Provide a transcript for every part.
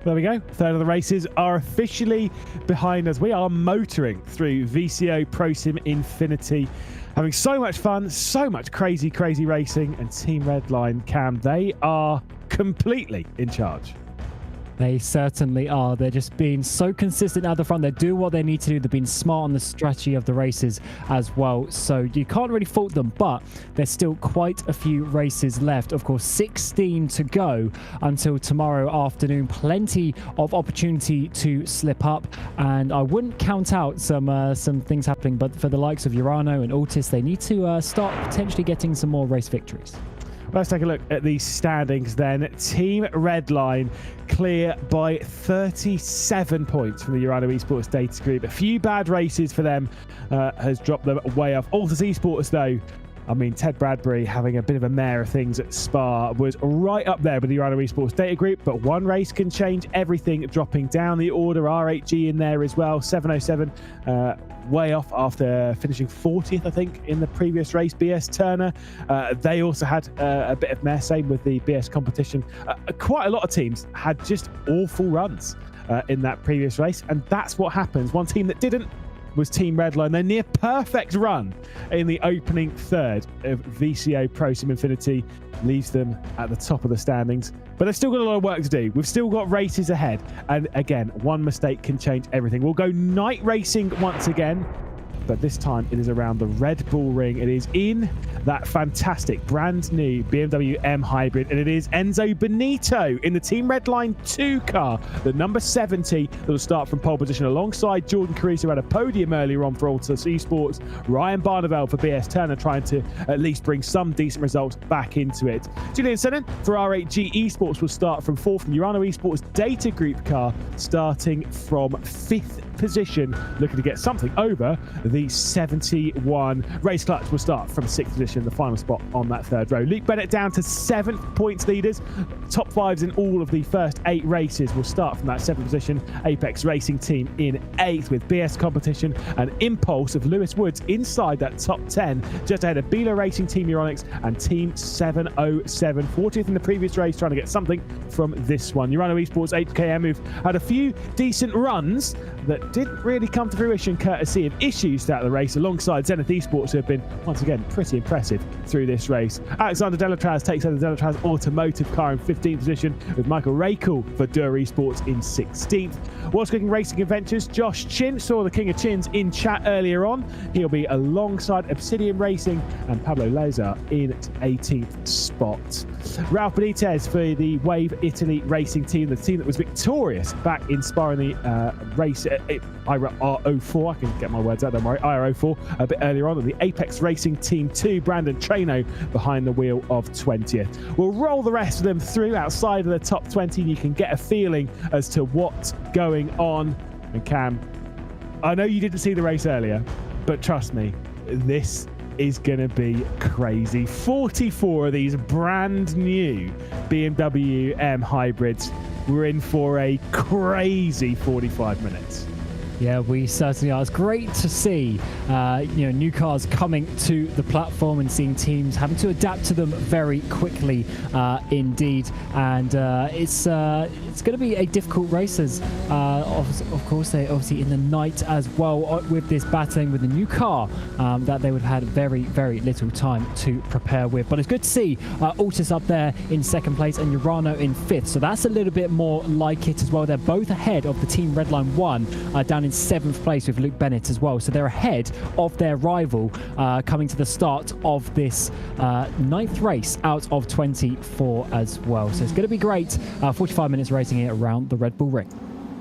There we go. Third of the races are officially behind us. We are motoring through VCO ProSIM Infinity, having so much fun, so much crazy racing, and Team Redline, Cam, they are completely in charge. They certainly are. They're just being so consistent at the front. They do what they need to do. They've been smart on the strategy of the races as well. So you can't really fault them, but there's still quite a few races left. Of course, 16 to go until tomorrow afternoon. Plenty of opportunity to slip up. And I wouldn't count out some things happening, but for the likes of Urano and Altis, they need to start potentially getting some more race victories. Let's take a look at the standings then. Team Redline clear by 37 points from the Urano Esports data group. A few bad races for them has dropped them way off. Altis Esports, though, I mean, Ted Bradbury having a bit of a mare of things at Spa was right up there with the Urano Esports data group, but one race can change everything, dropping down the order. R8G in there as well, 707, way off after finishing 40th, I think, in the previous race. BS Turner, they also had a bit of mare, same with the BS competition. Quite a lot of teams had just awful runs in that previous race, and that's what happens. One team that didn't was Team Redline. Their near perfect run in the opening third of VCO ProSIM Infinity leaves them at the top of the standings. But they've still got a lot of work to do. We've still got races ahead. And again, one mistake can change everything. We'll go night racing once again, but this time it is around the Red Bull Ring. It is in that fantastic brand new BMW M Hybrid, and it is Enzo Benito in the Team Redline 2 car, the number 70, that will start from pole position alongside Jordan Caruso, who had a podium earlier on for Altis Esports. Ryan Barneveld for BS Turner, trying to at least bring some decent results back into it. Julian Sennen for R8G Esports will start from 4th from Urano Esports data group car, starting from 5th position, looking to get something over the 71. Race Clutch will start from 6th position, the final spot on that third row. Luke Bennett down to 7th points leaders. Top 5s in all of the first 8 races will start from that 7th position. Apex Racing Team in 8th, with BS Competition and Impulse of Lewis Woods inside that top 10, just ahead of Beeler Racing Team Euronics and Team 707. 40th in the previous race, trying to get something from this one. Urano Esports 8KM, who've had a few decent runs that didn't really come to fruition courtesy of issues throughout the race, alongside Zenith Esports, who have been once again pretty impressive through this race. Alexander Delatraz takes over the Delatraz Automotive car in 15th position, with Michael Rakel for Dur Esports in 16th. What's Cooking Racing Adventures, Josh Chin, saw the King of Chins in chat earlier on. He'll be alongside Obsidian Racing and Pablo Leza in 18th spot. Ralph Benitez for the Wave Italy Racing Team, the team that was victorious back in Spa in the race IRO4, I can get my words out, don't worry, IRO4 a bit earlier on, and the Apex Racing Team 2, Brandon Treno behind the wheel of 20th. We'll roll the rest of them through outside of the top 20, and you can get a feeling as to what's going on. And Cam, I know you didn't see the race earlier, but trust me, this is going to be crazy. 44 of these brand new BMW M hybrids. We're in for a crazy 45 minutes. Yeah, we certainly are. It's great to see new cars coming to the platform and seeing teams having to adapt to them very quickly indeed. And it's going to be a difficult race, as of course they obviously in the night as well, with this battling with the new car that they would have had very little time to prepare with. But it's good to see Altis up there in 2nd place and Urano in 5th, so that's a little bit more like it as well. They're both ahead of the Team Redline 1 down in 7th place with Luke Bennett as well, so they're ahead of their rival coming to the start of this 9th race out of 24 as well. So it's going to be great. 45 minutes racing here around the Red Bull Ring.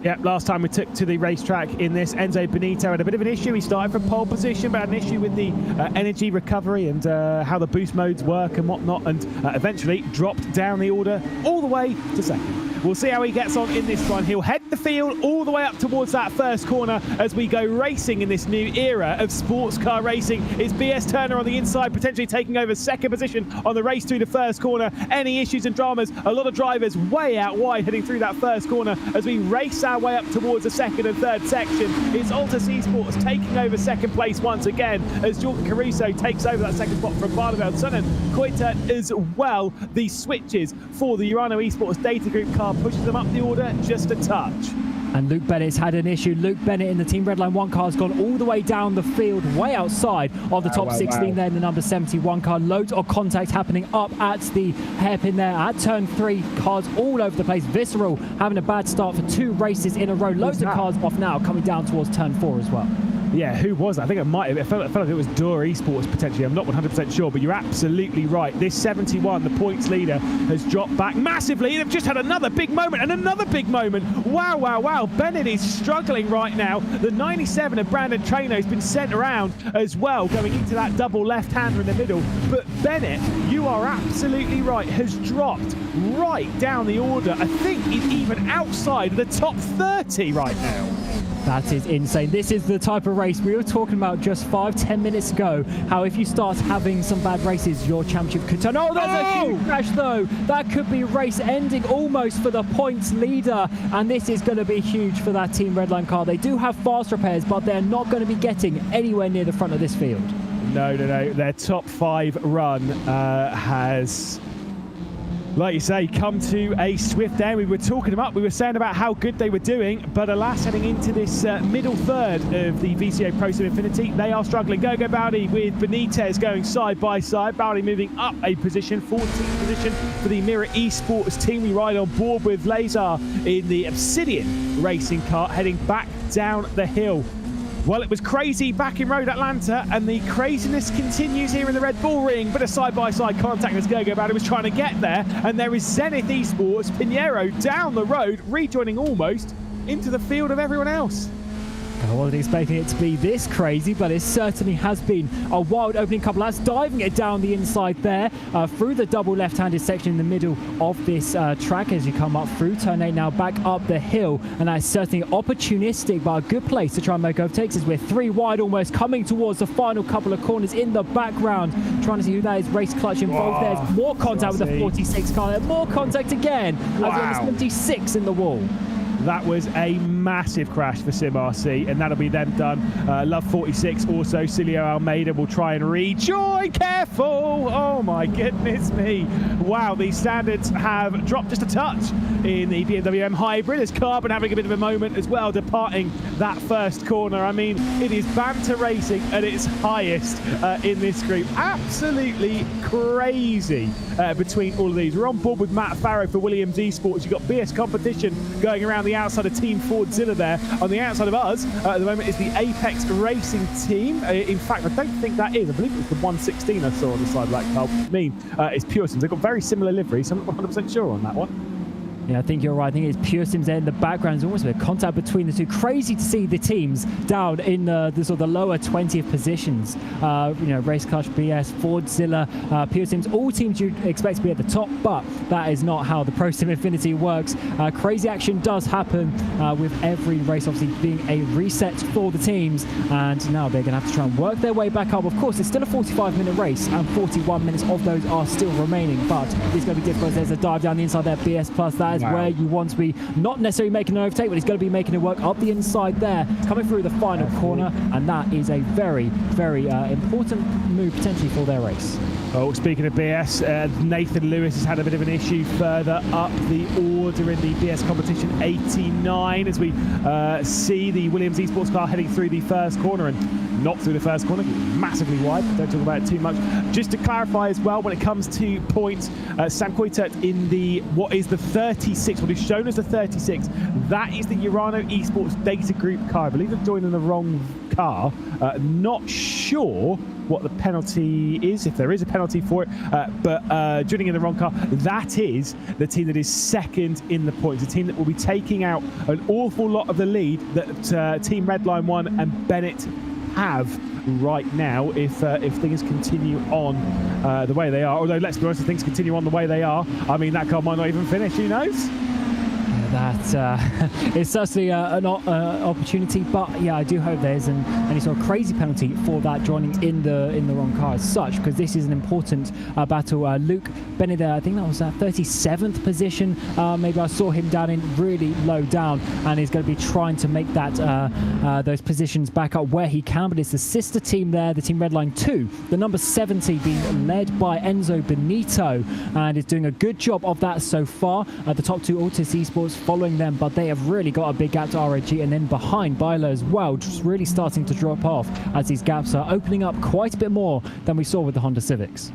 Yeah, last time we took to the racetrack in this, Enzo Benito had a bit of an issue. He started from pole position, but had an issue with the energy recovery and how the boost modes work and whatnot, and eventually dropped down the order all the way to 2nd. We'll see how he gets on in this one. He'll head the field all the way up towards that first corner as we go racing in this new era of sports car racing. It's BS Turner on the inside, potentially taking over 2nd position on the race through the first corner. Any issues and dramas? A lot of drivers way out wide heading through that first corner as we race our way up towards the 2nd and 3rd section. It's Altis Esports taking over 2nd place once again as Jordan Caruso takes over that 2nd spot from Barneveld. Sonnen Koiter as well. The switches for the Urano Esports data group car car pushes them up the order just a touch. And Luke Bennett's had an issue. Luke Bennett in the Team Redline 1 car has gone all the way down the field, way outside of the top 16 there in the number 71 car. Loads of contact happening up at the hairpin there at turn 3. Cars all over the place. Visceral having a bad start for 2 races in a row. Loads of cars off now coming down towards turn 4 as well. Yeah, who was that? I think it might have. It felt like it was Dora Esports potentially. I'm not 100% sure, but you're absolutely right. This 71, the points leader, has dropped back massively. They've just had another big moment and another big moment. Wow, wow, wow. Bennett is struggling right now. The 97 of Brandon Traino has been sent around as well, going into that double left-hander in the middle. But Bennett, you are absolutely right, has dropped right down the order. I think he's even outside the top 30 right now. That is insane. This is the type of race we were talking about just 5-10 minutes ago. How if you start having some bad races, your championship could turn. Oh, there's a huge crash though. That could be race ending almost for the points leader. And this is going to be huge for that Team Redline car. They do have fast repairs, but they're not going to be getting anywhere near the front of this field. No. Their top 5 run has, like you say, come to a swift end. We were talking them up. We were saying about how good they were doing, but alas, heading into this middle third of the VCO ProSIM Infinity, they are struggling. Go Bowdy with Benitez going side by side. Bowdy moving up a position, 14th position for the Mirror Esports team. We ride on board with Lazar in the Obsidian racing car, heading back down the hill. Well, it was crazy back in Road Atlanta, and the craziness continues here in the Red Bull Ring. But a side-by-side contact as Gogo Bowdy was trying to get there, and there is Zenith Esports, Pinheiro down the road, rejoining almost into the field of everyone else. I wasn't expecting it to be this crazy, but it certainly has been a wild opening couple laps, diving it down the inside there through the double left-handed section in the middle of this track as you come up through turn 8 now back up the hill, and that's certainly opportunistic but a good place to try and make overtakes as we're 3 wide almost coming towards the final couple of corners in the background, trying to see who that is. Race clutch involved. There's more contact with the 46 car, more contact again as we're on the 76 in the wall. That was a massive crash for Sim RC, and that'll be them done. Love 46 also. Cilio Almeida will try and rejoin. Careful! Oh my goodness me. Wow, these standards have dropped just a touch in the BMW M Hybrid as Carbon having a bit of a moment as well, departing that first corner. I mean, it is banter racing at its highest in this group. Absolutely crazy between all of these. We're on board with Matt Farrow for Williams Esports. You've got BS Competition going around the outside of Team Fordzilla there. On the outside of us at the moment is the Apex Racing team. In fact, I don't think that is. I believe it's the 116 I saw on the side of that car. I mean, it's Pure Sims. They've got very similar liveries, so I'm not 100% sure on that one. Yeah, I think you're right. I think it's Pure Sims there in the background. There's almost a bit of contact between the two. Crazy to see the teams down in the sort of the lower 20th positions. Race Clutch, BS, Fordzilla, Pure Sims, all teams you'd expect to be at the top, but that is not how the ProSim Infinity works. Crazy action does happen with every race, obviously being a reset for the teams, and now they're going to have to try and work their way back up. Of course, it's still a 45-minute race, and 41 minutes of those are still remaining, but it's going to be difficult. There's a dive down the inside there, BS Plus. That is where you want to be, not necessarily making an overtake, but he's going to be making it work up the inside there, coming through the final corner, and that is a very, very important move potentially for their race. Oh, speaking of BS, Nathan Lewis has had a bit of an issue further up the order in the BS competition 89 as we see the Williams Esports car heading through the first corner and not through the first corner, massively wide. Don't talk about it too much. Just to clarify as well, when it comes to points, Sam Coitert in the what is the 36, what is shown as the 36, that is the Urano Esports Data Group car. I believe they've joined in the wrong car. Not sure what the penalty is, if there is a penalty for it, but joining in the wrong car, that is the team that is second in the points, the team that will be taking out an awful lot of the lead that Team Redline 1 and Bennett have right now if things continue on the way they are. Although, let's be honest, if things continue on the way they are, I mean, that car might not even finish, who knows? that is certainly an opportunity, but yeah, I do hope there's any sort of crazy penalty for that joining in the wrong car as such, because this is an important battle. Luke Bennett there, I think that was 37th position. Maybe I saw him down in really low down, and he's going to be trying to make that those positions back up where he can. But it's the sister team there, the Team Redline 2, the number 70 being led by Enzo Benito, and is doing a good job of that so far. The top two Altus Esports following them, but they have really got a big gap to RAG, and then behind Byler as well, just really starting to drop off as these gaps are opening up quite a bit more than we saw with the Honda Civics.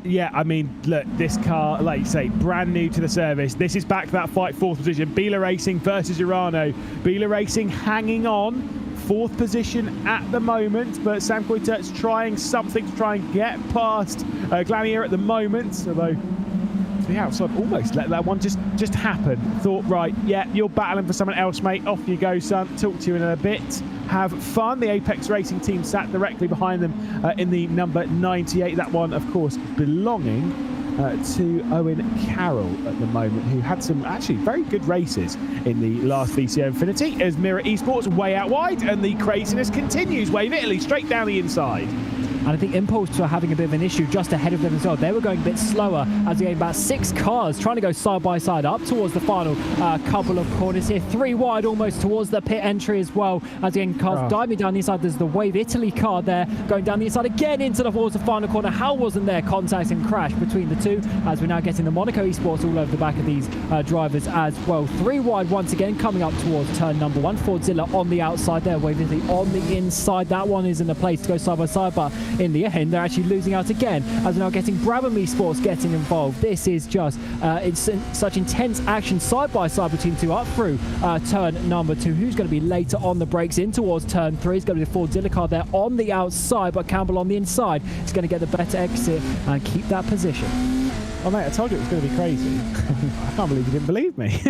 Yeah, I mean, look, this car, like you say, brand new to the service. This is back to that fight, fourth position. Bila Racing versus Urano. Bila Racing hanging on, fourth position at the moment, but Sam Coitert's trying something to try and get past Glanier at the moment, although to the outside almost let that one just happen. Thought, right, yeah, you're battling for someone else, mate. Off you go, son. Talk to you in a bit. Have fun. The Apex Racing team sat directly behind them in the number 98. That one, of course, belonging to Owen Carroll at the moment, who had some actually very good races in the last VCO Infinity, as Mirror Esports way out wide, and the craziness continues. Wave Italy straight down the inside. And I think Impulse were having a bit of an issue just ahead of them as well. They were going a bit slower as we had about 6 cars trying to go side by side up towards the final couple of corners here. 3 wide almost towards the pit entry as well, as again cars diving down the inside. There's the Wave Italy car there going down the inside again into towards the final corner. How wasn't there contact and crash between the two, as we're now getting the Monaco Esports all over the back of these drivers as well. 3 wide once again coming up towards turn number 1. Fordzilla on the outside there, Wave Italy on the inside. That one is in a place to go side by side, but in the end they're actually losing out again, as we're now getting Brabham Esports getting involved. This is just it's such intense action side by side between two up through turn number 2. Who's going to be later on the brakes in towards turn 3? It's going to be the Fordzilla car there on the outside, but Campbell on the inside is going to get the better exit and keep that position. Oh mate, I told you it was going to be crazy. I can't believe you didn't believe me.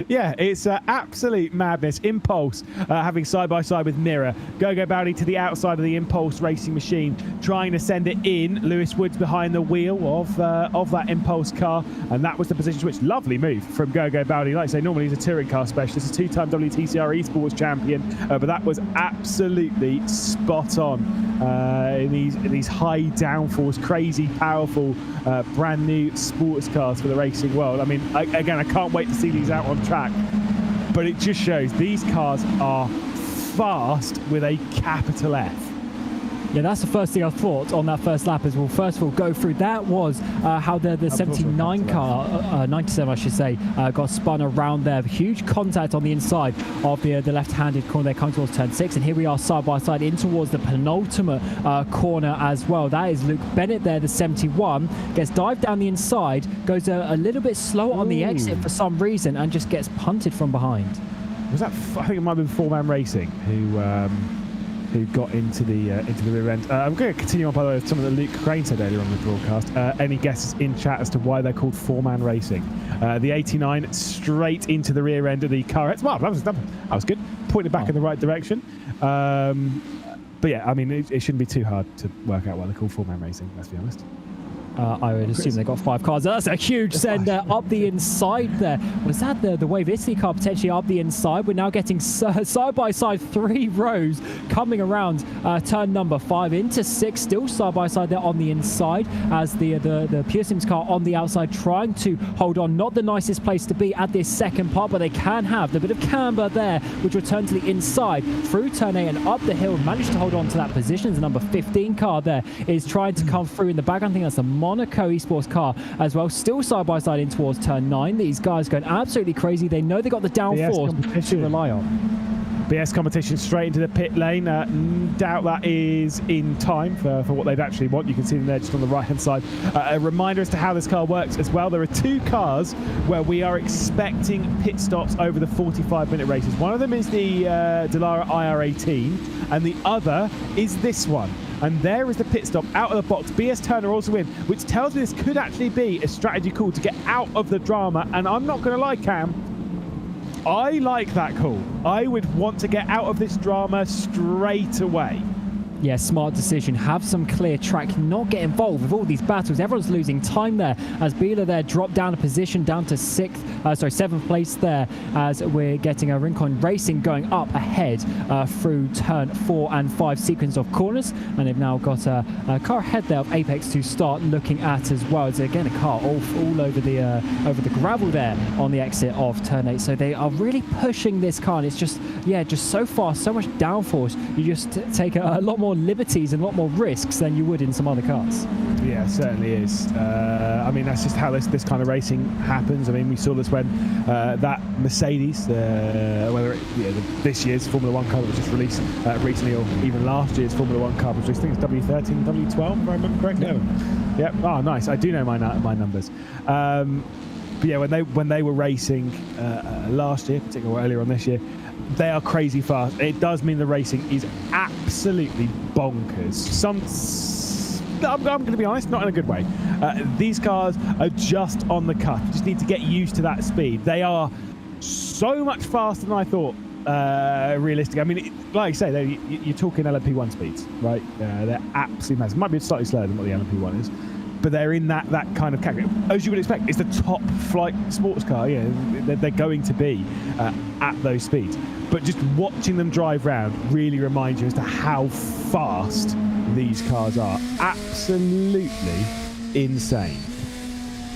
Yeah, it's absolute madness. Impulse having side by side with Mirror. Gogo Bowdy to the outside of the Impulse racing machine, trying to send it in. Lewis Woods behind the wheel of that Impulse car, and that was the position switch. Lovely move from Gogo Bowdy. Like I say, normally he's a touring car specialist, a 2-time WTCR Esports champion, but that was absolutely spot on in these high downforce, crazy, powerful, brand new sports cars for the racing world. I mean, again, I can't wait to see these out on track, but it just shows these cars are fast with a capital F. Yeah, that's the first thing I thought on that first lap as well. First of all, go through. That was how the 79 car, 97 I should say, got spun around there. Huge contact on the inside of the left-handed corner there, coming towards turn 6. And here we are side by side in towards the penultimate corner as well. That is Luke Bennett there, the 71. Gets dived down the inside, goes a little bit slow on the exit for some reason, and just gets punted from behind. Was that, I think it might have been 4-man Racing who got into the rear end. I'm going to continue on, by the way, with some of the Luke Crane said earlier on the broadcast. Any guesses in chat as to why they're called 4-man Racing? The 89 straight into the rear end of the car. Well, that was good. Pointed back in the right direction. But yeah, I mean, it shouldn't be too hard to work out why they're called 4-man Racing, let's be honest. I would assume they got 5 cars. That's a huge send up the inside there. Was that the Wave Italy car potentially up the inside? We're now getting side by side 3 rows coming around turn number 5 into 6. Still side by side there on the inside, as the ProSims car on the outside trying to hold on. Not the nicest place to be at this second part, but they can have the bit of camber there, which return to the inside through turn 8 and up the hill. Managed to hold on to that position. The number 15 car there is trying to come through in the back. I think that's the Monaco Esports car as well, still side by side in towards turn 9. These guys going absolutely crazy. They know they got the downforce to rely on. BS competition straight into the pit lane. Doubt that is in time for what they'd actually want. You can see them there just on the right hand side. A reminder as to how this car works as well. There are 2 cars where we are expecting pit stops over the 45-minute races. One of them is the Dallara IR18, and the other is this one. And there is the pit stop out of the box. BS Turner also in, which tells me this could actually be a strategy call to get out of the drama. And I'm not going to lie, Cam, I like that call. I would want to get out of this drama straight away. Yeah, smart decision. Have some clear track, not get involved with all these battles. Everyone's losing time there as Biela there dropped down a position down to seventh place there, as we're getting a Rincon Racing going up ahead through turn 4 and 5 sequence of corners, and they've now got a car ahead there of Apex to start looking at as well. It's again a car all over the gravel there on the exit of turn 8. So they are really pushing this car, and it's just so fast, so much downforce. You just take a lot more liberties and a lot more risks than you would in some other cars. Yeah, it certainly is. I mean, that's just how this kind of racing happens. I mean, we saw this when that Mercedes, whether this year's Formula 1 car that was just released recently, or even last year's Formula 1 car was released, I think it's W13, W12, if I remember correctly. Yep. Oh, nice. I do know my numbers. But yeah, when they were racing last year, particularly earlier on this year, they are crazy fast. It does mean the racing is absolutely bonkers. I'm going to be honest, not in a good way. These cars are just on the cusp. You just need to get used to that speed. They are so much faster than I thought. Realistic. I mean, like I say, you're talking LMP1 speeds, right? They're absolutely massive. Might be slightly slower than what the LMP1 is, but they're in that kind of category. As you would expect, it's the top flight sports car. Yeah, they're going to be at those speeds. But just watching them drive round really reminds you as to how fast these cars are. Absolutely insane.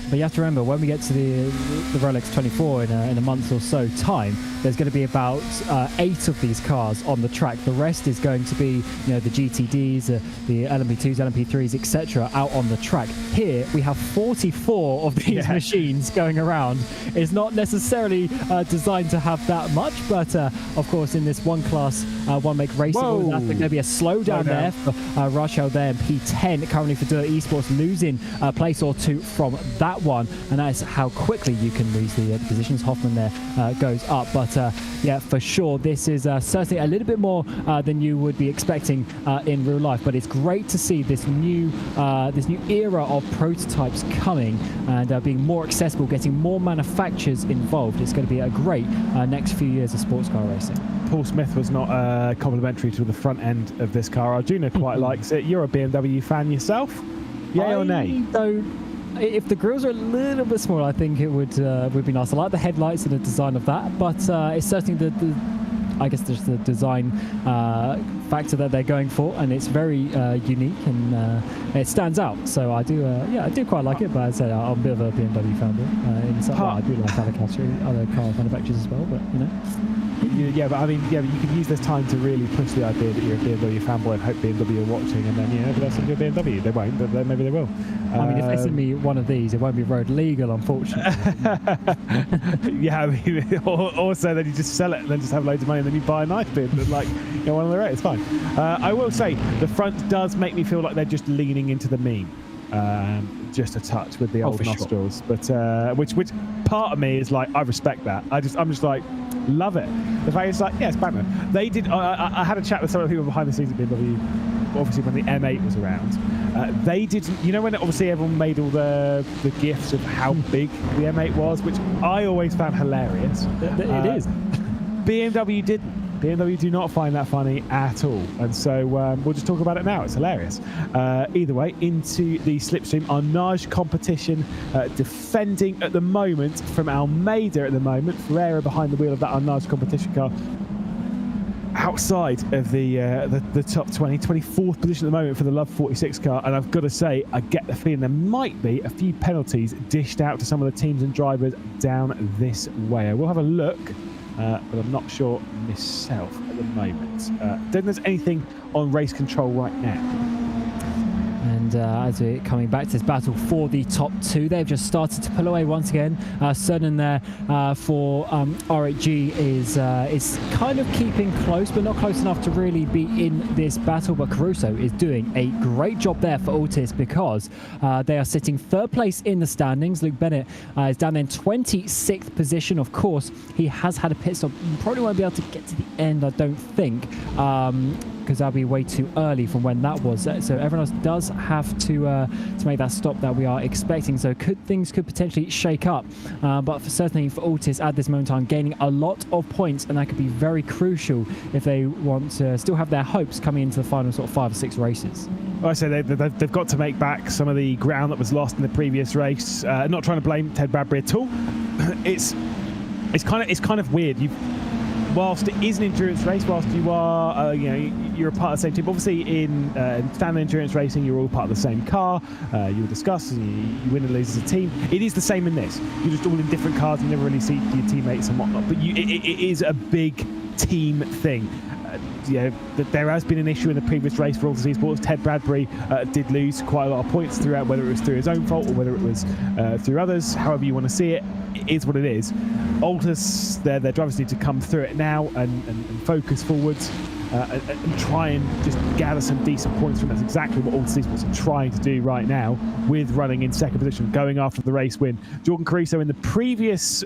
But you have to remember, when we get to the Rolex 24 in a month or so time, there's going to be about 8 of these cars on the track. The rest is going to be, the GTDs, the LMP2s, LMP3s, etc., out on the track. Here we have 44 of these machines going around. It's not necessarily designed to have that much, but of course, in this one class, one make racing, there's going to be a slowdown there for Rachel there in P10, currently for Dirt Esports, losing a place or 2 from that one, and that is how quickly you can lose the positions. Hoffman there goes up, but yeah, for sure this is certainly a little bit more than you would be expecting in real life, but it's great to see this new era of prototypes coming and being more accessible, getting more manufacturers involved. It's going to be a great next few years of sports car racing. Paul Smith was not complimentary to the front end of this car. Arjuna quite likes it. You're a BMW fan yourself, yay or nay? If the grills are a little bit smaller, I think it would be nice. I like the headlights and the design of that, but it's certainly I guess there's the design factor that they're going for, and it's very unique and it stands out. So I do quite like it. But I'd say I'm a bit of a BMW fanboy. I do like other car manufacturers as well, but Yeah, but I mean, you can use this time to really push the idea that you're a BMW fanboy and hope BMW are watching, and then maybe they'll send you a BMW. They won't, but maybe they will. I mean, if they send me one of these, it won't be road legal, unfortunately. Yeah, I mean, also then you just sell it and then just have loads of money and then you buy a nice bid, like one of the rate. It's fine. I will say the front does make me feel like they're just leaning into the meme. Just a touch with the old nostrils, sure. But which part of me is like, I respect that. I'm just like, love it. The fact it's like, yeah, it's Batman. They did. I had a chat with some of the people behind the scenes at BMW, obviously when the M8 was around. They did, when obviously everyone made all the gifs of how big the M8 was, which I always found hilarious. It is. BMW didn't. BMW do not find that funny at all, and so we'll just talk about it now. It's hilarious. Either way, into the slipstream Arnage competition, defending at the moment from Almeida at the moment. Ferreira behind the wheel of that Arnage competition car, outside of the top 20, 24th position at the moment for the Love 46 car. And I've got to say, I get the feeling there might be a few penalties dished out to some of the teams and drivers down this way. I will have a look. But I'm not sure myself at the moment. Don't think there's anything on race control right now. And as we're coming back to this battle for the top 2, they've just started to pull away once again. Cernan there for RHG is kind of keeping close, but not close enough to really be in this battle. But Caruso is doing a great job there for Otis, because they are sitting 3rd place in the standings. Luke Bennett is down in 26th position. Of course, he has had a pit stop. Probably won't be able to get to the end, I don't think. because that'll be way too early from when that was. So everyone else does have to make that stop that we are expecting. So things could potentially shake up, but certainly for Altis at this moment in time, gaining a lot of points, and that could be very crucial if they want to still have their hopes coming into the final sort of 5 or 6 races. Well, I say they've got to make back some of the ground that was lost in the previous race. Not trying to blame Ted Bradbury at all. It's kind of weird. Whilst it is an endurance race, whilst you are, you're a part of the same team. Obviously, in standard endurance racing, you're all part of the same car. You'll discuss, you win and lose as a team. It is the same in this. You're just all in different cars. You never really see your teammates and whatnot. But it is a big team thing. There has been an issue in the previous race for Altis Esports. Ted Bradbury did lose quite a lot of points throughout, whether it was through his own fault or whether it was through others. However you want to see it, it is what it is. Altis, their drivers need to come through it now and focus forwards and try and just gather some decent points from. That's exactly what Altis Esports are trying to do right now with running in second position, going after the race win. Jordan Caruso in the previous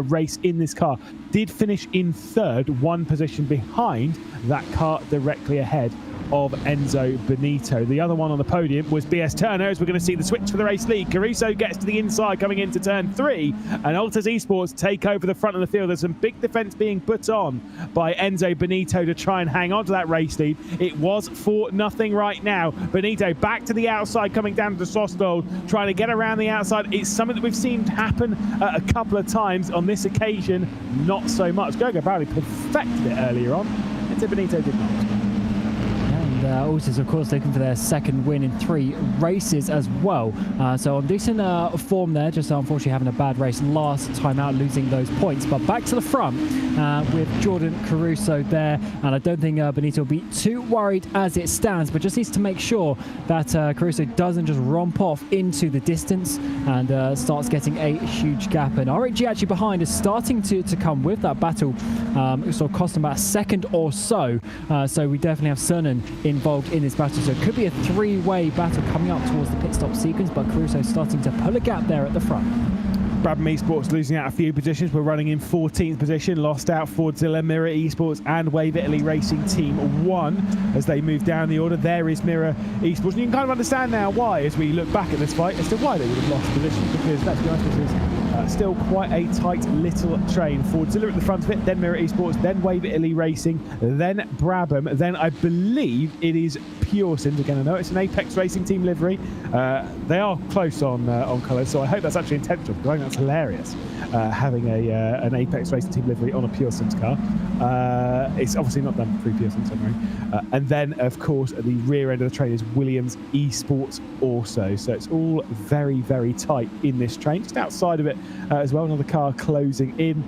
race in this car did finish in third, 1 position behind that car directly ahead of Enzo Benito. The other one on the podium was BS Turner, as we're going to see the switch for the race lead. Caruso gets to the inside coming into turn 3, and Altis Esports take over the front of the field. There's some big defense being put on by Enzo Benito to try and hang on to that race lead. It was 4-0 right now. Benito back to the outside, coming down to Sostold, trying to get around the outside. It's something that we've seen happen a couple of times. On this occasion, not so much. Gogo Bowley perfected it earlier on. Enzo Benito did not. Altis, of course, looking for their second win in 3 races as well. So on decent form there, just unfortunately having a bad race last time out, losing those points. But back to the front with Jordan Caruso there. And I don't think Benito will be too worried as it stands, but just needs to make sure that Caruso doesn't just romp off into the distance and starts getting a huge gap. And RAG actually behind is starting to come with that battle. Sort of cost them about a second or so. So we definitely have Cernan involved in this battle, so it could be a 3-way battle coming up towards the pit stop sequence, but Caruso starting to pull a gap there at the front. Brabham Esports losing out a few positions. We're running in 14th position, lost out Fordzilla, Mirror Esports and Wave Italy Racing Team 1 as they move down the order. There is Mirror Esports, and you can kind of understand now why, as we look back at this fight, as to why they would have lost position, because let's be honest, this is still quite a tight little train. Fordzilla at the front of it, then Mirror Esports, then Wave Italy Racing, then Brabham, then I believe it is PureSims. Again, I know it's an Apex Racing Team livery. They are close on colours, so I hope that's actually intentional, because I think that's hilarious, having an Apex Racing Team livery on a PureSims car. It's obviously not done through PureSims, don't worry. And then, of course, at the rear end of the train is Williams Esports also. So it's all very, very tight in this train. Just outside of it as well, another car closing in.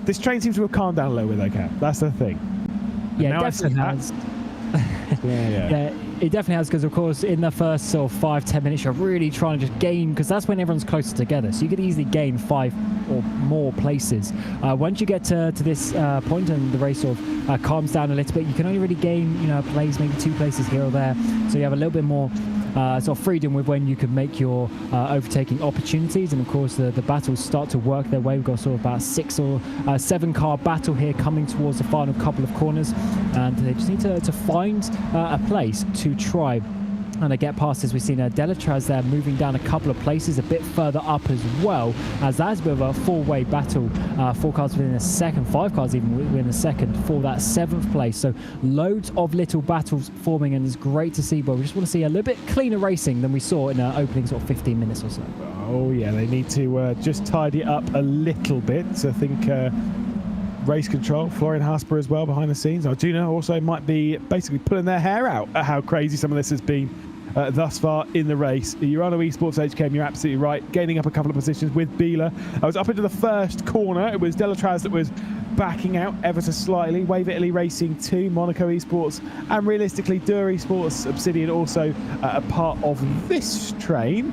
This train seems to have calmed down a little bit, though, Kat. That's the thing. Yeah, it definitely has. Yeah, it definitely has, because of course in the first sort of 5-10 minutes you're really trying to just gain, because that's when everyone's closer together, so you could easily gain 5 or more places. Once you get to this point and the race sort of calms down a little bit, you can only really gain a place, maybe 2 places here or there, so you have a little bit more sort of freedom with when you can make your overtaking opportunities. And of course the battles start to work their way. We've got sort of about 6 or 7 car battle here coming towards the final couple of corners, and they just need to find a place to try and get past. As we've seen Delatraz there moving down a couple of places a bit further up as well, as that's a bit of a 4-way battle. 4 cars within a second, 5 cars even within a second for that 7th place. So loads of little battles forming, and it's great to see, but we just want to see a little bit cleaner racing than we saw in our opening sort of 15 minutes or so. Oh yeah, they need to just tidy it up a little bit. So I think race control, Florian Hasper as well behind the scenes. Arjuna also might be basically pulling their hair out at how crazy some of this has been thus far in the race. Urano Esports HKM, you're absolutely right, gaining up a couple of positions with Bila. I was up into the first corner. It was Delatraz that was backing out ever so slightly. Wave Italy Racing 2, Monaco Esports, and realistically Dur Esports Obsidian also a part of this train.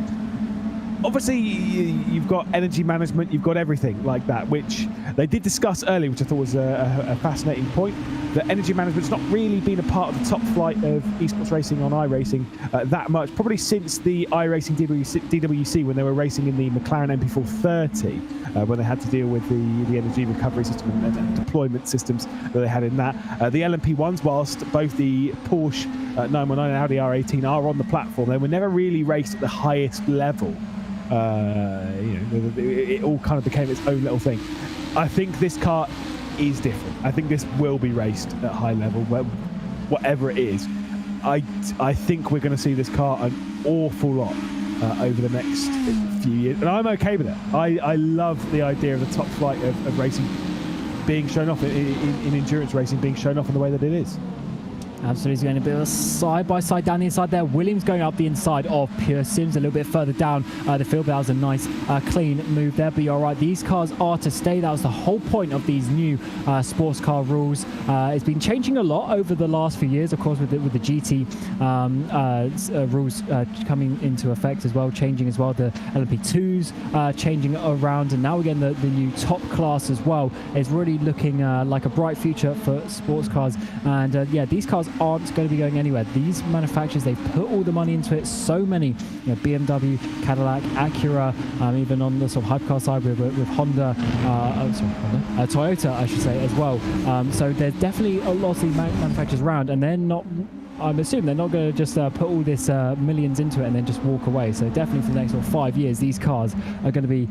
Obviously, you've got energy management, you've got everything like that, which they did discuss earlier, which I thought was a fascinating point. the energy management's not really been a part of the top flight of esports racing on iRacing that much, probably since the iRacing DWC when they were racing in the McLaren MP430, when they had to deal with the energy recovery system and deployment systems that they had in that. The LMP1s, whilst both the Porsche 919 and Audi R18 are on the platform, they were never really raced at the highest level. It all kind of became its own little thing. I think this car is different. I think this will be raced at high level, whatever it is. I think we're going to see this car an awful lot over the next few years, and I'm okay with it. I love the idea of the top flight of racing being shown off in endurance racing, being shown off in the way that it is. Absolutely, it's going to be a side-by-side down the inside there. Williams going up the inside of ProSims a little bit further down the field. That was a nice, clean move there. But you're right, these cars are to stay. That was the whole point of these new sports car rules. It's been changing a lot over the last few years, of course, with the GT rules coming into effect as well, changing as well. The LMP2s changing around, and now again the new top class as well is really looking like a bright future for sports cars. And yeah, these cars aren't going to be going anywhere. These manufacturers, they've put all the money into it. So many, BMW, Cadillac, Acura, even on the sort of hypercar side with Honda, Toyota, I should say, as well. So there's definitely a lot of these manufacturers around, and they're not. I'm assuming they're not going to just put all this millions into it and then just walk away. So definitely for the next 5 years, these cars are going to be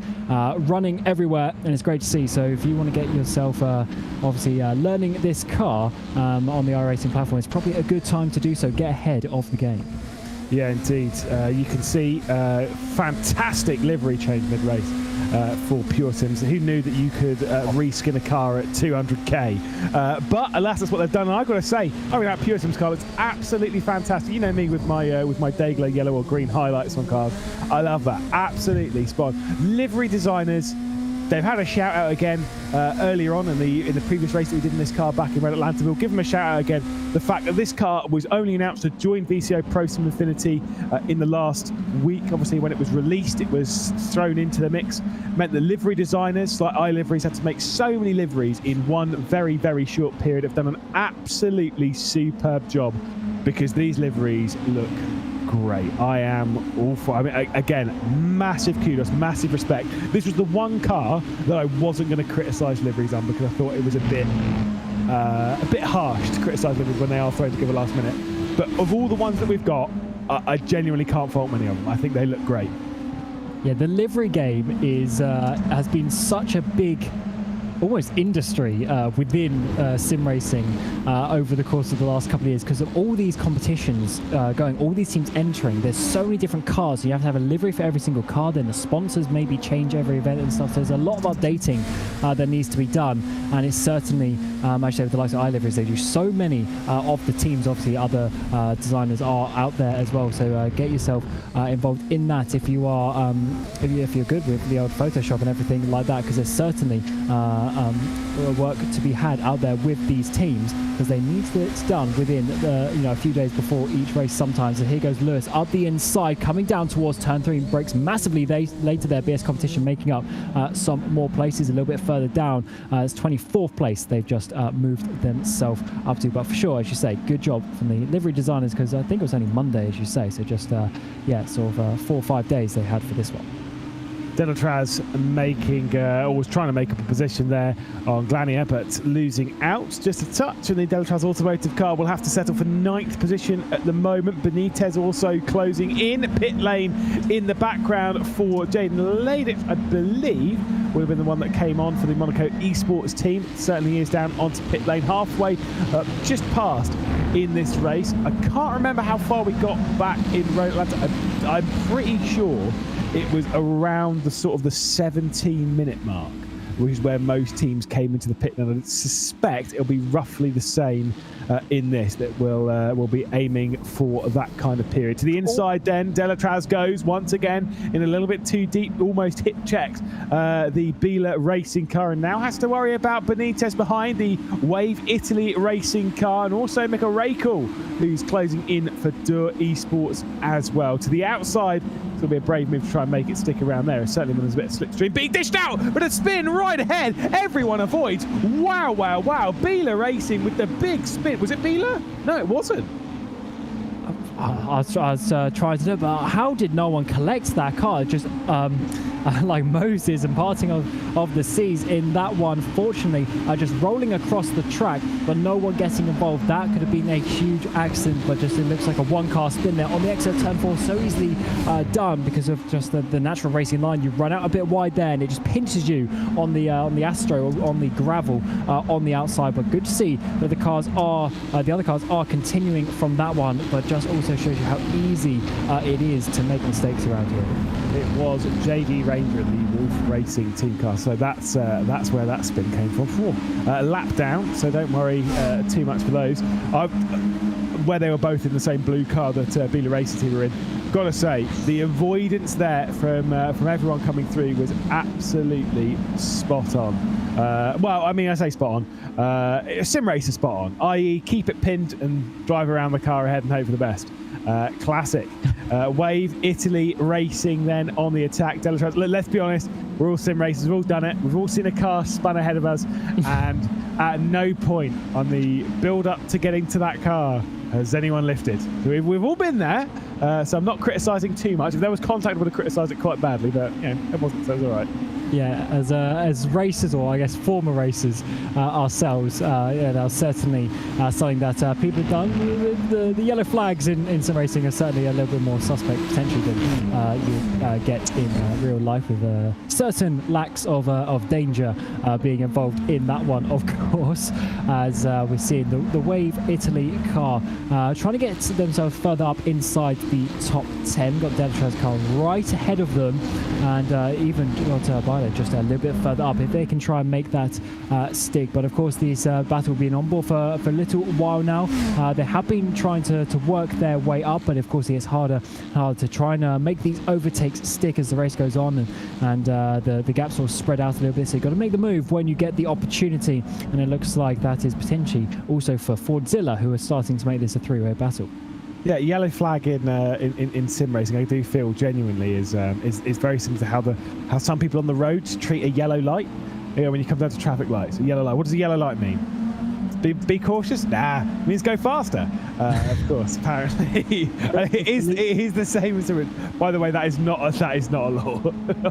running everywhere, and it's great to see. So if you want to get yourself obviously learning this car on the iRacing platform, it's probably a good time to do so. Get ahead of the game. Yeah, indeed. You can see fantastic livery change mid-race for ProSims. Who knew that you could reskin a car at 200k? But alas, that's what they've done. And I've got to say, that ProSims car looks absolutely fantastic. You know me with my Dayglow yellow or green highlights on cars. I love that. Absolutely spot on. Livery designers. They've had a shout out again earlier on in the previous race that we did in this car back in Red Atlanta. We'll give them a shout out again. The fact that this car was only announced to join VCO ProSIM INFINITY in the last week. Obviously, when it was released, it was thrown into the mix. Meant the livery designers, like iLiveries, had to make so many liveries in one very, very short period. Have done an absolutely superb job because these liveries look great. I am all for. I mean, again, massive kudos, massive respect. This was the one car that I wasn't going to criticise liveries on because I thought it was a bit harsh to criticise liveries when they are thrown together last minute. But of all the ones that we've got, I genuinely can't fault many of them. I think they look great. Yeah, the livery game has been such a big almost industry within sim racing over the course of the last couple of years because of all these competitions going, all these teams entering. There's so many different cars, so you have to have a livery for every single car. Then the sponsors maybe change every event and stuff. So there's a lot of updating that needs to be done, and it's certainly actually with the likes of iLiveries, they do so many of the teams. Obviously other designers are out there as well, so get yourself involved in that if you are if you're good with the old Photoshop and everything like that, because there's certainly work to be had out there with these teams because they need it done within a few days before each race sometimes. And here goes Lewis up the inside, coming down towards turn 3, brakes massively later there. BS Competition making up some more places a little bit further down. It's 24th place they've just moved themselves up to, but for sure, as you say, good job from the livery designers because I think it was only Monday, as you say, so just 4 or 5 days they had for this one. Delatraz was trying to make up a position there on Glania, but losing out just a touch, and the Delatraz Automotive car will have to settle for 9th position at the moment. Benitez also closing in pit lane in the background for Jaden Ladich, I believe, would have been the one that came on for the Monaco Esports team. Certainly is down onto pit lane, halfway just past in this race. I can't remember how far we got back in Road Atlanta. I'm pretty sure it was around the 17-minute mark, which is where most teams came into the pit. And I suspect it'll be roughly the same in this, that we'll be aiming for that kind of period. To the inside then, Delatraz goes once again in a little bit too deep, almost hip checks the Bila racing car, and now has to worry about Benitez behind the Wave Italy racing car, and also Mika Raikkonen, who's closing in for Dur Esports as well. To the outside, it's going to be a brave move to try and make it stick around there. Certainly when there's a bit of slipstream being dished out, but a spin right ahead. Everyone avoids. Wow, wow, wow. Bela Racing with the big spin. Was it Bela? No, it wasn't. I was trying to do it, but how did no one collect that car? Just like Moses and parting of the seas in that one. Fortunately, just rolling across the track, but no one getting involved. That could have been a huge accident, but just it looks like a one-car spin there on the exit turn 4. So easily done because of just the natural racing line. You run out a bit wide there, and it just pinches you on the Astro, or on the gravel on the outside. But good to see that the other cars are continuing from that one, but just also shows you how easy it is to make mistakes around here. It was JD Ranger in the Wolf Racing team car, so that's where that spin came from. Lap down, so don't worry too much for those. Where they were both in the same blue car that Bela Racing team were in. Gotta say, the avoidance there from everyone coming through was absolutely spot on. Well, I mean, I say spot on. Sim racer spot on, i.e. keep it pinned and drive around the car ahead and hope for the best. Classic. Wave Italy Racing then on the attack. Let's be honest, we're all sim racers, we've all done it. We've all seen a car spun ahead of us, and at no point on the build up to getting to that car has anyone lifted. We've all been there, so I'm not criticising too much. If there was contact, I would have criticised it quite badly, but it wasn't, so it was all right. Yeah, as racers, or I guess former racers ourselves, they're certainly something that people have done. The yellow flags in sim racing are certainly a little bit more suspect potentially than you get in real life, with certain lacks of danger being involved in that one, of course, as we're seeing the Wave Italy car trying to get themselves further up inside the top 10. Got Delatra's car right ahead of them, and even got Biden just a little bit further up, if they can try and make that stick. But of course, this battle being on board for a little while now. They have been trying to work their way up, but of course it's harder to try and make these overtakes stick as the race goes on, and the gaps will spread out a little bit. So you've got to make the move when you get the opportunity, and it looks like that is potentially also for Fordzilla, who are starting to make this a three-way battle. Yeah, yellow flag in sim racing, I do feel genuinely is very similar to how some people on the roads treat a yellow light. When you come down to traffic lights, a yellow light. What does a yellow light mean? Be cautious? Nah, it means go faster. Of course, apparently it is the same as the. By the way, that is not a law.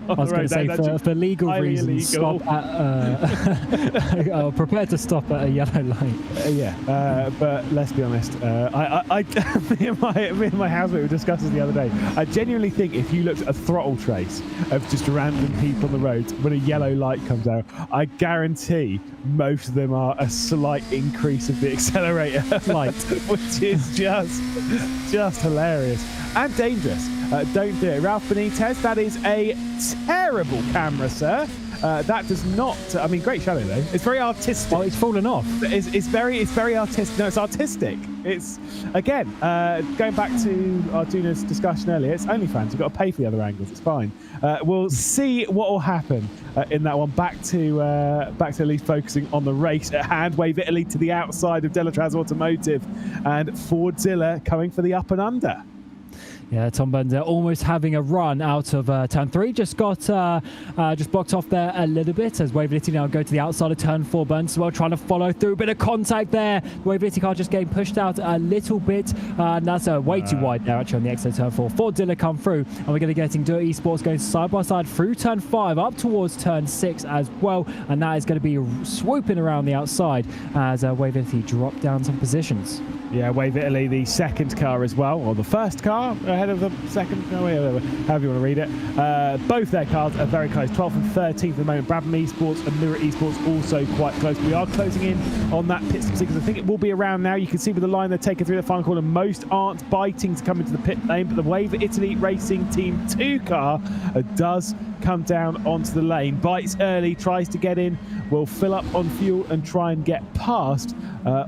I was going to say for legal reasons, illegal. Stop at prepare to stop at a yellow light. But let's be honest. Me and my housemate were discussing the other day. I genuinely think if you looked at a throttle trace of just random people on the road when a yellow light comes out, I guarantee most of them are a slight increase of the accelerator light, which is just hilarious and dangerous. Don't do it. Ralph Benitez, that is a terrible camera, sir. That does not. I mean, great shadow though. It's very artistic. Oh, it's fallen off. It's very artistic. No, it's artistic. It's again going back to Arduno's discussion earlier. It's OnlyFans. You've got to pay for the other angles. It's fine. We'll see what will happen in that one. Back to at least focusing on the race at hand. Wave Italy to the outside of Delatraz Automotive, and Fordzilla coming for the up and under. Yeah, Tom Burns almost having a run out of turn 3. Just got just blocked off there a little bit as Wave Italy now go to the outside of turn 4. Burns as well, trying to follow through. Bit of contact there. Wave Italy car just getting pushed out a little bit. And that's way too wide there actually on the exit of turn 4. Fordzilla come through, and we're going to get into Esports going side by side through turn 5 up towards turn 6 as well. And that is going to be swooping around the outside as Wave Italy drop down some positions. Yeah, Wave Italy, the second car as well, or the first car ahead of the second, however you want to read it. Both their cars are very close, 12th and 13th at the moment. Brabham Esports and Mirror Esports also quite close. We are closing in on that pit stop because I think it will be around now. You can see with the line they're taking through the final corner. Most aren't biting to come into the pit lane, but the Wave Italy Racing Team 2 car does come down onto the lane. Bites early, tries to get in, will fill up on fuel and try and get past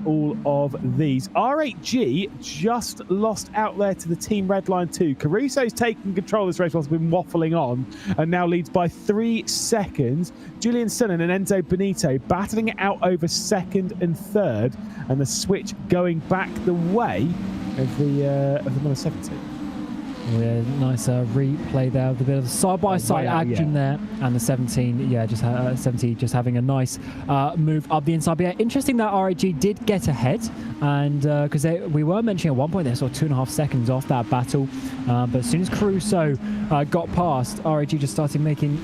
all of these. R8G just lost out there to the Team Redline 2. Caruso's taking control of this race whilst been waffling on and now leads by 3 seconds. Julian Sunnan and Enzo Benito battling it out over second and third, and the switch going back the way of the Mono 70. Yeah, nice replay there with a bit of side-by-side action there, and the 17, yeah, just 70 just having a nice move up the inside. But yeah, interesting that RAG did get ahead, and because we were mentioning at one point they saw 2.5 seconds off that battle, but as soon as Caruso got past, RAG just started making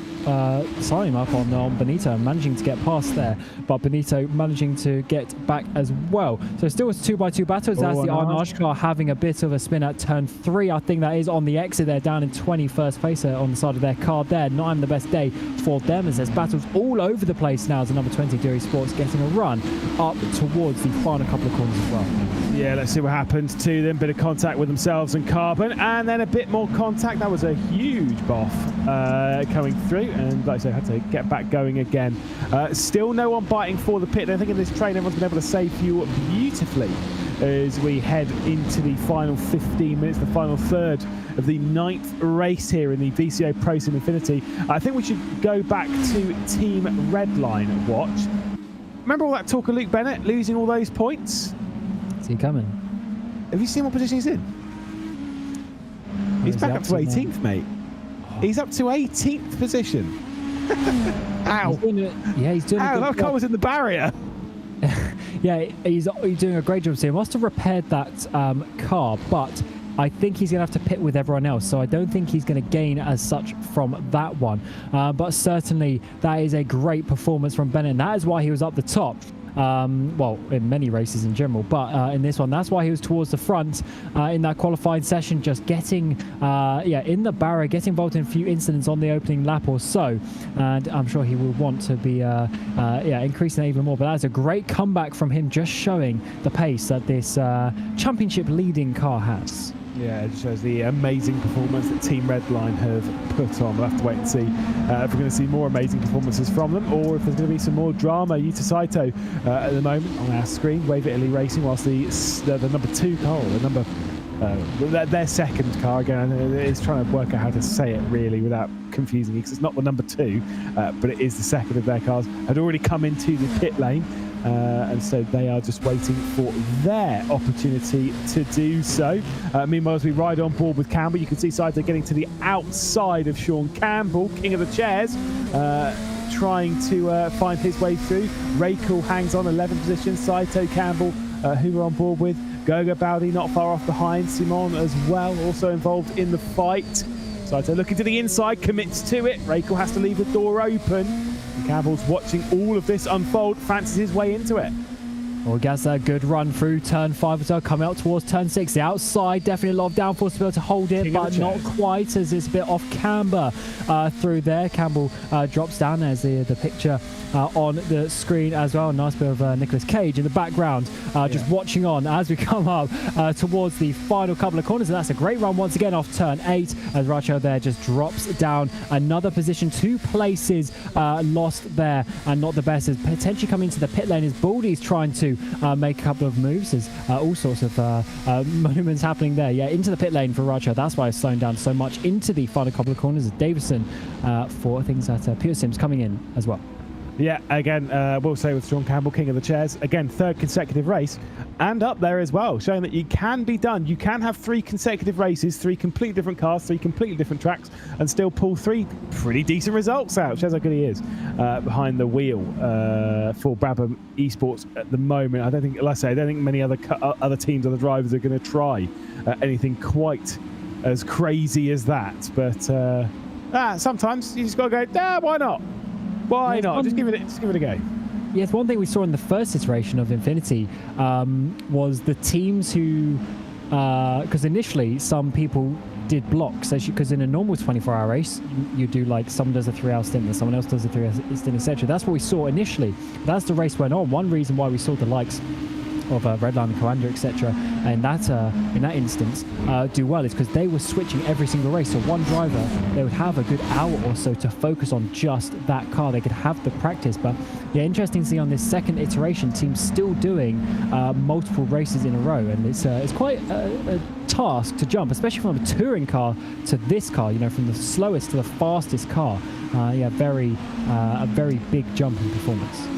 signing up on Benito, managing to get past there, but Benito managing to get back as well. So still it's 2x2 battles. That's the Arnage car having a bit of a spin at turn 3. I think that is on the exit there, down in 21st place on the side of their card there. Not having the best day for them, as there's battles all over the place now, as the number 20 Dewey Sports getting a run up towards the final couple of corners as well. Yeah, let's see what happens to them. Bit of contact with themselves and Carbon, and then a bit more contact. That was a huge boff coming through, and like I said, had to get back going again. Still no one biting for the pit. I think in this train everyone's been able to save fuel beautifully as we head into the final 15 minutes, the final third of the 9th race here in the VCO ProSIM Infinity. I think we should go back to Team Redline watch. Remember all that talk of Luke Bennett losing all those points? Is he coming? Have you seen what position he's in? He's back up to 18th, mate. Oh. He's up to 18th position. Ow. He's doing Ow, that car was in the barrier. Yeah, he's doing a great job. So he must have repaired that car, but I think he's going to have to pit with everyone else. So I don't think he's going to gain as such from that one. But certainly that is a great performance from Bennett. And that is why he was up the top. Well, in many races in general, but in this one, that's why he was towards the front in that qualifying session, just getting in the barrier, getting involved in a few incidents on the opening lap or so, and I'm sure he will want to be increasing that even more. But that's a great comeback from him, just showing the pace that this championship leading car has. Yeah, it shows the amazing performance that Team Redline have put on. We'll have to wait and see if we're going to see more amazing performances from them, or if there's going to be some more drama. Yuta Saito at the moment on our screen, Wave Italy Racing, whilst the number 2 car, their second car, again, is trying to work out how to say it really without confusing you, because it's not the number 2, but it is the second of their cars, had already come into the pit lane. And so they are just waiting for their opportunity to do so. Meanwhile, as we ride on board with Campbell, you can see Saito getting to the outside of Sean Campbell, king of the chairs, trying to find his way through. Raikkonen hangs on 11th position. Saito, Campbell, who we're on board with. Goga Baldi not far off behind. Simon as well, also involved in the fight. Saito looking to the inside, commits to it. Raikkonen has to leave the door open. Campbell's watching all of this unfold, fancies his way into it. Well, gets a good run through turn 5 or so, coming out towards turn 6. The outside, definitely a lot of downforce to be able to hold it, but not quite, as it's a bit off camber through there. Campbell drops down. There's the picture on the screen as well. Nice bit of Nicolas Cage in the background, just watching on as we come up towards the final couple of corners. And that's a great run once again off turn 8, as Racho there just drops down another position. 2 places lost there, and not the best, as potentially coming into the pit lane as Baldy's trying to make a couple of moves. There's all sorts of movements happening there. Yeah, into the pit lane for Racho. That's why it's slowing down so much into the final couple of corners. As Davison for things that Pure Sims coming in as well. Yeah, again, we'll say with Sean Campbell, king of the chairs. Again, 3rd consecutive race, and up there as well, showing that you can be done. You can have 3 consecutive races, 3 completely different cars, 3 completely different tracks, and still pull 3 pretty decent results out. Shows how good he is behind the wheel for Brabham Esports at the moment. I don't think, like I say, I don't think many other teams, other drivers are going to try anything quite as crazy as that. But sometimes you just got to go, why not? Why not? Just give it a go. Yes, one thing we saw in the first iteration of Infinity was the teams who, because initially some people did blocks, because in a normal 24-hour race, you do like someone does a 3-hour stint and someone else does a 3-hour stint, etc. That's what we saw initially. But as the race went on, one reason why we saw the likes of Redline and Coanda, etc., and in that instance do well is because they were switching every single race. So one driver, they would have a good hour or so to focus on just that car. They could have the practice. But yeah, interesting to see on this second iteration, teams still doing multiple races in a row, and it's quite a task to jump, especially from a touring car to this car. You know, from the slowest to the fastest car. A very big jump in performance.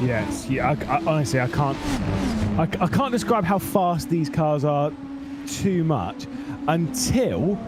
Yes, yeah. Honestly, I can't describe how fast these cars are too much until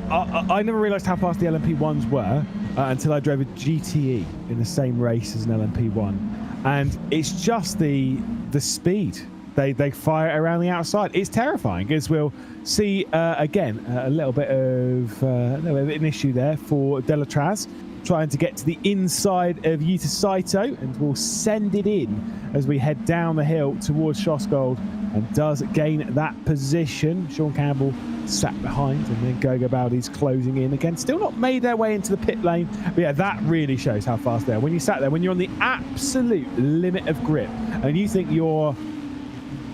I never realised how fast the LMP1s were until I drove a GTE in the same race as an LMP1, and it's just the speed. They fire it around the outside. It's terrifying, as we'll see again. A little bit of an issue there for Delatraz, trying to get to the inside of Yuta Saito, and we'll send it in as we head down the hill towards Schosgold, and does gain that position. Sean Campbell sat behind, and then Gogo Baldi's closing in again. Still not made their way into the pit lane, but yeah, that really shows how fast they are. When you sat there, when you're on the absolute limit of grip, and you think you're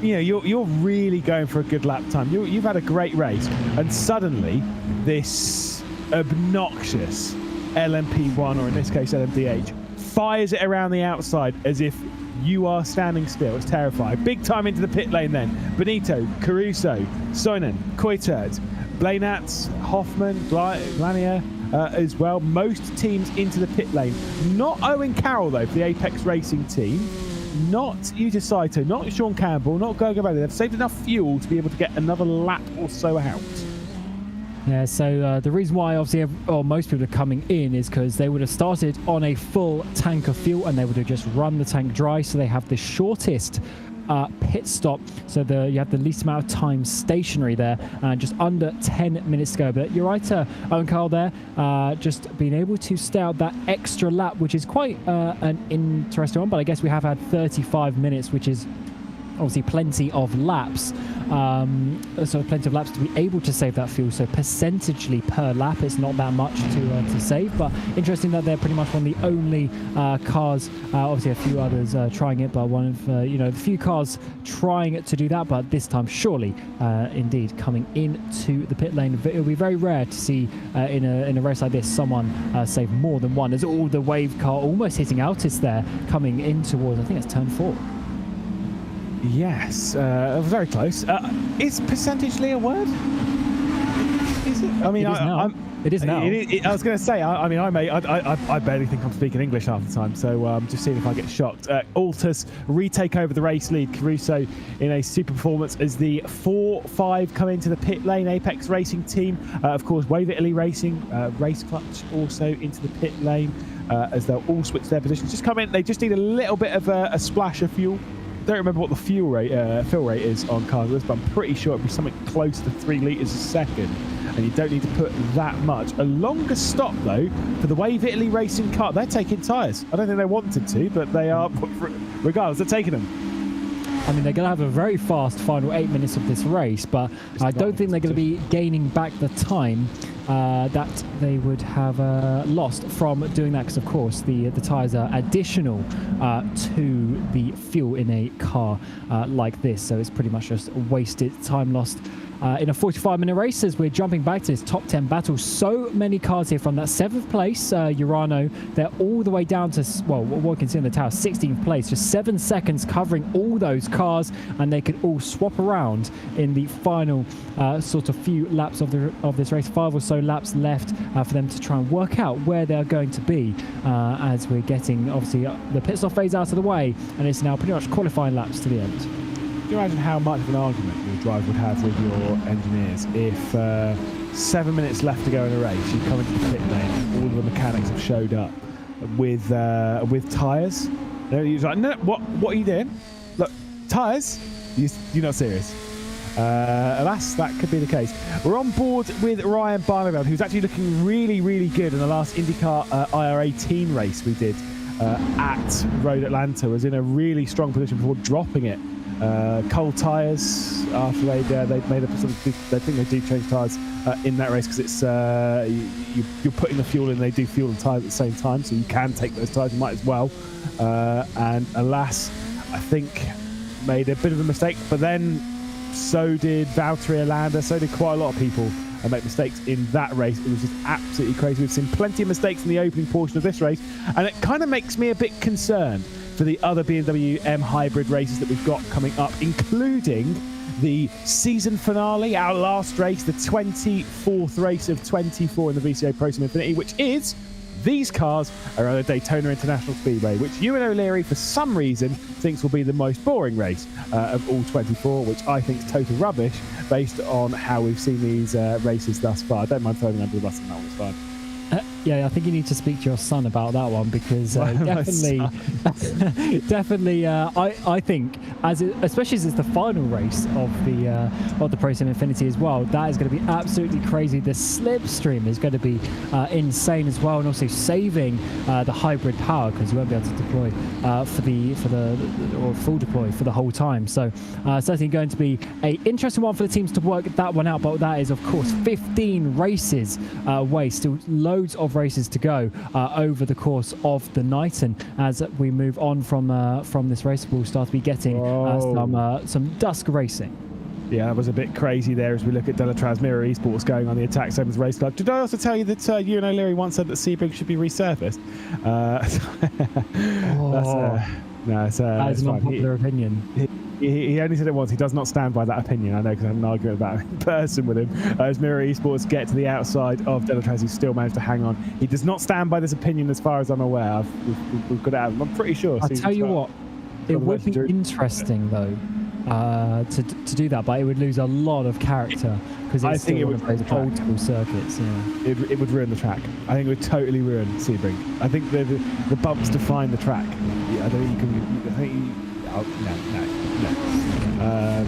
really going for a good lap time. You've had a great race, and suddenly this obnoxious LMP1, or in this case LMDH, fires it around the outside as if you are standing still. It's terrifying. Big time into the pit lane then. Benito, Caruso, Soinen, Koitert, Blainatz, Hoffman, Glanier as well. Most teams into the pit lane. Not Owen Carroll though for the Apex Racing team. Not Yuta Saito, not Sean Campbell, not Gogo Baldi. They've saved enough fuel to be able to get another lap or so out. Yeah, so the reason why obviously most people are coming in is because they would have started on a full tank of fuel, and they would have just run the tank dry, so they have the shortest pit stop, so you have the least amount of time stationary there, just under 10 minutes to go. But you're right, Owen Carl there, just being able to stay out that extra lap, which is quite an interesting one. But I guess we have had 35 minutes, which is obviously plenty of laps, so plenty of laps to be able to save that fuel. So percentagely per lap, it's not that much to save, but interesting that they're pretty much one of the only cars, obviously a few others trying it, but one of the few cars trying to do that. But this time surely indeed coming into the pit lane. It'll be very rare to see in a race like this someone save more than one, as all the wave car almost hitting Altis there, coming in towards, I think it's turn 4. Yes, very close. Is percentagely a word? Is it? I mean, it is now. I was going to say, I barely think I'm speaking English half the time, so just seeing if I get shocked. Altus retake over the race lead. Caruso in a super performance as the 4-5 come into the pit lane. Apex Racing team, of course, Wave Italy Racing, Race Clutch also into the pit lane as they'll all switch their positions. Just come in, they just need a little bit of a splash of fuel. Don't remember what the fill rate is on cars, but I'm pretty sure it'd be something close to 3 litres a second, and you don't need to put that much. A longer stop though for the Wave Italy Racing car. They're taking tyres. I don't think they wanted to, but they are. Regardless, they're taking them. I mean, they're going to have a very fast final 8 minutes of this race, but I don't think they're going to be gaining back the time that they would have lost from doing that, because of course the tyres are additional to the fuel in a car like this, so it's pretty much just wasted time lost in a 45-minute race. As we're jumping back to this top 10 battle, so many cars here from that 7th place Urano, they're all the way down to, well, what we can see in the tower, 16th place, just 7 seconds covering all those cars, and they could all swap around in the final sort of few laps of this race. 5 or so laps left for them to try and work out where they're going to be as we're getting obviously the pit stop phase out of the way, and it's now pretty much qualifying laps to the end. Can you imagine how much of an argument your driver would have with your engineers if 7 minutes left to go in a race, you come into the pit lane and all of the mechanics have showed up with tyres? You're like, no, what are you doing? Look, tyres? You're not serious. Alas, that could be the case. We're on board with Ryan Barneveld, who's actually looking really, really good in the last IndyCar IR18 race we did at Road Atlanta. Was in a really strong position before dropping it. Cold tyres after they'd made up something. They think they do change tyres in that race, because it's you're putting the fuel in. They do fuel and tyres at the same time, so you can take those tyres. You might as well. And alas, I think made a bit of a mistake. But then so did Valtteri Alanda. So did quite a lot of people make mistakes in that race. It was just absolutely crazy. We've seen plenty of mistakes in the opening portion of this race, and it kind of makes me a bit concerned for the other BMW M hybrid races that we've got coming up, including the season finale, our last race, the 24th race of 24 in the VCO ProSIM Infinity, which is These cars are on the Daytona International Speedway, which Ewan O'Leary, for some reason, thinks will be the most boring race of all 24, which I think is total rubbish based on how we've seen these races thus far. I don't mind throwing under the bus on that one, it's fine. Yeah, I think you need to speak to your son about that one, because definitely, I think, especially as it's the final race of the ProSIM Infinity as well, that is going to be absolutely crazy. The slipstream is going to be insane as well, and also saving the hybrid power, because you won't be able to deploy or full deploy for the whole time. So certainly going to be an interesting one for the teams to work that one out. But that is, of course, 15 races away, still loads of races to go over the course of the night. And as we move on from this race, we'll start to be getting some dusk racing. Yeah, that was a bit crazy there as we look at Delatraz Mirror Esports going on the attack same as race club. Did I also tell you that Ewan O'Leary once said that Sebring should be resurfaced? That's an unpopular opinion. He only said it once. He does not stand by that opinion. I know, because I had an argument about it in person with him. As Mirror Esports get to the outside of Delatraz, he still managed to hang on. He does not stand by this opinion as far as I'm aware. We've got it out. I'm pretty sure. I'll tell you what, it would be interesting though to do that, but it would lose a lot of character, because I think it would play the old school circuits. Yeah, it would ruin the track. I think it would totally ruin Sebring. I think the bumps define the track. Yeah, I don't think you can. I think. No.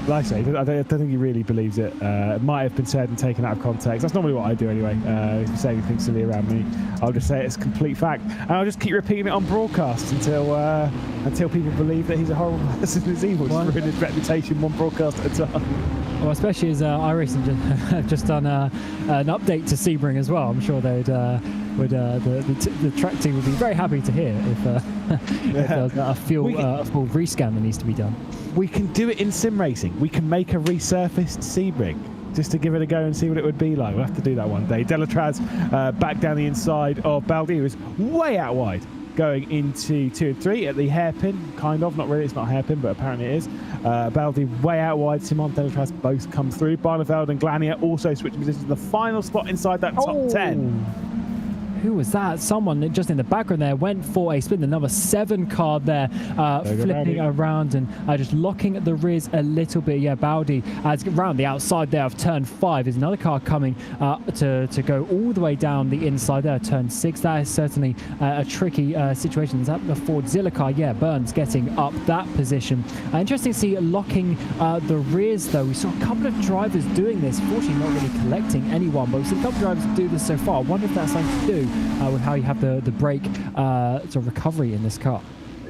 Like I say, I don't think he really believes it. It might have been said and taken out of context. That's normally what I do anyway. If you say anything silly around me, I'll just say it's complete fact, and I'll just keep repeating it on broadcast until people believe that he's a horrible person and is evil. Just ruin his reputation one broadcast at a time. Well, especially as iRacing just done an update to Sebring as well. I'm sure they'd the track team would be very happy to hear if there was a full rescan that needs to be done. We can do it in sim racing. We can make a resurfaced Sebring just to give it a go and see what it would be like. We'll have to do that one day. Delatraz back down the inside of Baldi, who is way out wide, going into 2 and 3 at the hairpin. Kind of, not really, it's not a hairpin, but apparently it is. Baldi way out wide. Simon, Delatraz both come through. Barneveld and Glanier also switching positions to the final spot inside that top 10. Who was that? Someone just in the background there went for a spin. The number 7 card there, flipping around and just locking the rears a little bit. Yeah, Baldi as around the outside there of turn 5 is another car coming to go all the way down the inside there, turn 6. That is certainly a tricky situation. Is that the Ford Zilla car? Yeah, Burns getting up that position. Interesting to see locking the rears though. We saw a couple of drivers doing this. Fortunately, not really collecting anyone, but we've seen a couple of drivers do this so far. I wonder if that's something to do with how you have the brake sort of recovery in this car.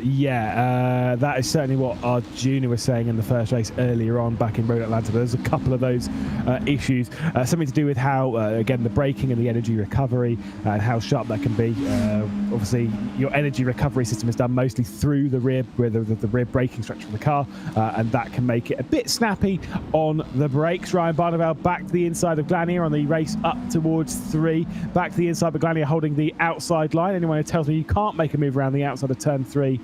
Yeah, that is certainly what our junior was saying in the first race earlier on back in Road Atlanta. There's a couple of those issues, something to do with how, again, the braking and the energy recovery and how sharp that can be. Obviously, your energy recovery system is done mostly through the rear braking structure of the car, and that can make it a bit snappy on the brakes. Ryan Barneveld back to the inside of Glanier on the race up towards 3. Back to the inside, but Glanier holding the outside line. Anyone who tells me you can't make a move around the outside of turn 3,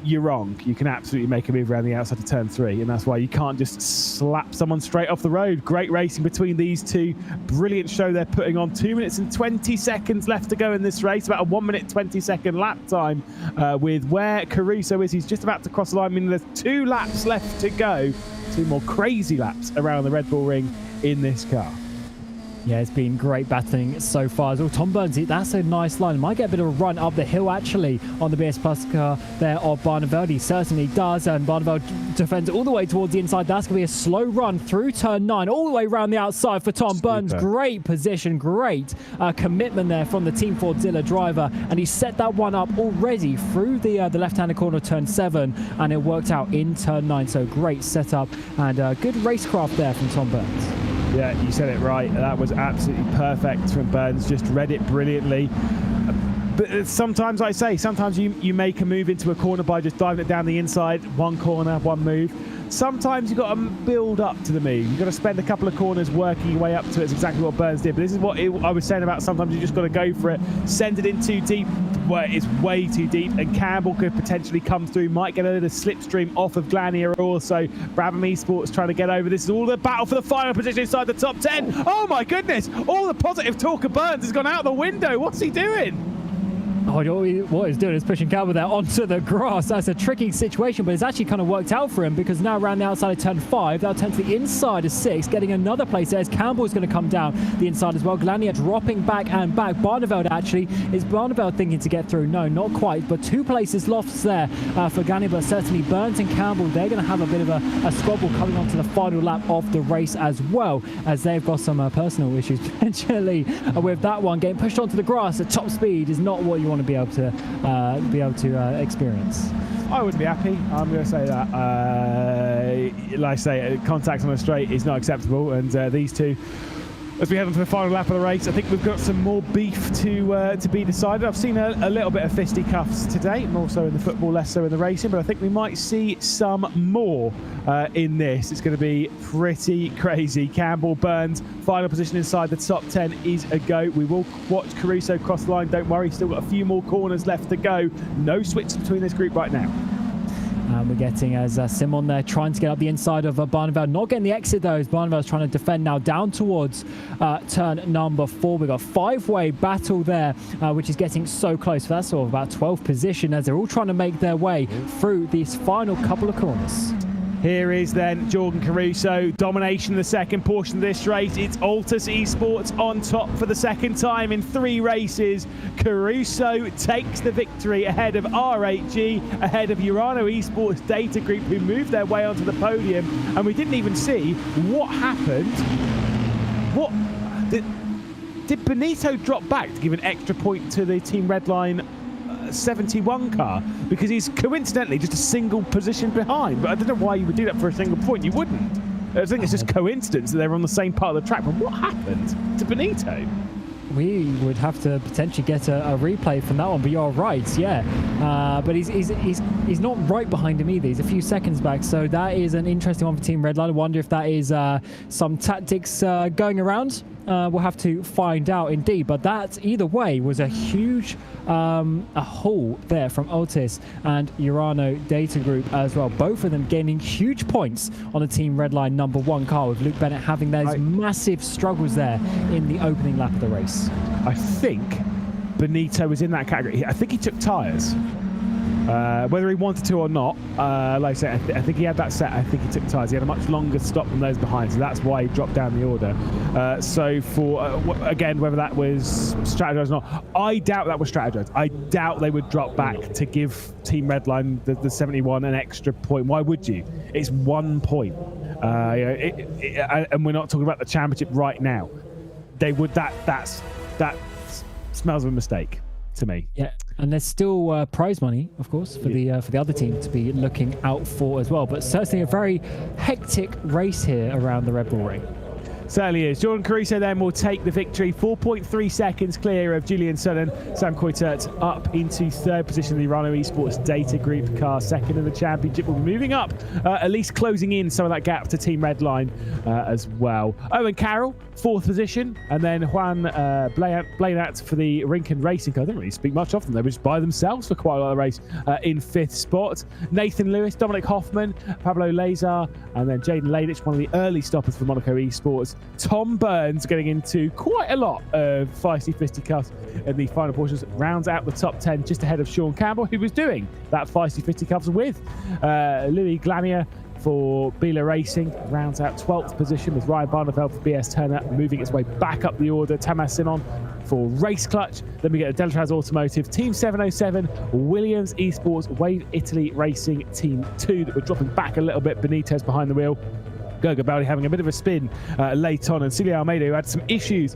you're wrong. You can absolutely make a move around the outside of turn 3, and that's why you can't just slap someone straight off the road. Great racing between these two. Brilliant show they're putting on. 2 minutes and 20 seconds left to go in this race. About a 1 minute 20-second lap time with where Caruso is. He's just about to cross the line. I mean, there's 2 laps left to go. 2 more crazy laps around the Red Bull Ring in this car. Yeah, it's been great battling so far as well. Tom Burns, that's a nice line. Might get a bit of a run up the hill actually on the BS Plus car there of Barneveld. He certainly does, and Barneveld defends all the way towards the inside. That's going to be a slow run through turn 9, all the way around the outside for Tom Burns. Great position, great commitment there from the Team Fordzilla driver, and he set that one up already through the left-handed corner of turn 7, and it worked out in turn 9. So great setup and good racecraft there from Tom Burns. Yeah, you said it right. That was absolutely perfect from Burns. Just read it brilliantly. But sometimes, like I say, sometimes you make a move into a corner by just diving it down the inside. One corner, one move. sometimes you've got to build up to the move. You've got to spend a couple of corners working your way up to it. It's exactly what Burns did. But this is what I was saying about sometimes you just got to go for it, send it in too deep, where it's way too deep, and Campbell could potentially come through, might get a little slipstream off of Glanier also. Brabham Esports trying to get over. This is all the battle for the final position inside the top 10. Oh my goodness, all the positive talk of Burns has gone out the window. What's he doing? Oh, what he's doing is pushing Campbell there onto the grass. That's a tricky situation, but it's actually kind of worked out for him, because now around the outside of turn 5, that'll turn to the inside of 6, getting another place there as Campbell's going to come down the inside as well. Glanier dropping back and back. Barneveld actually, is Barneveld thinking to get through? No, not quite, but 2 places lost there for Glanier, but certainly Burns and Campbell, they're going to have a bit of a squabble coming onto the final lap of the race as well, as they've got some personal issues potentially with that one. Getting pushed onto the grass at top speed is not what you want to be able to experience. I wouldn't be happy. I'm going to say that. Like I say, contact on the straight is not acceptable, and these two, as we head on to the final lap of the race, I think we've got some more beef to be decided. I've seen a little bit of fisticuffs today, more so in the football, less so in the racing, but I think we might see some more in this. It's going to be pretty crazy. Campbell, Burns, final position inside the top 10 is a go. We will watch Caruso cross the line, don't worry, still got a few more corners left to go. No switch between this group right now. We're getting as Simon there trying to get up the inside of Barneveld. Not getting the exit though, as Barneveld's trying to defend now down towards turn number 4. We've got a 5-way battle there, which is getting so close. That's sort of about 12th position as they're all trying to make their way through these final couple of corners. Here is then Jordan Caruso, domination in the second portion of this race. It's Altus Esports on top for the second time in 3 races. Caruso takes the victory ahead of RHG, ahead of Urano Esports Data Group, who moved their way onto the podium. And we didn't even see what happened. Did Benito drop back to give an extra point to the Team Redline 71 car, because he's coincidentally just a single position behind? But I don't know why you would do that for a single point. You wouldn't. I think it's just coincidence that they're on the same part of the track. But what happened to Benito? We would have to potentially get a replay from that one, but you're right, yeah. But he's not right behind him either. He's a few seconds back, so that is an interesting one for Team Redline. I wonder if that is some tactics going around. We'll have to find out indeed, but that either way was a huge a haul there from Otis and Urano Data Group as well. Both of them gaining huge points on the Team Redline number 1 car, with Luke Bennett having those massive struggles there in the opening lap of the race. I think Benito was in that category. I think he took tyres. Whether he wanted to or not, like I said, I think he had that set. I think he took tyres. He had a much longer stop than those behind, so that's why he dropped down the order. So for, again, whether that was strategized or not, I doubt that was strategized. I doubt they would drop back to give Team Redline, the 71, an extra point. Why would you? It's 1 point. And we're not talking about the championship right now. They would, that smells of a mistake to me. Yeah, and there's still prize money, of course, for the other team to be looking out for as well. But certainly a very hectic race here around the Red Bull Ring. Certainly is. Jordan Caruso then will take the victory, 4.3 seconds clear of Julian Sutton. Sam Coitert up into 3rd position in the Urano Esports Data Group car, 2nd in the championship. Will be moving up, at least closing in some of that gap to Team Redline as well. Owen Carroll, 4th position, and then Juan Blainat for the Rinken Racing car. I didn't really speak much of them. They were just by themselves for quite a lot of the race in 5th spot. Nathan Lewis, Dominic Hoffman, Pablo Lazar, and then Jaden Ladich, one of the early stoppers for Monaco Esports. Tom Burns getting into quite a lot of feisty fisticuffs in the final portions, rounds out the top 10 just ahead of Sean Campbell, who was doing that feisty fisticuffs with Louis Glanier for Bila Racing, rounds out 12th position with Ryan Barneveld for BS Turner, moving its way back up the order. Tamas Simon for Race Clutch. Then we get a Delatraz Automotive, Team 707, Williams Esports, Wave Italy Racing, Team 2, that were dropping back a little bit. Benitez behind the wheel. Gergo Baldi having a bit of a spin late on, and Celia Almeida, who had some issues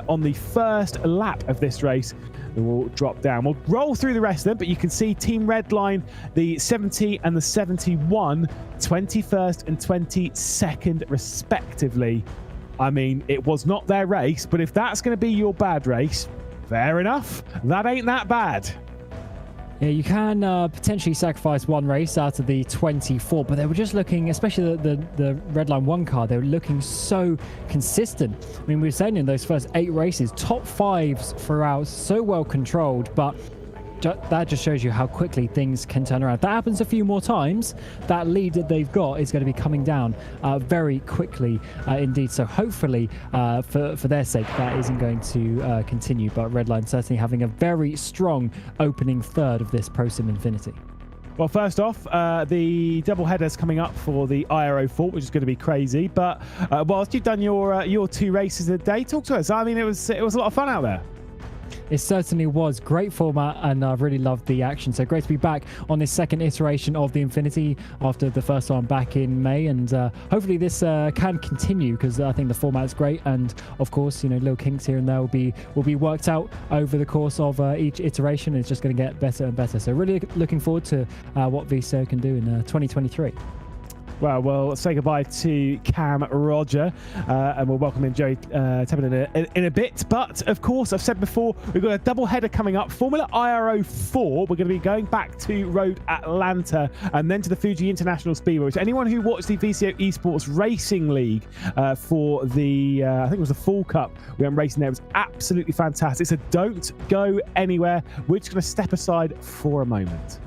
on the first lap of this race, will drop down. We'll roll through the rest of them, but you can see Team Redline, the 70 and the 71, 21st and 22nd respectively. I mean, it was not their race, but if that's going to be your bad race, fair enough. That ain't that bad. Yeah, you can potentially sacrifice one race out of the 24, but they were just looking, especially the Redline 1 car, they were looking so consistent. I mean, we were saying in those first 8 races, top 5s throughout, so well controlled, but that just shows you how quickly things can turn around. If that happens a few more times, that lead that they've got is going to be coming down very quickly indeed. So hopefully for their sake, that isn't going to continue. But Redline certainly having a very strong opening third of this ProSim Infinity. Well, first off, the double headers coming up for the IRO 4, which is going to be crazy. But whilst you've done your 2 races a day, talk to us. I mean, it was a lot of fun out there. It certainly was. Great format, and I really loved the action. So great to be back on this second iteration of the Infinity after the first one back in May. And hopefully this can continue, because I think the format is great. And of course, you know, little kinks here and there will be worked out over the course of each iteration. It's just going to get better and better. So really looking forward to what VCO can do in 2023. Well, we'll say goodbye to Cam Roger, and we'll welcome in Joey Tebben in a bit. But, of course, I've said before, we've got a double header coming up. Formula IRO 4, we're going to be going back to Road Atlanta and then to the Fuji International Speedway. So anyone who watched the VCO Esports Racing League for the, I think it was the Fall Cup, we went racing there. It was absolutely fantastic. So don't go anywhere. We're just going to step aside for a moment.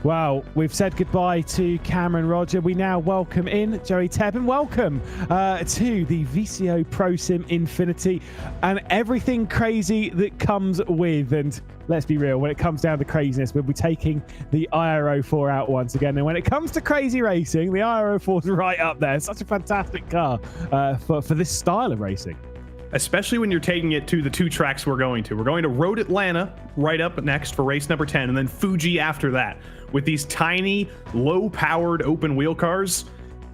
Well, we've said goodbye to Cameron Roger. We now welcome in Joey Tebbin. Welcome to the VCO ProSIM Infinity and everything crazy that comes with. And let's be real, when it comes down to craziness, we'll be taking the IRO4 out once again. And when it comes to crazy racing, the IRO4 is right up there. It's such a fantastic car for this style of racing. Especially when you're taking it to the two tracks we're going to. We're going to Road Atlanta right up next for race number 10, and then Fuji after that. With these tiny, low-powered open wheel cars,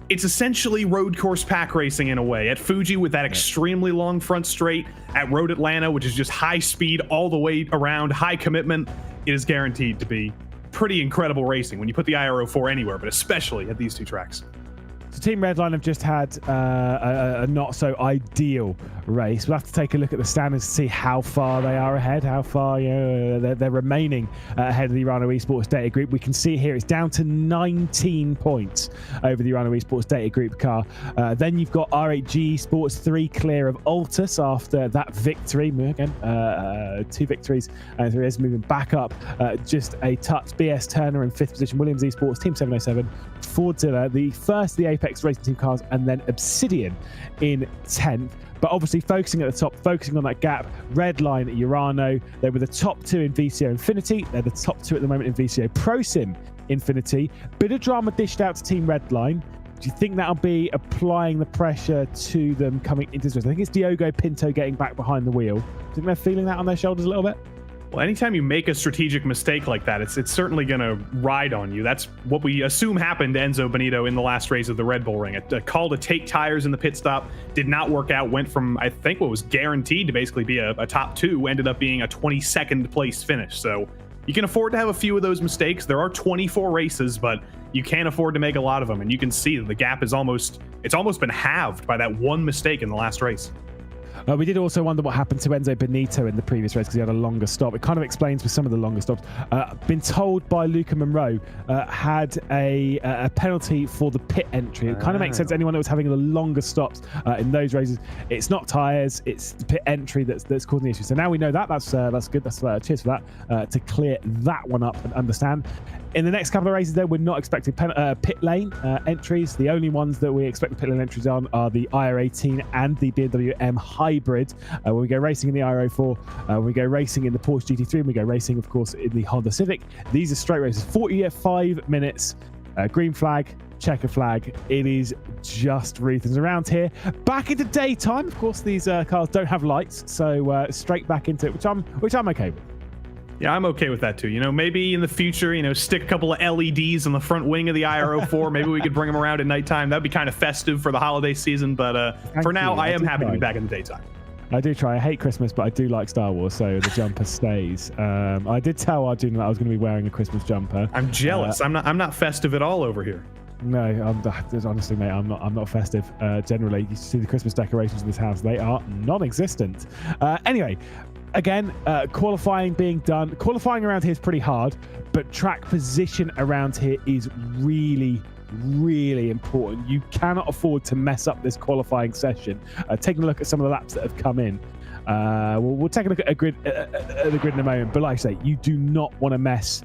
it's essentially road course pack racing in a way. At Fuji with that extremely long front straight, at Road Atlanta, which is just high speed all the way around, high commitment, it is guaranteed to be pretty incredible racing when you put the IRO4 anywhere, but especially at these two tracks. So Team Redline have just had a not so ideal race. We'll have to take a look at the standings to see how far they are ahead, how far they're remaining ahead of the Urano Esports Data Group. We can see here it's down to 19 points over the Urano Esports Data Group car. Then you've got R8G Esports 3 clear of Altus after that victory. Again, 2 victories, and 3 is moving back up just a touch. BS Turner in 5th position, Williams Esports, Team 707, Fordzilla, the first of the Apex Racing Team cars, and then Obsidian in 10th. But obviously focusing at the top, focusing on that gap, Redline, Urano, they were the top 2 in VCO Infinity. They're the top 2 at the moment in VCO ProSIM Infinity. Bit of drama dished out to Team Redline. Do you think that'll be applying the pressure to them coming into this race? I think it's Diogo Pinto getting back behind the wheel. Do you think they're feeling that on their shoulders a little bit? Well, anytime you make a strategic mistake like that, it's certainly going to ride on you. That's what we assume happened to Enzo Benito in the last race of the Red Bull Ring. A call to take tires in the pit stop did not work out, went from, I think, what was guaranteed to basically be a top 2, ended up being a 22nd place finish. So you can afford to have a few of those mistakes. There are 24 races, but you can't afford to make a lot of them. And you can see that the gap is almost been halved by that one mistake in the last race. We did also wonder what happened to Enzo Benito in the previous race because he had a longer stop. It kind of explains with some of the longer stops. Been told by Luca Monroe had a penalty for the pit entry. It kind of makes sense. Anyone that was having the longer stops in those races, it's not tyres, it's the pit entry that's causing the issue. So now we know that. That's good. That's cheers for that to clear that one up and understand. In the next couple of races, though, we're not expecting pit lane entries. The only ones that we expect the pit lane entries on are the IR18 and the BMW M Hybrid. When we go racing in the IRO4, when we go racing in the Porsche GT3, and we go racing, of course, in the Honda Civic. These are straight races, 45 minutes, green flag, checker flag. It is just ruthless around here. Back into daytime. Of course, these cars don't have lights, so straight back into it, which I'm okay with. Yeah, I'm okay with that too. You know, maybe in the future, stick a couple of LEDs on the front wing of the IRO4. Maybe we could bring them around at nighttime. That'd be kind of festive for the holiday season. But for now, I am happy to be back in the daytime. I do try. I hate Christmas, but I do like Star Wars, so the jumper stays. I did tell Arjun that I was going to be wearing a Christmas jumper. I'm jealous. I'm not festive at all over here. No, honestly, mate, I'm not festive. Generally, you see the Christmas decorations in this house; they are non-existent. Anyway. Again, qualifying being done. Qualifying around here is pretty hard, but track position around here is really, really important. You cannot afford to mess up this qualifying session. Taking a look at some of the laps that have come in. We'll take a look at the grid in a moment, but like I say, you do not want to mess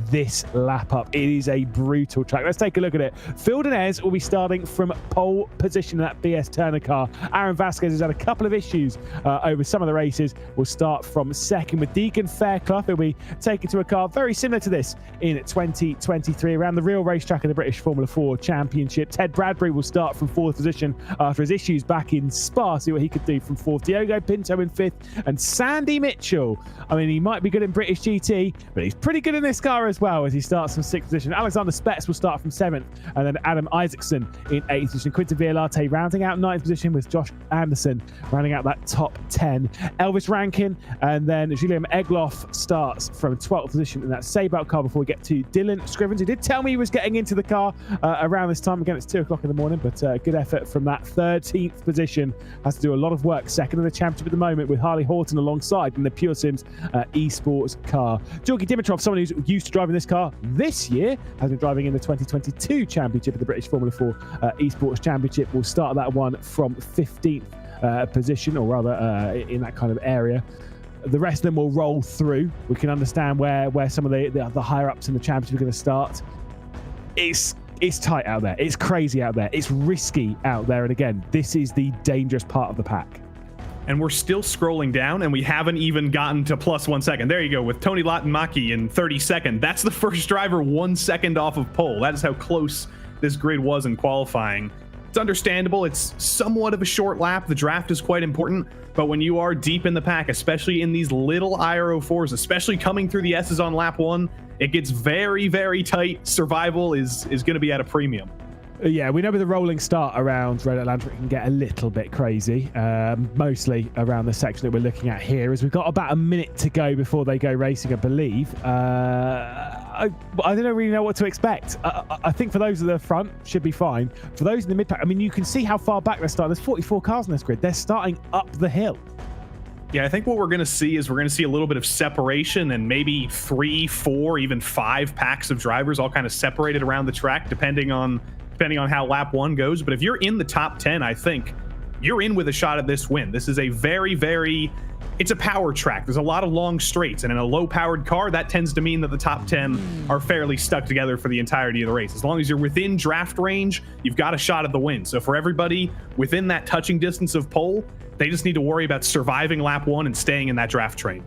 this lap up. It is a brutal track. Let's take a look at it. Field and Ayres will be starting from pole position in that BS Turner car. Aaron Vasquez has had a couple of issues over some of the races. We'll start from second with Deegan Fairclough. He'll be taken to a car very similar to this in 2023 around the real racetrack of the British Formula 4 Championship. Ted Bradbury will start from 4th position after his issues back in Spa. See what he could do from 4th. Diogo Pinto in 5th, and Sandy Mitchell. I mean, he might be good in British GT, but he's pretty good in this car as well as he starts from 6th position. Alexander Spetz will start from 7th, and then Adam Isaacson in 8th position. Quinton Violate rounding out 9th position with Josh Anderson rounding out that top 10. Elvis Rankin, and then Julian Egloff starts from 12th position in that Seatbelt car before we get to Dylan Scrivens, who did tell me he was getting into the car around this time. Again, it's 2 o'clock in the morning, but good effort from that 13th position. Has to do a lot of work. Second in the championship at the moment with Harley Horton alongside in the Pure Sims Esports car. Georgi Dimitrov, someone who's used to driving this car this year, has been driving in the 2022 championship of the British Formula 4 Esports Championship. Will start that one from 15th position, or rather in that kind of area. the rest of them will roll through. We can understand where some of the higher ups in the championship are going to start. It's tight out there. It's crazy out there. It's risky out there. And again, this is the dangerous part of the pack. And we're still scrolling down, and we haven't even gotten to plus 1 second. There you go, with Tony Latinmaki in 32nd. That's the first driver 1 second off of pole. That is how close this grid was in qualifying. It's understandable. It's somewhat of a short lap. The draft is quite important, but when you are deep in the pack, especially in these little IRO4s, especially coming through the S's on lap 1, it gets very, very tight. Survival is going to be at a premium. Yeah, we know with the rolling start around Red Atlanta, it can get a little bit crazy, mostly around the section that we're looking at here, as we've got about a minute to go before they go racing, I believe. I don't really know what to expect. I think for those at the front, should be fine. For those in the mid-pack, I mean, you can see how far back they're starting. There's 44 cars on this grid. They're starting up the hill. Yeah, I think what we're going to see is we're going to see a little bit of separation and maybe 3, 4, even 5 packs of drivers all kind of separated around the track, depending on how lap 1 goes. But if you're in the top 10, I think you're in with a shot at this win. This is a it's a power track. There's a lot of long straights, and in a low-powered car, that tends to mean that the top 10 are fairly stuck together for the entirety of the race. As long as you're within draft range, you've got a shot at the win. So for everybody within that touching distance of pole, they just need to worry about surviving lap 1 and staying in that draft train.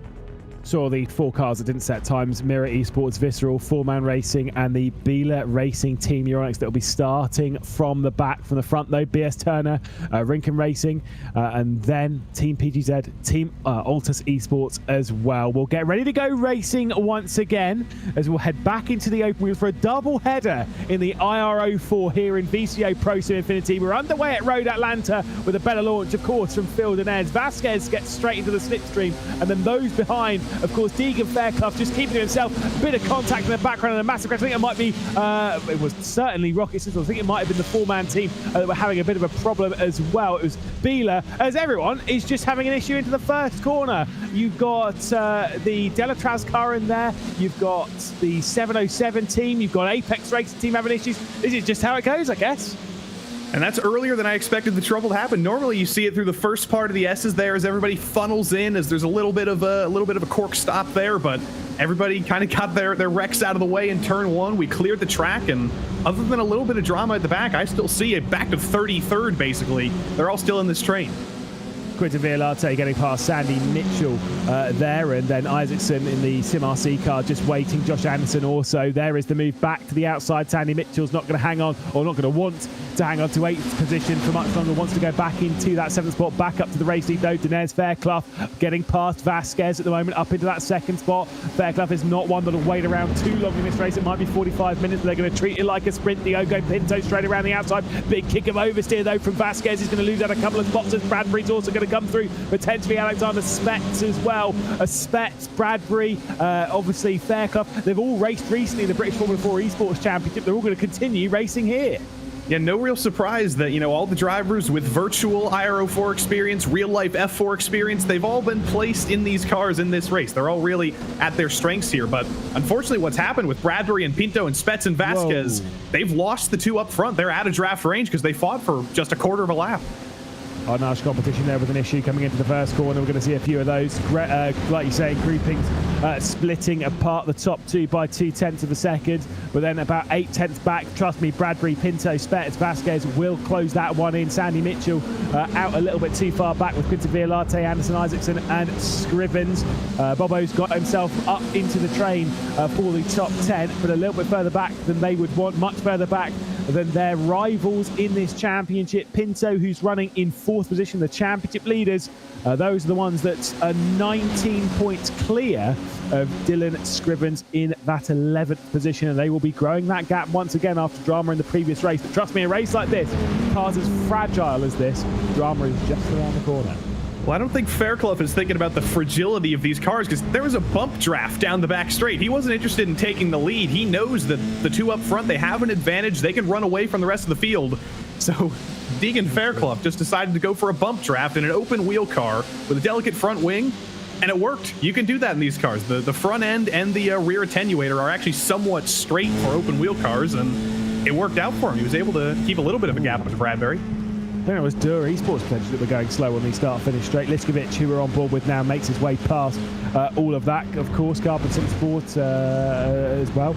Saw the 4 cars that didn't set times: Mirror Esports, Visceral, 4-Man Racing, and the Bela Racing Team Euronics that will be starting from the back. From the front, though, BS Turner, Rinken Racing, and then Team PGZ, Team Altus Esports as well. We'll get ready to go racing once again as we'll head back into the open wheel for a double header in the IRO4 here in VCO ProSIM Infinity. We're underway at Road Atlanta with a better launch, of course, from Phil Denez. Vasquez gets straight into the slipstream, and then those behind, of course, Deegan Fairclough just keeping to himself. A bit of contact in the background and a massive crash. I think it might be, it was certainly Rocket Systems. I think it might have been the 4-man team that were having a bit of a problem as well. It was Bela, as everyone is just having an issue into the first corner. You've got the Delatraz car in there. You've got the 707 team. You've got Apex Racing team having issues. This is just how it goes, I guess. And that's earlier than I expected the trouble to happen. Normally, you see it through the first part of the S's there as everybody funnels in, as there's a little bit of a cork stop there, but everybody kind of got their wrecks out of the way in turn 1. We cleared the track, and other than a little bit of drama at the back, I still see it back to 33rd, basically. They're all still in this train. Quinton Violarte getting past Sandy Mitchell there, and then Isaacson in the Sim RC car just waiting. Josh Anderson also. There is the move back to the outside. Sandy Mitchell's not going to hang on, or not going to want to hang on to 8th position for much longer. Wants to go back into that 7th spot, back up to the race lead though. Denez Fairclough getting past Vasquez at the moment, up into that 2nd spot. Fairclough is not one that'll wait around too long in this race. It might be 45 minutes. They're going to treat it like a sprint. Diogo Pinto straight around the outside. Big kick of oversteer though from Vasquez. He's going to lose out a couple of spots as Bradbury's also going to come through. Potentially Alexander Spetz as well. Spetz, Bradbury, obviously Fairclough. They've all raced recently in the British Formula 4 Esports Championship. They're all going to continue racing here. Yeah, no real surprise that, all the drivers with virtual IRO4 experience, real-life F4 experience, they've all been placed in these cars in this race. They're all really at their strengths here. But unfortunately, what's happened with Bradbury and Pinto and Spetz and Vasquez, they've lost the 2 up front. They're out of draft range because they fought for just a quarter of a lap. Arnage competition there with an issue coming into the first corner. We're going to see a few of those, like you say, groupings splitting apart the top 2 by 0.2 of a second, but then about 0.8 back. Trust me, Bradbury, Pinto, Spetz, Vasquez will close that one in. Sandy Mitchell out a little bit too far back with Quinton Violarte, Anderson Isaacson and Scrivens. Bobo's got himself up into the train for the top 10, but a little bit further back than they would want, much further back than their rivals in this championship. Pinto, who's running in 4th position, the championship leaders, those are the ones that are 19 points clear of Dylan Scrivens in that 11th position, and they will be growing that gap once again after drama in the previous race. But trust me, a race like this, cars as fragile as this, drama is just around the corner. Well, I don't think Fairclough is thinking about the fragility of these cars, because there was a bump draft down the back straight. He wasn't interested in taking the lead. He knows that the 2 up front, they have an advantage. They can run away from the rest of the field. So Deegan Fairclough just decided to go for a bump draft in an open wheel car with a delicate front wing, and it worked. You can do that in these cars. The front end and the rear attenuator are actually somewhat straight for open wheel cars, and it worked out for him. He was able to keep a little bit of a gap with Bradbury. think it was Dur Esports potentially that were going slow on the start-finish straight. Liskovic, who we're on board with now, makes his way past all of that. Of course, Carbon Sim Sport as well.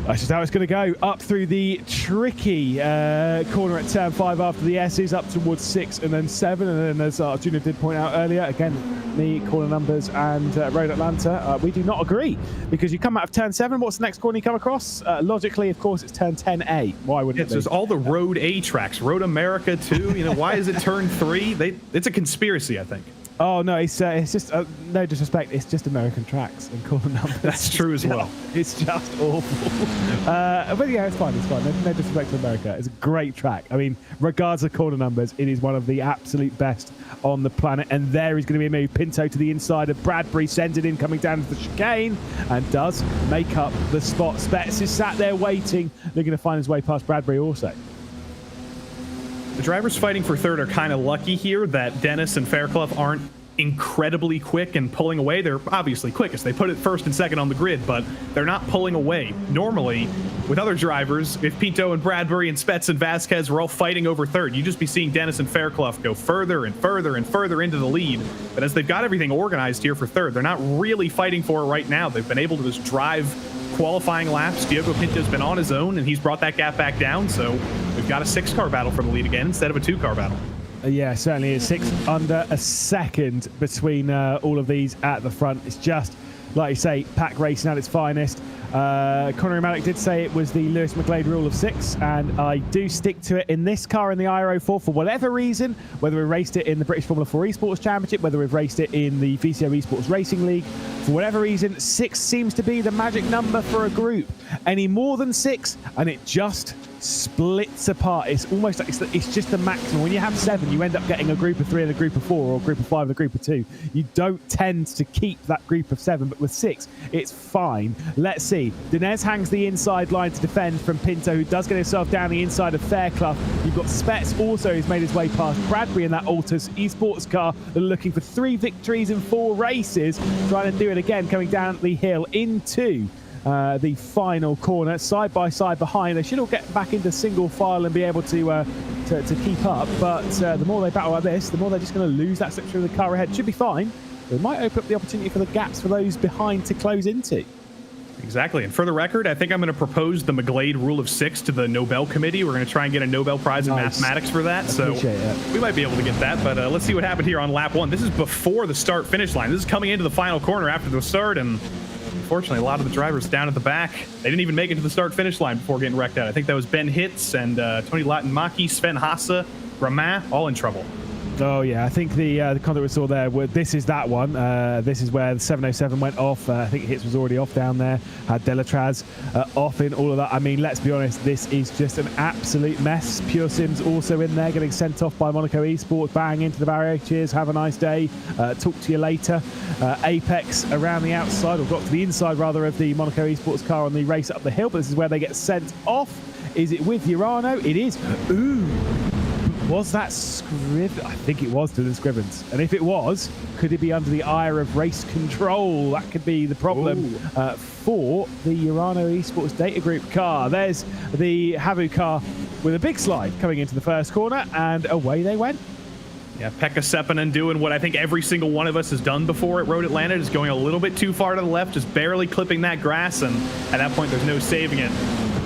That's just how it's going to go. Up through the tricky corner at turn 5 after the S's, up towards 6 and then 7. And then, as Arjuna did point out earlier, again, the corner numbers and Road Atlanta, we do not agree. Because you come out of turn 7, what's the next corner you come across? Logically, of course, it's turn 10A. Why wouldn't it be? There's all the Road A tracks. Road America, too. You know, why is it turn 3? It's a conspiracy, I think. Oh, no, it's just, no disrespect, it's just American tracks and corner numbers. That's true as well. It's just awful. But yeah, it's fine, no disrespect to America. It's a great track. I mean, regardless of corner numbers, it is one of the absolute best on the planet. And there is going to be a move. Pinto to the inside of Bradbury, sends it in, coming down to the chicane, and does make up the spot. Spets is sat there waiting, looking to find his way past Bradbury also. The drivers fighting for third are kind of lucky here that Dennis and Fairclough aren't incredibly quick and pulling away. They're obviously quickest. They put it first and second on the grid, but they're not pulling away. Normally, with other drivers, if Pinto and Bradbury and Spets and Vasquez were all fighting over third, you'd just be seeing Dennis and Fairclough go further and further and further into the lead. But as they've got everything organized here for third, they're not really fighting for it right now. They've been able to just drive qualifying laps. Diogo Pinto's been on his own, and he's brought that gap back down, so we've got a 6-car battle for the lead again instead of a 2-car battle. Yeah, certainly is. 6 under a second between all of these at the front. It's just, like you say, pack racing at its finest. Conor Malik did say it was the Lewis McGlade rule of 6, and I do stick to it in this car in the Aero 4 for whatever reason, whether we raced it in the British Formula 4 Esports Championship, whether we've raced it in the VCO Esports Racing League. For whatever reason, 6 seems to be the magic number for a group. Any more than 6, and it just splits apart. It's almost like it's just the maximum. When you have 7, you end up getting a group of 3 and a group of 4, or a group of 5 and a group of 2. You don't tend to keep that group of 7, but with 6, it's fine. Let's see. Dinez hangs the inside line to defend from Pinto, who does get himself down the inside of Fairclough. You've got Spets also, who's made his way past Bradbury in that Altus Esports car. They're looking for 3 victories in 4 races, trying to do it again, coming down the hill into the final corner, side by side behind. They should all get back into single file and be able to keep up, but the more they battle like this, the more they're just going to lose that section of the car ahead. Should be fine. It might open up the opportunity for the gaps for those behind to close into. Exactly. And for the record, I think I'm going to propose the McGlade rule of 6 to the Nobel Committee. We're going to try and get a Nobel Prize in mathematics for that. So we might be able to get that. But let's see what happened here on lap 1. This is before the start finish line. This is coming into the final corner after the start. And unfortunately, a lot of the drivers down at the back, they didn't even make it to the start finish line before getting wrecked out. I think that was Ben Hitz and Tony Latinmaki, Sven Hasse, Romain, all in trouble. Oh, yeah. I think the content we saw there, this is that one. This is where the 707 went off. I think Hitz was already off down there. Had Delatraz off in all of that. I mean, let's be honest, this is just an absolute mess. Pure Sim's also in there, getting sent off by Monaco Esports, bang into the barrier. Cheers, have a nice day. Talk to you later. Apex around the outside, or got to the inside rather, of the Monaco Esports car on the race up the hill. But this is where they get sent off. Is it with Urano? It is. Ooh. Was that Scriven? I think it was to the Scrivens. And if it was, could it be under the ire of race control? That could be the problem for the Urano Esports Data Group car. There's the Havu car with a big slide coming into the first corner, and away they went. Yeah, Pekka Seppänen doing what I think every single one of us has done before at Road Atlanta, just going a little bit too far to the left, just barely clipping that grass, and at that point there's no saving it.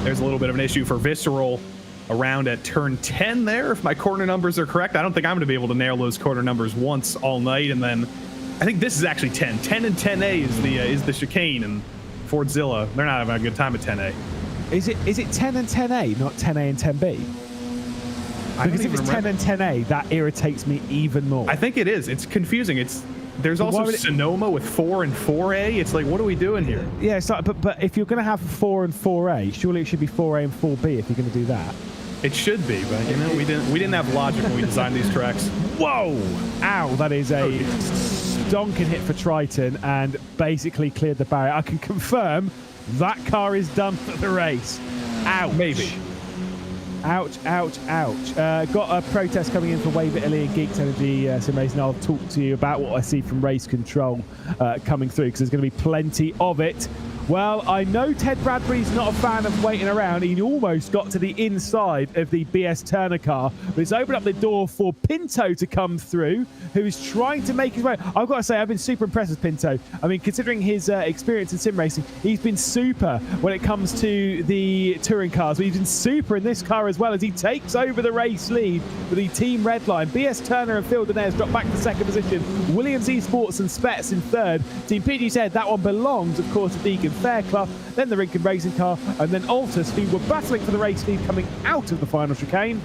There's a little bit of an issue for Visceral around at turn 10 there, if my corner numbers are correct. I don't think I'm going to be able to nail those corner numbers once all night. And then I think this is actually 10. 10 and 10A is the chicane, and Fordzilla, they're not having a good time at 10A. Is it 10 and 10A, not 10A and 10B? Because if it's 10 and 10A, that irritates me even more. I think it is. It's confusing. There's also Sonoma with 4 and 4A. It's like, what are we doing here? Yeah, it's like, but if you're going to have 4 and 4A, surely it should be 4A and 4B if you're going to do that. It should be, but you know, we didn't have logic when we designed these tracks. Whoa! Ow! That is a stonking hit for Triton, and basically cleared the barrier. I can confirm that car is done for the race. Ouch! Maybe. Ouch, ouch, ouch. Got a protest coming in for Wave Italy and Geeks Energy Sim Racing. I'll talk to you about what I see from race control coming through, because there's going to be plenty of it Well, I know Ted Bradbury's not a fan of waiting around. He almost got to the inside of the BS Turner car, but it's opened up the door for Pinto to come through, who is trying to make his way. I've got to say, I've been super impressed with Pinto. I mean, considering his experience in sim racing, he's been super when it comes to the touring cars, but he's been super in this car as well, as he takes over the race lead for the Team Redline. BS Turner and Phil Denez drop back to second position. Williams Esports and Spets in third. Team PG said that one belongs, of course, to Deegan Fairclough, then the Rinken Racing car, and then Altus, who were battling for the race lead coming out of the final chicane,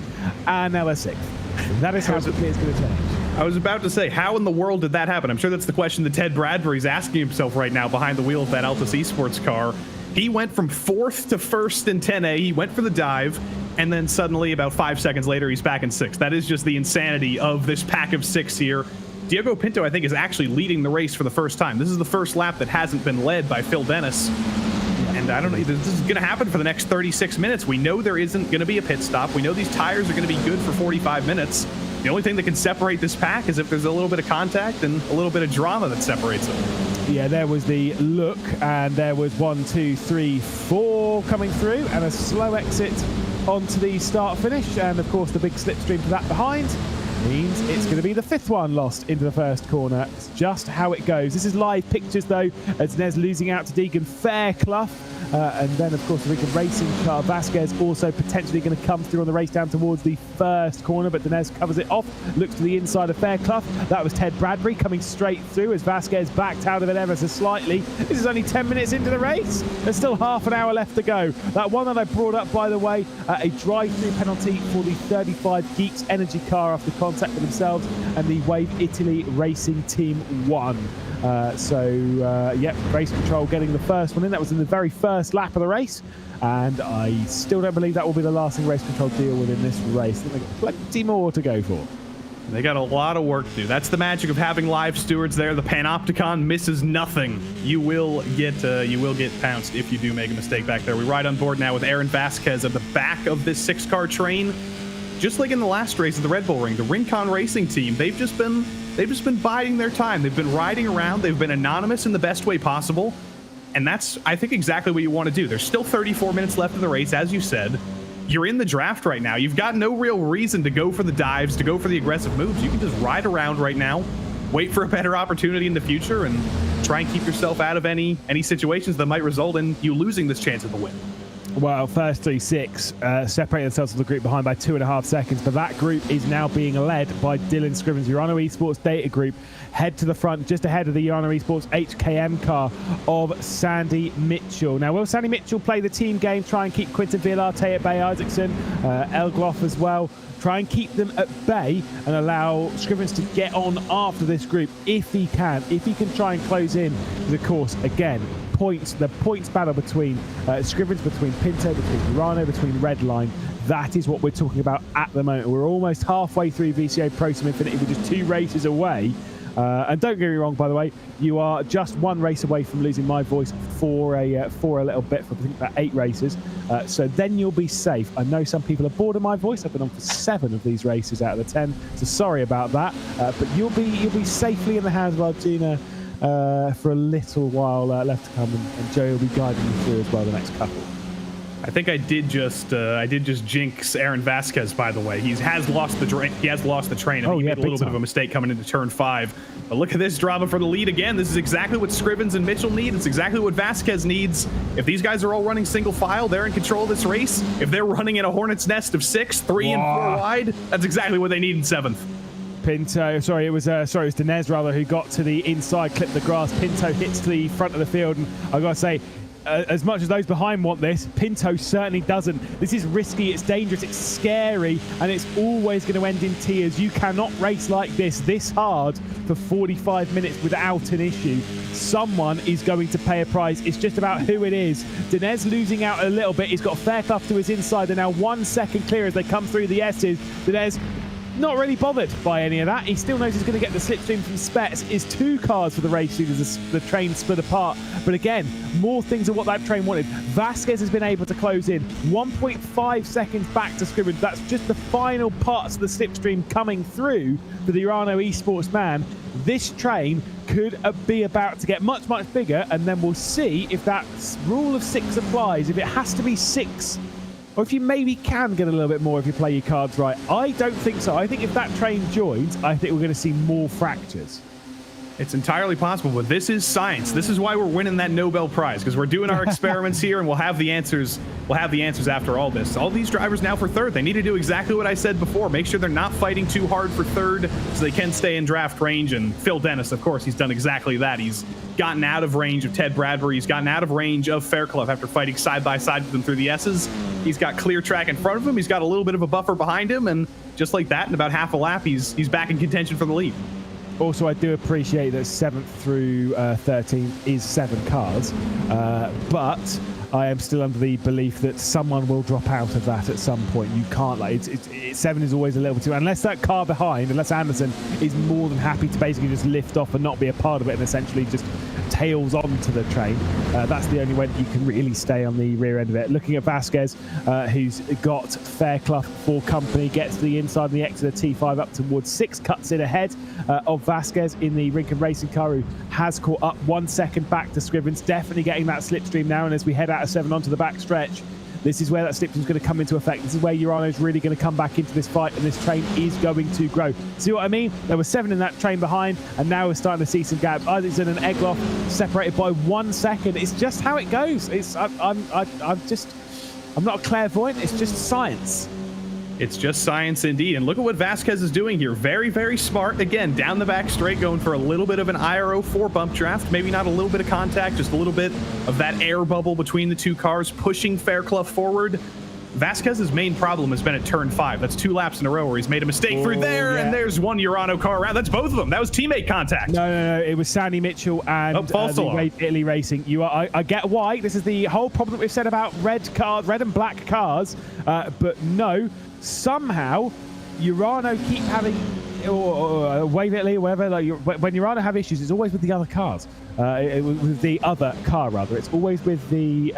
and now they're sixth. That is how quickly it's going to change. I was about to say, how in the world did that happen? I'm sure that's the question that Ted Bradbury's asking himself right now behind the wheel of that Altus Esports car. He went from 4th to 1st in 10A. He went for the dive, and then suddenly, about 5 seconds later, he's back in 6th. That is just the insanity of this pack of 6 here. Diego Pinto, I think, is actually leading the race for the first time. This is the first lap that hasn't been led by Phil Dennis. And I don't know, this is going to happen for the next 36 minutes. We know there isn't going to be a pit stop. We know these tires are going to be good for 45 minutes. The only thing that can separate this pack is if there's a little bit of contact and a little bit of drama that separates them. Yeah, there was the look, and there was 1, 2, 3, 4 coming through, and a slow exit onto the start finish, and of course the big slipstream for that behind means it's going to be the 5th one lost into the first corner. It's just how it goes. This is live pictures though, as Nez losing out to Deegan Fairclough. And then, of course, the Rinken Racing car, Vasquez also potentially going to come through on the race down towards the first corner, but Denez covers it off, looks to the inside of Fairclough. That was Ted Bradbury coming straight through as Vasquez backed out of it ever so slightly. This is only 10 minutes into the race. There's still half an hour left to go. That one that I brought up, by the way, a drive-through penalty for the 35 Geeks Energy car after contact with themselves and the Wave Italy Racing Team 1. Yep, race control getting the first one in. That was in the very first lap of the race, and I still don't believe that will be the last thing race control deal with in this race. I think they've got plenty more to go for. They got a lot of work to do. That's the magic of having live stewards there. The Panopticon misses nothing. You will get pounced if you do make a mistake back there. We ride on board now with Aaron Vasquez at the back of this 6-car train. Just like in the last race of the Red Bull Ring, the Rincon Racing team, they've just been biding their time. They've been riding around. They've been anonymous in the best way possible. And that's, I think, exactly what you want to do. There's still 34 minutes left in the race, as you said. You're in the draft right now. You've got no real reason to go for the dives, to go for the aggressive moves. You can just ride around right now, wait for a better opportunity in the future, and try and keep yourself out of any situations that might result in you losing this chance of the win. Well, first 3-6 separate themselves from the group behind by 2.5 seconds, but that group is now being led by Dylan Scriven's Urano Esports data group, head to the front, just ahead of the Urano Esports HKM car of Sandy Mitchell. Now, will Sandy Mitchell play the team game, try and keep Quinton Villarte at bay, Isaacson, Elgloff as well, try and keep them at bay and allow Scrivens to get on after this group if he can try and close in the course again. The points battle between Scrivens, between Pinto, between Urano, between Redline. That is what we're talking about at the moment. We're almost halfway through VCO ProSIM INFINITY. We're just 2 races away. And don't get me wrong, by the way, you are just 1 race away from losing my voice for a little bit, for I think about 8 races. So then you'll be safe. I know some people are bored of my voice. I've been on for 7 of these races out of the 10. So sorry about that. But you'll be safely in the hands of Arjuna for a little while left to come, and Joe will be guiding you through as well the next couple. I think I did just jinx Aaron Vasquez, by the way. He has lost the train. He made a little bit of a mistake coming into turn 5. But look at this drama for the lead again. This is exactly what Scrivens and Mitchell need. It's exactly what Vasquez needs. If these guys are all running single file, they're in control of this race. If they're running in a hornet's nest of 6, 3 and 4 wide, that's exactly what they need in 7th. Pinto, it was Denez rather, who got to the inside, clipped the grass. Pinto hits to the front of the field, and I've got to say, as much as those behind want this, Pinto certainly doesn't. This is risky, it's dangerous, it's scary, and it's always going to end in tears. You cannot race like this hard for 45 minutes without an issue. Someone is going to pay a price. It's just about who it is. Denez losing out a little bit. He's got Fairclough to his inside. They're now 1 second clear as they come through the S's. Denez not really bothered by any of that. He still knows he's going to get the slipstream from Spets. Is 2 cars for the race lead as the train split apart. But again, more things are what that train wanted. Vasquez has been able to close in 1.5 seconds back to Scrivens. That's just the final parts of the slipstream coming through for the Urano Esports man. This train could be about to get much, much bigger, and then we'll see if that rule of 6 applies, if it has to be 6, or if you maybe can get a little bit more if you play your cards right. I don't think so. I think if that train joins, I think we're going to see more fractures. It's entirely possible, but this is science. This is why we're winning that Nobel Prize, because we're doing our experiments here, and we'll have the answers. We'll have the answers after all this. All these drivers now for third. They need to do exactly what I said before. Make sure they're not fighting too hard for third, so they can stay in draft range. And Phil Dennis, of course, he's done exactly that. He's gotten out of range of Ted Bradbury. He's gotten out of range of Fairclough after fighting side by side with them through the S's. He's got clear track in front of him. He's got a little bit of a buffer behind him, and just like that, in about half a lap, he's back in contention for the lead. Also, I do appreciate that 7th through 13th is 7 cars, but I am still under the belief that someone will drop out of that at some point. You can't, like, 7 is always a little too, unless that car behind, unless Anderson is more than happy to basically just lift off and not be a part of it and essentially just tails onto the train. That's the only way that you can really stay on the rear end of it. Looking at Vasquez, who's got Fairclough for company, gets to the inside of the exit of T5 up towards 6, cuts in ahead of Vasquez in the Rinken Racing car, who has caught up 1 second back to Scrivens, definitely getting that slipstream now. And as we head out of 7 onto the back stretch, this is where that slipstream is going to come into effect. This is where Urano is really going to come back into this fight, and this train is going to grow. See what I mean? There were 7 in that train behind, and now we're starting to see some gaps. Isaacson and Egloff separated by 1 second. It's just how it goes. I'm not a clairvoyant. It's just science. It's just science indeed. And look at what Vasquez is doing here. Very, very smart. Again, down the back straight, going for a little bit of an IRO 4 bump draft. Maybe not a little bit of contact, just a little bit of that air bubble between the 2 cars, pushing Fairclough forward. Vasquez's main problem has been at turn 5. That's 2 laps in a row where he's made a mistake through there, and there's 1 Urano car around. That's both of them. That was teammate contact. No. It was Sandy Mitchell and Italy Racing. I get why. This is the whole problem that we've said about red and black cars, but no. Somehow, Urano keep having, or Wave Italy, or whatever. Like when Urano have issues, it's always with the other cars. With the other car, rather. It's always with the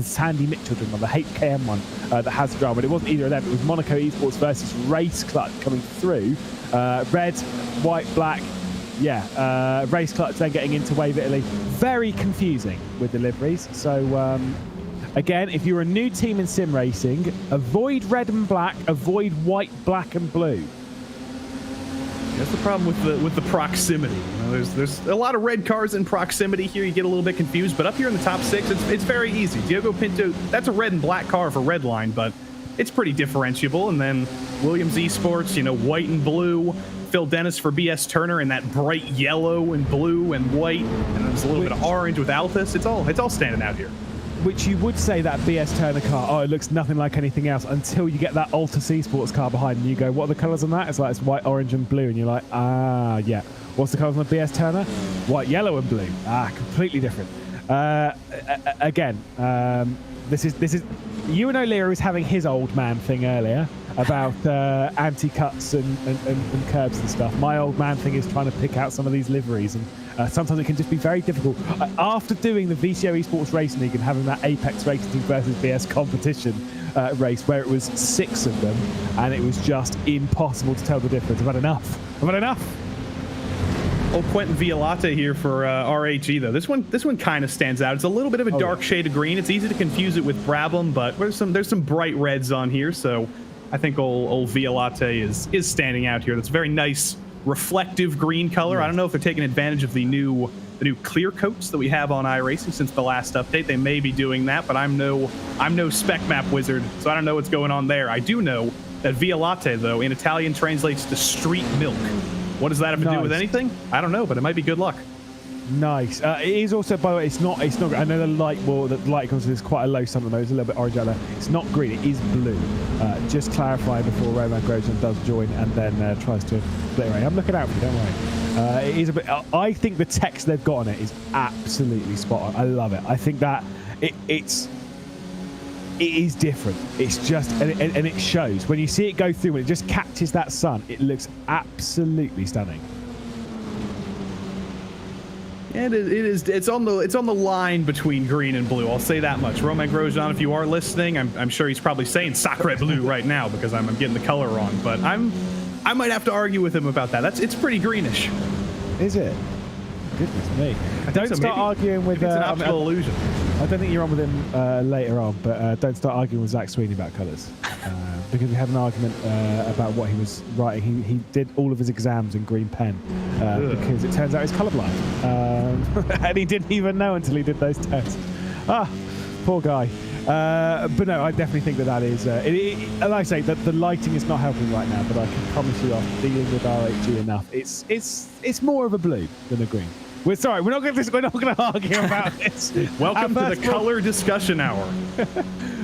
Sandy Mitchell one, the HKM one that has the drama. But it wasn't either of them. It was Monaco Esports versus Race Clutch coming through. Red, white, black. Yeah, Race Clutch then getting into Wave Italy. Very confusing with deliveries. So. Again, if you're a new team in sim racing, avoid red and black, avoid white, black, and blue. That's the problem with the proximity. You know, there's a lot of red cars in proximity here. You get a little bit confused, but up here in the top 6, it's very easy. Diogo Pinto, that's a red and black car for Redline, but it's pretty differentiable. And then Williams Esports, you know, white and blue. Phil Dennis for BS Turner in that bright yellow and blue and white, and there's a little bit of orange with Althus. It's all standing out here. Which you would say that BS Turner car, it looks nothing like anything else until you get that Altus Esports car behind and you go, what are the colours on that? It's like, it's white, orange and blue. And you're like, yeah. What's the colours on the BS Turner? White, yellow and blue. Completely different. Again, this is Ewan O'Leary was having his old man thing earlier about anti-cuts and curbs and stuff. My old man thing is trying to pick out some of these liveries, and sometimes it can just be very difficult. After doing the VCO Esports Racing League and having that Apex Racing Team versus BS competition race where it was 6 of them, and it was just impossible to tell the difference. I've had enough. Old Quentin Violate here for RHE though. This one kind of stands out. It's a little bit of a dark shade of green. It's easy to confuse it with Brabham, but there's some bright reds on here, so I think old Violate is standing out here. That's a very nice reflective green color. I don't know if they're taking advantage of the new clear coats that we have on iRacing since the last update. They may be doing that, but I'm no spec map wizard, so I don't know what's going on there. I do know that Violate though in Italian translates to street milk. What does that have to do with anything? I don't know, but it might be good luck. Nice. It is also, by the way, it's not. I know the light comes with quite a low sun. It's a little bit orange out there. It's not green. It is blue. Just clarifying before Romain Grosjean does join and then tries to split away. I'm looking out for you. Don't worry. It is a bit. I think the text they've got on it is absolutely spot on. I love it. I think that it is different. It's just, and it shows when you see it go through. When it just catches that sun, it looks absolutely stunning. And it's on the line between green and blue. I'll say that much. Romain Grosjean, if you are listening, I'm sure he's probably saying sacre bleu right now because I'm getting the color wrong. But I might have to argue with him about that. It's pretty greenish. Is it? Goodness me. Don't so. start arguing with... it's an optical illusion. I don't think you're on with him later on, but don't start arguing with Zach Sweeney about colours. Because we had an argument about what he was writing. He did all of his exams in green pen because it turns out he's colourblind. And he didn't even know until he did those tests. Ah, poor guy. But no, I definitely think that is... like I say, the lighting is not helping right now, but I can promise you after dealing with RHG enough, it's more of a blue than a green. We're not going to argue about this. Welcome to the color discussion hour.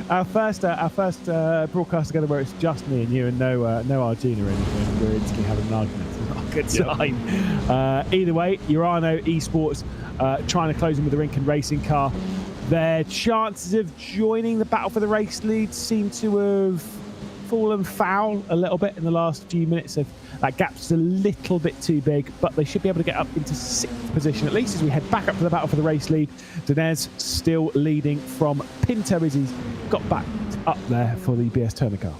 Our first broadcast together where it's just me and you and no Arjuna or anything. We're instantly having an argument. It's not a good sign. Either way, Urano Esports trying to close in with the Rinken racing car. Their chances of joining the battle for the race lead seem to have fallen foul a little bit in the last few minutes. So that gap's a little bit too big, but they should be able to get up into 6th position at least as we head back up to the battle for the race lead. Denez still leading from Pinto as he's got back up there for the BS Turner car.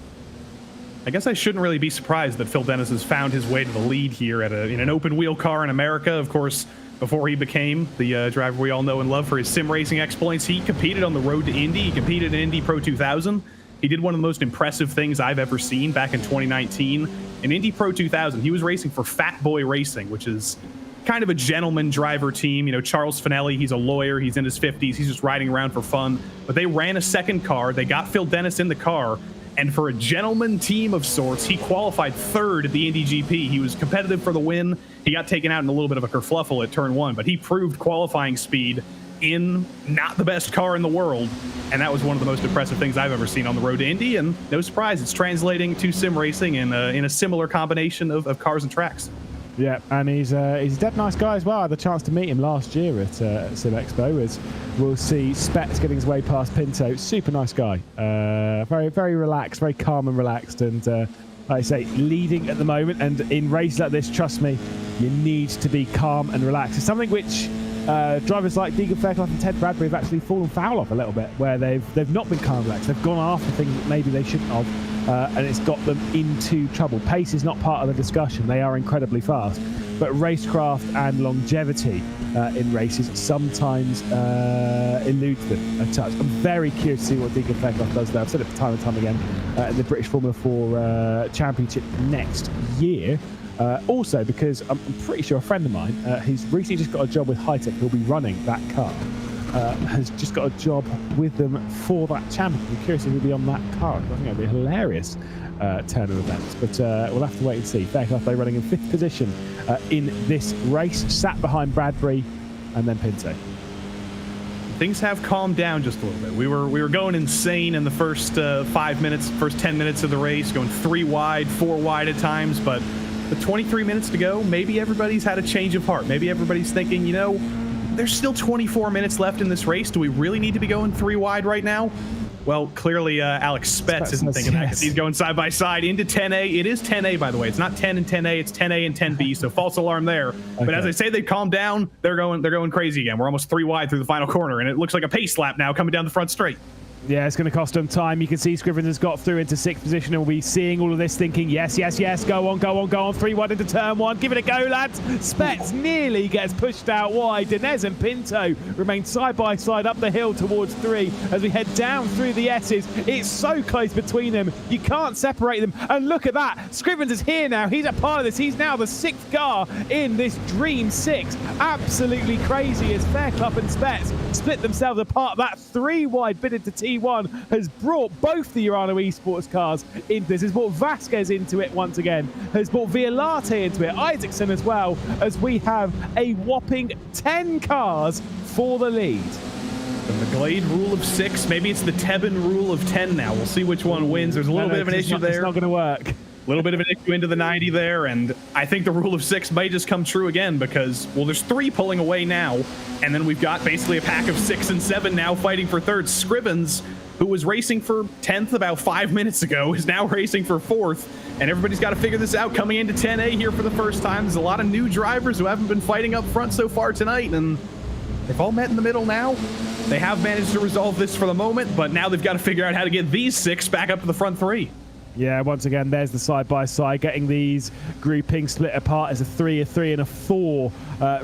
I guess I shouldn't really be surprised that Phil Dennis has found his way to the lead here in an open wheel car in America. Of course, before he became the driver we all know and love for his sim racing exploits, he competed on the road to Indy. He competed in Indy Pro 2000. He did one of the most impressive things I've ever seen back in 2019. In Indy Pro 2000, he was racing for Fat Boy Racing, which is kind of a gentleman driver team. You know, Charles Finelli, he's a lawyer. He's in his 50s. He's just riding around for fun. But they ran a second car. They got Phil Dennis in the car. And for a gentleman team of sorts, he qualified 3rd at the Indy GP. He was competitive for the win. He got taken out in a little bit of a kerfluffle at turn 1, but he proved qualifying speed in not the best car in the world. And that was one of the most impressive things I've ever seen on the road to Indy. And no surprise, it's translating to sim racing in a similar combination of cars and tracks. Yeah, and he's a dead nice guy as well. I had the chance to meet him last year at Sim Expo. As we'll see, Spets getting his way past Pinto. Super nice guy. Very, very relaxed, very calm and relaxed. And like I say, leading at the moment. And in races like this, trust me, you need to be calm and relaxed. It's something which drivers like Deegan Fairclough and Ted Bradbury have actually fallen foul of a little bit, where they've not been calm and relaxed. They've gone after things that maybe they shouldn't have. And it's got them into trouble. Pace is not part of the discussion. They are incredibly fast. But racecraft and longevity in races sometimes eludes them a touch. I'm very curious to see what Deegan Fairclough does there. I've said it time and time again in the British Formula 4 Championship next year. Also, because I'm pretty sure a friend of mine, who's recently just got a job with Hitech, who'll be running that car, has just got a job with them for that championship. I'm curious if he'll be on that car. I think it'll be a hilarious turn of events. But we'll have to wait and see. Fairclough, they're running in 5th position in this race, sat behind Bradbury and then Pinto. Things have calmed down just a little bit. We were going insane in the first 5 minutes, first 10 minutes of the race, going 3 wide, 4 wide at times, but with 23 minutes to go, maybe everybody's had a change of heart. Maybe everybody's thinking, you know, there's still 24 minutes left in this race. Do we really need to be going 3 wide right now? Well, clearly Alex Spets isn't thinking that because he's going side by side into 10A. It is 10A, by the way. It's not 10 and 10A. It's 10A and 10B. So false alarm there. Okay. But as I say, they've calmed down. They're going crazy again. We're almost 3 wide through the final corner, and it looks like a pace lap now coming down the front straight. Yeah, it's going to cost them time. You can see Scrivens has got through into 6th position, and we'll be seeing all of this thinking, yes, yes, yes, go on, go on, go on. 3 wide into turn 1. Give it a go, lads. Spets nearly gets pushed out wide. Denez and Pinto remain side by side up the hill towards 3 as we head down through the S's. It's so close between them. You can't separate them. And look at that. Scrivens is here now. He's a part of this. He's now the 6th car in this Dream 6. Absolutely crazy as Fairclough and Spets split themselves apart. That 3 wide bid into T1 has brought both the Urano Esports cars into this, has brought Vasquez into it once again, has brought Violate into it, Isaacson as well, as we have a whopping 10 cars for the lead. The Glade rule of 6, maybe it's the Tebben rule of 10 now. We'll see which one wins. There's a little bit of an issue there. It's not going to work. A little bit of an issue into the 90 there, and I think the rule of 6 may just come true again because, well, there's 3 pulling away now, and then we've got basically a pack of 6 and 7 now fighting for 3rd. Scrivens, who was racing for 10th about 5 minutes ago, is now racing for 4th, and everybody's got to figure this out coming into 10A here for the first time. There's a lot of new drivers who haven't been fighting up front so far tonight, and they've all met in the middle now. They have managed to resolve this for the moment, but now they've got to figure out how to get these 6 back up to the front 3. Yeah, once again, there's the side-by-side, getting these groupings split apart as a 3, a 3, and a 4,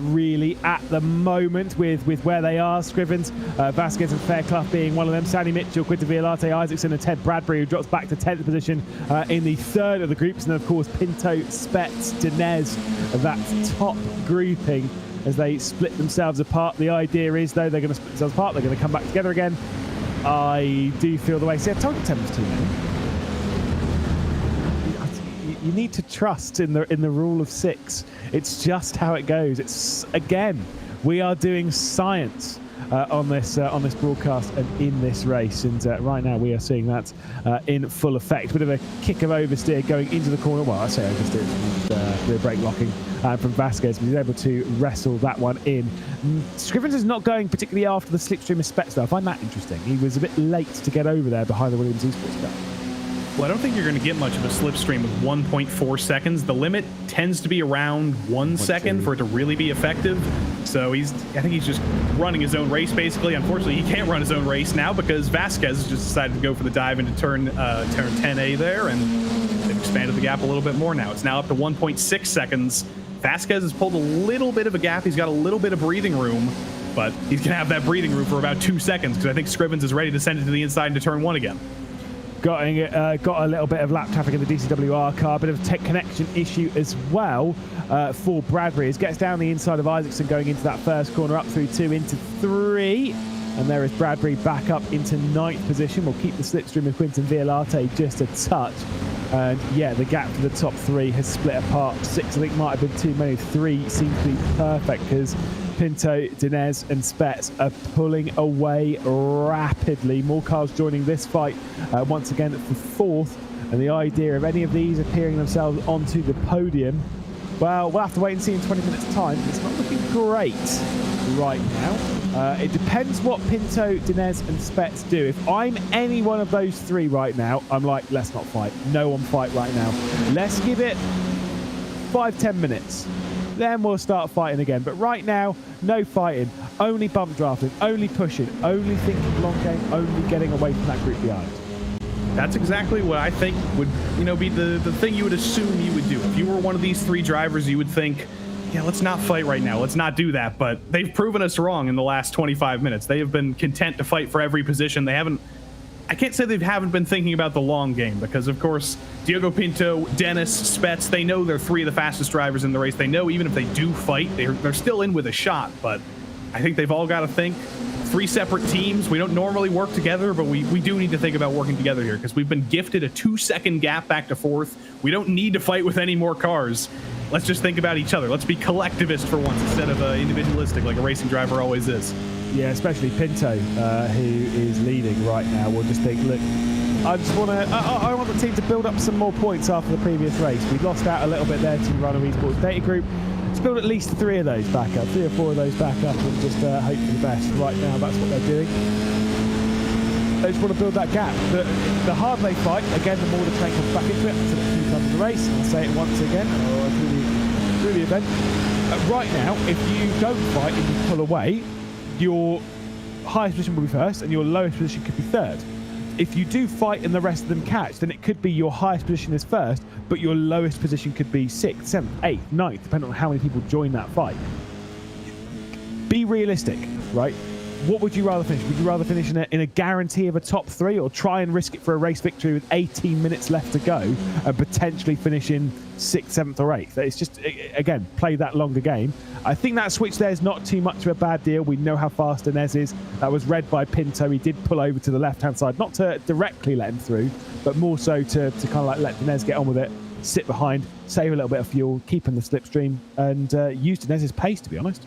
really, at the moment with where they are. Scrivens, Vasquez and Fairclough being one of them. Sandy Mitchell, Quinton Violate, Isaacson, and Ted Bradbury, who drops back to 10th position in the third of the groups. And then, of course, Pinto, Spets, Dinez, that top grouping as they split themselves apart. The idea is, though, they're going to split themselves apart. They're going to come back together again. I do feel the way. See, I told you 10 was too many. You need to trust in the rule of 6. It's just how it goes. It's, again, we are doing science on this broadcast and in this race, and right now we are seeing that in full effect. Bit of a kick of oversteer going into the corner. Well, I say oversteer, rear brake locking from Vasquez, but he's able to wrestle that one in. Scrivens is not going particularly after the slipstream of Spets, though. I find that interesting. He was a bit late to get over there behind the Williams Esports car. Well, I don't think you're going to get much of a slipstream with 1.4 seconds. The limit tends to be around 1 second for it to really be effective. So I think he's just running his own race, basically. Unfortunately, he can't run his own race now because Vasquez just decided to go for the dive into turn 10A there, and they've expanded the gap a little bit more now. It's now up to 1.6 seconds. Vasquez has pulled a little bit of a gap. He's got a little bit of breathing room, but he's going to have that breathing room for about 2 seconds because I think Scrivens is ready to send it to the inside into turn 1 again. Got a little bit of lap traffic in the DCWR car, a bit of a tech connection issue as well for Bradbury. As gets down the inside of Isaacson going into that first corner, up through 2 into 3. And there is Bradbury back up into 9th position. We'll keep the slipstream of Quinton Violate just a touch. And yeah, the gap to the top 3 has split apart. 6, I think, might have been too many. 3 seems to be perfect because Pinto, Dinez, and Spets are pulling away rapidly. More cars joining this fight once again for 4th. And the idea of any of these appearing themselves onto the podium, well, we'll have to wait and see in 20 minutes' time. It's not looking great right now. It depends what Pinto, Dinez, and Spets do. If I'm any one of those 3 right now, I'm like, let's not fight. No one fight right now. Let's give it 5-10 minutes. Then we'll start fighting again. But right now, no fighting. Only bump drafting, only pushing, only thinking long game, only getting away from that group behind. That's exactly what I think would, be the thing you would assume you would do. If you were one of these 3 drivers, you would think, yeah, let's not fight right now. Let's not do that. But they've proven us wrong in the last 25 minutes. They have been content to fight for every position. I can't say they haven't been thinking about the long game because, of course, Diogo Pinto, Dennis, Spets, they know they're 3 of the fastest drivers in the race. They know even if they do fight, they're still in with a shot. But I think they've all got to think. 3 separate teams. We don't normally work together, but we do need to think about working together here because we've been gifted a 2-second gap back to 4th. We don't need to fight with any more cars. Let's just think about each other. Let's be collectivist for once instead of individualistic like a racing driver always is. Yeah, especially Pinto, who is leading right now. We'll just think, look, I want the team to build up some more points after the previous race. We lost out a little bit there to Urano Esports Data Group. Let's build at least 3 of those back up, 3 or 4 of those back up, and just hope for the best. Right now, that's what they're doing. They just want to build that gap. The harder they fight, again, the more the train comes back into it. I've said it a few times in the race. I'll say it once again, or through the event. Right now, if you don't fight and you pull away, your highest position will be 1st, and your lowest position could be 3rd. If you do fight and the rest of them catch, then it could be your highest position is 1st, but your lowest position could be 6th, 7th, 8th, 9th, depending on how many people join that fight. Be realistic, right? What would you rather finish? Would you rather finish in a guarantee of a top 3, or try and risk it for a race victory with 18 minutes left to go and potentially finish in 6th, 7th, or 8th? It's just, again, play that longer game. I think that switch there is not too much of a bad deal. We know how fast Inez is. That was read by Pinto. He did pull over to the left-hand side, not to directly let him through, but more so to kind of like let Inez get on with it, sit behind, save a little bit of fuel, keep in the slipstream, and use Inez's pace, to be honest.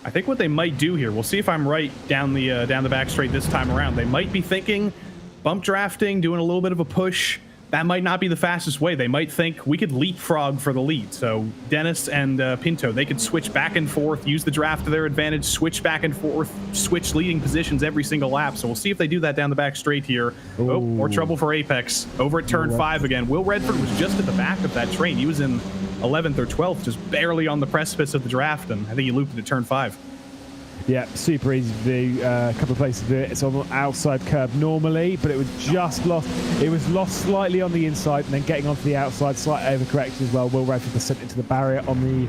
I think what they might do here, we'll see if I'm right down the back straight this time around. They might be thinking bump drafting, doing a little bit of a push. That might not be the fastest way. They might think we could leapfrog for the lead. So Dennis and Pinto, they could switch back and forth, use the draft to their advantage, switch back and forth, switch leading positions every single lap. So we'll see if they do that down the back straight here. Ooh. Oh, more trouble for Apex. Over at turn 5 again. Will Redford was just at the back of that train. He was in 11th or 12th, just barely on the precipice of the draft, and I think he looped it at turn 5. Yeah, super easy to do. A couple of places to do it. It's on the outside curb normally, but it was just lost. It was lost slightly on the inside and then getting onto the outside, slight overcorrection as well. Will Redford sent into the barrier on the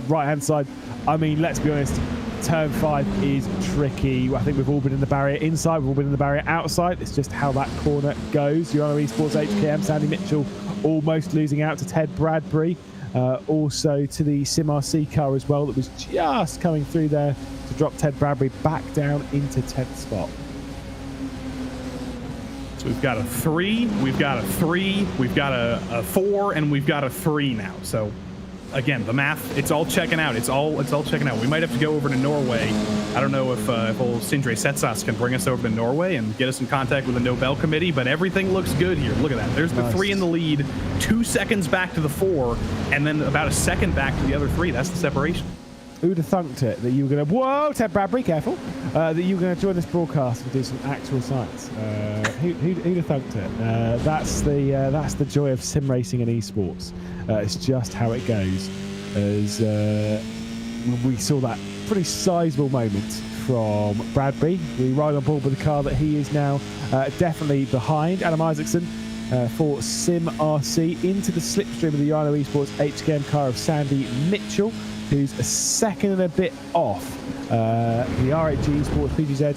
right-hand side. I mean, let's be honest, turn 5 is tricky. I think we've all been in the barrier inside, we've all been in the barrier outside. It's just how that corner goes. Urano Esports HKM, Sandy Mitchell almost losing out to Ted Bradbury. Also to the Sim RC car as well that was just coming through there to drop Ted Bradbury back down into 10th spot. So we've got a 3, we've got a 3, we've got a 4, and we've got a 3 now. So again, the math, it's all checking out. It's all checking out. We might have to go over to Norway. I don't know if old Sindre Setsas can bring us over to Norway and get us in contact with the Nobel Committee, but everything looks good here. Look at that. There's the 3 in the lead, 2 seconds back to the 4, and then about a second back to the other 3. That's the separation. Who'd have thunked it that you were going to... Whoa, Ted Bradbury, careful. That you were going to join this broadcast and do some actual science. Who'd have thunked it? That's the joy of sim racing and esports. It's just how it goes. As we saw that pretty sizable moment from Bradbury. We ride on board with the car that he is now definitely behind. Adam Isaacson for Sim RC into the slipstream of the Urano Esports HKM car of Sandy Mitchell, who's a second and a bit off the RHG Esports PGZ,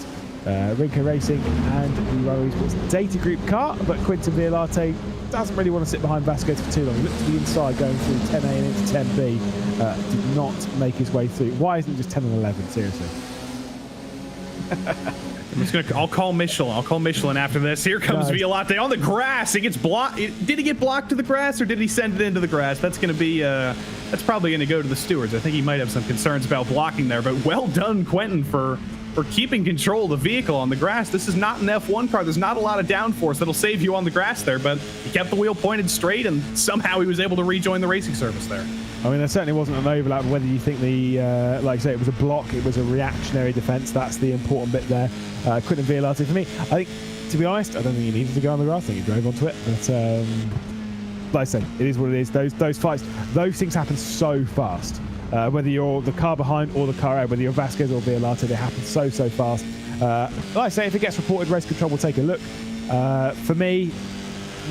Rinko Racing, and the Urano Esports Data Group car. But Quinton Violate doesn't really want to sit behind Vasquez for too long. He looked to the inside going through 10A and into 10B. Did not make his way through. Why isn't it just 10 and 11? Seriously. I'll call Michelin. I'll call Michelin after this. Here comes Violate on the grass. He gets blocked. Did he get blocked to the grass, or did he send it into the grass? That's going to be. That's probably going to go to the stewards. I think he might have some concerns about blocking there. But well done, Quentin, for keeping control of the vehicle on the grass. This is not an F1 car. There's not a lot of downforce that'll save you on the grass there, but he kept the wheel pointed straight, and somehow he was able to rejoin the racing service there. I mean, there certainly wasn't an overlap. Whether you think the, like I say, it was a block, it was a reactionary defense. That's the important bit there. Quentin Violate for me. I think, to be honest, I don't think he needed to go on the grass. I think he drove onto it. But like I say, it is what it is. Those fights, those things happen so fast. Whether you're the car behind or the car out, whether you're Vasquez or Violate, they happen so fast. Like I say, if it gets reported, race control will take a look. For me,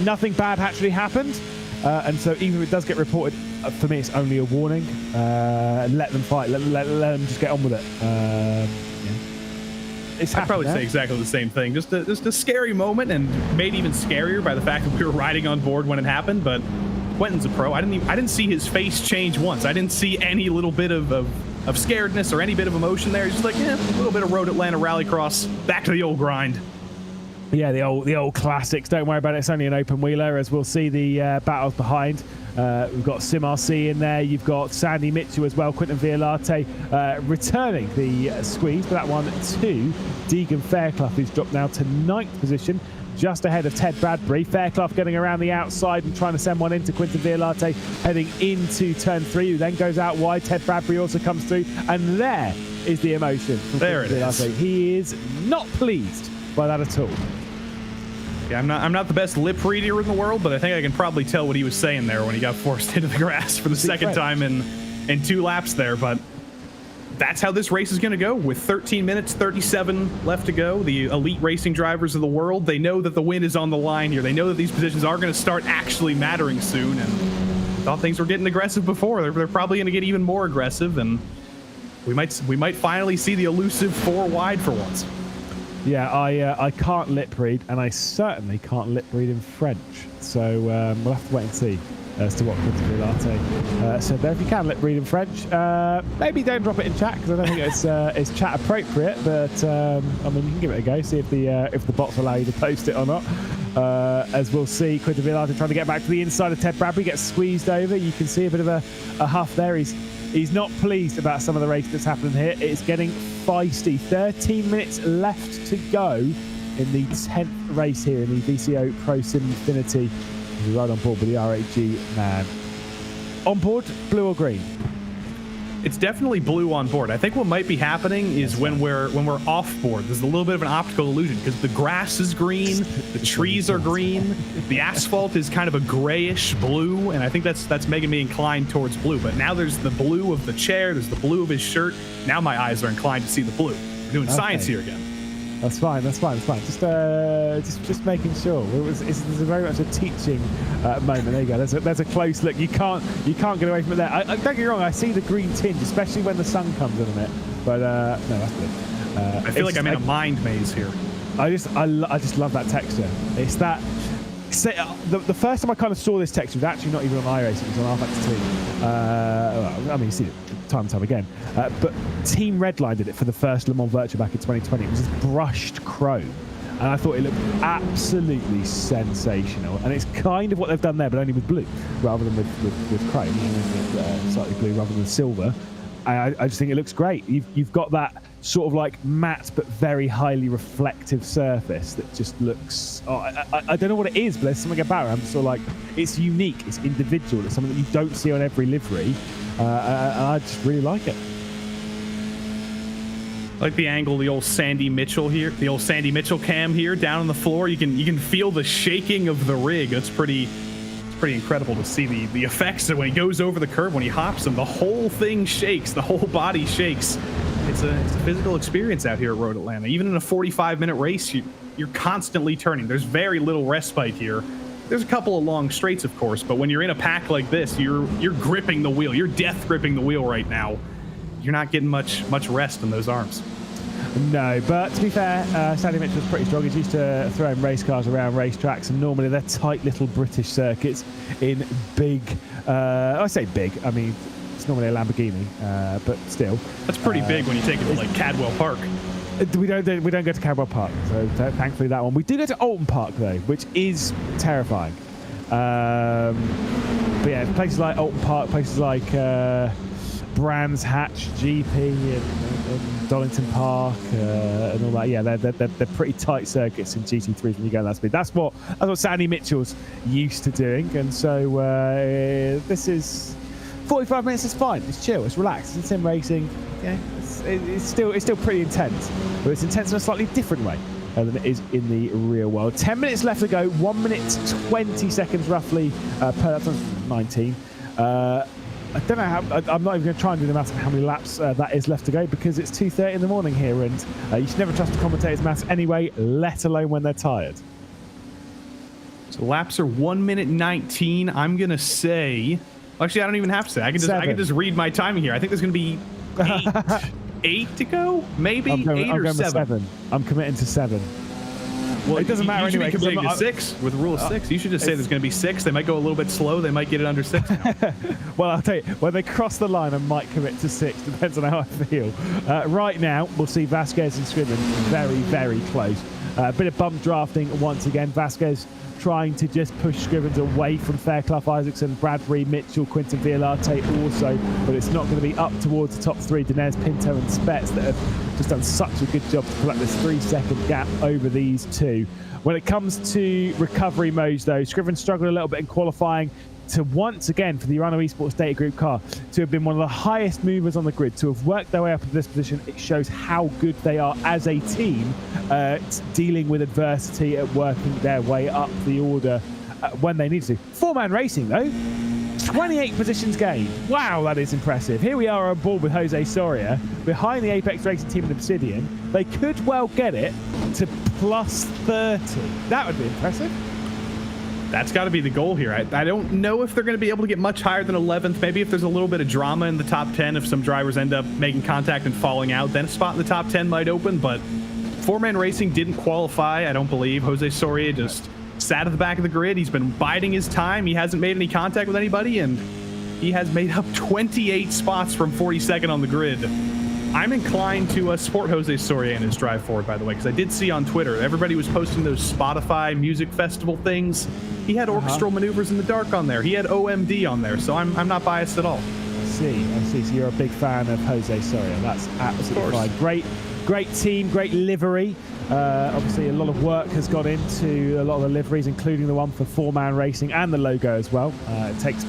nothing bad actually happened. And so even if it does get reported, for me, it's only a warning. Let them fight. Let them just get on with it. Yeah. I'd probably say exactly the same thing. Just a scary moment, and made even scarier by the fact that we were riding on board when it happened. But Quentin's a pro. I didn't see his face change once. I didn't see any little bit of scaredness or any bit of emotion there. He's just like, yeah, a little bit of Road Atlanta Rallycross. Back to the old grind. Yeah, the old classics. Don't worry about it. It's only an open wheeler, as we'll see the battles behind. We've got Sim RC in there. You've got Sandy Mitchell as well. Quentin Violate returning the squeeze, but that one to Deegan Fairclough, who's dropped now to 9th position, just ahead of Ted Bradbury. Fairclough getting around the outside and trying to send one into Quentin Violate, heading into turn 3, who then goes out wide. Ted Bradbury also comes through, and there is the emotion from there Quentin Violate. He is not pleased by that at all. Yeah, I'm not the best lip reader in the world, but I think I can probably tell what he was saying there when he got forced into the grass for the second time in 2 laps there. But that's how this race is going to go, with 13 minutes 37 left to go. The elite racing drivers of the world, they know that the win is on the line here. They know that these positions are going to start actually mattering soon, and thought things were getting aggressive before. They're probably going to get even more aggressive, and we might finally see the elusive 4 wide for once. Yeah, I can't lip read, and I certainly can't lip read in French. So we'll have to wait and see as to what Quentin Violate said there. If you can lip read in French, maybe don't drop it in chat, because I don't think it's chat appropriate. But I mean, you can give it a go, see if the bots allow you to post it or not. As we'll see, Quentin Violate trying to get back to the inside of Ted Bradbury, gets squeezed over. You can see a bit of a huff there. He's not pleased about some of the race that's happening here. It's getting feisty. 13 minutes left to go in the 10th race here in the VCO ProSIM Infinity. We ride on board with the RHG man. On board, blue or green? It's definitely blue on board. I think what might be happening is when we're off board, there's a little bit of an optical illusion because the grass is green, the trees are green, the asphalt is kind of a grayish blue, and I think that's making me inclined towards blue. But now there's the blue of the chair, there's the blue of his shirt. Now my eyes are inclined to see the blue. We're doing science here again. That's fine. Just making sure. It's very much a teaching moment. There you go. There's a close look. You can't get away from it there. Don't get me wrong. I see the green tinge, especially when the sun comes in on it. But no, that's good. I feel like I'm in a mind maze here. I just love that texture. It's that. The first time I kind of saw this texture was actually not even on iRacing. It was on rFactor 2. I mean, you see it time and time again. But Team Redline did it for the first Le Mans Virtual back in 2020. It was just brushed chrome. And I thought it looked absolutely sensational. And it's kind of what they've done there, but only with blue rather than with chrome. Slightly blue rather than silver. I just think it looks great. You've got that sort of like matte but very highly reflective surface that just looks... I don't know what it is, but there's something about it. I'm sort of like, it's unique, it's individual, it's something that you don't see on every livery. And I just really like it. I like the angle, the old Sandy Mitchell here, the old Sandy Mitchell cam here down on the floor. You can feel the shaking of the rig. It's pretty incredible to see the effects that when he goes over the curve, when he hops them, the whole thing shakes, the whole body shakes. It's a physical experience out here at Road Atlanta. Even in a 45-minute race, you're constantly turning. There's very little respite here. There's a couple of long straights, of course, but when you're in a pack like this, you're gripping the wheel. You're death gripping the wheel right now. You're not getting much rest in those arms. No, but to be fair, Sandy Mitchell's pretty strong. He's used to throwing race cars around racetracks, and normally they're tight little British circuits in big... I say big, I mean, it's normally a Lamborghini, but still. That's pretty big when you take it to, like, Cadwell Park. We don't go to Cadwell Park, so thankfully that one. We do go to Alton Park, though, which is terrifying. But yeah, places like Alton Park, places like... Brands Hatch GP and Donington Park and all that. Yeah, they're pretty tight circuits in GT3s when you go at that speed. That's what Sandy Mitchell's used to doing, and so this is 45 minutes. Is fine. It's chill. It's relaxed. It's sim racing. Yeah, it's still pretty intense, but it's intense in a slightly different way than it is in the real world. 10 minutes left to go. 1 minute 20 seconds roughly per lap. 19. I don't know how. I'm not even going to try and do the maths of how many laps that is left to go, because it's 2:30 in the morning here, and you should never trust the commentators' maths anyway, let alone when they're tired. So laps are 1 minute 19. I'm going to say, actually, I don't even have to say. I can just read my timing here. I think there's going to be eight to go, maybe. I'm going or seven. I'm committing to 7. Well, it doesn't matter anyway. You should be committing to 6 with rule of 6. You should just say there's going to be 6. They might go a little bit slow. They might get it under 6 now. Well, I'll tell you, when they cross the line, I might commit to 6. Depends on how I feel. Right now, we'll see Vasquez and Scriven very, very close. A bit of bump drafting once again. Vasquez trying to just push Scrivens away from Fairclough, Isaacson, Bradbury, Mitchell, Quinton Violarte also, but it's not going to be up towards the top 3. Dinez, Pinto and Spets that have just done such a good job to pull up this 3-second gap over these two. When it comes to recovery modes, though, Scriven struggled a little bit in qualifying to once again, for the Urano Esports Data Group car, to have been one of the highest movers on the grid, to have worked their way up into this position. It shows how good they are as a team dealing with adversity at working their way up the order when they need to. 4-man racing, though. 28 positions gained. Wow, that is impressive. Here we are on board with Jose Soria, behind the Apex Racing team in Obsidian. They could well get it to plus 30. That would be impressive. That's got to be the goal here. I don't know if they're going to be able to get much higher than 11th. Maybe if there's a little bit of drama in the top 10, if some drivers end up making contact and falling out, then a spot in the top 10 might open. But 4-man racing didn't qualify, I don't believe. Jose Soria just sat at the back of the grid. He's been biding his time. He hasn't made any contact with anybody, and he has made up 28 spots from 42nd on the grid. I'm inclined to support Jose Soria in his drive forward, by the way, because I did see on Twitter, everybody was posting those Spotify music festival things. He had orchestral maneuvers in the dark on there. He had OMD on there, so I'm not biased at all. I see. So you're a big fan of Jose Soria. That's absolutely fine. Great team, great livery. Obviously, a lot of work has gone into a lot of the liveries, including the one for 4-man racing and the logo as well. It takes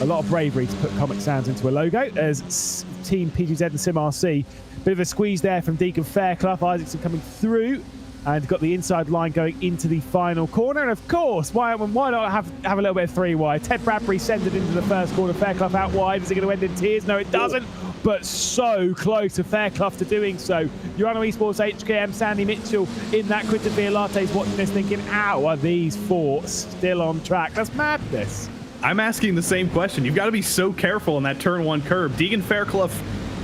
a lot of bravery to put Comic Sans into a logo, as Team PGZ and Sim RC. Bit of a squeeze there from Deacon Fairclough. Isaacson coming through and got the inside line going into the final corner. And of course, why not have a little bit of 3 wide? Ted Bradbury sends it into the first corner. Fairclough out wide. Is it going to end in tears? No, it doesn't. But so close to Fairclough to doing so. Urano Esports HKM, Sandy Mitchell in that. Quinton Violate's watching this thinking, how are these 4 still on track? That's madness. I'm asking the same question. You've got to be so careful in that turn 1 curve. Deacon Fairclough,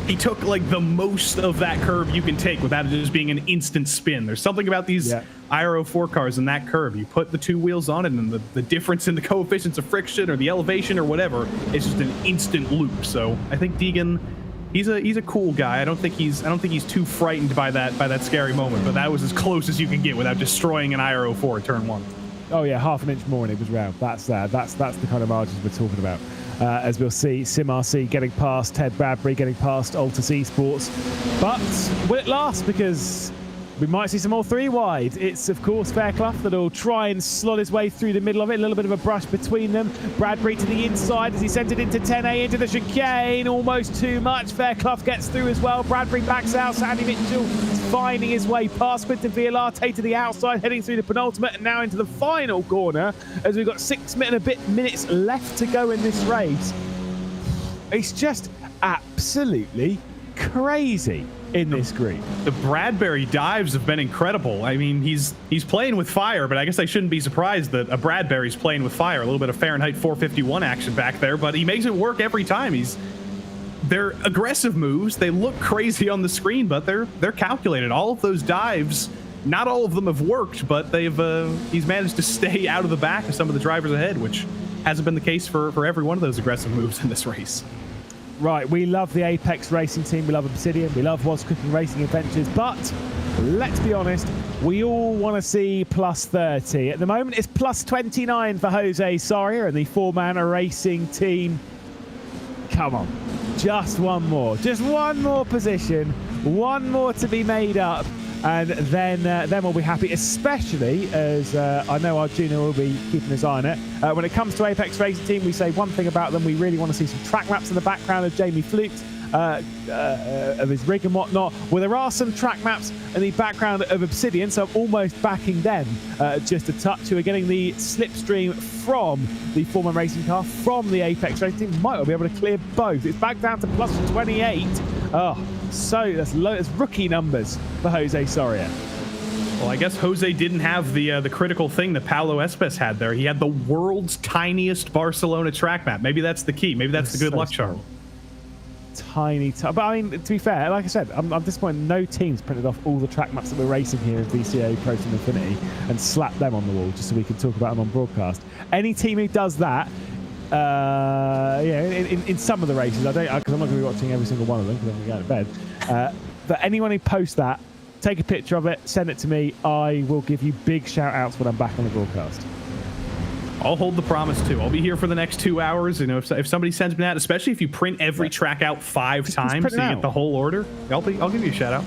he took like the most of that curve you can take without it just being an instant spin. There's something about these IRO 4 cars in that curve. You put the 2 wheels on it, and the difference in the coefficients of friction or the elevation or whatever is just an instant loop. So I think Deacon, he's a cool guy. I don't think he's too frightened by that scary moment. But that was as close as you can get without destroying an IRO 4 turn 1. Oh yeah, half an inch more and it was round. That's the kind of margins we're talking about. As we'll see, Sim RC getting past Ted Bradbury, getting past Altus Esports. But will it last? Because we might see some more 3 wide. It's, of course, Fairclough that'll try and slot his way through the middle of it. A little bit of a brush between them. Bradbury to the inside as he sends it into 10A, into the chicane. Almost too much. Fairclough gets through as well. Bradbury backs out. Sandy Mitchell is finding his way past Quinton Violate to the outside, heading through the penultimate and now into the final corner as we've got 6 minutes left to go in this race. It's just absolutely crazy in this group. The Bradbury dives have been incredible. I mean, he's playing with fire, but I guess I shouldn't be surprised that a Bradbury's playing with fire. A little bit of Fahrenheit 451 action back there, but he makes it work every time. They're aggressive moves. They look crazy on the screen, but they're calculated. All of those dives, not all of them have worked, but he's managed to stay out of the back of some of the drivers ahead, which hasn't been the case for every one of those aggressive moves in this race. Right, we love the Apex Racing team, we love Obsidian, we love What's Cooking Racing Adventures, but let's be honest, we all want to see plus 30. At the moment, it's plus 29 for Jose Soria and the 4-man racing team. Come on, just one more position, one more to be made up, and then we'll be happy, especially as I know our junior will be keeping his eye on it. When it comes to Apex Racing Team, we say one thing about them. We really want to see some track maps in the background of Jamie Flute, of his rig and whatnot. Well, there are some track maps in the background of Obsidian, so I'm almost backing them just a touch. Who are getting the slipstream from the former racing car, from the Apex Racing Team. Might well be able to clear both. It's back down to plus 28. Oh, so that's rookie numbers for Jose Soria. Well, I guess Jose didn't have the critical thing that Paulo Espes had there. He had the world's tiniest Barcelona track map. Maybe that's the key. Maybe that's the good luck charm. Tiny. But I mean, to be fair, like I said, I'm disappointed no teams printed off all the track maps that we're racing here in VCO ProSIM Infinity and slapped them on the wall just so we can talk about them on broadcast. Any team who does that, in some of the races, I don't, because I'm not going to be watching every single one of them because I'm going to go to bed. But anyone who posts that, take a picture of it, send it to me. I will give you big shout outs when I'm back on the broadcast. I'll hold the promise too. I'll be here for the next 2 hours. You know, if somebody sends me that, especially if you print every track out 5 times so you get the whole order, I'll give you a shout out.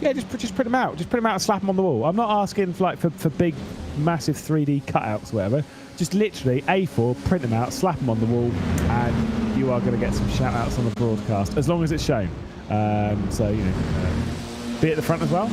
Yeah, just print them out. Just print them out and slap them on the wall. I'm not asking for big, massive 3D cutouts or whatever. Just literally A4, print them out, slap them on the wall, and you are going to get some shout outs on the broadcast as long as it's shown. So, you know, be at the front as well.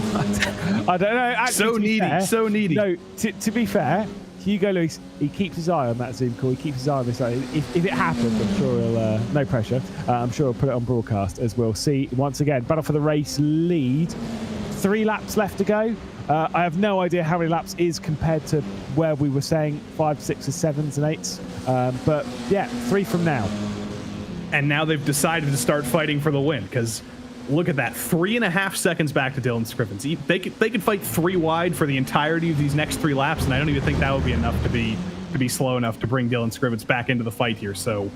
I don't know. Actually, so needy. No, to be fair, Hugo Luis, he keeps his eye on that Zoom call. He keeps his eye on this. If it happens, I'm sure he'll, no pressure, I'm sure he'll put it on broadcast as we'll see. Once again, battle for the race lead. 3 laps left to go. I have no idea how many laps is compared to where we were saying 5, 6, 7s and 8s. But yeah, 3 from now. And now they've decided to start fighting for the win because look at that, 3.5 seconds back to Dylan Scrivens. They could fight 3 wide for the entirety of these next 3 laps, and I don't even think that would be enough to be slow enough to bring Dylan Scrivens back into the fight here. So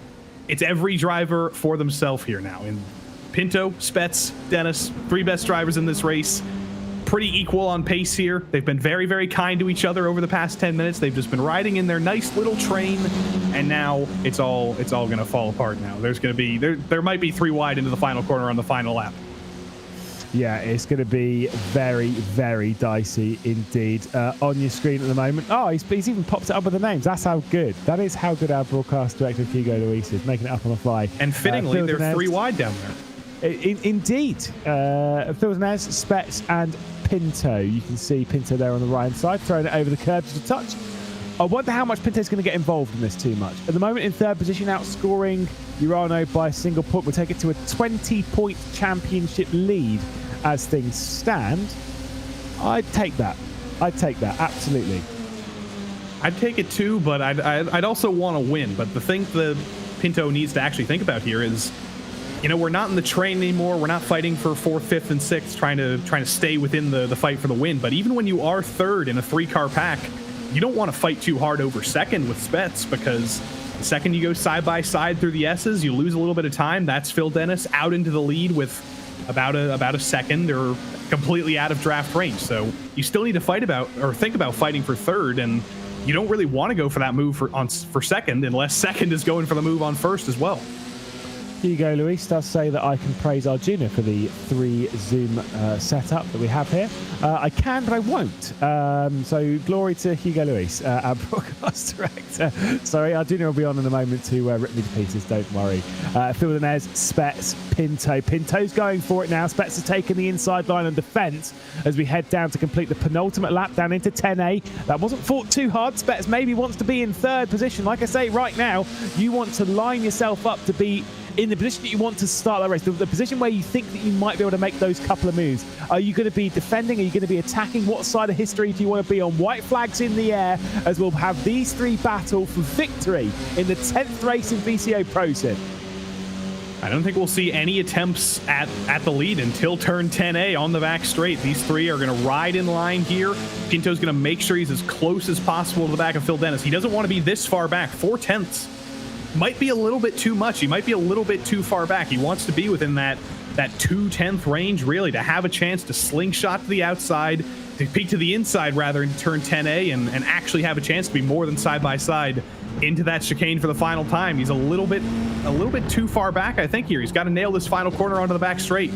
it's every driver for themselves here now. In Pinto, Spets, Dennis, 3 best drivers in this race. Pretty equal on pace here. They've been very, very kind to each other over the past 10 minutes. They've just been riding in their nice little train, and now it's all going to fall apart now. There's going to be there might be 3 wide into the final corner on the final lap. Yeah, it's going to be very, very dicey indeed. On your screen at the moment. Oh, he's even popped it up with the names. That's how good. That is how good our broadcast director Hugo Luis is, making it up on the fly. And fittingly, they're 3 wide down there. Indeed. Fildenez, Spets, and Pinto. You can see Pinto there on the right-hand side, throwing it over the curb just a touch. I wonder how much Pinto's going to get involved in this too much. At the moment, in third position, outscoring Urano by a single point. We'll take it to a 20-point championship lead as things stand. I'd take that. Absolutely. I'd take it too, but I'd also want to win. But the thing that Pinto needs to actually think about here is, we're not in the train anymore. We're not fighting for 4th, 5th, and 6th, trying to stay within the fight for the win. But even when you are third in a 3-car pack, you don't want to fight too hard over second with Spets, because the second you go side by side through the S's, you lose a little bit of time. That's Phil Dennis out into the lead with about a second, or completely out of draft range. So you still need to think about fighting for third, and you don't really want to go for that move for second unless second is going for the move on first as well. Hugo Luis does say that I can praise our junior for the 3 Zoom setup that we have here. I can, but I won't. So glory to Hugo Luis, our broadcast director. Sorry, our junior will be on in a moment to rip me to pieces, don't worry. Fildenez, Spets, Pinto. Pinto's going for it now. Spets has taken the inside line on defence as we head down to complete the penultimate lap down into 10A. That wasn't fought too hard. Spets maybe wants to be in third position. Like I say, right now, you want to line yourself up to be in the position that you want to start that race, the position where you think that you might be able to make those couple of moves. Are you going to be defending? Are you going to be attacking? What side of history do you want to be on? White flags in the air as we'll have these 3 battle for victory in the 10th race in VCO ProSIM. I don't think we'll see any attempts at the lead until turn 10A on the back straight. These 3 are going to ride in line here. Pinto's going to make sure he's as close as possible to the back of Phil Dennis. He doesn't want to be this far back. 4 tenths might be a little bit too much. He might be a little bit too far back. He wants to be within that 2/10 range, really, to have a chance to slingshot to the outside, to peek to the inside rather in turn 10A, and actually have a chance to be more than side by side into that chicane for the final time. He's a little bit too far back, I think, here. He's got to nail this final corner onto the back straight.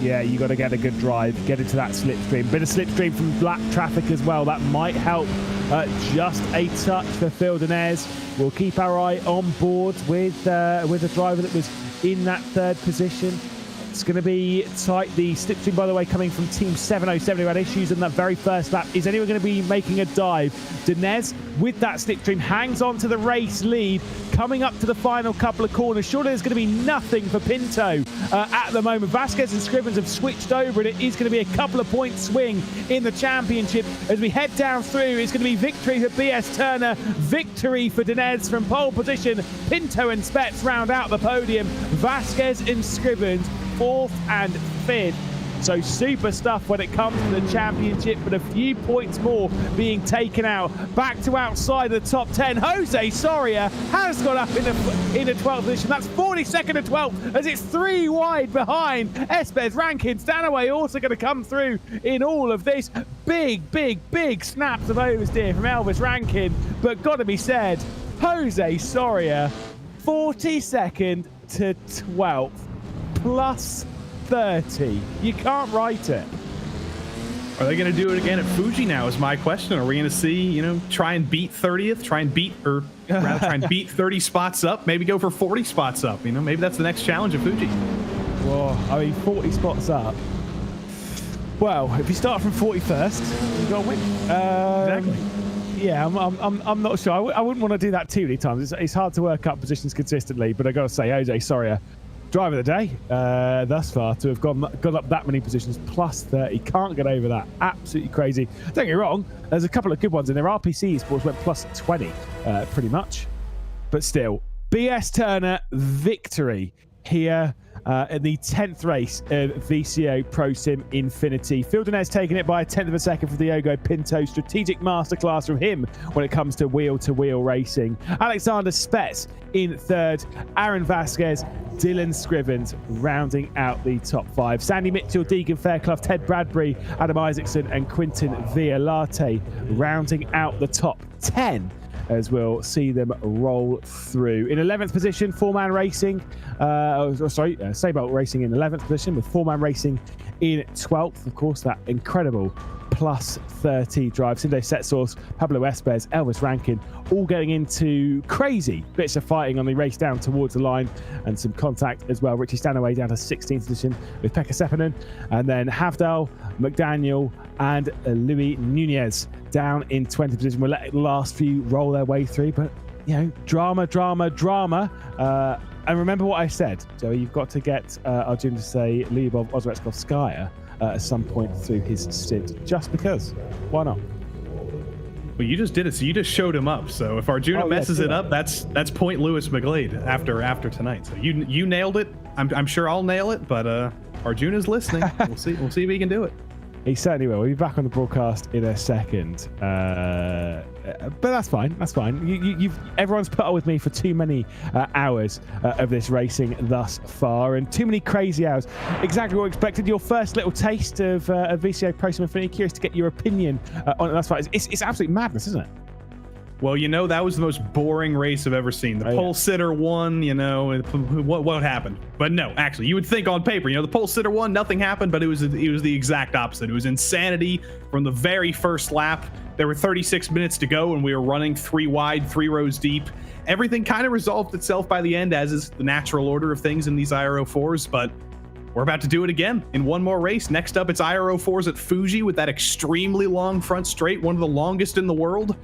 Yeah, you got to get a good drive, get into that slipstream. Bit of slipstream from black traffic as well. That might help just a touch for Phil Denez. We'll keep our eye on board with a driver that was in that third position. It's going to be tight. The slipstream, by the way, coming from Team 707, who had issues in that very first lap. Is anyone going to be making a dive? Denez, with that slipstream, hangs on to the race lead, coming up to the final couple of corners. Surely there's going to be nothing for Pinto at the moment. Vasquez and Scrivens have switched over, and it is going to be a couple of point swing in the championship. As we head down through, it's going to be victory for BS Turner, victory for Denez from pole position. Pinto and Spets round out the podium. Vasquez and Scrivens 4th and 5th. So super stuff when it comes to the championship, but a few points more being taken out. Back to outside the top 10. Jose Soria has got up in the 12th position. That's 42nd and 12th as it's 3 wide behind. Espes, Rankin, Stanaway also going to come through in all of this. Big snaps of oversteer from Elvis Rankin, but got to be said, Jose Soria, 42nd to 12th. Plus 30. You can't write it. Are they going to do it again at Fuji now is my question. Are we going to see, try and beat 30th, try and beat 30 spots up, maybe go for 40 spots up. Maybe that's the next challenge of Fuji. Well, 40 spots up. Well, if you start from 41st, you've got to win. Exactly. Yeah, I'm not sure. I wouldn't want to do that too many times. It's hard to work up positions consistently, but I got to say, Jose Soria, driver of the day thus far to have gone up that many positions, plus 30. Can't get over that. Absolutely crazy. Don't get me wrong, there's a couple of good ones in there. RPC Esports went plus 20 pretty much, but still, BS Turner victory here in the 10th race of VCO ProSIM Infinity. Phil Denez taking it by a 10th of a second for Diogo Pinto. Strategic masterclass from him when it comes to wheel-to-wheel racing. Alexander Spets in third. Aaron Vasquez, Dylan Scrivens rounding out the top 5. Sandy Mitchell, Deegan Fairclough, Ted Bradbury, Adam Isaacson and Quintin Violate rounding out the top 10 as we'll see them roll through. In 11th position, 4-man racing. Sabelt Racing in 11th position with 4-man racing in 12th. Of course, that incredible plus 30 drive. Cindy Setsource, Pablo Espes, Elvis Rankin, all getting into crazy bits of fighting on the race down towards the line, and some contact as well. Richie Stanaway down to 16th position with Pekka Seppänen, and then Havdal, McDaniel, and Louis Nunez down in 20th position. We'll let the last few roll their way through, but you know, drama. And remember what I said, Joey, you've got to get Arjun to say Lyubov Ozretskov-Skaya at some point through his stint, just because. Why not? Well, you just did it, so you just showed him up. So if Arjuna messes it up, that's point Lewis McGlade after tonight. So you nailed it. I'm sure I'll nail it, but Arjuna's listening. We'll see if he can do it. He certainly will. We'll be back on the broadcast in a second. But that's fine. That's fine. Everyone's put up with me for too many hours of this racing thus far, and too many crazy hours. Exactly what we expected. Your first little taste of VCO ProSIM INFINITY. Curious to get your opinion on it. That's fine. It's absolute madness, isn't it? Well, you know, that was the most boring race I've ever seen. The pole sitter won, you know, what happened? But no, actually, you would think on paper, you know, the pole sitter won, nothing happened, but it was the exact opposite. It was insanity from the very first lap. There were 36 minutes to go, and we were running 3 wide, 3 rows deep. Everything kind of resolved itself by the end, as is the natural order of things in these IRO4s, but we're about to do it again in one more race. Next up, it's IRO4s at Fuji with that extremely long front straight, one of the longest in the world.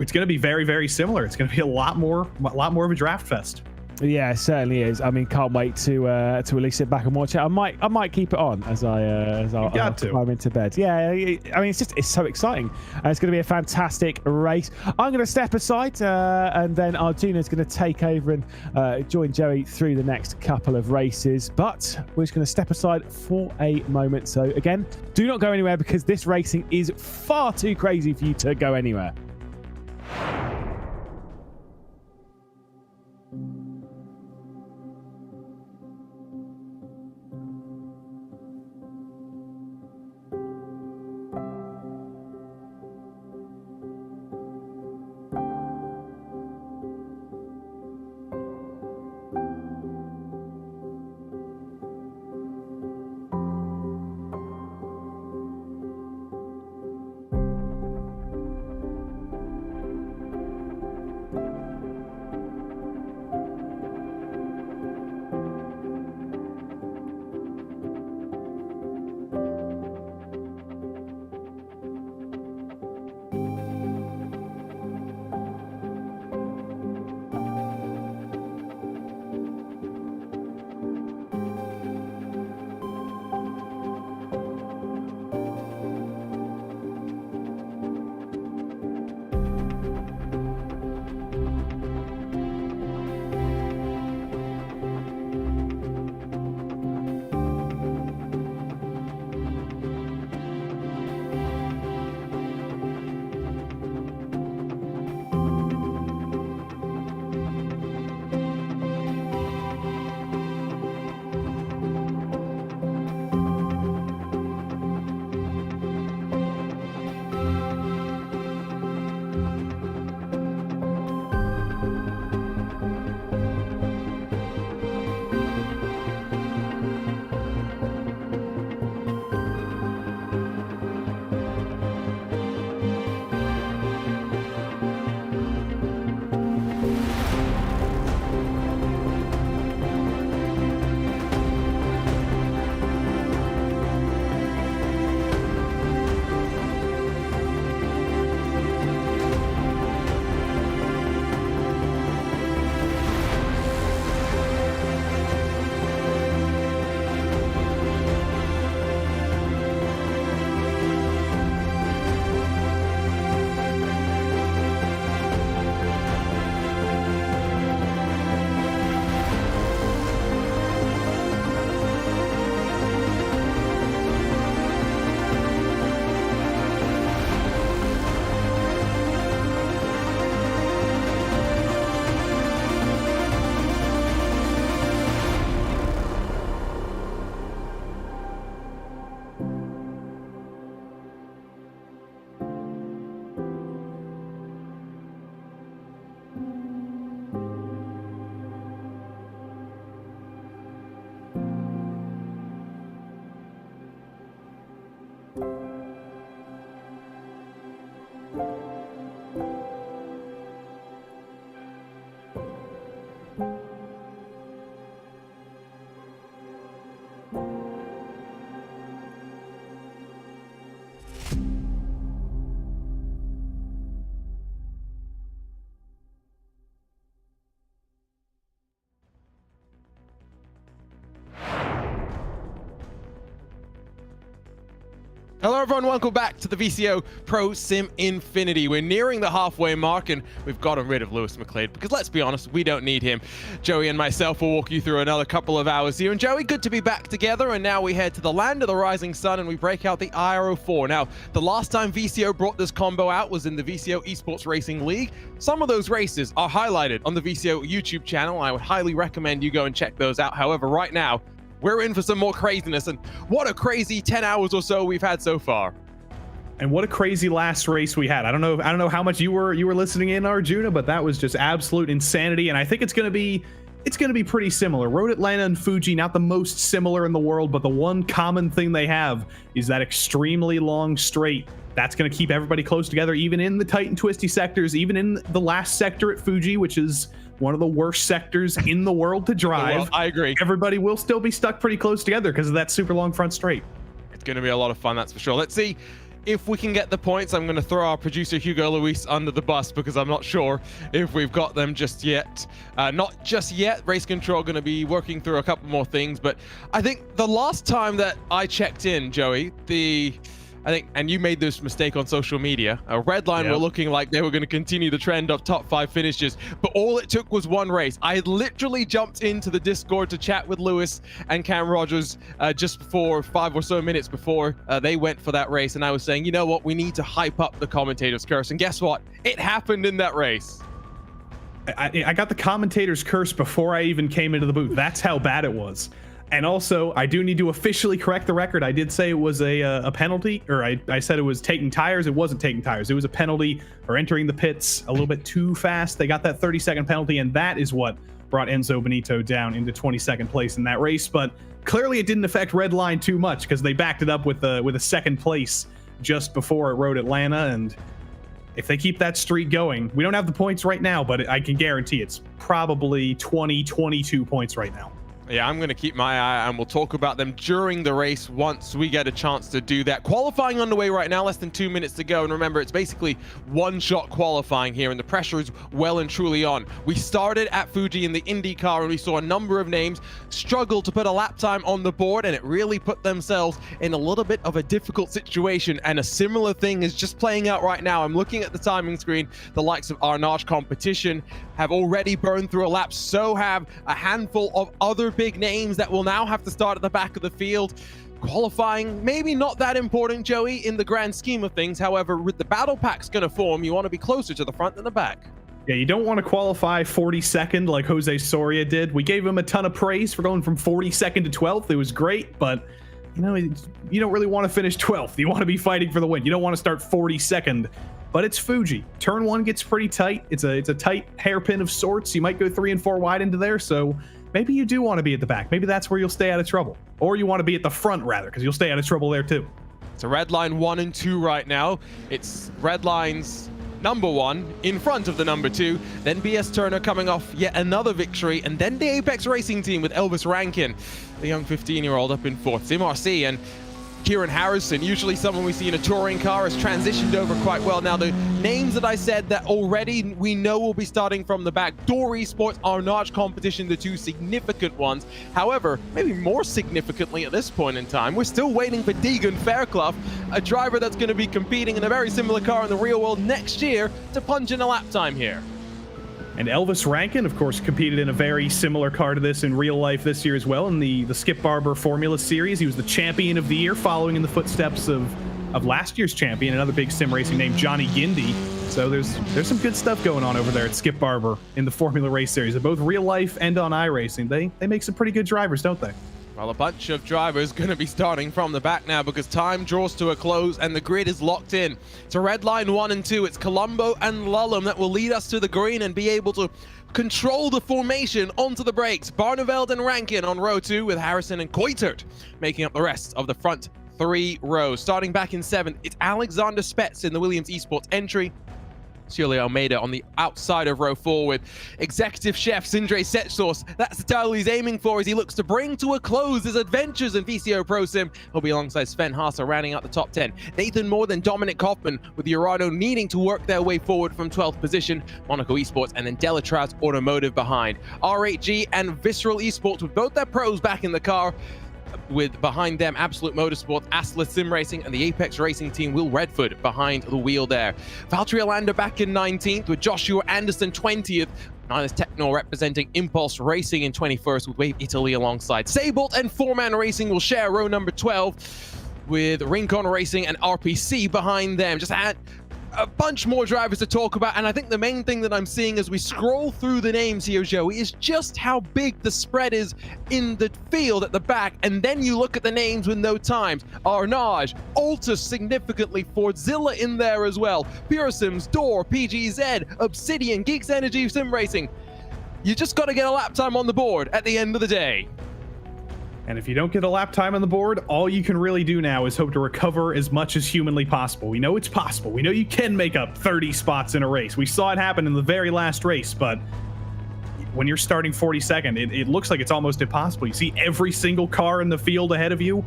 It's going to be very, very similar. It's going to be a lot more of a draft fest. Yeah, it certainly is. I mean, can't wait to at least sit back and watch it. I might keep it on as I'll climb into bed. Yeah, I mean, it's so exciting. It's going to be a fantastic race. I'm going to step aside, and then Arjuna's going to take over and join Joey through the next couple of races. But we're just going to step aside for a moment. So again, do not go anywhere, because this racing is far too crazy for you to go anywhere. Hello everyone, welcome back to the VCO ProSIM Infinity. We're nearing the halfway mark and we've gotten rid of Lewis McLeod because let's be honest, we don't need him. Joey and myself will walk you through another couple of hours here. And Joey, good to be back together, and now we head to the land of the rising sun and we break out the IRO4. Now, the last time VCO brought this combo out was in the VCO Esports Racing League. Some of those races are highlighted on the VCO YouTube channel. I would highly recommend you go and check those out. However, right now, we're in for some more craziness, and what a crazy 10 hours or so we've had so far. And what a crazy last race we had. I don't know how much you were listening in, Arjuna, but that was just absolute insanity. And I think it's gonna be pretty similar. Road Atlanta and Fuji, not the most similar in the world, but the one common thing they have is that extremely long straight. That's going to keep everybody close together, even in the tight and twisty sectors, even in the last sector at Fuji, which is one of the worst sectors in the world to drive. Well, I agree. Everybody will still be stuck pretty close together because of that super long front straight. It's going to be a lot of fun, that's for sure. Let's see if we can get the points. I'm going to throw our producer Hugo Luis under the bus because I'm not sure if we've got them just yet. Not just yet. Race Control going to be working through a couple more things, but I think the last time that I checked in, Joey, and you made this mistake on social media, Redline were looking like they were going to continue the trend of top 5 finishes, but all it took was one race. I had literally jumped into the Discord to chat with Lewis and Cam Rogers just before 5 or so minutes before they went for that race, and I was saying, you know what, we need to hype up the commentator's curse, and guess what? It happened in that race. I got the commentator's curse before I even came into the booth. That's how bad it was. And also, I do need to officially correct the record. I did say it was a penalty, or I said it was taking tires. It wasn't taking tires. It was a penalty for entering the pits a little bit too fast. They got that 30-second penalty, and that is what brought Enzo Benito down into 22nd place in that race. But clearly, it didn't affect Redline too much because they backed it up with a second place just before Road Atlanta. And if they keep that streak going, we don't have the points right now, but I can guarantee it's probably 20, 22 points right now. Yeah, I'm going to keep my eye, and we'll talk about them during the race once we get a chance to do that. Qualifying underway right now, less than 2 minutes to go. And remember, it's basically one-shot qualifying here, and the pressure is well and truly on. We started at Fuji in the IndyCar, and we saw a number of names struggle to put a lap time on the board, and it really put themselves in a little bit of a difficult situation. And a similar thing is just playing out right now. I'm looking at the timing screen. The likes of Arnage Competition have already burned through a lap. So have a handful of other big names that will now have to start at the back of the field. Qualifying, maybe not that important, Joey, in the grand scheme of things. However, with the battle packs going to form, you want to be closer to the front than the back. Yeah, you don't want to qualify 42nd like Jose Soria did. We gave him a ton of praise for going from 42nd to 12th. It was great, but you know, you don't really want to finish 12th. You want to be fighting for the win. You don't want to start 42nd. But it's Fuji. Turn 1 gets pretty tight. It's a tight hairpin of sorts. You might go 3 and 4 wide into there, so maybe you do want to be at the back. Maybe that's where you'll stay out of trouble. Or you want to be at the front, rather, because you'll stay out of trouble there, too. It's a Redline 1 and 2 right now. It's Redline's number 1 in front of the number 2. Then BS Turner coming off yet another victory. And then the Apex Racing team with Elvis Rankin, the young 15-year-old up in 4th. Sim RC and Kieran Harrison, usually someone we see in a touring car, has transitioned over quite well. Now, the names that I said that already we know will be starting from the back, Door Esports, Arnage Competition, the 2 significant ones. However, maybe more significantly at this point in time, we're still waiting for Deegan Fairclough, a driver that's going to be competing in a very similar car in the real world next year to punch in a lap time here. And Elvis Rankin, of course, competed in a very similar car to this in real life this year as well in the Skip Barber Formula Series. He was the champion of the year, following in the footsteps of last year's champion, another big sim racing named Johnny Gindy. So there's some good stuff going on over there at Skip Barber in the Formula Race Series, in both real life and on iRacing. They make some pretty good drivers, don't they? Well, a bunch of drivers going to be starting from the back now because time draws to a close and the grid is locked in. It's a Redline 1 and 2. It's Colombo and Lulham that will lead us to the green and be able to control the formation onto the brakes. Barneveld and Rankin on row 2 with Harrison and Coitert making up the rest of the front 3 rows. Starting back in 7th, it's Alexander Spetz in the Williams Esports entry. Shirley Almeida on the outside of row 4 with executive chef Sindre Setsource. That's the title he's aiming for as he looks to bring to a close his adventures in VCO ProSim. He'll be alongside Sven Haase rounding out the top 10. Nathan Moore then Dominic Hoffman with the Urano needing to work their way forward from 12th position. Monaco Esports and then Delatraz Automotive behind. R8G and Visceral Esports with both their pros back in the car. with behind them Absolute Motorsport, Atlas Sim Racing, and the Apex Racing team, Will Redford behind the wheel there. Valtteri Alander back in 19th with Joshua Anderson 20th. Niners Techno representing Impulse Racing in 21st with Wave Italy alongside Saybolt, and Four-Man Racing will share row number 12 with Rincon Racing and RPC behind them. Just add a bunch more drivers to talk about, and I think the main thing that I'm seeing as we scroll through the names here, Joey, is just how big the spread is in the field at the back, and then you look at the names with no times. Arnage, Altus significantly, Fordzilla in there as well, Pure Sims, Door, PGZ, Obsidian, Geeks Energy Sim Racing. You just got to get a lap time on the board at the end of the day. And if you don't get a lap time on the board, all you can really do now is hope to recover as much as humanly possible. We know it's possible. We know you can make up 30 spots in a race. We saw it happen in the very last race, but when you're starting 42nd, it looks like it's almost impossible. You see every single car in the field ahead of you.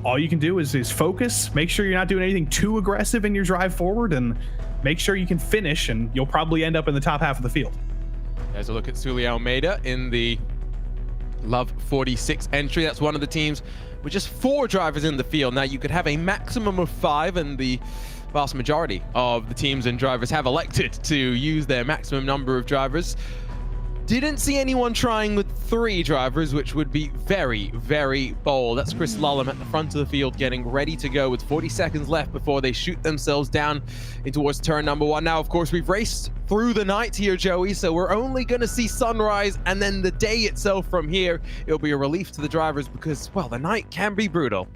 All you can do is focus, make sure you're not doing anything too aggressive in your drive forward, and make sure you can finish, and you'll probably end up in the top half of the field. There's a look at Sully Almeida in the Love 46 entry. That's one of the teams with just 4 drivers in the field. Now, you could have a maximum of 5, and the vast majority of the teams and drivers have elected to use their maximum number of drivers. Didn't see anyone trying with 3 drivers, which would be very, very bold. That's Chris Lulham at the front of the field getting ready to go with 40 seconds left before they shoot themselves down in towards turn number 1. Now, of course, we've raced through the night here, Joey, so we're only going to see sunrise and then the day itself from here. It'll be a relief to the drivers because, well, the night can be brutal.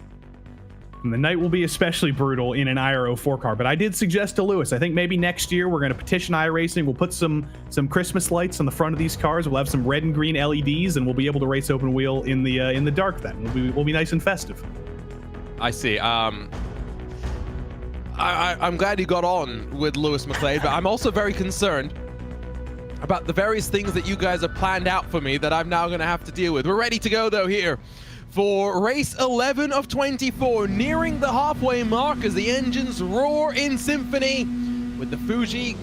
And the night will be especially brutal in an IRO 4 car. But I did suggest to Lewis, I think maybe next year we're going to petition iRacing. We'll put some Christmas lights on the front of these cars. We'll have some red and green LEDs, and we'll be able to race open wheel in the dark. Then we'll be nice and festive. I see. I'm glad you got on with Lewis McLeod, but I'm also very concerned about the various things that you guys have planned out for me that I'm now going to have to deal with. We're ready to go though here for race 11 of 24, nearing the halfway mark as the engines roar in symphony with the Fuji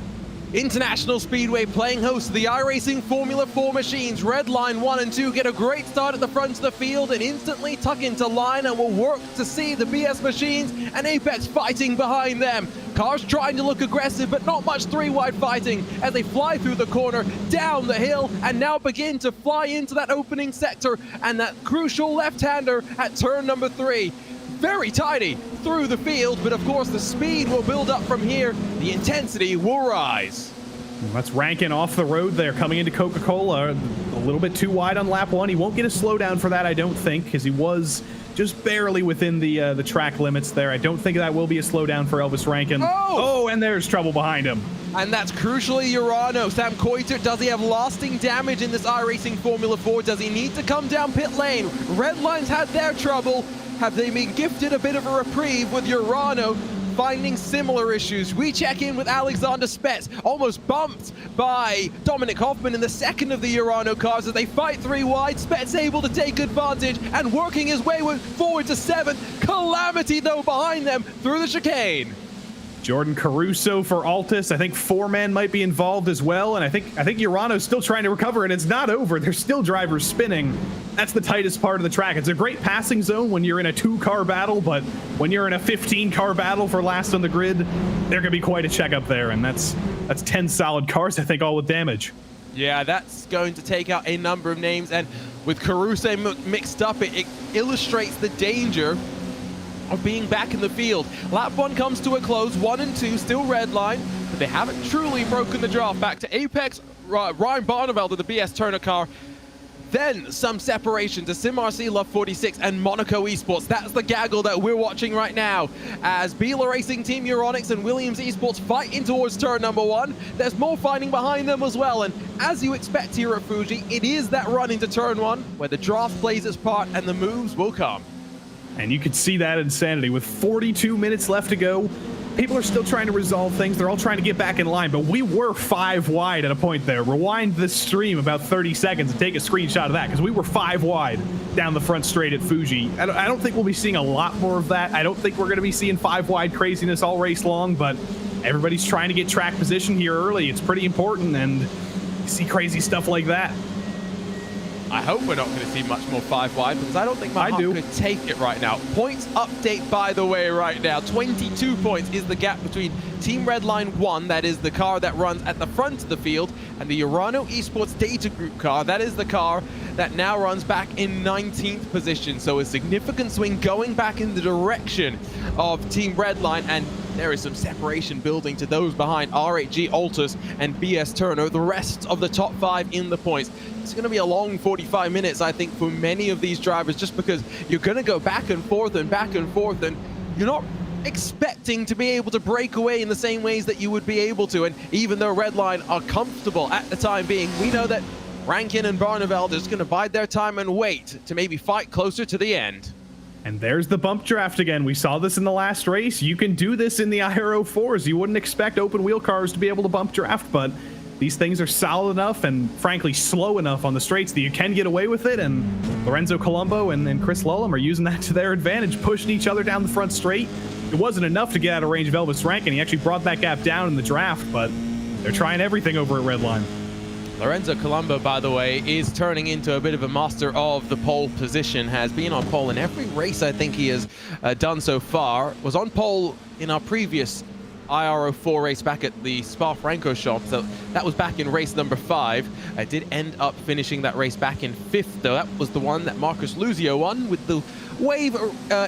International Speedway playing host to the iRacing Formula 4 machines. Redline 1 and 2 get a great start at the front of the field and instantly tuck into line, and will work to see the BS machines and Apex fighting behind them. Cars trying to look aggressive, but not much 3-wide fighting as they fly through the corner, down the hill, and now begin to fly into that opening sector and that crucial left-hander at turn number 3. Very tidy through the field, but of course the speed will build up from here. The intensity will rise. That's Rankin off the road there, coming into Coca-Cola. A little bit too wide on lap 1. He won't get a slowdown for that, I don't think, because he was just barely within the track limits there. I don't think that will be a slowdown for Elvis Rankin. Oh, and there's trouble behind him. And that's crucially Urano. Sam Coiter, does he have lasting damage in this iRacing Formula 4? Does he need to come down pit lane? Redline's had their trouble. Have they been gifted a bit of a reprieve with Urano finding similar issues? We check in with Alexander Spetz, almost bumped by Dominic Hoffman in the second of the Urano cars as they fight 3 wide. Spetz able to take advantage and working his way forward to 7th. Calamity, though, behind them through the chicane. Jordan Caruso for Altus. I think 4-man might be involved as well, and I think Urano's still trying to recover, and it's not over. There's still drivers spinning. That's the tightest part of the track. It's a great passing zone when you're in a 2-car battle, but when you're in a 15-car battle for last on the grid, there can be quite a check up there, and that's 10 solid cars, I think, all with damage. Yeah, that's going to take out a number of names, and with Caruso mixed up, it illustrates the danger of being back in the field. Lap 1 comes to a close, 1 and 2 still Redline, but they haven't truly broken the draft. Back to Apex, Ryan Barneveld of the BS Turner car. Then some separation to SimRC Love 46 and Monaco Esports. That's the gaggle that we're watching right now as Beeler Racing Team Euronics and Williams Esports fight in towards turn number 1. There's more fighting behind them as well, and as you expect here at Fuji, it is that run into turn 1 where the draft plays its part and the moves will come. And you could see that insanity. With 42 minutes left to go, people are still trying to resolve things. They're all trying to get back in line, but we were 5 wide at a point there. Rewind this stream about 30 seconds and take a screenshot of that, because we were 5 wide down the front straight at Fuji. I don't think we'll be seeing a lot more of that. I don't think we're going to be seeing 5 wide craziness all race long, but everybody's trying to get track position here early. It's pretty important, and you see crazy stuff like that. I hope we're not going to see much more 5 wide, because I don't think my heart could take it right now. Points update, by the way, right now. 22 points is the gap between Team Redline 1, that is the car that runs at the front of the field, and the Urano Esports Data Group car, that is the car that now runs back in 19th position. So a significant swing going back in the direction of Team Redline, and there is some separation building to those behind R8G, Altus, and BS Turner, the rest of the top 5 in the points. It's going to be a long 45 minutes, I think, for many of these drivers, just because you're going to go back and forth, and you're not expecting to be able to break away in the same ways that you would be able to. And even though Redline are comfortable at the time being, we know that Rankin and Barneveld are just going to bide their time and wait to maybe fight closer to the end. And there's the bump draft again. We saw this in the last race. You can do this in the IRO4s. You wouldn't expect open wheel cars to be able to bump draft, but these things are solid enough and frankly slow enough on the straights that you can get away with it. And Lorenzo Colombo and Chris Lulham are using that to their advantage, pushing each other down the front straight. It wasn't enough to get out of range of Elvis Rankin. He actually brought that gap down in the draft, but they're trying everything over at Redline. Lorenzo Colombo, by the way, is turning into a bit of a master of the pole position, has been on pole in every race I think he has done so far. Was on pole in our previous IRO4 race back at the Spa-Francorchamps, so that was back in race number 5. I did end up finishing that race back in 5th, though. That was the one that Marcus Luzio won, with the Wave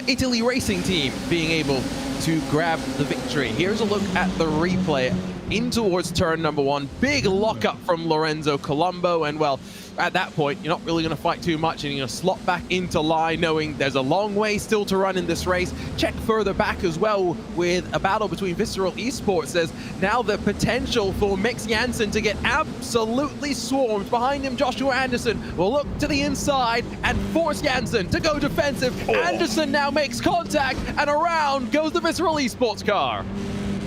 Italy racing team being able to grab the victory. Here's a look at the replay in towards turn number 1. Big lockup from Lorenzo Colombo, and well, at that point, you're not really going to fight too much, and you're going to slot back into line, knowing there's a long way still to run in this race. Check further back as well with a battle between Visceral Esports. There's now the potential for Mix Janssen to get absolutely swarmed. Behind him, Joshua Anderson will look to the inside and force Janssen to go defensive. Anderson now makes contact, and around goes the Visceral Esports car.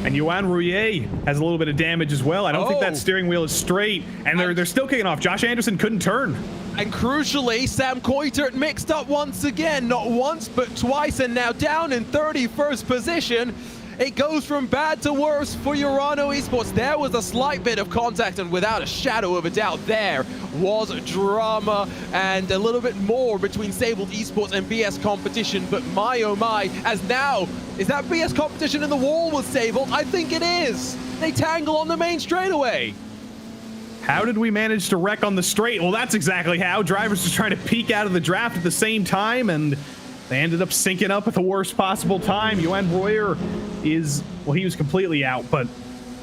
And Yoann Rouillet has a little bit of damage as well. I don't think that steering wheel is straight, and they're still kicking off. Josh Anderson couldn't turn. And crucially, Sam Coitert mixed up once again, not once, but twice, and now down in 31st position. It goes from bad to worse for Urano Esports. There was a slight bit of contact, and without a shadow of a doubt, there was drama and a little bit more between Sabled Esports and BS Competition. But my oh my, as now, is that BS Competition in the wall with Sabled? I think it is. They tangle on the main straightaway. How did we manage to wreck on the straight? Well, that's exactly how. Drivers were trying to peek out of the draft at the same time, and they ended up syncing up at the worst possible time. Yoann Royer is, well, he was completely out, but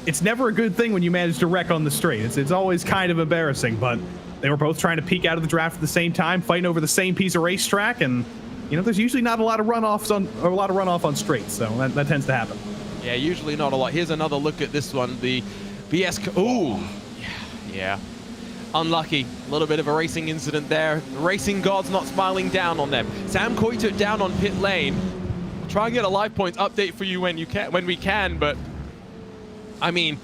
it's never a good thing when you manage to wreck on the straight. It's always kind of embarrassing, but they were both trying to peek out of the draft at the same time, fighting over the same piece of racetrack, and you know, there's usually not a lot of runoff on straights, so that tends to happen. Yeah, usually not a lot. Here's another look at this one. The BS. Ooh, yeah. Unlucky. A little bit of a racing incident there. The racing gods not smiling down on them. Sam Coitert down on pit lane. We'll try and get a live points update for you when we can, but I mean,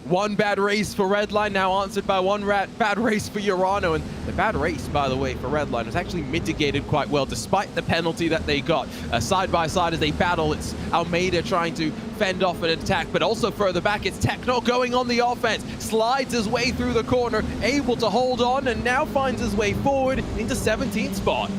one bad race for Redline now answered by one bad race for Urano, and the bad race, by the way, for Redline was actually mitigated quite well despite the penalty that they got. Side by side as they battle, it's Almeida trying to fend off an attack, but also further back it's Techno going on the offense, slides his way through the corner, able to hold on, and now finds his way forward into 17th spot.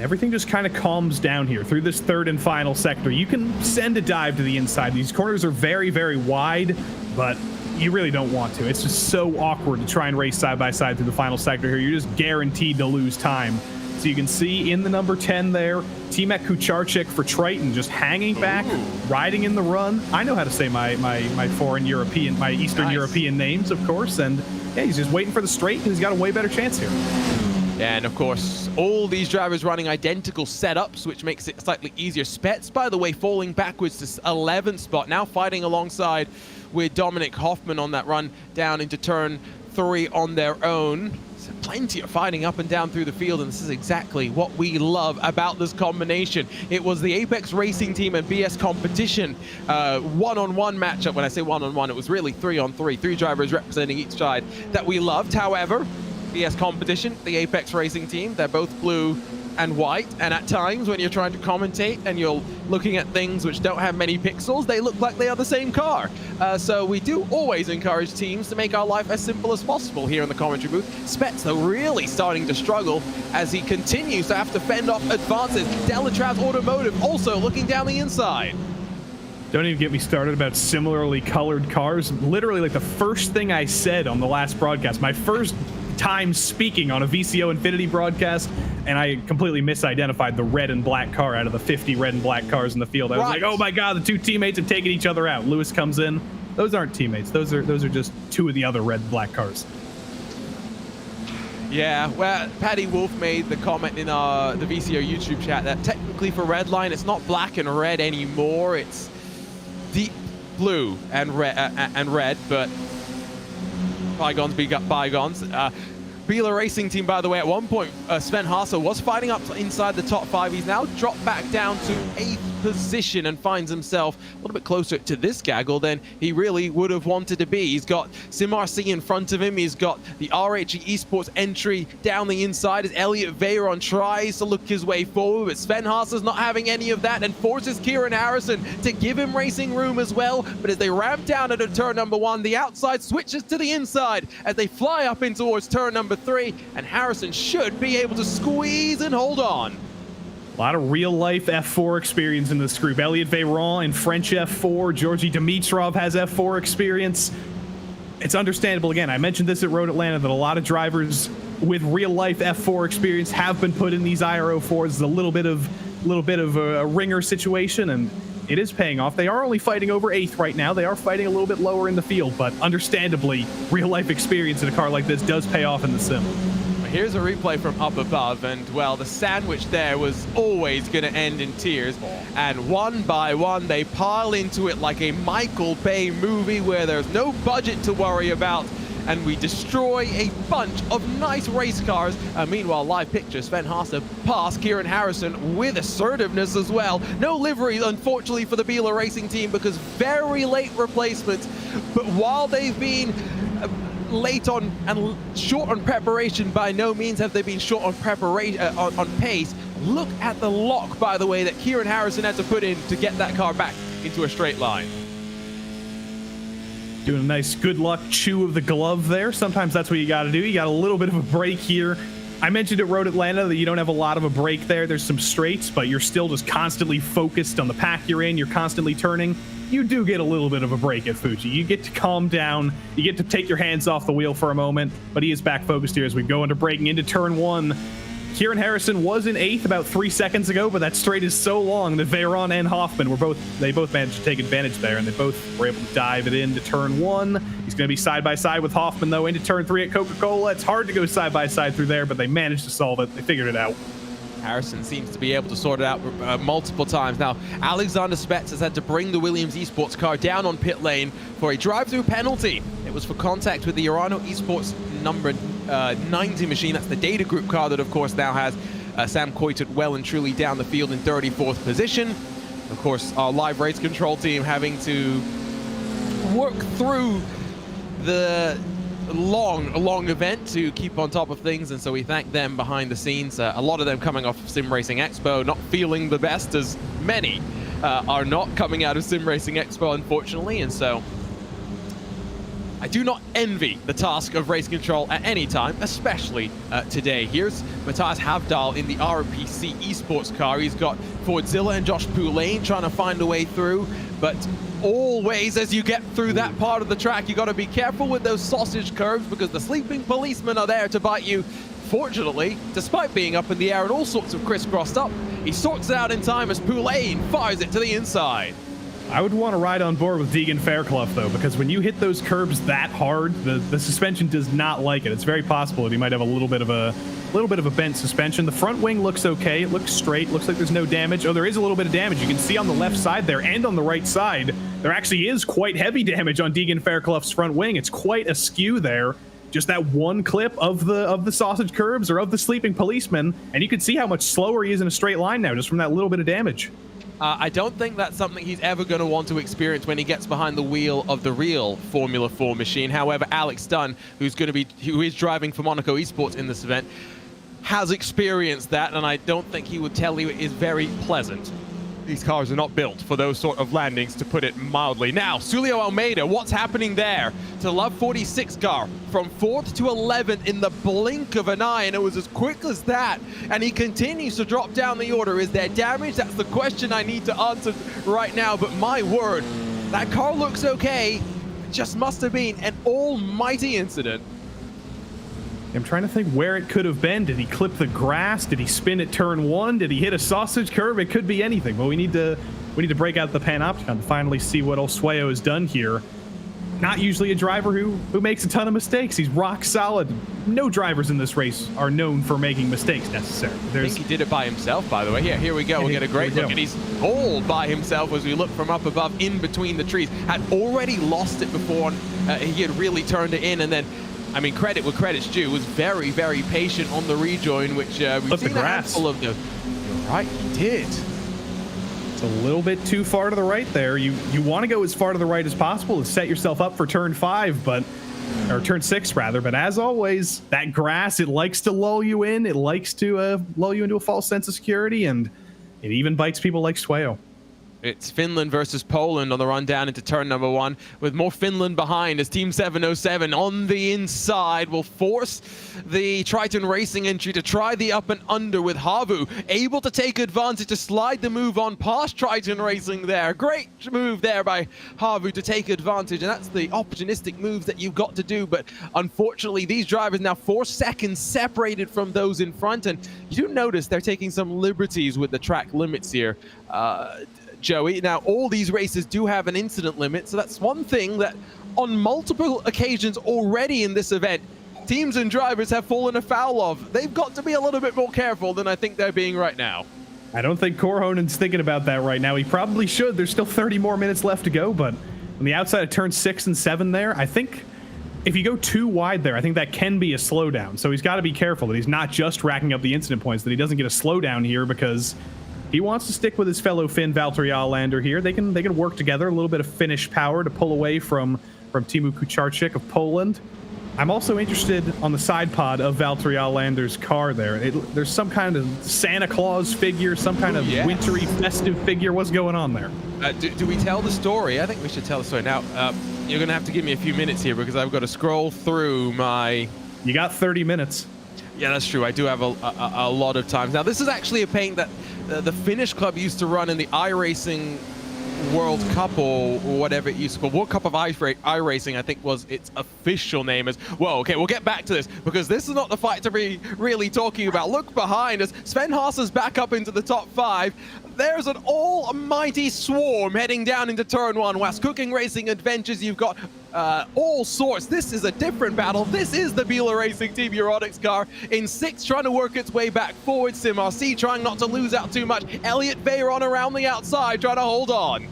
Everything just kind of calms down here through this third and final sector. You can send a dive to the inside. These corners are very, very wide, but you really don't want to. It's just so awkward to try and race side by side through the final sector here. You're just guaranteed to lose time. So you can see in the number 10 there, Timek Kucharczyk for Triton just hanging back, riding in the run. I know how to say my foreign European, my Eastern European names, of course, and yeah, he's just waiting for the straight, and he's got a way better chance here. And of course, all these drivers running identical setups, which makes it slightly easier. Spets, by the way, falling backwards to 11th spot, now fighting alongside with Dominic Hoffman on that run down into turn 3 on their own. So plenty of fighting up and down through the field, and this is exactly what we love about this combination. It was the Apex Racing Team and BS Competition one-on-one matchup. When I say one-on-one, it was really 3-on-3, 3 drivers representing each side that we loved. However, BS Competition, the Apex Racing Team, they're both blue and white, and at times when you're trying to commentate and you're looking at things which don't have many pixels, they look like they are the same car. So we do always encourage teams to make our life as simple as possible here in the commentary booth. Spets, though, really starting to struggle as he continues to have to fend off advances. Delatrav's Automotive also looking down the inside. Don't even get me started about similarly colored cars. Literally, like the first thing I said on the last broadcast, my first time speaking on a VCO Infinity broadcast, and I completely misidentified the red and black car out of the 50 red and black cars in the field. I was like, oh my God, the two teammates have taken each other out. Lewis comes in. Those aren't teammates. Those are just two of the other red and black cars. Yeah, well, Paddy Wolf made the comment in the VCO YouTube chat that technically for Redline, it's not black and red anymore. It's deep blue and red, but bygones be bygones. Bila Racing Team, by the way, at one point, Sven Haase was fighting up inside the top 5. He's now dropped back down to 8th position and finds himself a little bit closer to this gaggle than he really would have wanted to be. He's got SimRC in front of him. He's got the RHE Esports entry down the inside as Elliot Veyron tries to look his way forward, but Sven Haase is not having any of that and forces Kieran Harrison to give him racing room as well. But as they ramp down into turn number 1, the outside switches to the inside as they fly up in towards turn number 3, and Harrison should be able to squeeze and hold on. A lot of real-life F4 experience in this group. Elliot Veyron in French F4. Georgi Dimitrov has F4 experience. It's understandable. Again, I mentioned this at Road Atlanta that a lot of drivers with real-life F4 experience have been put in these IRO4s. It's a little bit of a ringer situation, and it is paying off. They are only fighting over 8th right now. They are fighting a little bit lower in the field, but understandably, real-life experience in a car like this does pay off in the sim. Here's a replay from up above, and well, the sandwich there was always going to end in tears. And one by one, they pile into it like a Michael Bay movie where there's no budget to worry about, and we destroy a bunch of nice race cars. Meanwhile, live pictures, Sven Haase passed Kieran Harrison with assertiveness as well. No livery, unfortunately, for the Bila Racing Team because very late replacements. But while they've been late on and short on preparation, by no means have they been short on preparation on pace. Look at the lock, by the way, that Kieran Harrison had to put in to get that car back into a straight line. Doing a nice good luck chew of the glove there. Sometimes that's what you got to do. You got a little bit of a break here. I mentioned at Road Atlanta that you don't have a lot of a break there. There's some straights, but you're still just constantly focused on the pack you're in. You're constantly turning. You do get a little bit of a break at Fuji. You get to calm down. You get to take your hands off the wheel for a moment, but he is back focused here as we go into braking into turn 1. Kieran Harrison was in 8th about 3 seconds ago, but that straight is so long that Veyron and Hoffman were both managed to take advantage there, and they both were able to dive it into turn 1. He's going to be side by side with Hoffman though into turn 3 at Coca-Cola. It's hard to go side by side through there, but they managed to solve it. They figured it out. Harrison seems to be able to sort it out multiple times. Now, Alexander Spets has had to bring the Williams Esports car down on pit lane for a drive-through penalty. It was for contact with the Urano Esports number 90 machine. That's the data group car that, of course, now has Sam Coitet well and truly down the field in 34th position. Of course, our live race control team having to work through the long event to keep on top of things, and so we thank them behind the scenes. A lot of them coming off of Sim Racing Expo, not feeling the best, as many are not coming out of Sim Racing Expo, unfortunately, and so I do not envy the task of race control at any time, especially today. Here's Matthias Havdahl in the RPC Esports car. He's got Fordzilla and Josh Poulain trying to find a way through, but always as you get through that part of the track, you got to be careful with those sausage curves because the sleeping policemen are there to bite you. Fortunately, despite being up in the air and all sorts of crisscrossed up, he sorts it out in time as Poulain fires it to the inside. I would want to ride on board with Deegan Fairclough, though, because when you hit those curbs that hard, the suspension does not like it. It's very possible that he might have a little bit of a bent suspension. The front wing looks okay. It looks straight. Looks like there's no damage. Oh, there is a little bit of damage. You can see on the left side there and on the right side, there actually is quite heavy damage on Deegan Fairclough's front wing. It's quite askew there. Just that one clip of the sausage curbs or of the sleeping policeman, and you can see how much slower he is in a straight line now just from that little bit of damage. I don't think that's something he's ever going to want to experience when he gets behind the wheel of the real Formula 4 machine. However, Alex Dunn, who is driving for Monaco Esports in this event, has experienced that, and I don't think he would tell you it is very pleasant. These cars are not built for those sort of landings, to put it mildly. Now, Sulio Almeida, what's happening there? To Love 46 car, from 4th to 11th in the blink of an eye, and it was as quick as that. And he continues to drop down the order. Is there damage? That's the question I need to answer right now, but my word, that car looks okay. It just must have been an almighty incident. I'm trying to think where it could have been. Did he clip the grass? Did he spin at turn 1? Did he hit a sausage curve? It could be anything, but we need to break out the Panopticon to finally see what Sueyo has done here. Not usually a driver who makes a ton of mistakes. He's rock solid. No drivers in this race are known for making mistakes necessarily. I think he did it by himself, by the way. Yeah, here we go. We'll get a great look. And he's all by himself as we look from up above in between the trees. Had already lost it before he had really turned it in, and then, I mean, credit where credit's due, was very, very patient on the rejoin, which we've seen a handful of those. You're right, he did. It's a little bit too far to the right there. You want to go as far to the right as possible to set yourself up for turn 5, or turn 6 rather. But as always, that grass, it likes to lull you in. It likes to lull you into a false sense of security, and it even bites people like Sueyo. It's Finland versus Poland on the run down into turn number 1, with more Finland behind as Team 707 on the inside will force the Triton Racing entry to try the up and under, with Havu able to take advantage to slide the move on past Triton Racing there. Great move there by Havu to take advantage, and that's the opportunistic moves that you've got to do. But unfortunately, these drivers now 4 seconds separated from those in front, and you do notice they're taking some liberties with the track limits here. Joey, now all these races do have an incident limit, so that's one thing that on multiple occasions already in this event, teams and drivers have fallen afoul of. They've got to be a little bit more careful than I think they're being right now. I don't think Korhonen's thinking about that right now. He probably should. There's still 30 more minutes left to go, but on the outside of turn 6 and 7 there, I think if you go too wide there, I think that can be a slowdown. So he's got to be careful that he's not just racking up the incident points, that he doesn't get a slowdown here, because he wants to stick with his fellow Finn, Valtteri Alander here. They can work together, a little bit of Finnish power to pull away from Timu Kucharczyk of Poland. I'm also interested on the side pod of Valtteri Alander's car there. There's some kind of Santa Claus figure, some kind of wintry festive figure. What's going on there? Do we tell the story? I think we should tell the story. Now, you're going to have to give me a few minutes here, because I've got to scroll through my... You got 30 minutes. Yeah, that's true. I do have a lot of time. Now, this is actually a paint that the Finnish club used to run in the iRacing World Cup, or whatever it used to be. World Cup of iRacing, I think, was its official name. As well, okay, we'll get back to this, because this is not the fight to be really talking about. Look behind us. Sven Haas's back up into the top 5. There's an almighty swarm heading down into turn 1. Whilst Cooking Racing Adventures, you've got all sorts. This is a different battle. This is the Biela Racing Team Euronics car in 6th, trying to work its way back forward. Sim RC trying not to lose out too much. Elliot Veyron around the outside trying to hold on.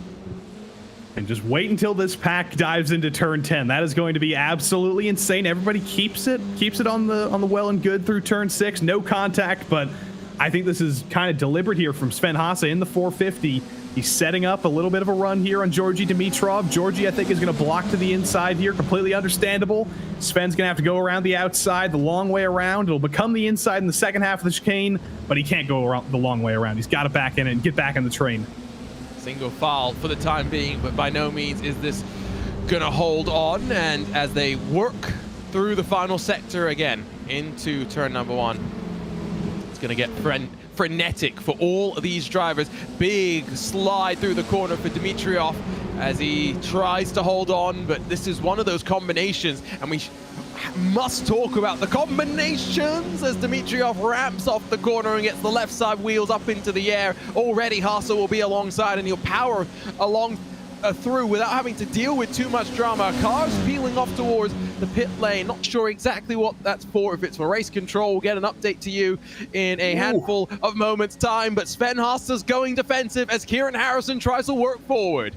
And just wait until this pack dives into turn 10. That is going to be absolutely insane. Everybody keeps it on the well and good through turn 6. No contact, but I think this is kind of deliberate here from Sven Haase in the 450. He's setting up a little bit of a run here on Georgi Dimitrov. Georgi, I think, is going to block to the inside here. Completely understandable. Sven's going to have to go around the outside, the long way around. It'll become the inside in the second half of the chicane, but he can't go around the long way around. He's got to back in and get back in the train. Single foul for the time being, but by no means is this going to hold on. And as they work through the final sector again into turn number 1, it's going to get frenetic for all of these drivers. Big slide through the corner for Dimitrov as he tries to hold on, but this is one of those combinations, and we must talk about the combinations as Dimitrov ramps off the corner and gets the left side wheels up into the air. Already Haase will be alongside, and he'll power along through without having to deal with too much drama. Cars peeling off towards the pit lane. Not sure exactly what that's for. If it's for race control, we'll get an update to you in a handful of moments time. But Sven Haase's going defensive as Kieran Harrison tries to work forward.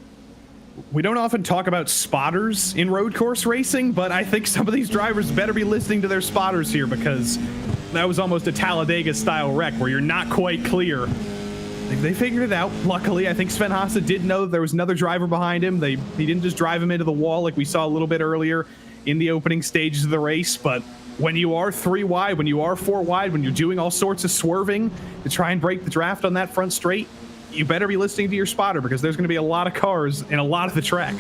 We don't often talk about spotters in road course racing, but I think some of these drivers better be listening to their spotters here, because that was almost a Talladega style wreck where you're not quite clear. They figured it out. Luckily, I think Sven Haase did know that there was another driver behind him. He didn't just drive him into the wall like we saw a little bit earlier in the opening stages of the race, but when you are 3 wide, when you are 4 wide, when you're doing all sorts of swerving to try and break the draft on that front straight, you better be listening to your spotter because there's going to be a lot of cars in a lot of the track.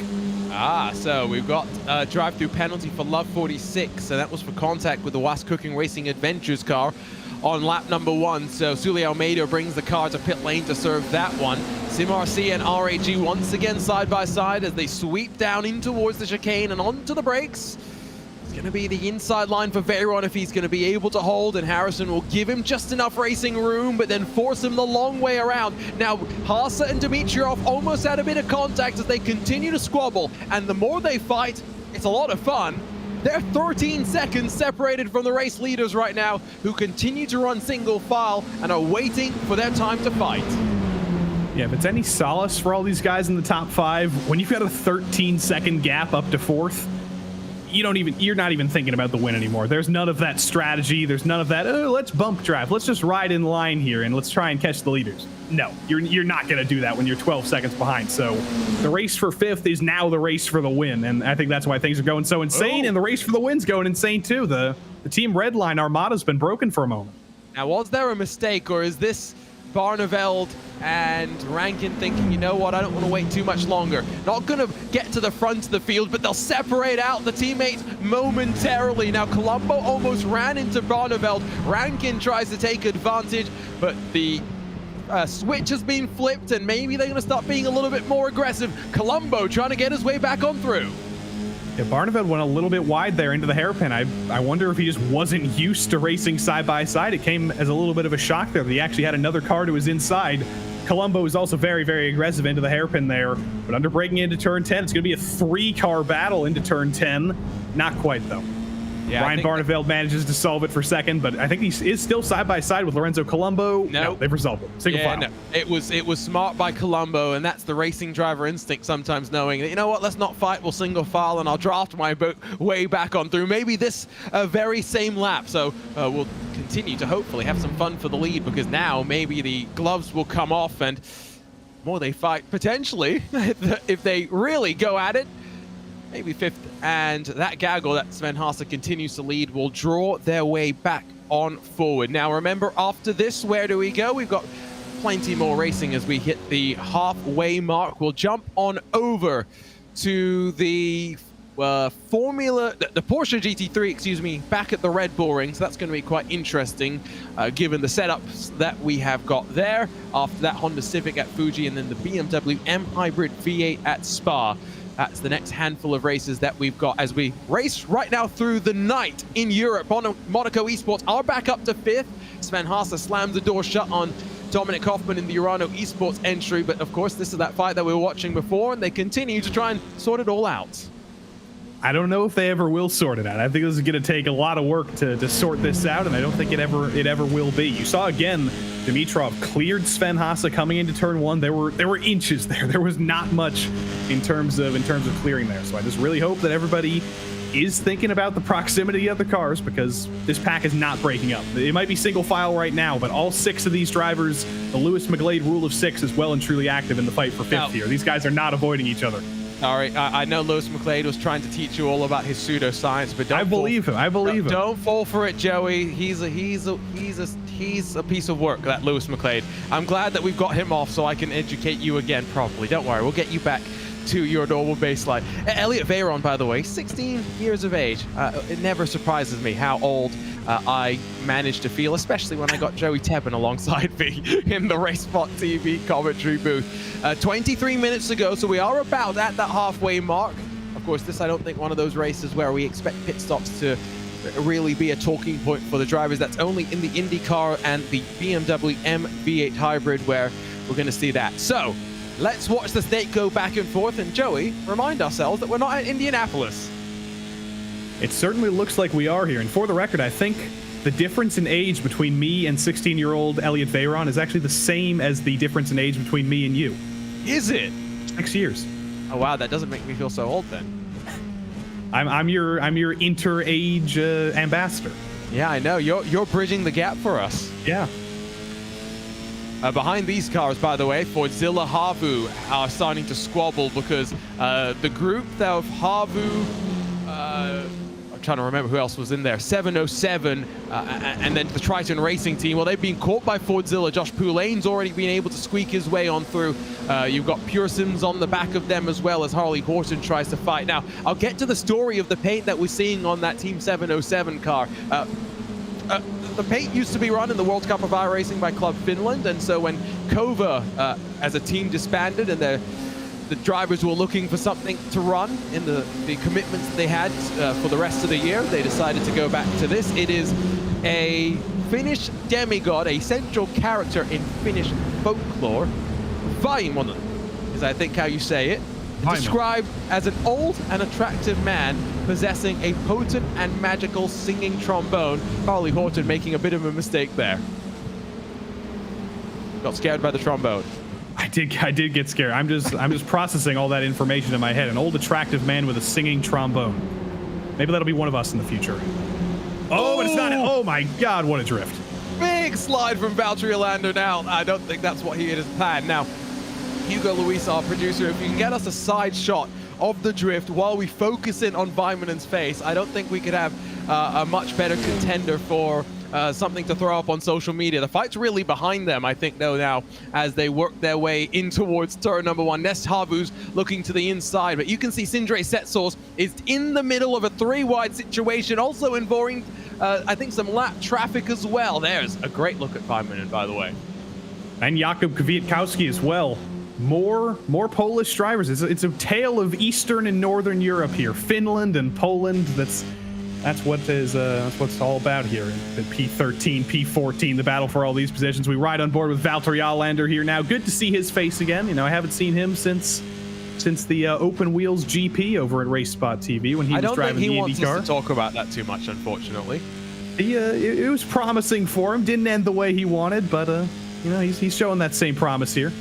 So we've got a drive-through penalty for Love 46, and that was for contact with the Was Cooking Racing Adventures car on lap number 1. So Sully Almeida brings the car to pit lane to serve that one. SimRC and RAG once again side by side as they sweep down in towards the chicane and onto the brakes. It's going to be the inside line for Veyron if he's going to be able to hold, and Harrison will give him just enough racing room, but then force him the long way around. Now, Haase and Dimitrov almost had a bit of contact as they continue to squabble, and the more they fight, it's a lot of fun. They're 13 seconds separated from the race leaders right now, who continue to run single file and are waiting for their time to fight. Yeah, if it's any solace for all these guys in the top 5, when you've got a 13-second gap up to 4th, you're not even thinking about the win anymore. There's none of that strategy. There's none of that, oh, let's bump drive. Let's just ride in line here and let's try and catch the leaders. No, you're not going to do that when you're 12 seconds behind. So the race for 5th is now the race for the win. And I think that's why things are going so insane. And the race for the win's going insane too. The Team Redline Armada's been broken for a moment. Now, was there a mistake, or is this Barneveld and Rankin thinking, you know what, I don't want to wait too much longer. Not going to get to the front of the field, but they'll separate out the teammates momentarily. Now, Colombo almost ran into Barneveld. Rankin tries to take advantage, but the switch has been flipped, and maybe they're going to start being a little bit more aggressive. Colombo trying to get his way back on through. Yeah, Barneveld went a little bit wide there into the hairpin. I wonder if he just wasn't used to racing side by side. It came as a little bit of a shock there that he actually had another car to his inside. Colombo is also very, very aggressive into the hairpin there, but under braking into turn 10, it's going to be a 3-car battle into turn 10. Not quite, though. Yeah, Brian Barneveld manages to solve it for second, but I think he is still side by side with Lorenzo Colombo. No, they've resolved it. Single file. No. It was smart by Colombo, and that's the racing driver instinct sometimes, knowing that, you know what, let's not fight, we'll single file, and I'll draft my way back on through. Maybe this very same lap. So we'll continue to hopefully have some fun for the lead, because now maybe the gloves will come off, and the more they fight, potentially, if they really go at it, maybe 5th, and that gaggle that Sven Haase continues to lead will draw their way back on forward. Now remember, after this, where do we go? We've got plenty more racing as we hit the halfway mark. We'll jump on over to the the Porsche GT3, excuse me, back at the Red Bull Ring. So that's going to be quite interesting, given the setups that we have got there. After that, Honda Civic at Fuji, and then the BMW M Hybrid V8 at Spa. That's the next handful of races that we've got as we race right now through the night in Europe. Monaco Esports are back up to 5th. Sven Haase slams the door shut on Dominic Hoffman in the Urano Esports entry, but of course this is that fight that we were watching before, and they continue to try and sort it all out. I don't know if they ever will sort it out. I think this is going to take a lot of work to sort this out, and I don't think it ever will be. You saw again, Dimitrov cleared Sven Haase coming into turn 1. There were inches there. There was not much in terms of clearing there. So I just really hope that everybody is thinking about the proximity of the cars, because this pack is not breaking up. It might be single file right now, but all 6 of these drivers, the Lewis McGlade rule of 6 is well and truly active in the fight for 5th here. These guys are not avoiding each other. All right, I know Lewis McGlade was trying to teach you all about his pseudoscience, but I believe him. Don't fall for it, Joey. He's a piece of work, that Lewis McGlade. I'm glad that we've got him off so I can educate you again properly. Don't worry, we'll get you back to your normal baseline. Elliot Veyron, by the way, 16 years of age. It never surprises me how old I managed to feel, especially when I got Joey Tebbin alongside me in the RaceSpot TV commentary booth. 23 minutes to go, so we are about at that halfway mark. Of course, this I don't think one of those races where we expect pit stops to really be a talking point for the drivers. That's only in the IndyCar and the BMW M V8 Hybrid where we're going to see that. So let's watch the snake go back and forth, and Joey, remind ourselves that we're not at Indianapolis. It certainly looks like we are here, and for the record, I think the difference in age between me and 16-year-old Elliot Veyron is actually the same as the difference in age between me and you. Is it? 6 years. Oh wow, that doesn't make me feel so old then. I'm your inter-age ambassador. Yeah, I know. You're bridging the gap for us. Yeah. Behind these cars, by the way, Fordzilla Havu are starting to squabble because the group of Havu, trying to remember who else was in there. 707, and then the Triton Racing team. Well, they've been caught by Fordzilla. Josh Poulain's already been able to squeak his way on through. You've got PureSims on the back of them as well as Harley Horton tries to fight. Now, I'll get to the story of the paint that we're seeing on that Team 707 car. The paint used to be run in the World Cup of iRacing by Club Finland, and so when Kova as a team disbanded and the drivers were looking for something to run in the commitments they had for the rest of the year, they decided to go back to this. It is a Finnish demigod, a central character in Finnish folklore. Vaimonen is, I think, how you say it. Described as an old and attractive man possessing a potent and magical singing trombone. Harley Horton making a bit of a mistake there. Got scared by the trombone. I did get scared. I'm just processing all that information in my head. An old attractive man with a singing trombone. Maybe that'll be one of us in the future. Oh, but it's not. Oh my God, what a drift. Big slide from Valtteri Lander now. I don't think that's what he had planned. Now, Hugo Luis, our producer, if you can get us a side shot of the drift while we focus in on Vaimanen's face, I don't think we could have a much better contender for something to throw up on social media. The fight's really behind them, I think, though, now, as they work their way in towards turn number 1. Nest Havu's looking to the inside, but you can see Sindre Setsource is in the middle of a 3-wide situation, also involving, I think, some lap traffic as well. There's a great look at Vaimanen, by the way. And Jakub Kwiatkowski as well. More Polish drivers. It's a tale of Eastern and Northern Europe here. Finland and Poland. That's what's all about here. The P13, P14, the battle for all these positions. We ride on board with Valtteri Alander here now. Good to see his face again. You know, I haven't seen him since the Open Wheels GP over at Race Spot TV when he was driving the IndyCar. I don't think he wants us to talk about that too much, unfortunately. It was promising for him. Didn't end the way he wanted, but you know, he's showing that same promise here.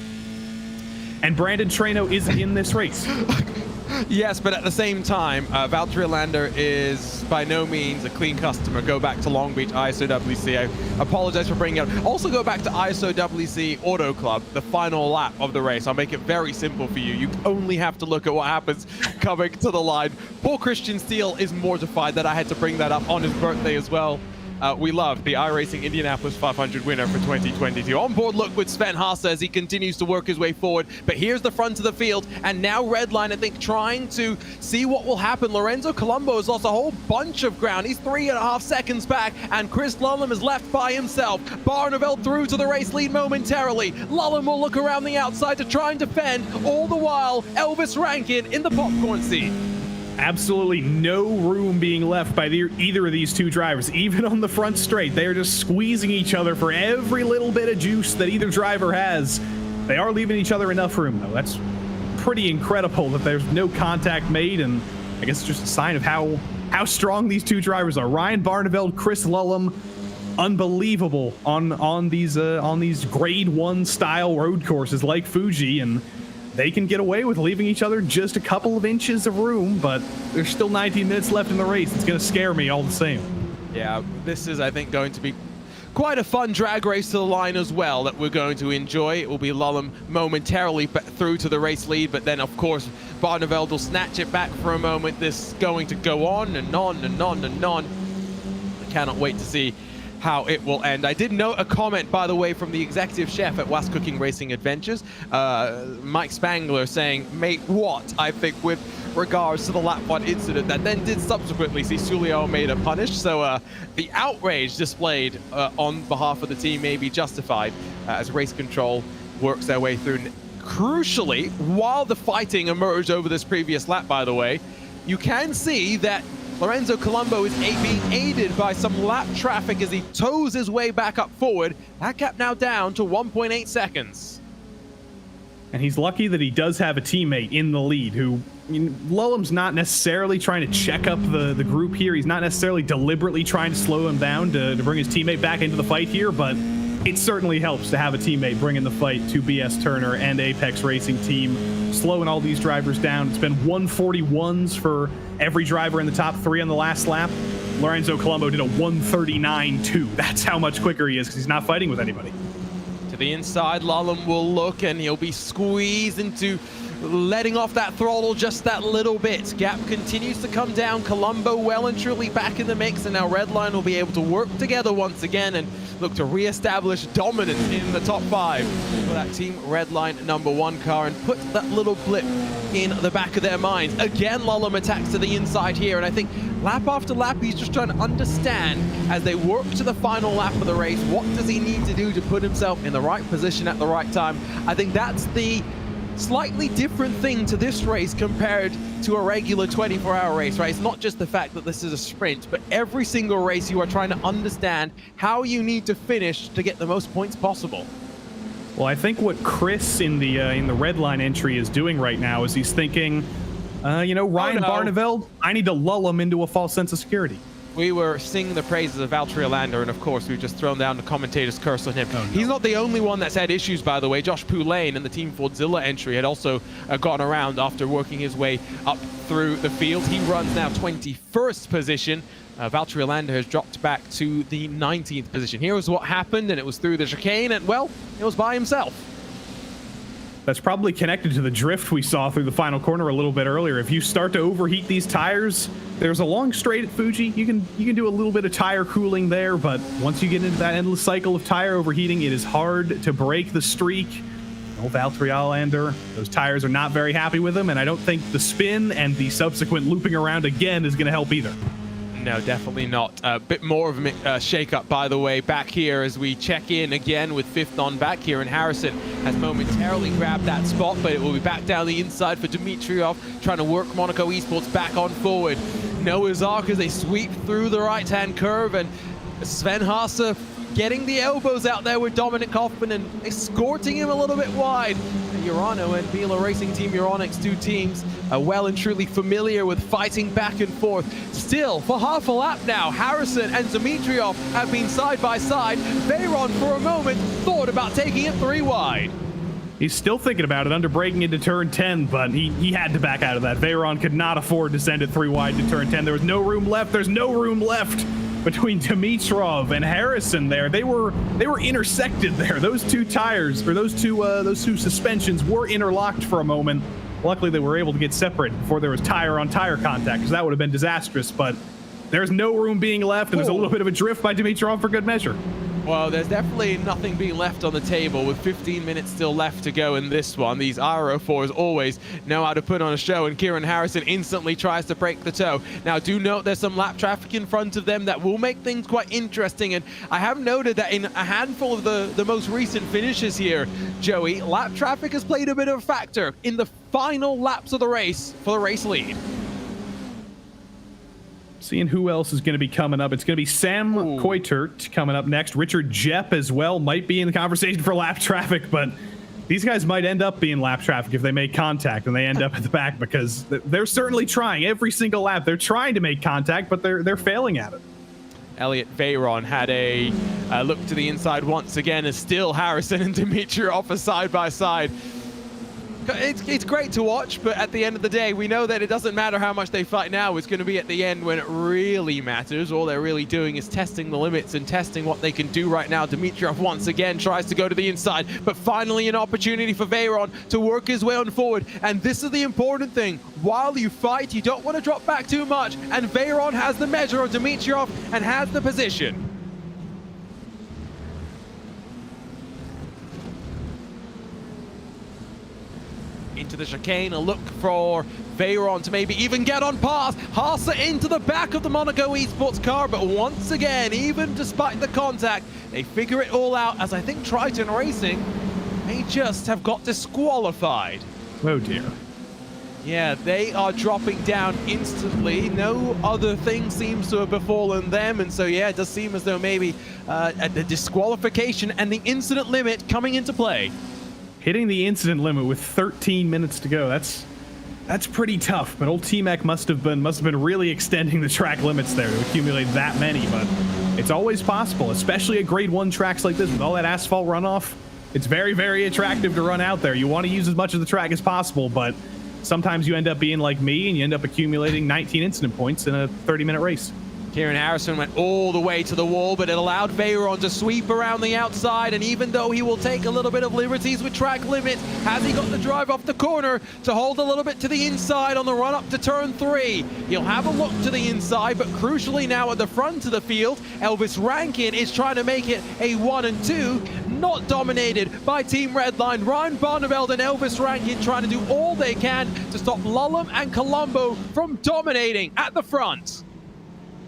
And Brandon Treno is in this race. Yes, but at the same time, Valtteri Lander is by no means a clean customer. Go back to Long Beach ISOWC. I apologize for bringing it up. Also go back to ISOWC Auto Club, the final lap of the race. I'll make it very simple for you. You only have to look at what happens coming to the line. Poor Christian Steele is mortified that I had to bring that up on his birthday as well. We love the iRacing Indianapolis 500 winner for 2022. On board look with Sven Haase as he continues to work his way forward. But here's the front of the field. And now Redline, I think, trying to see what will happen. Lorenzo Colombo has lost a whole bunch of ground. He's 3.5 seconds back. And Chris Lulham is left by himself. Barneveld through to the race lead momentarily. Lulham will look around the outside to try and defend. All the while, Elvis Rankin in the popcorn seat. Absolutely no room being left by either of these two drivers. Even on the front straight, they are just squeezing each other for every little bit of juice that either driver has. They are leaving each other enough room, though. That's pretty incredible that there's no contact made, and I guess it's just a sign of how strong these two drivers are. Ryan Barneveld, Chris Lulham, unbelievable on these grade 1 style road courses like Fuji, and they can get away with leaving each other just a couple of inches of room, but there's still 19 minutes left in the race. It's going to scare me all the same. Yeah, this is, I think, going to be quite a fun drag race to the line as well that we're going to enjoy. It will be Lulham momentarily through to the race lead, but then, of course, Barneveld will snatch it back for a moment. This is going to go on and on and on and on. I cannot wait to see how it will end. I did note a comment, by the way, from the executive chef at Was Cooking Racing Adventures, Mike Spangler, saying, mate, what? I think with regards to the lap 1 incident that then did subsequently see Sulio Almeida punished. So the outrage displayed on behalf of the team may be justified as race control works their way through. Crucially, while the fighting emerged over this previous lap, by the way, you can see that Lorenzo Colombo is being aided by some lap traffic as he tows his way back up forward. That gap now down to 1.8 seconds. And he's lucky that he does have a teammate in the lead who, Lulham's not necessarily trying to check up the group here. He's not necessarily deliberately trying to slow him down to bring his teammate back into the fight here, but it certainly helps to have a teammate bringing the fight to BS Turner and Apex Racing Team, slowing all these drivers down. It's been 141s for every driver in the top 3 on the last lap. Lorenzo Colombo did a 139.2. That's how much quicker he is because he's not fighting with anybody. To the inside, Lulham will look and he'll be squeezed into letting off that throttle just that little bit. Gap continues to come down. Colombo well and truly back in the mix, and now Redline will be able to work together once again and look to re-establish dominance in the top 5 for that Team Redline #1 car and put that little blip in the back of their minds. Again, Lulham attacks to the inside here, and I think lap after lap he's just trying to understand as they work to the final lap of the race, what does he need to do to put himself in the right position at the right time. I think that's the slightly different thing to this race compared to a regular 24-hour race, right? It's not just the fact that this is a sprint, but every single race you are trying to understand how you need to finish to get the most points possible. Well, I think what Chris in the Redline entry is doing right now is he's thinking, you know, Ryan Barneveld, I need to lull him into a false sense of security. We were singing the praises of Valtteri Alander, and of course we've just thrown down the commentator's curse on him. Oh, no. He's not the only one that's had issues, by the way. Josh Poulain in the Team Fordzilla entry had also gotten around after working his way up through the field. He runs now 21st position. Valtteri Alander has dropped back to the 19th position. Here was what happened, and it was through the chicane, and well, it was by himself. That's probably connected to the drift we saw through the final corner a little bit earlier. If you start to overheat these tires, there's a long straight at Fuji. You can do a little bit of tire cooling there, but once you get into that endless cycle of tire overheating, it is hard to break the streak. No Valtteri Alander, those tires are not very happy with him, and I don't think the spin and the subsequent looping around again is going to help either. No, definitely not. A bit more of a shake-up, by the way, back here as we check in again with 5th on back here, and Harrison has momentarily grabbed that spot, but it will be back down the inside for Dimitrov, trying to work Monaco Esports back on forward. Noah's Ark as they sweep through the right-hand curve, and Sven Haase getting the elbows out there with Dominic Hoffman and escorting him a little bit wide. Urano and Vila Racing Team Euronics, 2 teams are well and truly familiar with fighting back and forth. Still, for half a lap now, Harrison and Dimitrov have been side by side. Veyron, for a moment, thought about taking it 3 wide. He's still thinking about it under braking into turn 10, but he had to back out of that. Veyron could not afford to send it 3 wide to turn 10. There was no room left. There's no room left between Dimitrov and Harrison there. They were intersected there. Those 2 tires, or those two suspensions were interlocked for a moment. Luckily, they were able to get separated before there was tire on tire contact, because that would have been disastrous, but there's no room being left, and there's a little bit of a drift by Dimitrov for good measure. Well, there's definitely nothing being left on the table with 15 minutes still left to go in this one. These Aero 4s always know how to put on a show, and Kieran Harrison instantly tries to break the toe. Now, do note there's some lap traffic in front of them that will make things quite interesting, and I have noted that in a handful of the most recent finishes here, Joey, lap traffic has played a bit of a factor in the final laps of the race for the race lead. Seeing who else is going to be coming up. It's going to be Sam Koitert coming up next. Richard Jepp as well might be in the conversation for lap traffic, but these guys might end up being lap traffic if they make contact and they end up at the back, because they're certainly trying every single lap. They're trying to make contact, but they're failing at it. Elliot Veyron had a look to the inside once again, as still Harrison and Dimitrov are side by side. It's great to watch, but at the end of the day, we know that it doesn't matter how much they fight now. It's going to be at the end when it really matters. All they're really doing is testing the limits and testing what they can do right now. Dimitrov once again tries to go to the inside, but finally an opportunity for Veyron to work his way on forward. And this is the important thing. While you fight, you don't want to drop back too much. And Veyron has the measure of Dimitrov and has the position. Into the chicane, a look for Veyron to maybe even get on pass. Haase into the back of the Monaco Esports car, but once again, even despite the contact, they figure it all out, as I think Triton Racing may just have got disqualified. Oh dear. Yeah, they are dropping down instantly. No other thing seems to have befallen them, and so yeah, it does seem as though maybe the disqualification and the incident limit coming into play. Hitting the incident limit with 13 minutes to go, that's pretty tough, but old T-Mac must have been really extending the track limits there to accumulate that many, but it's always possible, especially at grade 1 tracks like this with all that asphalt runoff. It's very, very attractive to run out there. You want to use as much of the track as possible, but sometimes you end up being like me and you end up accumulating 19 incident points in a 30-minute race. Kieran Harrison went all the way to the wall, but it allowed Veyron to sweep around the outside, and even though he will take a little bit of liberties with track limit, has he got the drive off the corner to hold a little bit to the inside on the run up to turn 3? He'll have a look to the inside, but crucially now at the front of the field, Elvis Rankin is trying to make it a 1 and 2, not dominated by Team Redline. Ryan Barneveld and Elvis Rankin trying to do all they can to stop Lulham and Colombo from dominating at the front.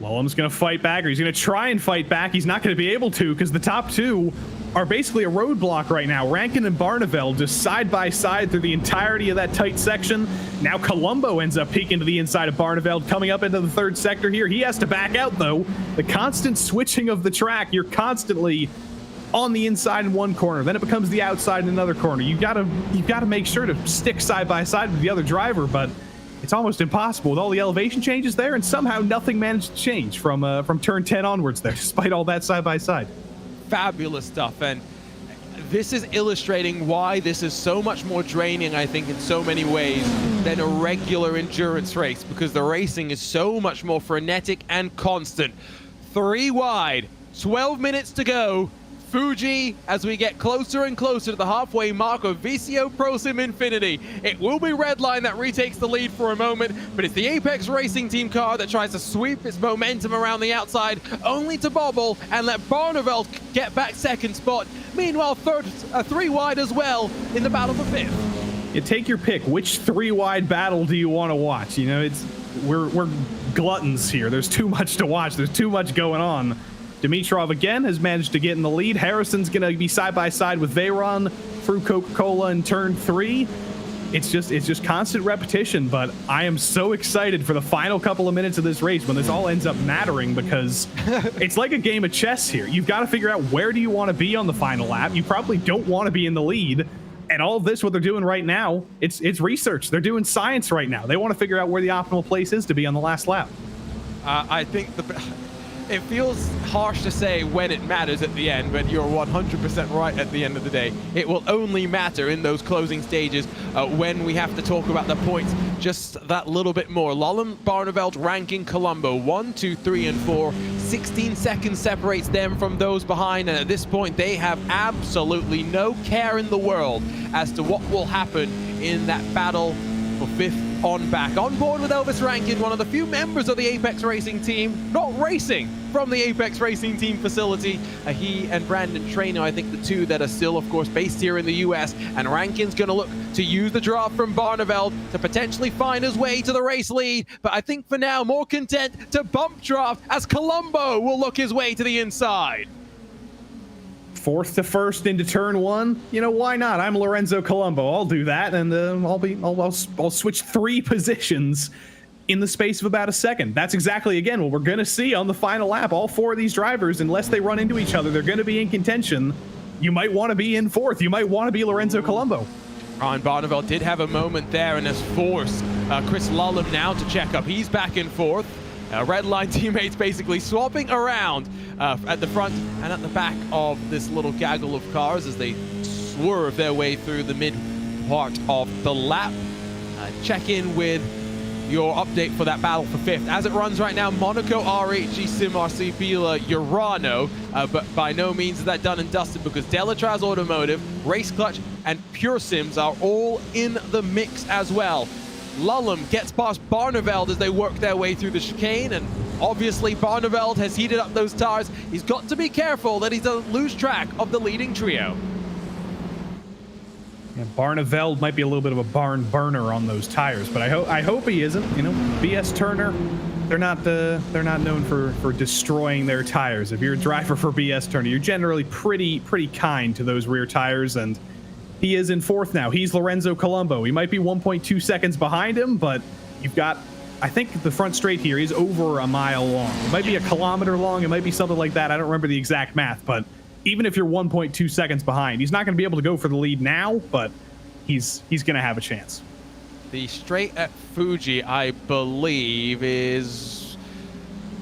Lulham's going to fight back, or he's going to try and fight back. He's not going to be able to because the top two are basically a roadblock right now. Rankin and Barneveld just side by side through the entirety of that tight section. Now Colombo ends up peeking to the inside of Barneveld, coming up into the third sector here. He has to back out, though. The constant switching of the track, you're constantly on the inside in one corner, then it becomes the outside in another corner. You've got to make sure to stick side by side with the other driver, but it's almost impossible with all the elevation changes there, and somehow nothing managed to change from turn 10 onwards there, despite all that side by side. Fabulous stuff, and this is illustrating why this is so much more draining, I think, in so many ways than a regular endurance race, because the racing is so much more frenetic and constant. 3 wide, 12 minutes to go. Fuji, as we get closer and closer to the halfway mark of VCO ProSIM Infinity. It will be Redline that retakes the lead for a moment, but it's the Apex Racing Team car that tries to sweep its momentum around the outside, only to bobble and let Barneveld get back second spot. Meanwhile, 3 wide as well in the battle for 5th. You take your pick. Which 3 wide battle do you want to watch? You know, we're gluttons here. There's too much to watch. There's too much going on. Dimitrov again has managed to get in the lead. Harrison's going to be side by side with Veyron through Coca-Cola in turn 3. It's just constant repetition, but I am so excited for the final couple of minutes of this race when this all ends up mattering, because it's like a game of chess here. You've got to figure out where do you want to be on the final lap. You probably don't want to be in the lead. And all of this, what they're doing right now, it's research. They're doing science right now. They want to figure out where the optimal place is to be on the last lap. I think it feels harsh to say when it matters at the end, but you're 100% right at the end of the day. It will only matter in those closing stages when we have to talk about the points just that little bit more. Lulham, Barneveld, Rankin, Colombo, 1, 2, 3, and 4. 16 seconds separates them from those behind, and at this point they have absolutely no care in the world as to what will happen in that battle for 5th on back. On board with Elvis Rankin, one of the few members of the Apex Racing team not racing from the Apex Racing team facility. He and Brandon Trainer, I think the two that are still, of course, based here in the US. And Rankin's going to look to use the draft from Barneveld to potentially find his way to the race lead. But I think for now, more content to bump draft as Colombo will look his way to the inside. 4th to 1st into turn 1. You know, why not? I'm Lorenzo Colombo. I'll do that, and I'll switch 3 positions in the space of about a second. That's exactly, again, what we're going to see on the final lap. All 4 of these drivers, unless they run into each other, they're going to be in contention. You might want to be in 4th. You might want to be Lorenzo Colombo. Ryan Barneveld did have a moment there and has forced Chris Lulham now to check up. He's back in 4th. Redline teammates basically swapping around at the front and at the back of this little gaggle of cars as they swerve their way through the mid part of the lap. Check in with your update for that battle for 5th. As it runs right now, Monaco, RHG, Sim, RC, Bila, Urano, but by no means is that done and dusted because Delatraz Automotive, Race Clutch, and Pure Sims are all in the mix as well. Lulham gets past Barneveld as they work their way through the chicane, and obviously Barneveld has heated up those tires. He's got to be careful that he doesn't lose track of the leading trio. Yeah, Barneveld might be a little bit of a barn burner on those tires, but I hope he isn't. You know, BS Turner, they're not known for destroying their tires. If you're a driver for BS Turner, you're generally pretty kind to those rear tires, and he is in 4th now. He's Lorenzo Colombo. He might be 1.2 seconds behind him, but you've got, I think the front straight here is over a mile long. It might be a kilometer long. It might be something like that. I don't remember the exact math, but even if you're 1.2 seconds behind, he's not going to be able to go for the lead now, but he's going to have a chance. The straight at Fuji, I believe, is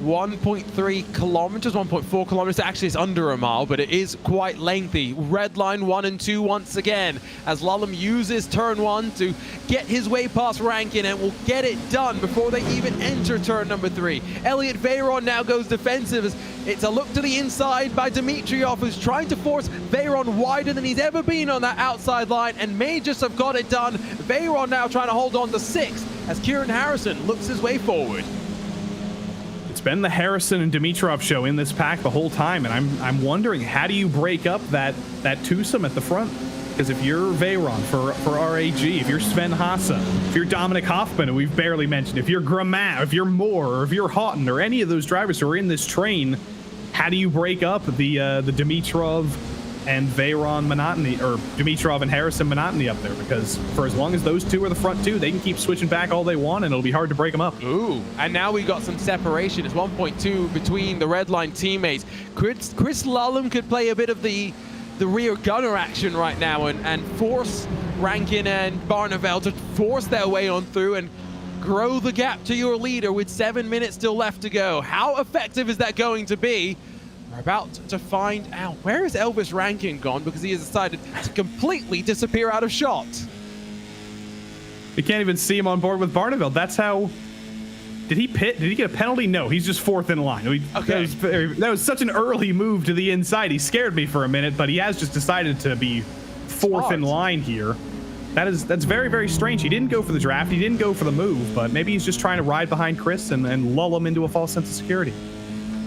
1.3 kilometers, 1.4 kilometers. Actually, it's under a mile, but it is quite lengthy. Red line 1 and 2 once again, as Lulham uses turn 1 to get his way past Rankin and will get it done before they even enter turn number 3. Elliot Veyron now goes defensive as it's a look to the inside by Dimitrov, who's trying to force Veyron wider than he's ever been on that outside line and may just have got it done. Veyron now trying to hold on to 6th as Kieran Harrison looks his way forward. It's been the Harrison and Dimitrov show in this pack the whole time, and I'm wondering, how do you break up that twosome at the front? Because if you're Veyron for RAG, if you're Sven Haase, if you're Dominic Hoffman, who we've barely mentioned, if you're Gramain, if you're Moore, or if you're Houghton, or any of those drivers who are in this train, how do you break up the Dimitrov and Veyron monotony, or Dimitrov and Harrison monotony up there? Because for as long as those two are the front two, they can keep switching back all they want, and it'll be hard to break them up. Ooh, and now we got some separation. It's 1.2 between the Redline teammates. Chris Lulham could play a bit of the rear gunner action right now and force Rankin and Barneveld to force their way on through and grow the gap to your leader with 7 minutes still left to go. How effective is that going to be? We're about to find out. Where is Elvis Rankin gone? Because he has decided to completely disappear out of shot. We can't even see him on board with Barneveld. That's how... Did he pit? Did he get a penalty? No, he's just 4th in line. Okay. That was such an early move to the inside. He scared me for a minute, but he has just decided to be 4th in line here. That's very, very strange. He didn't go for the draft. He didn't go for the move, but maybe he's just trying to ride behind Chris and lull him into a false sense of security.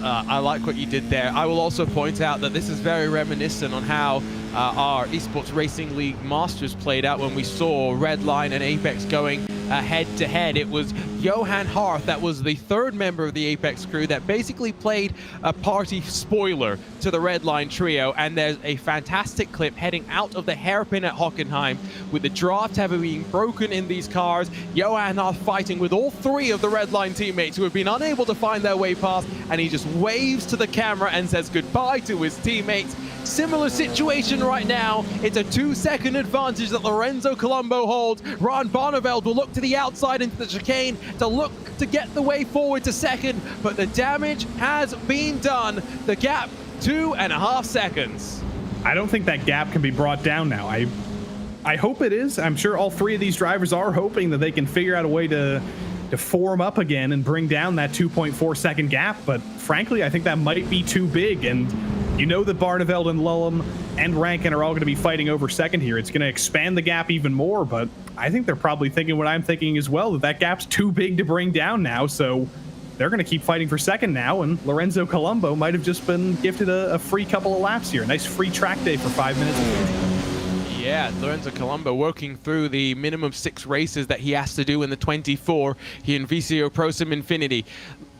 I like what you did there. I will also point out that this is very reminiscent on how our Esports Racing League Masters played out when we saw Redline and Apex going head-to-head. It was Johan Harth, that was the 3rd member of the Apex crew, that basically played a party spoiler to the Redline trio, and there's a fantastic clip heading out of the hairpin at Hockenheim with the draft having been broken in these cars. Johan Harth fighting with all 3 of the Redline teammates who have been unable to find their way past, and he just waves to the camera and says goodbye to his teammates. Similar situation right now. It's a 2-second advantage that Lorenzo Colombo holds. Ron Barneveld will look to the outside into the chicane to look to get the way forward to 2nd, but the damage has been done. The gap, 2.5 seconds. I don't think that gap can be brought down now. I hope it is. I'm sure all 3 of these drivers are hoping that they can figure out a way to form up again and bring down that 2.4 second gap, but frankly, I think that might be too big, and you know that Barneveld and Lulham and Rankin are all going to be fighting over 2nd here. It's going to expand the gap even more, but I think they're probably thinking what I'm thinking as well, that gap's too big to bring down now, so they're going to keep fighting for 2nd now, and Lorenzo Colombo might have just been gifted a free couple of laps here. A nice free track day for 5 minutes. Yeah, Lorenzo Colombo working through the minimum 6 races that he has to do in the 24 here in VCO ProSIM Infinity.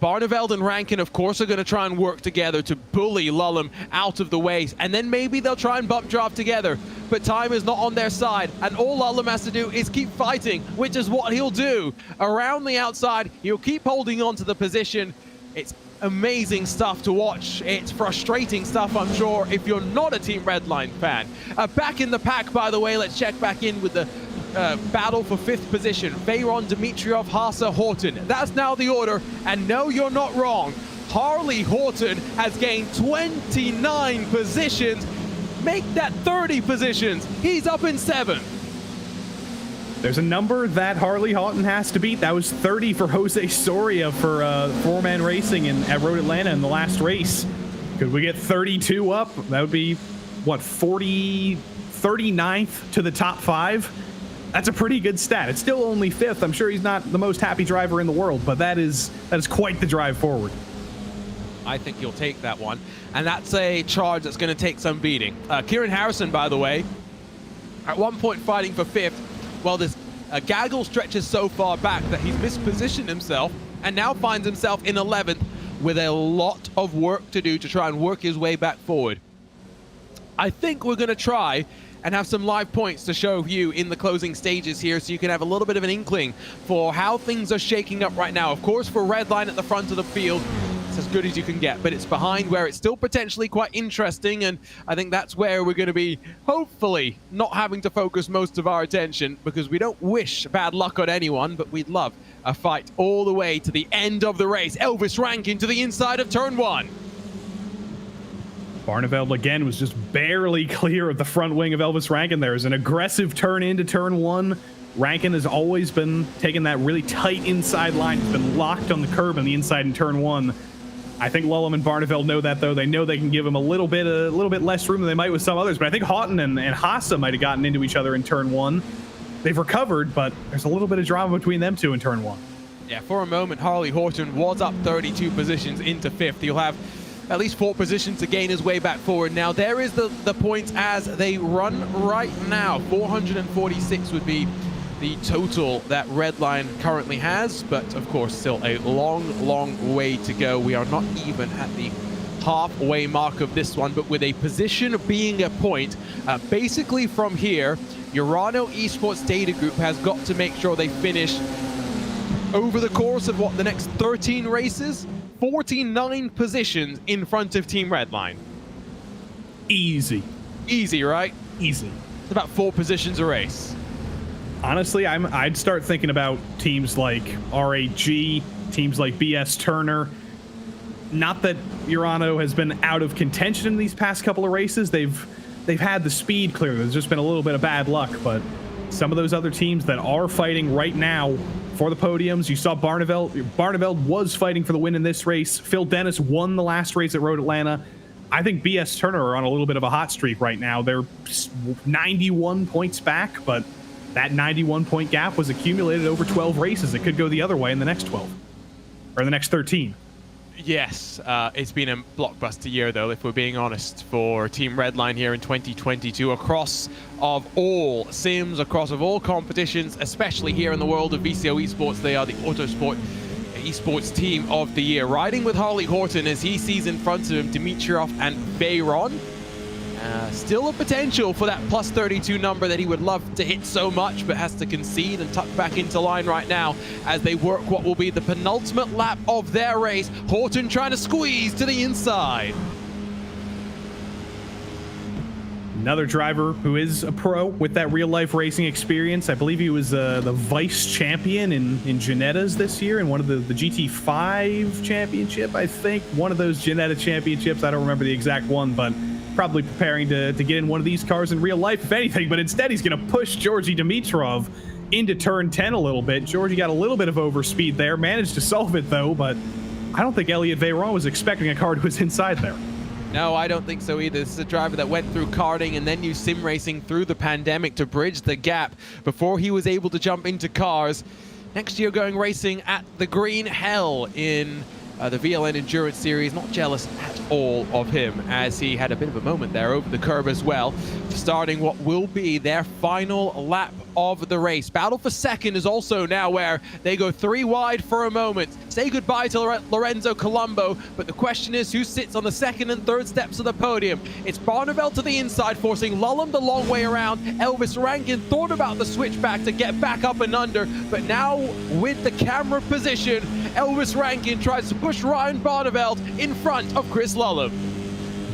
Barneveld and Rankin, of course, are going to try and work together to bully Lulham out of the way, and then maybe they'll try and bump draft together. But time is not on their side, and all Lulham has to do is keep fighting, which is what he'll do. Around the outside, he'll keep holding on to the position. It's amazing stuff to watch. It's frustrating stuff, I'm sure, if you're not a Team Redline fan. Back in the pack, by the way, let's check back in with the battle for 5th position. Veyron, Dimitrov, Haase, Houghton. That's now the order, and no, you're not wrong. Harley Houghton has gained 29 positions. Make that 30 positions. He's up in 7th. There's a number that Harley Houghton has to beat. That was 30 for Jose Soria for 4-man racing at Road Atlanta in the last race. Could we get 32 up? That would be, what, 39th to the top 5? That's a pretty good stat. It's still only 5th. I'm sure he's not the most happy driver in the world, but that is quite the drive forward. I think you'll take that one. And that's a charge that's going to take some beating. Kieran Harrison, by the way, at one point fighting for 5th. Well, this gaggle stretches so far back that he's mispositioned himself and now finds himself in 11th with a lot of work to do to try and work his way back forward. I think we're going to try and have some live points to show you in the closing stages here so you can have a little bit of an inkling for how things are shaking up right now. Of course, for Redline at the front of the field, it's as good as you can get, but it's behind where it's still potentially quite interesting, and I think that's where we're going to be hopefully not having to focus most of our attention, because we don't wish bad luck on anyone, but we'd love a fight all the way to the end of the race. Elvis Rankin to the inside of turn 1. Barneveld again was just barely clear of the front wing of Elvis Rankin. There's an aggressive turn into turn 1. Rankin has always been taking that really tight inside line. He's been locked on the curb on the inside in turn 1. I think Lulham and Barneveld know that, though. They know they can give him a little bit less room than they might with some others. But I think Houghton and Haase might have gotten into each other in turn 1. They've recovered, but there's a little bit of drama between them two in turn 1. Yeah, for a moment, Harley Horton was up 32 positions into 5th. He'll have at least 4 positions to gain his way back forward. Now, there is the points as they run right now. 446 would be the total that Redline currently has, but of course, still a long way to go. We are not even at the halfway mark of this one, but with a position being a point, basically from here, Urano Esports Data Group has got to make sure they finish over the course of the next 13 races, 49 positions in front of Team Redline. Easy, right? Easy. It's about 4 positions a race. Honestly, I'd start thinking about teams like RAG, teams like BS Turner. Not that Urano has been out of contention in these past couple of races. They've had the speed clear. There's just been a little bit of bad luck, but some of those other teams that are fighting right now for the podiums, you saw Barneveld was fighting for the win in this race. Phil Dennis won the last race at Road Atlanta. I think BS Turner are on a little bit of a hot streak right now. They're 91 points back, but that 91-point gap was accumulated over 12 races. It could go the other way in the next 12, or the next 13. Yes, it's been a blockbuster year, though, if we're being honest, for Team Redline here in 2022, across of all sims, across of all competitions, especially here in the world of VCO Esports. They are the Autosport Esports Team of the Year. Riding with Harley Horton as he sees in front of him Dimitrov and Veyron. Still a potential for that plus 32 number that he would love to hit so much, but has to concede and tuck back into line right now as they work what will be the penultimate lap of their race. Horton trying to squeeze to the inside. Another driver who is a pro with that real-life racing experience. I believe he was the vice champion in Ginettas this year in one of the GT5 championship, I think. One of those Ginetta championships. I don't remember the exact one, but probably preparing to get in one of these cars in real life, if anything. But instead, he's going to push Georgi Dimitrov into turn 10 a little bit. Georgi got a little bit of overspeed there, managed to solve it, though, but I don't think Elliot Veyron was expecting a car that was inside there. No, I don't think so either. This is a driver that went through karting and then used sim racing through the pandemic to bridge the gap before he was able to jump into cars. Next year going racing at the Green Hell in the VLN Endurance Series. Not jealous at all of him, as he had a bit of a moment there over the curb as well, starting what will be their final lap of the race. Battle for second is also now where they go 3 wide for a moment. Say goodbye to Lorenzo Colombo, but the question is who sits on the 2nd and 3rd steps of the podium. It's Barneveld to the inside, forcing Lulham the long way around. Elvis Rankin thought about the switchback to get back up and under, but now with the camera position, Elvis Rankin tries to push Ryan Barneveld in front of Chris Lulham.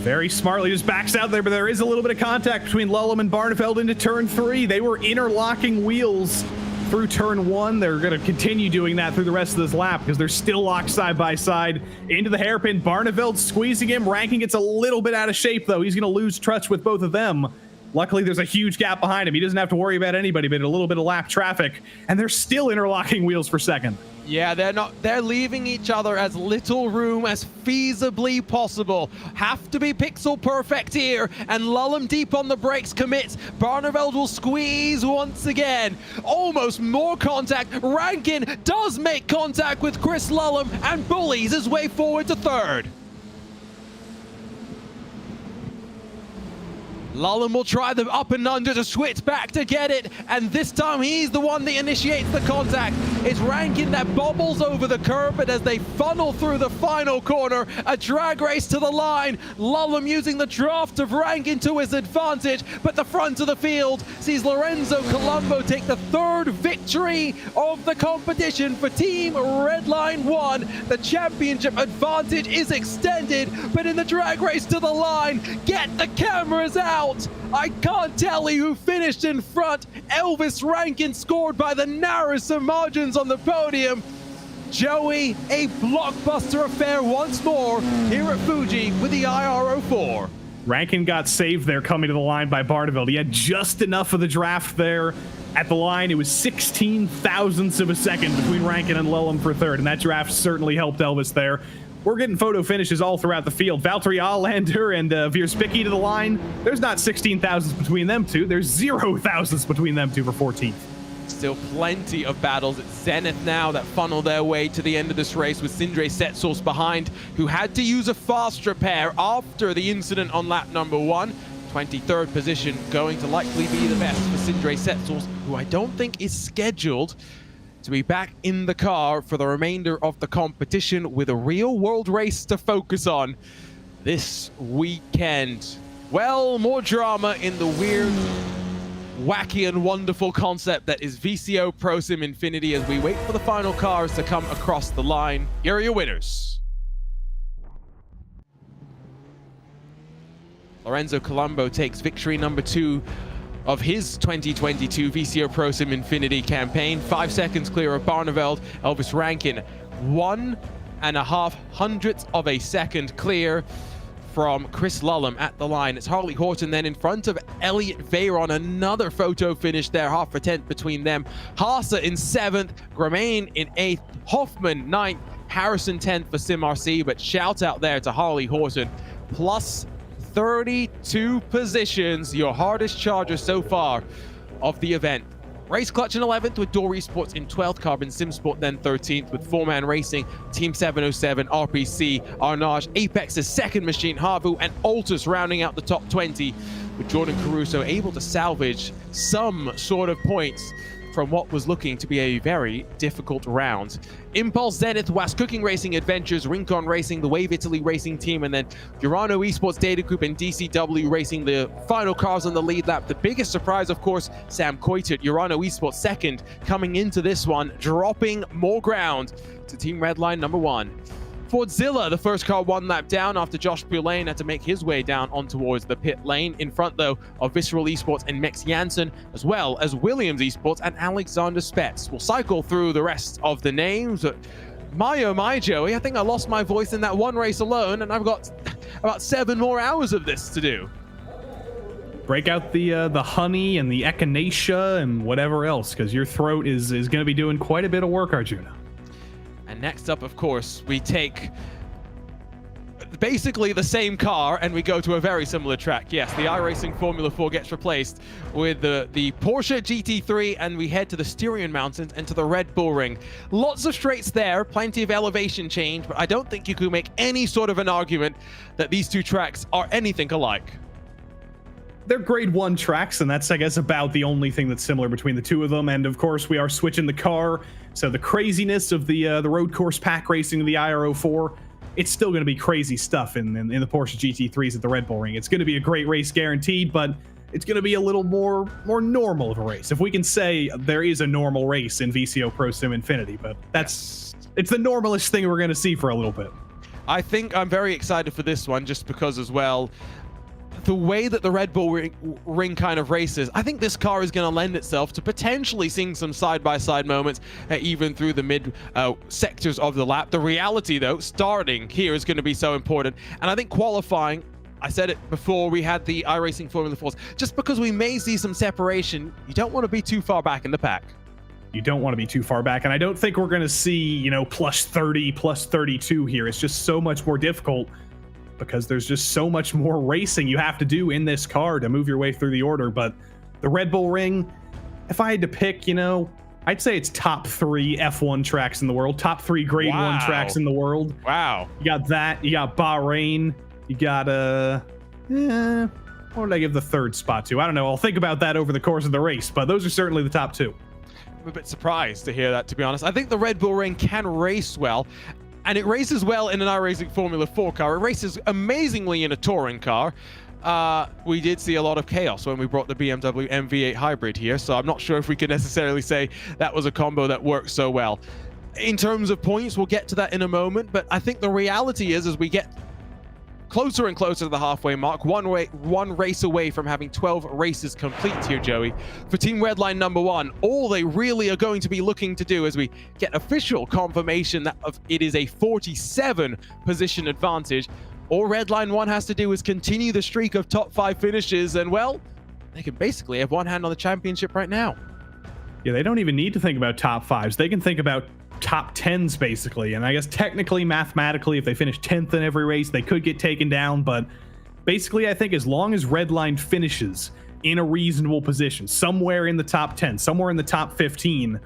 Very smartly just backs out there, but there is a little bit of contact between Lulham and Barneveld into turn 3. They were interlocking wheels through turn 1. They're going to continue doing that through the rest of this lap because they're still locked side by side into the hairpin. Barneveld squeezing him. Rankin gets a little bit out of shape, though. He's going to lose touch with both of them. Luckily, there's a huge gap behind him. He doesn't have to worry about anybody, but a little bit of lap traffic, and they're still interlocking wheels for second. Yeah, they're leaving each other as little room as feasibly possible. Have to be pixel perfect here, and Lulham deep on the brakes commits. Barneveld will squeeze once again. Almost more contact. Rankin does make contact with Chris Lulham and bullies his way forward to 3rd. Lulham will try the up and under to switch back to get it, and this time he's the one that initiates the contact. It's Rankin that bobbles over the curb, but as they funnel through the final corner, a drag race to the line. Lulham using the draft of Rankin to his advantage, but the front of the field sees Lorenzo Colombo take the 3rd victory of the competition for Team Redline 1. The championship advantage is extended, but in the drag race to the line, get the cameras out. out. I can't tell you who finished in front. Elvis Rankin scored by the narrowest of margins on the podium. Joey, a blockbuster affair once more here at Fuji with the IRO4. Rankin got saved there coming to the line by Barneveld. He had just enough of the draft there at the line. It was 16 thousandths of a second between Rankin and Lulham for third, and that draft certainly helped Elvis there. We're getting photo finishes all throughout the field. Valtteri Allander and Vierspicki to the line. There's not 16 thousandths between them two. There's 0 thousandths between them two for 14th. Still plenty of battles. It's Zenith now that funnel their way to the end of this race with Sindre Setsource behind, who had to use a fast repair after the incident on lap number 1. 23rd position going to likely be the best for Sindre Setsource, who I don't think is scheduled to be back in the car for the remainder of the competition with a real world race to focus on this weekend. Well, more drama in the weird, wacky and wonderful concept that is VCO ProSIM Infinity as we wait for the final cars to come across the line. Here are your winners. Lorenzo Colombo takes victory number 2 of his 2022 VCO ProSIM Infinity campaign. 5 seconds clear of Barneveld. Elvis Rankin 1.5 hundredths of a second clear from Chris Lulham at the line. It's Harley Horton then in front of Elliot Veyron. Another photo finish there, half a tenth between them. Haase in 7th, Romain in 8th, Hoffman 9th, Harrison 10th for SimRC, but shout out there to Harley Horton. Plus 32 positions, your hardest charger so far of the event. Race Clutch in 11th with Door Esports in 12th, Carbon SimSport then 13th with 4-Man Racing, Team 707, RPC, Arnage, Apex's second machine, Havu, and Altus rounding out the top 20 with Jordan Caruso able to salvage some sort of points from what was looking to be a very difficult round. Impulse, Zenith, Was Cooking Racing Adventures, Rincon Racing, the Wave Italy Racing Team, and then Urano Esports Data Group and DCW Racing, the final cars on the lead lap. The biggest surprise, of course, Sam Coitert, Urano Esports second, coming into this one, dropping more ground to Team Redline number 1. Fordzilla, the first car 1 lap down after Josh Pulane had to make his way down on towards the pit lane. In front, though, of Visceral Esports and Mex Janssen, as well as Williams Esports and Alexander Spetz. We'll cycle through the rest of the names. My oh my, Joey, I think I lost my voice in that one race alone, and I've got about 7 more hours of this to do. Break out the honey and the echinacea and whatever else, because your throat is going to be doing quite a bit of work, Arjuna. And next up, of course, we take basically the same car and we go to a very similar track. Yes, the iRacing Formula 4 gets replaced with the Porsche GT3, and we head to the Styrian Mountains and to the Red Bull Ring. Lots of straights there, plenty of elevation change, but I don't think you could make any sort of an argument that these two tracks are anything alike. They're grade 1 tracks, and that's, I guess, about the only thing that's similar between the two of them. And of course, we are switching the car, so the craziness of the road course pack racing of the IRO4, it's still going to be crazy stuff in the Porsche GT3s at the Red Bull Ring. It's going to be a great race guaranteed, but it's going to be a little more normal of a race, if we can say there is a normal race in VCO ProSIM Infinity. But it's the normalest thing we're going to see for a little bit. I think I'm very excited for this one, just because as well, the way that the Red Bull Ring kind of races, I think this car is going to lend itself to potentially seeing some side-by-side moments, even through the mid sectors of the lap. The reality, though, starting here is going to be so important. And I think qualifying, I said it before we had the iRacing Formula 4s, just because we may see some separation, you don't want to be too far back in the pack. You don't want to be too far back, and I don't think we're going to see, plus 30, plus 32 here. It's just so much more difficult, because there's just so much more racing you have to do in this car to move your way through the order. But the Red Bull Ring, if I had to pick, I'd say it's top 3 F1 tracks in the world, top 3 grade 1 tracks in the world. Wow. You got that, you got Bahrain, you got, what would I give the 3rd spot to? I don't know, I'll think about that over the course of the race, but those are certainly the top 2. I'm a bit surprised to hear that, to be honest. I think the Red Bull Ring can race well. And it races well in an iRacing Formula 4 car. It races amazingly in a touring car. We did see a lot of chaos when we brought the BMW M8 Hybrid here, so I'm not sure if we can necessarily say that was a combo that worked so well. In terms of points, we'll get to that in a moment, but I think the reality is, as we get closer and closer to the halfway mark, one race away from having 12 races complete here, Joey. For Team Redline number 1, all they really are going to be looking to do as we get official confirmation that it is a 47 position advantage. All Redline 1 has to do is continue the streak of top 5 finishes, and well, they can basically have one hand on the championship right now. Yeah, they don't even need to think about top 5s. They can think about top 10s, basically. And I guess technically, mathematically, if they finish 10th in every race, they could get taken down. But basically, I think as long as Redline finishes in a reasonable position, somewhere in the top 10, somewhere in the top 15,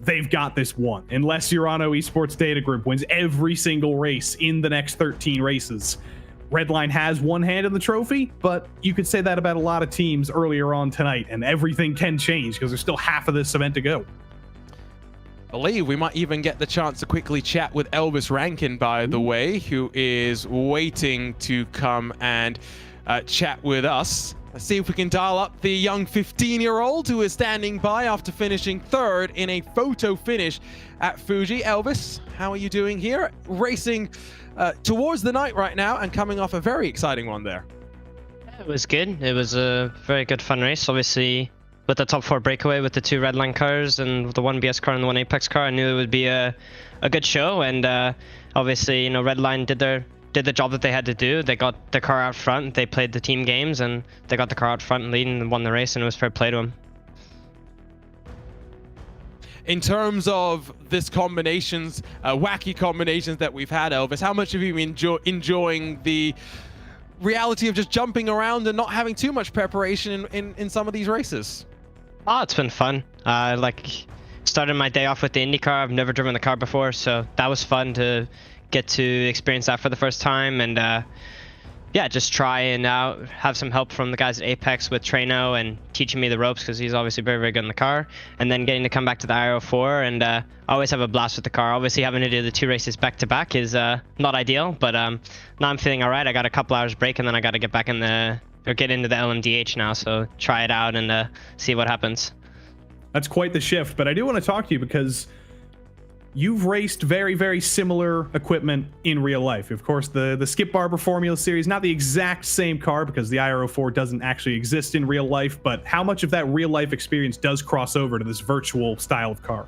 they've got this one. Unless Urano Esports Data Group wins every single race in the next 13 races. Redline has one hand in the trophy, but you could say that about a lot of teams earlier on tonight, and everything can change because there's still half of this event to go. I believe we might even get the chance to quickly chat with Elvis Rankin, by the way, who is waiting to come and chat with us. Let's see if we can dial up the young 15-year-old who is standing by after finishing 3rd in a photo finish at Fuji. Elvis, how are you doing here? Racing towards the night right now and coming off a very exciting one there. It was good. It was a very good fun race. Obviously, with the top 4 breakaway with the 2 Redline cars and the 1 BS car and the 1 Apex car, I knew it would be a good show. And obviously, you know, Redline did the job that they had to do. They got the car out front. They played the team games and they got the car out front and leading and won the race, and it was fair play to them. In terms of this combinations, wacky combinations that we've had, Elvis, how much have you been enjoying the reality of just jumping around and not having too much preparation in some of these races? Oh, it's been fun. Like, started my day off with the IndyCar. I've never driven the car before, so that was fun to get to experience that for the first time. And yeah, just try and have some help from the guys at Apex with Trano and teaching me the ropes, because he's obviously very, very good in the car. And then getting to come back to the IO4 and always have a blast with the car. Obviously, having to do the 2 races back to back is not ideal, but now I'm feeling all right. I got a couple hours break, and then I got to get back in get into the LMDH now. So try it out and see what happens. That's quite the shift, but I do want to talk to you because you've raced very, very similar equipment in real life. Of course, the Skip Barber Formula Series, not the exact same car because the IRO4 doesn't actually exist in real life, but how much of that real life experience does cross over to this virtual style of car?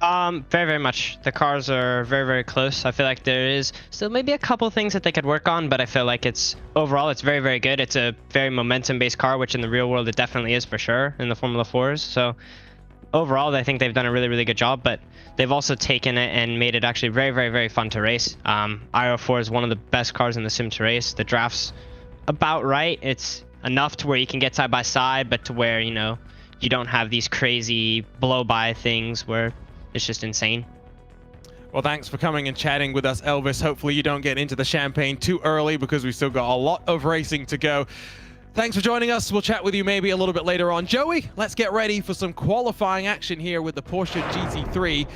Very, very much. The cars are very, very close. I feel like there is still maybe a couple things that they could work on, but I feel like overall it's very, very good. It's a very momentum-based car, which in the real world it definitely is for sure in the Formula 4s. So overall, I think they've done a really, really good job, but they've also taken it and made it actually very, very, very fun to race. IO4 is one of the best cars in the sim to race. The draft's about right. It's enough to where you can get side by side, but to where, you know, you don't have these crazy blow-by things where it's just insane. Well, thanks for coming and chatting with us, Elvis. Hopefully you don't get into the champagne too early because we've still got a lot of racing to go. Thanks for joining us. We'll chat with you maybe a little bit later on. Joey, let's get ready for some qualifying action here with the Porsche GT3,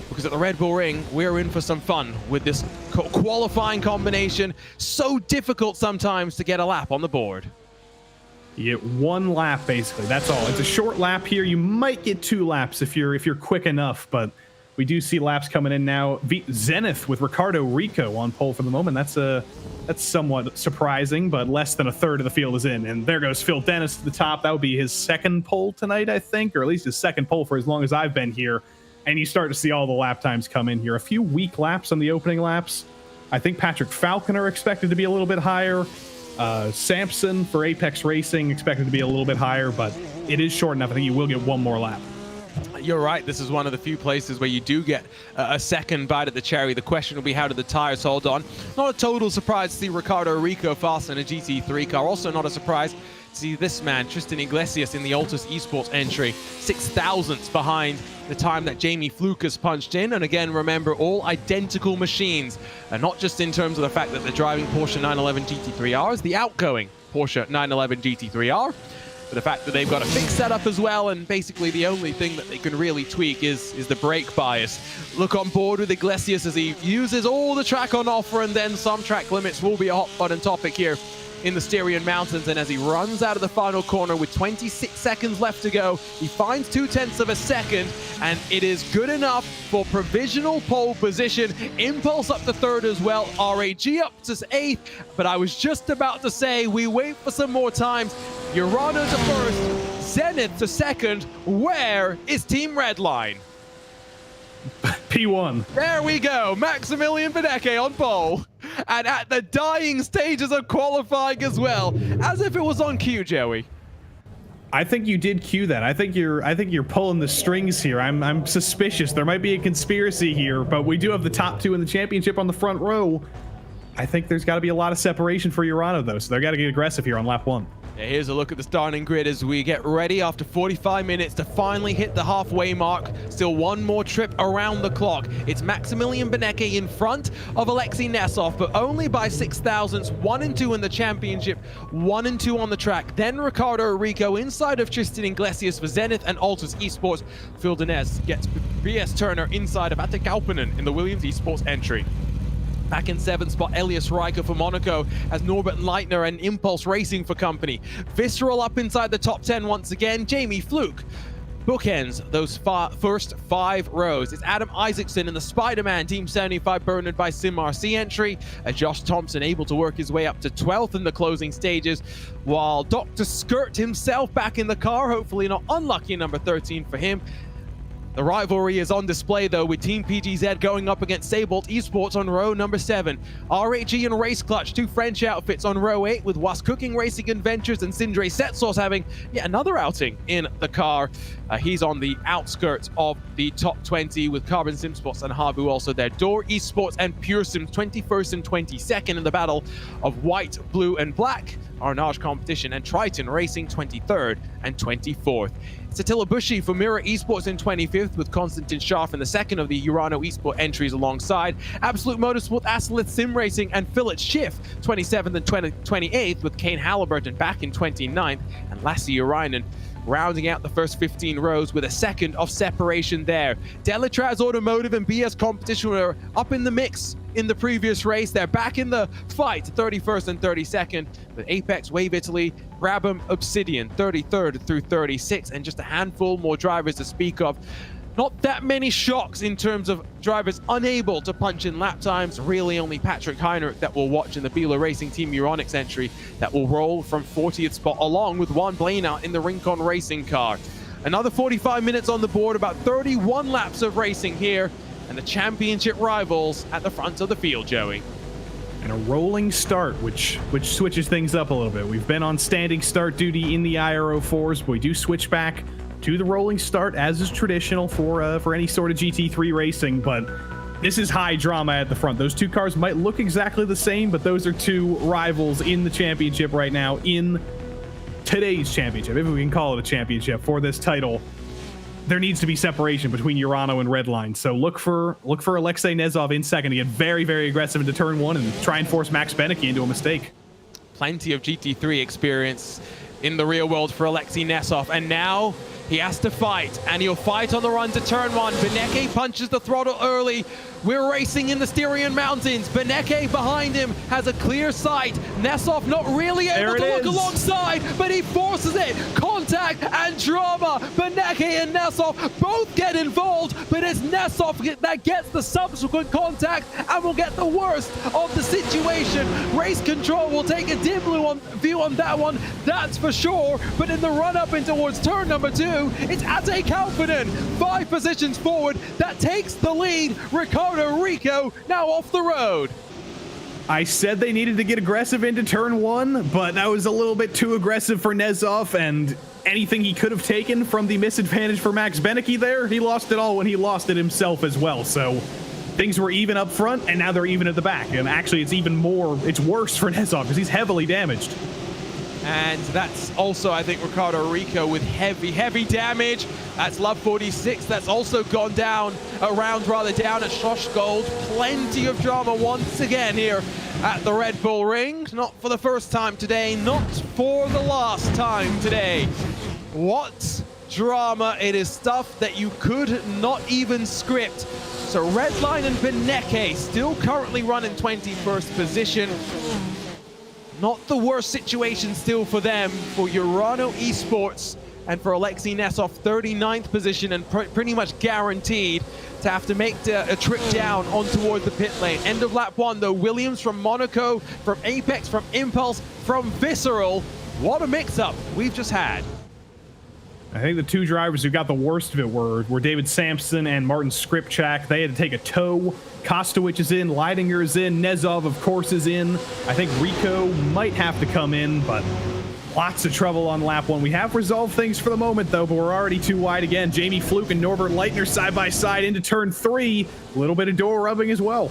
because at the Red Bull Ring, we're in for some fun with this qualifying combination. So difficult sometimes to get a lap on the board. You get 1 lap, basically. That's all. It's a short lap here. You might get 2 laps if you're quick enough, but we do see laps coming in now. Zenith with Ricardo Rico on pole for the moment. That's somewhat surprising, but less than a third of the field is in. And there goes Phil Dennis to the top. That would be his 2nd pole tonight, I think, or at least his 2nd pole for as long as I've been here. And you start to see all the lap times come in here. A few weak laps on the opening laps. I think Patrick Falconer expected to be a little bit higher. Sampson for Apex Racing expected to be a little bit higher, but it is short enough. I think you will get 1 more lap. You're right. This is one of the few places where you do get a second bite at the cherry. The question will be, how do the tires hold on? Not a total surprise to see Ricardo Rico fast in a GT3 car. Also not a surprise to see this man, Tristan Iglesias, in the Altus Esports entry. 6,000ths behind the time that Jamie Flukas punched in. And again, remember, all identical machines. And not just in terms of the fact that they're driving Porsche 911 GT3Rs, the outgoing Porsche 911 GT3R. But the fact that they've got a fixed setup as well, and basically the only thing that they can really tweak is the brake bias. Look on board with Iglesias as he uses all the track on offer, and then some track limits will be a hot button topic here in the Styrian Mountains, and as he runs out of the final corner with 26 seconds left to go, he finds 0.2 of a second, and it is good enough for provisional pole position. Impulse up to third as well, RAG up to 8th, but I was just about to say we wait for some more times. Urano to first, Zenith to second. Where is Team Redline? P1. There we go, Maximilian Benecke on pole, and at the dying stages of qualifying as well, as if it was on cue, Joey. I think you did cue that. I think you're pulling the strings here. I'm suspicious. There might be a conspiracy here, but we do have the top 2 in the championship on the front row. I think there's got to be a lot of separation for Urano, though, so they've got to get aggressive here on lap 1. Yeah, here's a look at the starting grid as we get ready after 45 minutes to finally hit the halfway mark. Still one more trip around the clock. It's Maximilian Benecke in front of Alexei Nesov, but only by 6 thousandths. 1 and 2 in the championship, 1 and 2 on the track. Then Ricardo Rico inside of Tristan Iglesias for Zenith and Altus Esports. Phil Denez gets BS Turner inside of Atte Kauppinen in the Williams Esports entry. Back in 7th spot, Elias Riker for Monaco, as Norbert Leitner and Impulse Racing for company. Visceral up inside the top 10 once again. Jamie Fluke bookends those first 5 rows. It's Adam Isaacson in the Spider-Man Team 75 Bernard by SimRC entry. Josh Thompson able to work his way up to 12th in the closing stages, while Dr. Skirt himself back in the car, hopefully not unlucky, number 13 for him. The rivalry is on display, though, with Team PGZ going up against Sabolt Esports on row number 7. RAG and Race Clutch, 2 French outfits on row 8, with Was Cooking Racing Adventures and Sindre Setsos having yet another outing in the car. He's on the outskirts of the top 20, with Carbon Sim Sports and Habu also there. Door Esports and Pure Sims 21st and 22nd in the battle of white, blue, and black. Arnage Competition and Triton Racing 23rd and 24th. Satilla Bushi for Mirror Esports in 25th, with Konstantin Scharf in the second of the Urano Esport entries alongside. Absolute Motorsport, Aslith Sim Racing, and Philip Schiff 27th and 28th, with Kane Halliburton back in 29th, and Lassie Urainen rounding out the first 15 rows with a second of separation there. Delatraz Automotive and BS Competition were up in the mix in the previous race. They're back in the fight, 31st and 32nd, with Apex, Wave Italy, Brabham, Obsidian, 33rd through 36th, and just a handful more drivers to speak of. Not that many shocks in terms of drivers unable to punch in lap times. Really only Patrick Heinrich that we'll watch in the Bieler Racing Team Euronics entry that will roll from 40th spot, along with Juan Blaina in the Rincon Racing car. Another 45 minutes on the board, about 31 laps of racing here, and the championship rivals at the front of the field, Joey. And a rolling start, which switches things up a little bit. We've been on standing start duty in the IRO4s, but we do switch back to the rolling start, as is traditional for any sort of GT3 racing. But this is high drama at the front. Those 2 cars might look exactly the same, but those are 2 rivals in the championship right now, in today's championship, if we can call it a championship for this title. There needs to be separation between Urano and Redline. So look for Alexei Nesov in second to get very, very aggressive into turn 1 and try and force Max Benecke into a mistake. Plenty of GT3 experience in the real world for Alexei Nesov, and now he has to fight, and he'll fight on the run to turn 1. Benecke punches the throttle early. We're racing in the Styrian Mountains. Benecke behind him has a clear sight. Nesov not really able to look alongside, but he forces it. Contact and drama. Benecke and Nesov both get involved, but it's Nesov that gets the subsequent contact and will get the worst of the situation. Race Control will take a dim view on that one, that's for sure. But in the run-up in towards turn number 2, it's Atte Kauppinen, 5 positions forward, that takes the lead. Ricardo Rico now off the road. I said they needed to get aggressive into turn 1, but that was a little bit too aggressive for Nesov, and anything he could have taken from the misadvantage for Max Benecke there, he lost it all when he lost it himself as well. So things were even up front, and now they're even at the back. And actually, it's worse for Nesov because he's heavily damaged. And that's also, I think, Ricardo Rico with heavy damage. That's Love 46. That's also gone down, around rather down at Schloss Gold. Plenty of drama once again here at the Red Bull Ring. Not for the first time today, not for the last time today. What drama. It is stuff that you could not even script. So Redline and Benecke still currently run in 21st position. Not the worst situation still for them, for Urano Esports, and for Alexei Nesov, 39th position and pretty much guaranteed to have to make a trip down on toward the pit lane. End of lap 1 though, Williams from Monaco, from Apex, from Impulse, from Visceral. What a mix-up we've just had. I think the two drivers who got the worst of it were David Sampson and Martin Skripchak. They had to take a tow. Kostowicz is in, Leidinger is in, Nezov, of course, is in. I think Rico might have to come in, but lots of trouble on lap 1. We have resolved things for the moment, though, but we're already too wide again. Jamie Fluke and Norbert Leitner side by side into turn 3. A little bit of door rubbing as well.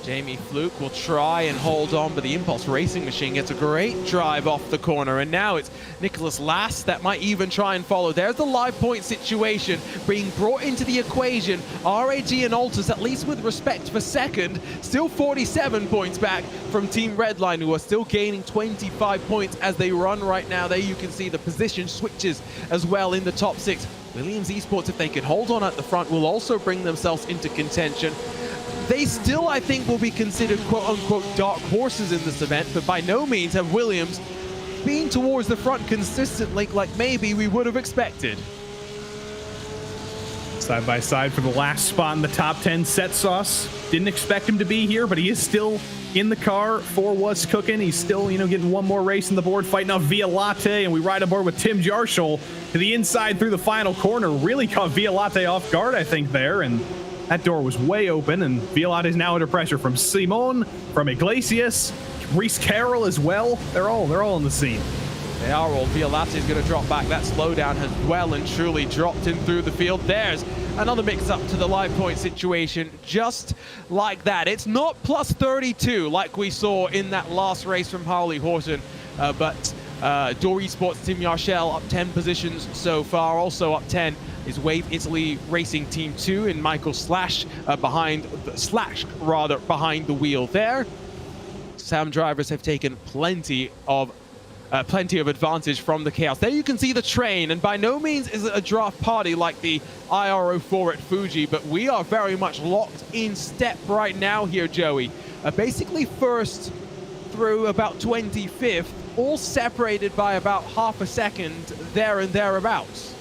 Jamie Fluke will try and hold on, but the Impulse Racing Machine gets a great drive off the corner, and now it's Nicholas Last that might even try and follow. There's the live point situation being brought into the equation. RAG and Altus, at least with respect for second, still 47 points back from Team Redline, who are still gaining 25 points as they run right now. There you can see the position switches as well in the top 6. Williams Esports, if they can hold on at the front, will also bring themselves into contention. They still, I think, will be considered quote-unquote dark horses in this event, but by no means have Williams been towards the front consistently like maybe we would have expected. Side by side for the last spot in the top 10, Set Sauce. Didn't expect him to be here, but he is still in the car for What's Cooking. He's still, getting one more race on the board, fighting off Violate, and we ride aboard with Tim Jarschel to the inside through the final corner. Really caught Violate off guard, I think, there, and that door was way open, and Violate is now under pressure from Simon, from Iglesias, Reese Carroll as well. They're all in the scene. They are all. Violate is going to drop back. That slowdown has well and truly dropped him through the field. There's another mix-up to the live point situation, just like that. It's not plus 32 like we saw in that last race from Harley Horton, but Door Esports, Tim Jarschel up 10 positions so far. Also up 10 is Wave Italy Racing Team 2 and Michael Slash behind the wheel there. Sam drivers have taken plenty of advantage from the chaos. There you can see the train, and by no means is it a draft party like the IRO4 at Fuji, but we are very much locked in step right now here, Joey. Basically first through about 25th, all separated by about half a second there and thereabouts.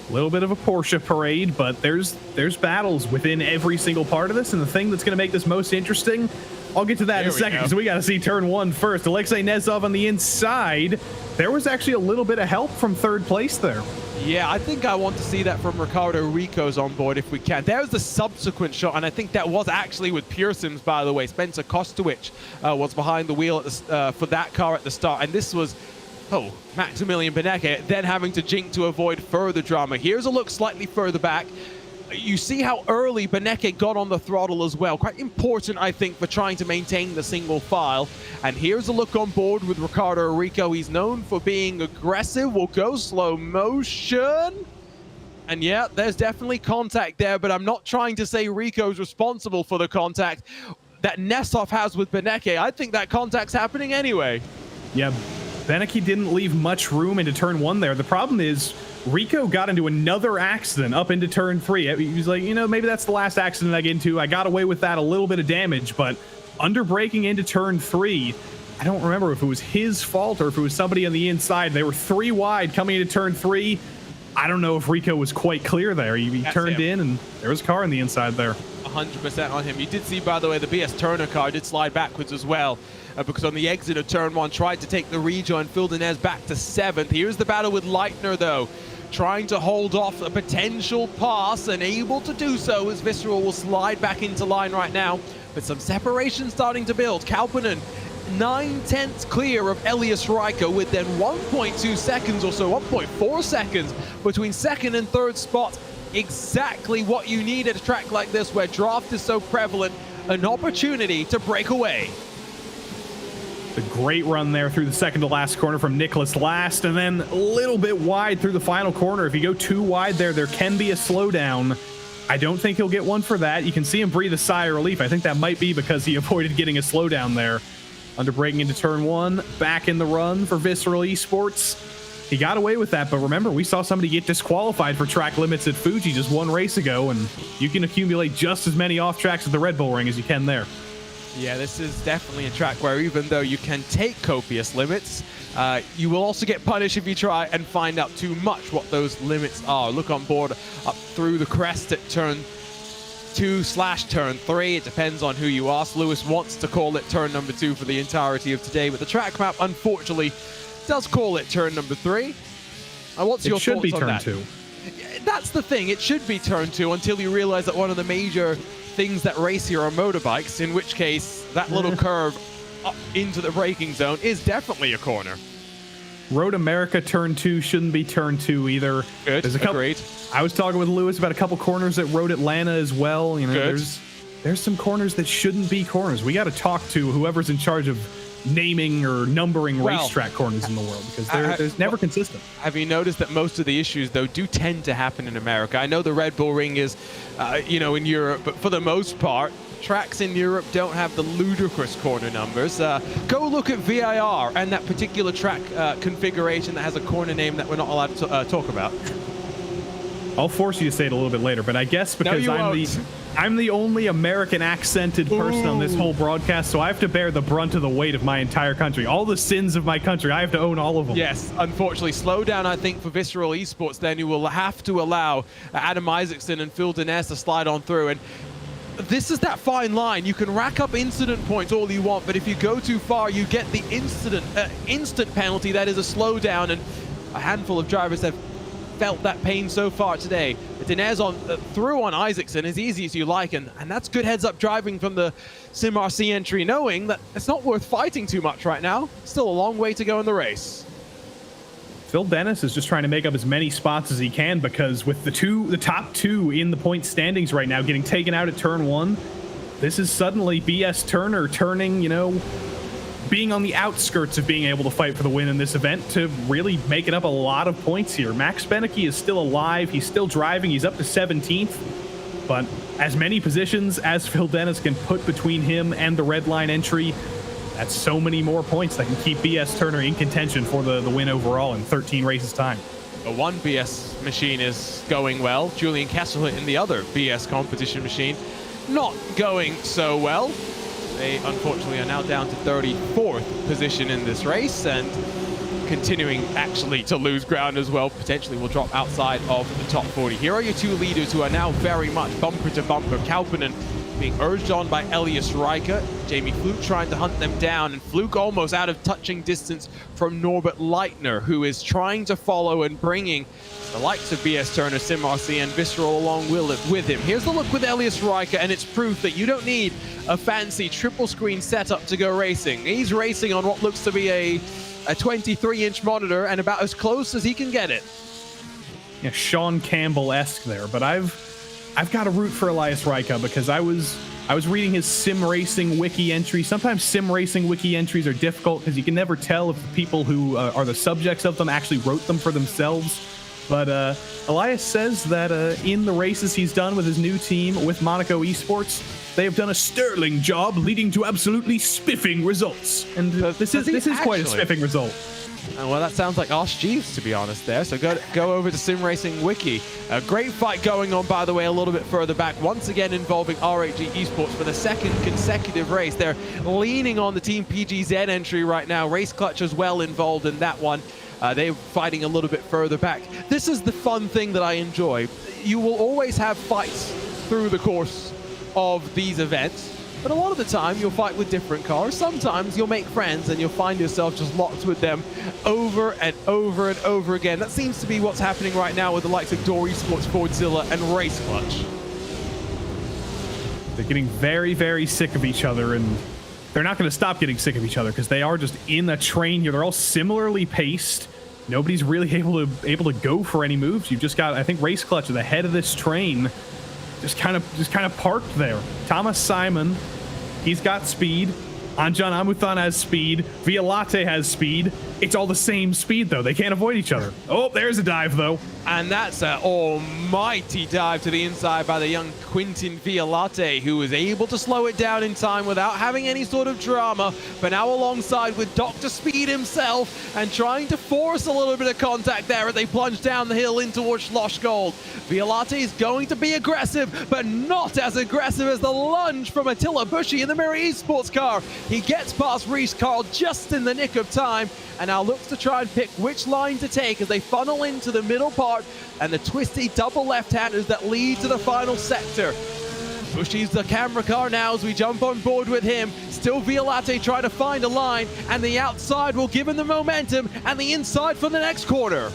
A little bit of a Porsche parade, but there's battles within every single part of this, and the thing that's going to make this most interesting, I'll get to that in a second, because we got to see turn 1 first. Alexei Nezov on the inside. There was actually a little bit of help from third place there. Yeah, I think I want to see that from Ricardo Rico's on board if we can. There's the subsequent shot, and I think that was actually with Pure Sims, by the way. Spencer Kostowicz was behind the wheel at the, for that car at the start, and this was Maximilian Benecke then having to jink to avoid further drama. Here's a look slightly further back. You see how early Benecke got on the throttle as well. Quite important, I think, for trying to maintain the single file. And here's a look on board with Ricardo Rico. He's known for being aggressive. We'll go slow motion. And yeah, there's definitely contact there, but I'm not trying to say Rico's responsible for the contact that Nesov has with Benecke. I think that contact's happening anyway. Yeah, Benecke didn't leave much room into turn 1 there. The problem is Rico got into another accident up into turn 3. He was like, maybe that's the last accident I get into. I got away with that, a little bit of damage, but under braking into turn 3, I don't remember if it was his fault or if it was somebody on the inside. They were 3 wide coming into turn 3. I don't know if Rico was quite clear there. He turned in, and there was a car on the inside there. 100% on him. You did see, by the way, the BS Turner car did slide backwards as well. Because on the exit of turn 1, tried to take the rejoin, Fildenez back to 7th. Here's the battle with Leitner, though, trying to hold off a potential pass, and able to do so as Visceral will slide back into line right now. But some separation starting to build. Kalpanen 9/10 clear of Elias Reicher, with then 1.2 seconds or so, 1.4 seconds between second and third spot. Exactly what you need at a track like this where draft is so prevalent. An opportunity to break away. A great run there through the second to last corner from Nicholas Last, and then a little bit wide through the final corner. If you go too wide there can be a slowdown. I don't think he'll get one for that. You can see him breathe a sigh of relief. I think that might be because he avoided getting a slowdown there. Under braking into turn 1, back in the run for Visceral Esports. He got away with that, but remember, we saw somebody get disqualified for track limits at Fuji just 1 race ago, and you can accumulate just as many off tracks at the Red Bull Ring as you can there. Yeah, this is definitely a track where even though you can take copious limits, you will also get punished if you try and find out too much what those limits are. Look on board up through the crest at turn 2/turn 3. It depends on who you ask. Lewis wants to call it turn number 2 for the entirety of today, but the track map, unfortunately, does call it turn number 3. What's your thoughts on that? It should be turn 2. That's the thing. It should be turn 2 until you realize that one of the major things that race here are motorbikes, in which case that little curve up into the braking zone is definitely a corner. Road America turn 2 shouldn't be turn 2 either. Good, There's a couple, agreed. I was talking with Lewis about a couple corners at Road Atlanta as well. You know, Good. there's some corners that shouldn't be corners. We got to talk to whoever's in charge of naming or numbering racetrack corners in the world, because there's never consistent. Have you noticed that most of the issues, though, do tend to happen in America? I know the Red Bull Ring is, in Europe, but for the most part, tracks in Europe don't have the ludicrous corner numbers. Go look at VIR and that particular track configuration that has a corner name that we're not allowed to talk about. I'll force you to say it a little bit later, but I guess because I'm the only American accented person on this whole broadcast, so I have to bear the brunt of the weight of my entire country. All the sins of my country, I have to own all of them. Yes, unfortunately. Slow down, I think, for Visceral Esports, then you will have to allow Adam Isaacson and Phil Dines to slide on through. And this is that fine line. You can rack up incident points all you want, but if you go too far, you get the instant penalty. That is a slowdown, and a handful of drivers have felt that pain so far today. Dines through on Isaacson as easy as you like, and that's good heads-up driving from the SimRC entry, knowing that it's not worth fighting too much right now. Still a long way to go in the race. Phil Dennis is just trying to make up as many spots as he can, because with the top two in the point standings right now getting taken out at turn 1, this is suddenly BS Turner turning, being on the outskirts of being able to fight for the win in this event to really making up a lot of points here. Max Benecke is still alive. He's still driving. He's up to 17th. But as many positions as Phil Dennis can put between him and the red line entry, that's so many more points that can keep BS Turner in contention for the win overall in 13 races time. One BS machine is going well. Julian Kesselhut in the other BS competition machine not going so well. They unfortunately are now down to 34th position in this race and continuing actually to lose ground as well. Potentially will drop outside of the top 40. Here are your two leaders who are now very much bumper to bumper. Kauppinen being urged on by Elias Riker. Jamie Fluke trying to hunt them down, and Fluke almost out of touching distance from Norbert Leitner, who is trying to follow and bringing the likes of BS Turner, SimRC, and Visceral along with him. Here's the look with Elias Riker, and it's proof that you don't need a fancy triple screen setup to go racing. He's racing on what looks to be a 23-inch monitor, and about as close as he can get it. Yeah, Sean Campbell-esque there, but I've got to root for Elias Riker, because I was reading his sim racing wiki entry. Sometimes sim racing wiki entries are difficult because you can never tell if the people who are the subjects of them actually wrote them for themselves. But Elias says that in the races he's done with his new team, with Monaco Esports, they have done a sterling job, leading to absolutely spiffing results. And this is quite a spiffing result. Well, that sounds like Arse Jeeves, to be honest, there. So go over to Sim Racing Wiki. A great fight going on, by the way, a little bit further back. Once again involving RHG Esports for the second consecutive race. They're leaning on the Team PGZ entry right now. Race Clutch as well involved in that one. They're fighting a little bit further back. This is the fun thing that I enjoy. You will always have fights through the course of these events. But a lot of the time, you'll fight with different cars. Sometimes you'll make friends and you'll find yourself just locked with them over and over and over again. That seems to be what's happening right now with the likes of Door Esports, Fordzilla, and Race Clutch. They're getting very, very sick of each other, and they're not going to stop getting sick of each other because they are just in a train here. They're all similarly paced. Nobody's really able to go for any moves. You've just got, I think, Race Clutch at the head of this train. Just kind of parked there. Thomas Simon, he's got speed. Anjan Amuthan has speed. Violate has speed. It's all the same speed, though. They can't avoid each other. Oh, there's a dive, though. And that's an almighty dive to the inside by the young Quintin Violate, who was able to slow it down in time without having any sort of drama, but now alongside with Dr. Speed himself and trying to force a little bit of contact there as they plunge down the hill in towards Schloss Gold. Violate is going to be aggressive, but not as aggressive as the lunge from Attila Bushy in the Mirror Esports car. He gets past Reese Carl just in the nick of time, and now looks to try and pick which line to take as they funnel into the middle part and the twisty double left-handers that lead to the final sector. Bushy's the camera car now as we jump on board with him. Still Violate trying to find a line, and the outside will give him the momentum, and the inside for the next quarter.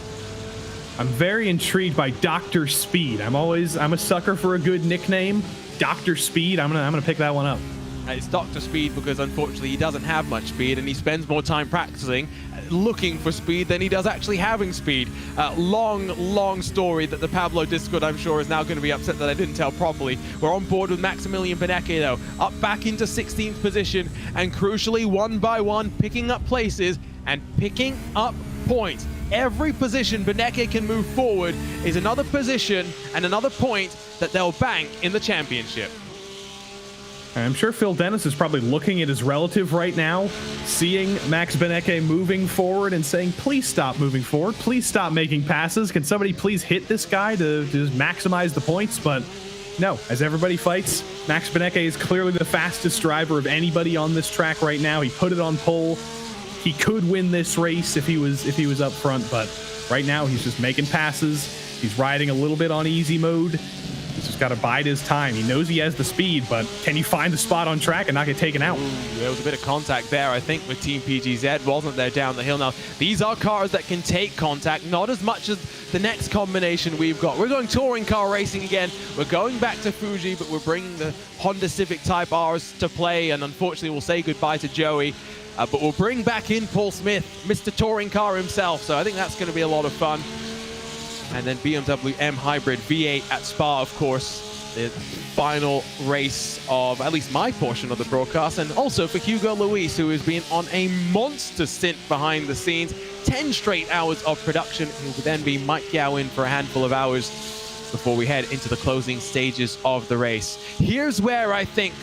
I'm very intrigued by Dr. Speed. I'm a sucker for a good nickname. Dr. Speed, I'm gonna pick that one up. It's Dr. Speed because unfortunately he doesn't have much speed, and he spends more time practicing looking for speed than he does actually having speed. Long story that the Pablo Discord, I'm sure, is now going to be upset that I didn't tell properly. We're on board with Maximilian Benecke, though, up back into 16th position, and crucially, one by one, picking up places and picking up points. Every position Benecke can move forward is another position and another point that they'll bank in the championship. I'm sure Phil Dennis is probably looking at his relative right now, seeing Max Benecke moving forward and saying, please stop moving forward. Please stop making passes. Can somebody please hit this guy to just maximize the points? But no, as everybody fights, Max Benecke is clearly the fastest driver of anybody on this track right now. He put it on pole. He could win this race if he was up front, but right now he's just making passes. He's riding a little bit on easy mode. He's just got to bide his time. He knows he has the speed, but can you find the spot on track and not get taken out? There was a bit of contact there, I think, with Team PGZ, wasn't there, down the hill? Now, these are cars that can take contact, not as much as the next combination we've got. We're going touring car racing again. We're going back to Fuji, but we're bringing the Honda Civic Type Rs to play, and unfortunately, we'll say goodbye to Joey. But we'll bring back in Paul Smith, Mr. Touring Car himself, so I think that's going to be a lot of fun. And then BMW M Hybrid V8 at Spa, of course, the final race of at least my portion of the broadcast. And also for Hugo Luis, who has been on a monster stint behind the scenes. 10 straight hours of production. He will then be Mike Yao in for a handful of hours before we head into the closing stages of the race. Here's where I think,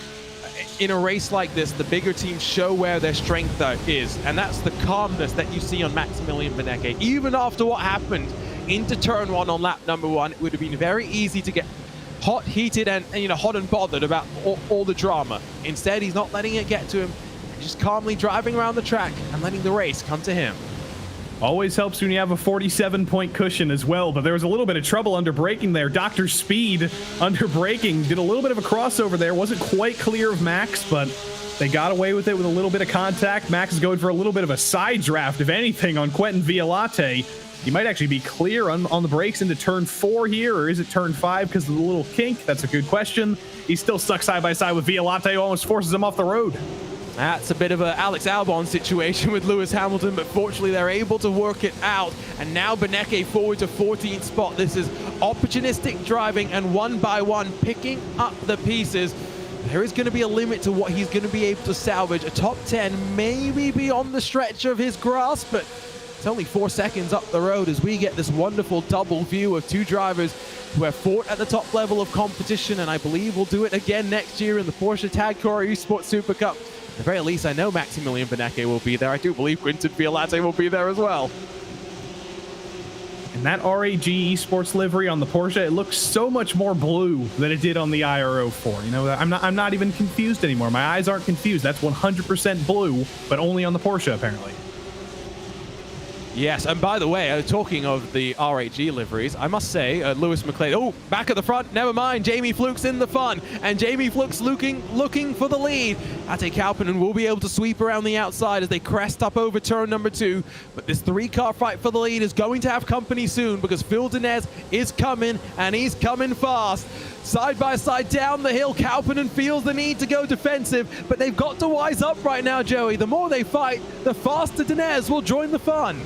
in a race like this, the bigger teams show where their strength is. And that's the calmness that you see on Maximilian Benecke. Even after what happened into turn one on lap number one, it would have been very easy to get hot, heated, and hot and bothered about all the drama. Instead, he's not letting it get to him. He's just calmly driving around the track and letting the race come to him. Always helps when you have a 47-point cushion as well, but there was a little bit of trouble under braking there. Dr. Speed under braking did a little bit of a crossover there. Wasn't quite clear of Max, but they got away with it with a little bit of contact. Max is going for a little bit of a side draft, if anything, on Quentin Violate. He might actually be clear on the brakes into turn 4 here, or is it turn 5 because of the little kink? That's a good question. He's still stuck side by side with Violate, almost forces him off the road. That's a bit of an Alex Albon situation with Lewis Hamilton, but fortunately they're able to work it out. And now Benecke forward to 14th spot. This is opportunistic driving and one by one picking up the pieces. There is going to be a limit to what he's going to be able to salvage. A top 10 maybe beyond the stretch of his grasp, but it's only 4 seconds up the road as we get this wonderful double view of two drivers who have fought at the top level of competition, and I believe we'll do it again next year in the Porsche Tag Car Esports Super Cup. At the very least, I know Maximilian Benecke will be there. I do believe Quintin Violate will be there as well. And that RAG Esports livery on the Porsche, it looks so much more blue than it did on the IR04. You know, I'm not even confused anymore. My eyes aren't confused. That's 100% blue, but only on the Porsche apparently. Yes, and by the way, talking of the RAG liveries, I must say, Lewis McLean, oh, back at the front, never mind, Jamie Fluke's in the fun, and Jamie Fluke's looking for the lead. Ate Kauppinen will be able to sweep around the outside as they crest up over turn number 2, but this 3-car fight for the lead is going to have company soon because Phil Denez is coming, and he's coming fast. Side by side down the hill, Kauppinen feels the need to go defensive, but they've got to wise up right now, Joey. The more they fight, the faster Denez will join the fun.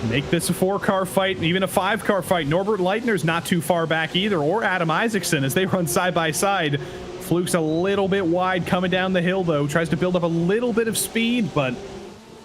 Make this a 4-car fight, even a 5-car fight. Norbert Leitner's not too far back either, or Adam Isaacson as they run side by side. Fluke's a little bit wide coming down the hill, though. Tries to build up a little bit of speed, but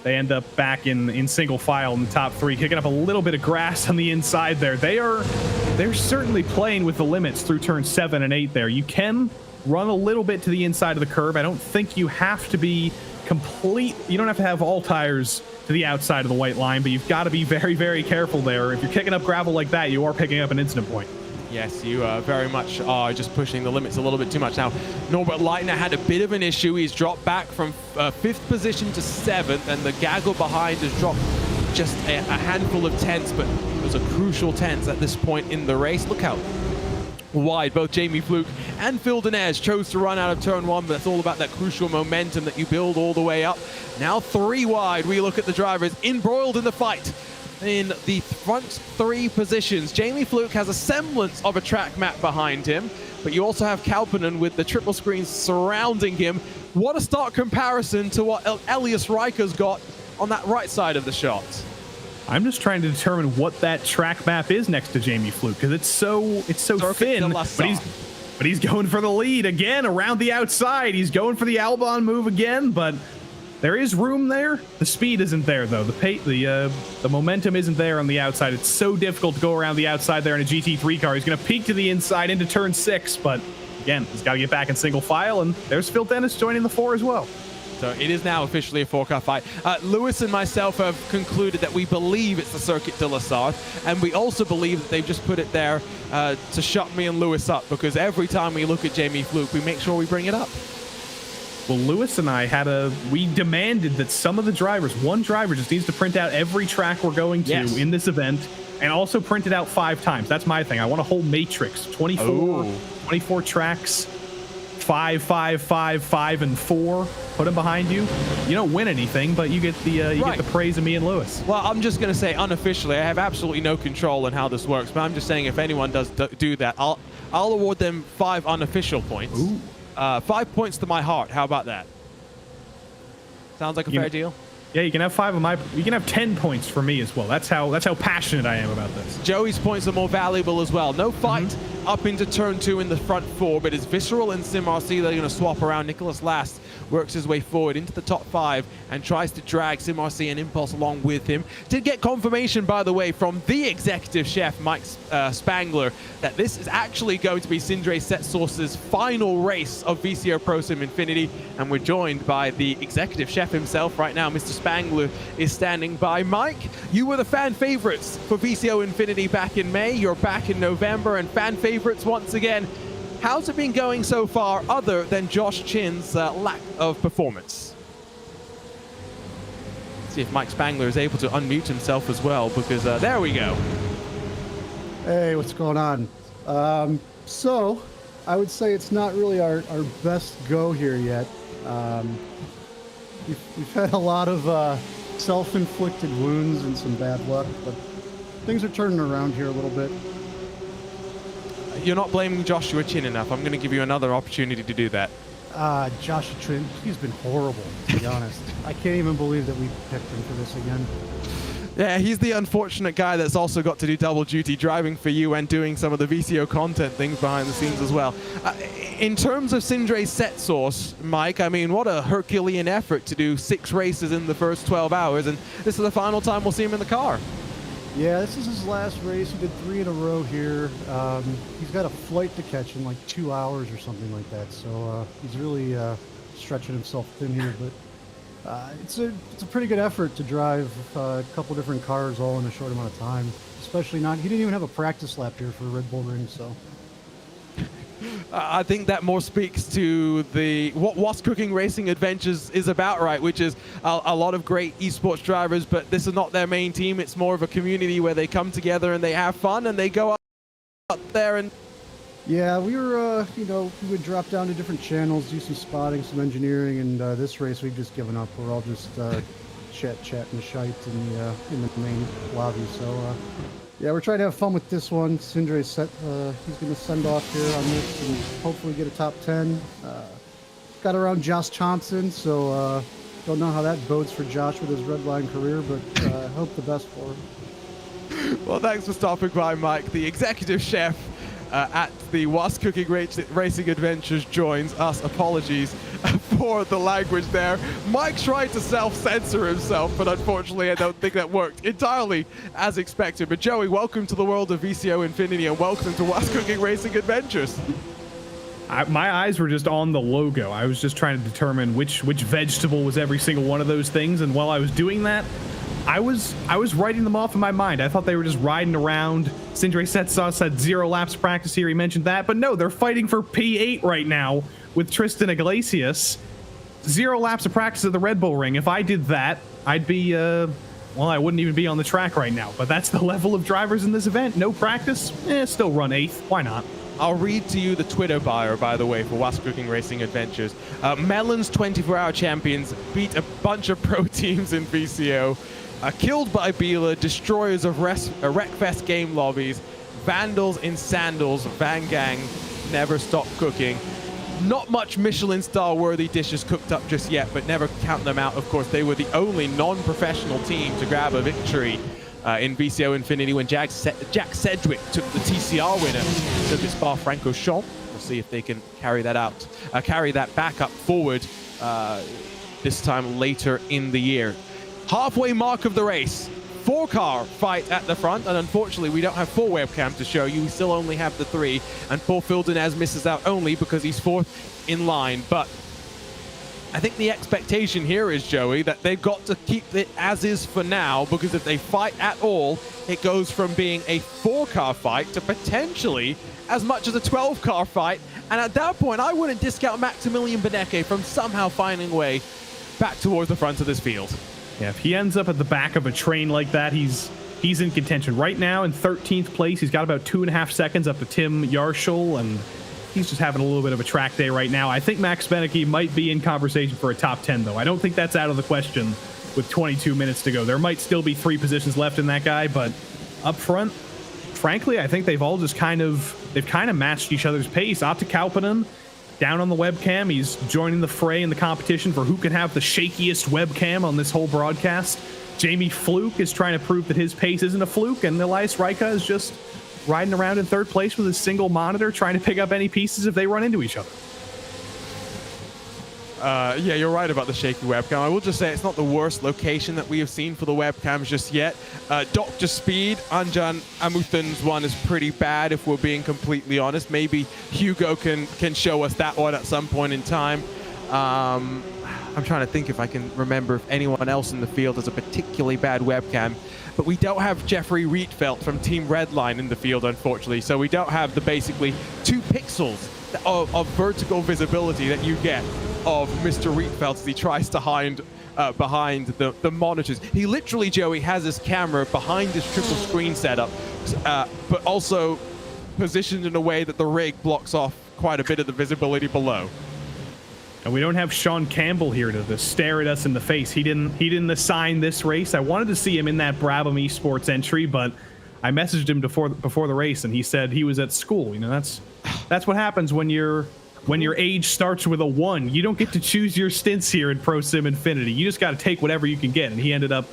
They end up back in single file in the top 3, kicking up a little bit of grass on the inside there. They're certainly playing with the limits through turn 7 and 8 there. You can run a little bit to the inside of the curb. I don't think you have to be complete. You don't have to have all tires to the outside of the white line, but you've got to be very, very careful there. If you're kicking up gravel like that, you are picking up an incident point. Yes, you very much are just pushing the limits a little bit too much. Now, Norbert Leitner had a bit of an issue. He's dropped back from 5th position to 7th, and the gaggle behind has dropped just a handful of tenths, but it was a crucial tenth at this point in the race. Look how wide both Jamie Fluke and Phil Denez chose to run out of turn 1, but it's all about that crucial momentum that you build all the way up. Now 3 wide, we look at the drivers embroiled in the fight. In the front 3 positions, Jamie Fluke has a semblance of a track map behind him, but you also have Kalpanen with the triple screens surrounding him. What a stark comparison to what Elias Riker's got on that right side of the shot. I'm just trying to determine what that track map is next to Jamie Fluke, because it's so thin, but he's going for the lead again around the outside. He's going for the Albon move again, but there is room there. The speed isn't there, though. The momentum isn't there on the outside. It's so difficult to go around the outside there in a GT3 car. He's going to peek to the inside into turn 6, but again, he's got to get back in single file, and there's Phil Dennis joining the 4 as well. So it is now officially a 4-car fight. Lewis and myself have concluded that we believe it's the Circuit de la Sarthe, and we also believe that they've just put it there to shut me and Lewis up, because every time we look at Jamie Fluke, we make sure we bring it up. Well, Lewis and I we demanded that some of the drivers, one driver just needs to print out every track we're going to in this event, and also print it out 5 times. That's my thing. I want a whole matrix, 24 tracks, 5, 5, 5, 5, and 4. Put them behind you. You don't win anything, but you get the get the praise of me and Lewis. Well, I'm just going to say unofficially, I have absolutely no control on how this works, but I'm just saying if anyone does do that, I'll award them 5 unofficial points. Ooh. 5 points to my heart. How about that? Sounds like a fair deal. Yeah, you can have 5 of my. You can have 10 points for me as well. That's how passionate I am about this. Joey's points are more valuable as well. No fight up into turn 2 in the front 4, but it's Visceral and SimRC. They're going to swap around. Nicholas Last works his way forward into the top 5 and tries to drag SimRC and Impulse along with him. Did get confirmation, by the way, from the executive chef, Mike Spangler, that this is actually going to be Sindre Setsource's final race of VCO ProSIM Infinity, and we're joined by the executive chef himself right now. Mr. Spangler is standing by. Mike, you were the fan favorites for VCO Infinity back in May. You're back in November and fan favorites once again. How's it been going so far, other than Josh Chin's lack of performance? Let's see if Mike Spangler is able to unmute himself as well, because there we go. Hey, what's going on? So, I would say it's not really our best go here yet. We've had a lot of self-inflicted wounds and some bad luck, but things are turning around here a little bit. You're not blaming Joshua Chin enough. I'm going to give you another opportunity to do that. Joshua Chin, he's been horrible, to be honest. I can't even believe that we picked him for this again. Yeah, he's the unfortunate guy that's also got to do double duty, driving for you and doing some of the VCO content things behind the scenes as well. In terms of Sindre's set source, Mike, I mean, what a Herculean effort to do 6 races in the first 12 hours, and this is the final time we'll see him in the car. Yeah, this is his last race. He did 3 in a row here. He's got a flight to catch in like 2 hours or something like that, so he's really stretching himself thin here, but it's a pretty good effort to drive a couple different cars all in a short amount of time. Especially he didn't even have a practice lap here for Red Bull Ring, so. I think that more speaks to what Was Cooking Racing Adventures is about, right? Which is a lot of great esports drivers, but this is not their main team. It's more of a community where they come together and they have fun and they go up there and. Yeah, we were, we would drop down to different channels, do some spotting, some engineering, and this race we've just given up. We're all just chatting shite in the main lobby. So, yeah, we're trying to have fun with this one. Sindre's set. He's going to send off here on this and hopefully get a top 10. Got around Josh Thompson, so don't know how that bodes for Josh with his Redline career, but I hope the best for him. Well, thanks for stopping by, Mike. The executive chef at the Was Cooking Racing Adventures joins us. Apologies for the language there. Mike tried to self-censor himself, but unfortunately I don't think that worked entirely as expected. But Joey, welcome to the world of VCO Infinity, and welcome to West Cooking Racing Adventures. My eyes were just on the logo. I was just trying to determine which vegetable was every single one of those things, and while I was doing that, I was writing them off in my mind. I thought they were just riding around. Sindre Setsauce had 0 laps practice here. He mentioned that, but no, they're fighting for P8 right now with Tristan Iglesias. 0 laps of practice at the Red Bull Ring. If I did that, I'd be, well, I wouldn't even be on the track right now. But that's the level of drivers in this event. No practice, still run 8th. Why not? I'll read to you the Twitter bio, by the way, for Was Cooking Racing Adventures. Melon's 24-hour champions beat a bunch of pro teams in VCO. Killed by Bila, destroyers of Wreckfest game lobbies, vandals in sandals, Van Gang, never stop cooking. Not much Michelin star worthy dishes cooked up just yet, but never count them out. Of course, they were the only non-professional team to grab a victory in VCO Infinity when Jack Sedgwick took the TCR winner to the Spa-Francorchamps. We'll see if they can carry that out, carry that back up forward this time later in the year. Halfway mark of the race, 4-car fight at the front, and unfortunately we don't have 4 webcams to show you. We still only have the 3, and Paul Fildenaz misses out only because he's 4th in line. But I think the expectation here is, Joey, that they've got to keep it as is for now, because if they fight at all, it goes from being a 4-car fight to potentially as much as a 12-car fight. And at that point, I wouldn't discount Maximilian Benecke from somehow finding a way back towards the front of this field. Yeah, if he ends up at the back of a train like that, he's in contention. Right now in 13th place, he's got about 2.5 seconds up to Tim Yarshall, and he's just having a little bit of a track day right now. I think Max Benecke might be in conversation for a top 10, though. I don't think that's out of the question with 22 minutes to go. There might still be 3 positions left in that guy, but up front, frankly, I think they've all just kind of matched each other's pace. Atte Kauppinen down on the webcam. He's joining the fray in the competition for who can have the shakiest webcam on this whole broadcast. Jamie Fluke is trying to prove that his pace isn't a fluke, and Elias Reika is just riding around in 3rd place with a single monitor, trying to pick up any pieces if they run into each other. Yeah, you're right about the shaky webcam. I will just say it's not the worst location that we have seen for the webcams just yet. Dr. Speed, Anjan Amuthan's one is pretty bad, if we're being completely honest. Maybe Hugo can show us that one at some point in time. I'm trying to think if I can remember if anyone else in the field has a particularly bad webcam. But we don't have Jeffrey Rietveld from Team Redline in the field, unfortunately. So we don't have the basically 2 pixels of vertical visibility that you get of Mr. Rietveld as he tries to hide behind the monitors. He literally, Joey, has his camera behind his triple screen setup, but also positioned in a way that the rig blocks off quite a bit of the visibility below. And we don't have Sean Campbell here to stare at us in the face. He didn't assign this race. I wanted to see him in that Brabham Esports entry, but I messaged him before the race, and he said he was at school. You know, that's what happens when your age starts with a 1. You don't get to choose your stints here in ProSim Infinity. You just got to take whatever you can get. And he ended up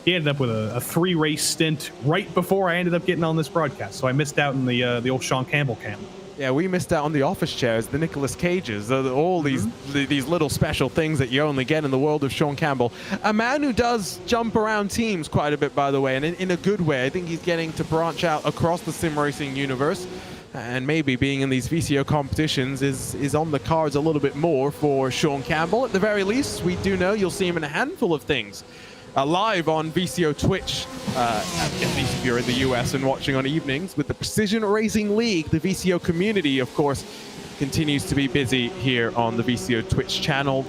with a 3-race stint right before I ended up getting on this broadcast. So I missed out on the old Sean Campbell cam. Yeah, we missed out on the office chairs, the Nicolas Cages, all these little special things that you only get in the world of Sean Campbell. A man who does jump around teams quite a bit, by the way, and in a good way. I think he's getting to branch out across the sim racing universe, and maybe being in these VCO competitions is on the cards a little bit more for Sean Campbell. At the very least, we do know you'll see him in a handful of things. Live on VCO Twitch, at least if you're in the US and watching on evenings, with the Precision Racing League. The VCO community, of course, continues to be busy here on the VCO Twitch channel.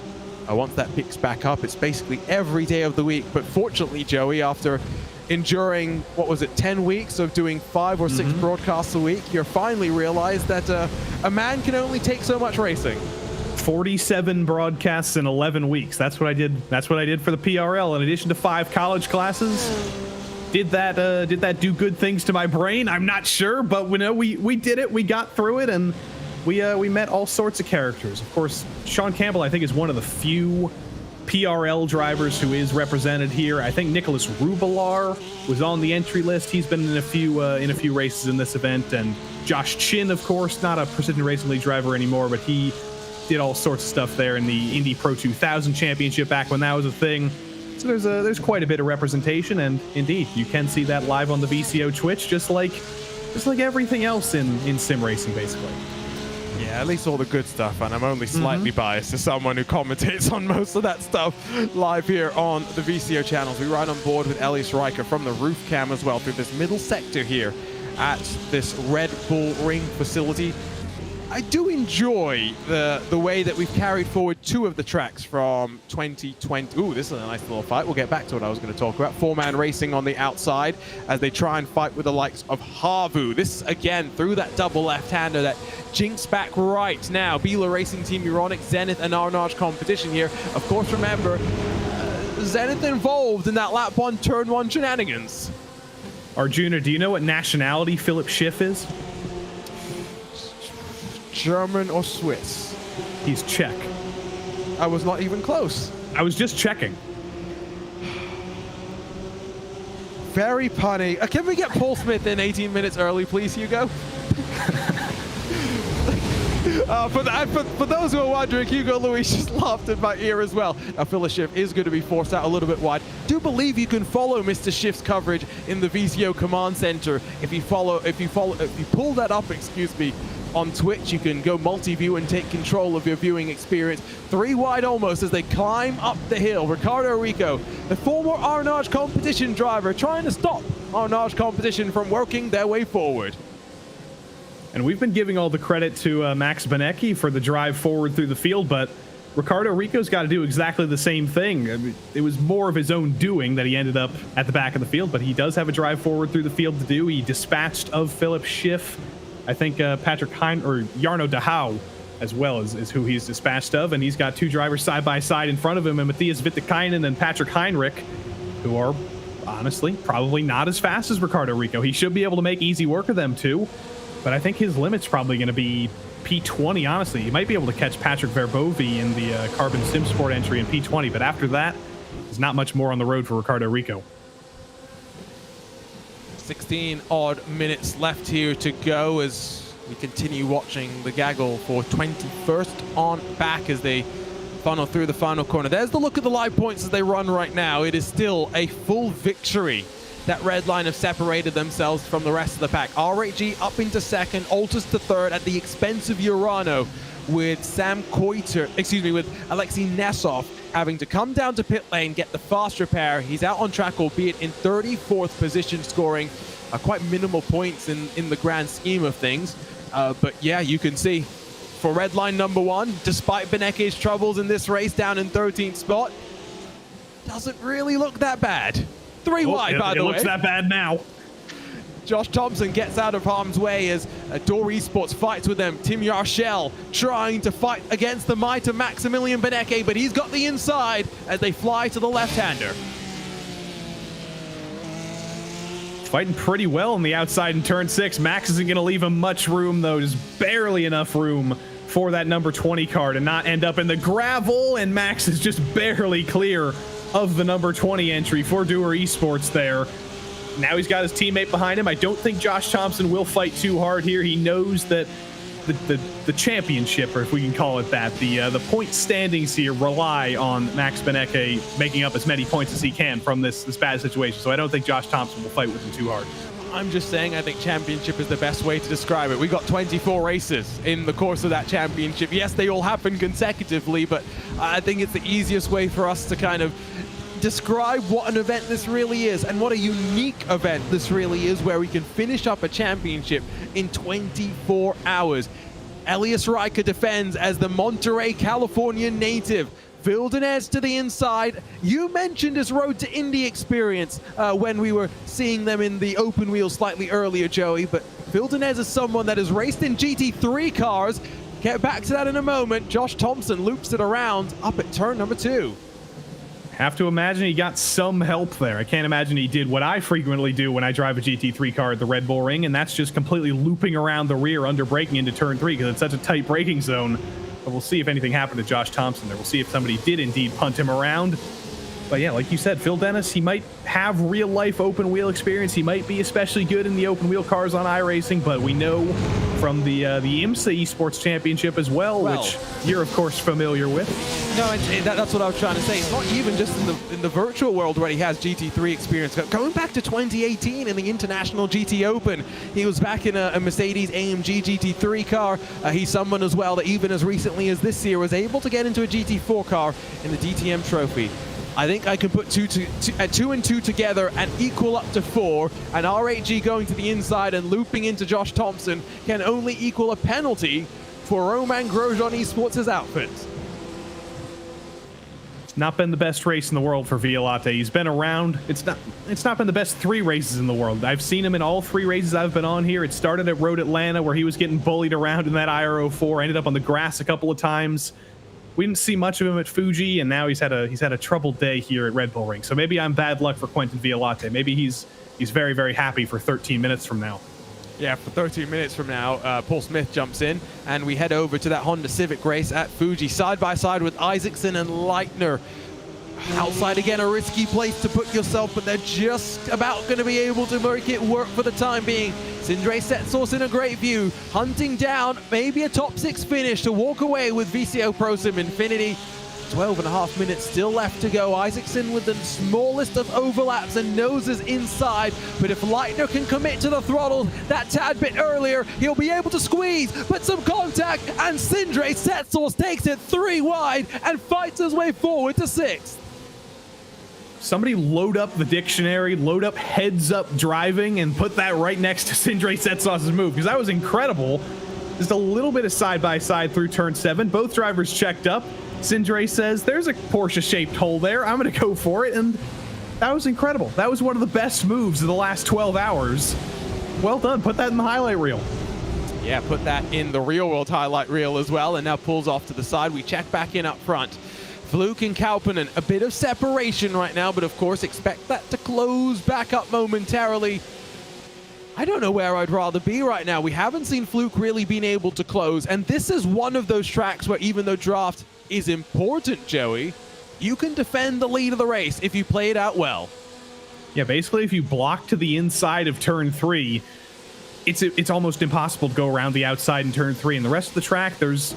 Once that picks back up, it's basically every day of the week. But fortunately, Joey, after enduring, what was it, 10 weeks of doing 5 or 6 broadcasts a week, you finally realized that a man can only take so much racing. 47 broadcasts in 11 weeks. That's what I did. That's what I did for the PRL. In addition to 5 college classes, did that do good things to my brain? I'm not sure, but we did it. We got through it, and we met all sorts of characters. Of course, Sean Campbell, I think, is one of the few PRL drivers who is represented here. I think Nicholas Rubelar was on the entry list. He's been in a few races in this event, and Josh Chin, of course, not a Precision Racing League driver anymore, but he did all sorts of stuff there in the Indy Pro 2000 Championship back when that was a thing. So there's quite a bit of representation, and indeed, you can see that live on the VCO Twitch, just like everything else in sim racing, basically. Yeah, at least all the good stuff, and I'm only slightly biased as someone who commentates on most of that stuff live here on the VCO channels. We ride on board with Elias Riker from the roof cam as well through this middle sector here at this Red Bull Ring facility. I do enjoy the way that we've carried forward two of the tracks from 2020. Ooh, this is a nice little fight. We'll get back to what I was going to talk about. Four-man racing on the outside as they try and fight with the likes of Havu. This, again, through that double left-hander that jinx back right now. Bila Racing Team Euronic, Zenith, and Arnage competition here. Of course, remember, Zenith involved in that lap one, turn one shenanigans. Arjuna, do you know what nationality Philipp Schiff is? German or Swiss? He's Czech. I was not even close. I was just checking. Very punny. Can we get Paul Smith in 18 minutes early, please, Hugo? For those who are wondering, Hugo Luis just laughed in my ear as well. Now, Philipp Schiff is going to be forced out a little bit wide. Do believe you can follow Mr. Schiff's coverage in the VCO Command Center. If you pull that up, excuse me, on Twitch, you can go multi-view and take control of your viewing experience. 3 wide almost as they climb up the hill. Ricardo Rico, the former Arnage competition driver, trying to stop Arnage competition from working their way forward. And we've been giving all the credit to Max Benecke for the drive forward through the field, but Ricardo Rico's got to do exactly the same thing. I mean, it was more of his own doing that he ended up at the back of the field, but he does have a drive forward through the field to do. He dispatched of Philipp Schiff. I think Patrick or Jarno de Houw as well is who he's dispatched of, and he's got 2 drivers side by side in front of him, and Matthias Wittekainen and Patrick Heinrich, who are honestly probably not as fast as Ricardo Rico. He should be able to make easy work of them too, but I think his limit's probably going to be P20, honestly. He might be able to catch Patrick Verbovi in the Carbon Sim Sport entry in P20, but after that, there's not much more on the road for Ricardo Rico. 16 odd minutes left here to go as we continue watching the gaggle for 21st on back as they funnel through the final corner. There's the look at the live points as they run right now. It is still a full victory. That Redline have separated themselves from the rest of the pack. RHG up into second, Altus to third at the expense of Urano, with with Alexei Nesov having to come down to pit lane, get the fast repair. He's out on track, albeit in 34th position, scoring quite minimal points in the grand scheme of things. But yeah, you can see for Redline number 1, despite Benecke's troubles in this race down in 13th spot, doesn't really look that bad. 3 wide, by the way. It looks that bad now. Josh Thompson gets out of harm's way as Door Esports fights with them. Tim Yarshell trying to fight against the might of Maximilian Benecke, but he's got the inside as they fly to the left-hander. Fighting pretty well on the outside in turn 6. Max isn't going to leave him much room, though. Just barely enough room for that number 20 car to not end up in the gravel, and Max is just barely clear of the number 20 entry for Door Esports there. Now he's got his teammate behind him. I don't think Josh Thompson will fight too hard here. He knows that the championship, or if we can call it that, the point standings here rely on Max Benecke making up as many points as he can from this bad situation. So I don't think Josh Thompson will fight with him too hard. I'm just saying I think championship is the best way to describe it. We got 24 races in the course of that championship. Yes, they all happen consecutively, but I think it's the easiest way for us to kind of describe what an event this really is and what a unique event this really is, where we can finish up a championship in 24 hours. Elias Riker defends as the Monterey, California native. Vildenez to the inside. You mentioned his Road to Indy experience when we were seeing them in the open wheel slightly earlier, Joey, but Vildenez is someone that has raced in GT3 cars. Get back to that in a moment. Josh Thompson loops it around up at turn number 2. Have to imagine he got some help there. I can't imagine he did what I frequently do when I drive a GT3 car at the Red Bull Ring, and that's just completely looping around the rear under braking into turn 3 because it's such a tight braking zone. But we'll see if anything happened to Josh Thompson there. We'll see if somebody did indeed punt him around. But yeah, like you said, Phil Dennis, he might have real life open wheel experience. He might be especially good in the open wheel cars on iRacing, but we know from the IMSA Esports Championship as well, which you're of course familiar with. No, that's what I was trying to say. It's not even just in the virtual world where he has GT3 experience. Going back to 2018 in the International GT Open, he was back in a Mercedes AMG GT3 car. He's someone as well that even as recently as this year was able to get into a GT4 car in the DTM Trophy. I think I can put two and two together and equal up to 4, and R8G going to the inside and looping into Josh Thompson can only equal a penalty for Romain Grosjean Esports' outfit. It's not been the best race in the world for Violate. He's been around. It's not been the best 3 races in the world. I've seen him in all 3 races I've been on here. It started at Road Atlanta where he was getting bullied around in that IR04, ended up on the grass a couple of times. We didn't see much of him at Fuji, and now he's had a troubled day here at Red Bull Ring. So maybe I'm bad luck for Quentin Violate. Maybe he's very, very happy for 13 minutes from now. Yeah, for 13 minutes from now, Paul Smith jumps in, and we head over to that Honda Civic race at Fuji, side by side with Isaacson and Leitner. Outside again, a risky place to put yourself, but they're just about going to be able to make it work for the time being. Sindre Setsource in a great view, hunting down maybe a top 6 finish to walk away with VCO ProSIM Infinity. 12.5 minutes still left to go. Isaacson with the smallest of overlaps and noses inside, but if Leitner can commit to the throttle that tad bit earlier, he'll be able to squeeze, but some contact, and Sindre Setsource takes it 3 wide and fights his way forward to 6th. Somebody load up the dictionary, load up heads up driving, and put that right next to Sindre Setsource's move, because that was incredible. Just a little bit of side-by-side through turn 7. Both drivers checked up. Sindre says, there's a Porsche-shaped hole there. I'm going to go for it, and that was incredible. That was one of the best moves of the last 12 hours. Well done. Put that in the highlight reel. Yeah, put that in the real-world highlight reel as well, and now pulls off to the side. We check back in up front. Fluke and Kauppinen, a bit of separation right now, but of course expect that to close back up momentarily. I don't know where I'd rather be right now. We haven't seen Fluke really being able to close, and this is one of those tracks where even though draft is important, Joey, you can defend the lead of the race if you play it out well. Yeah, basically if you block to the inside of turn 3, it's almost impossible to go around the outside in turn 3. And the rest of the track, there's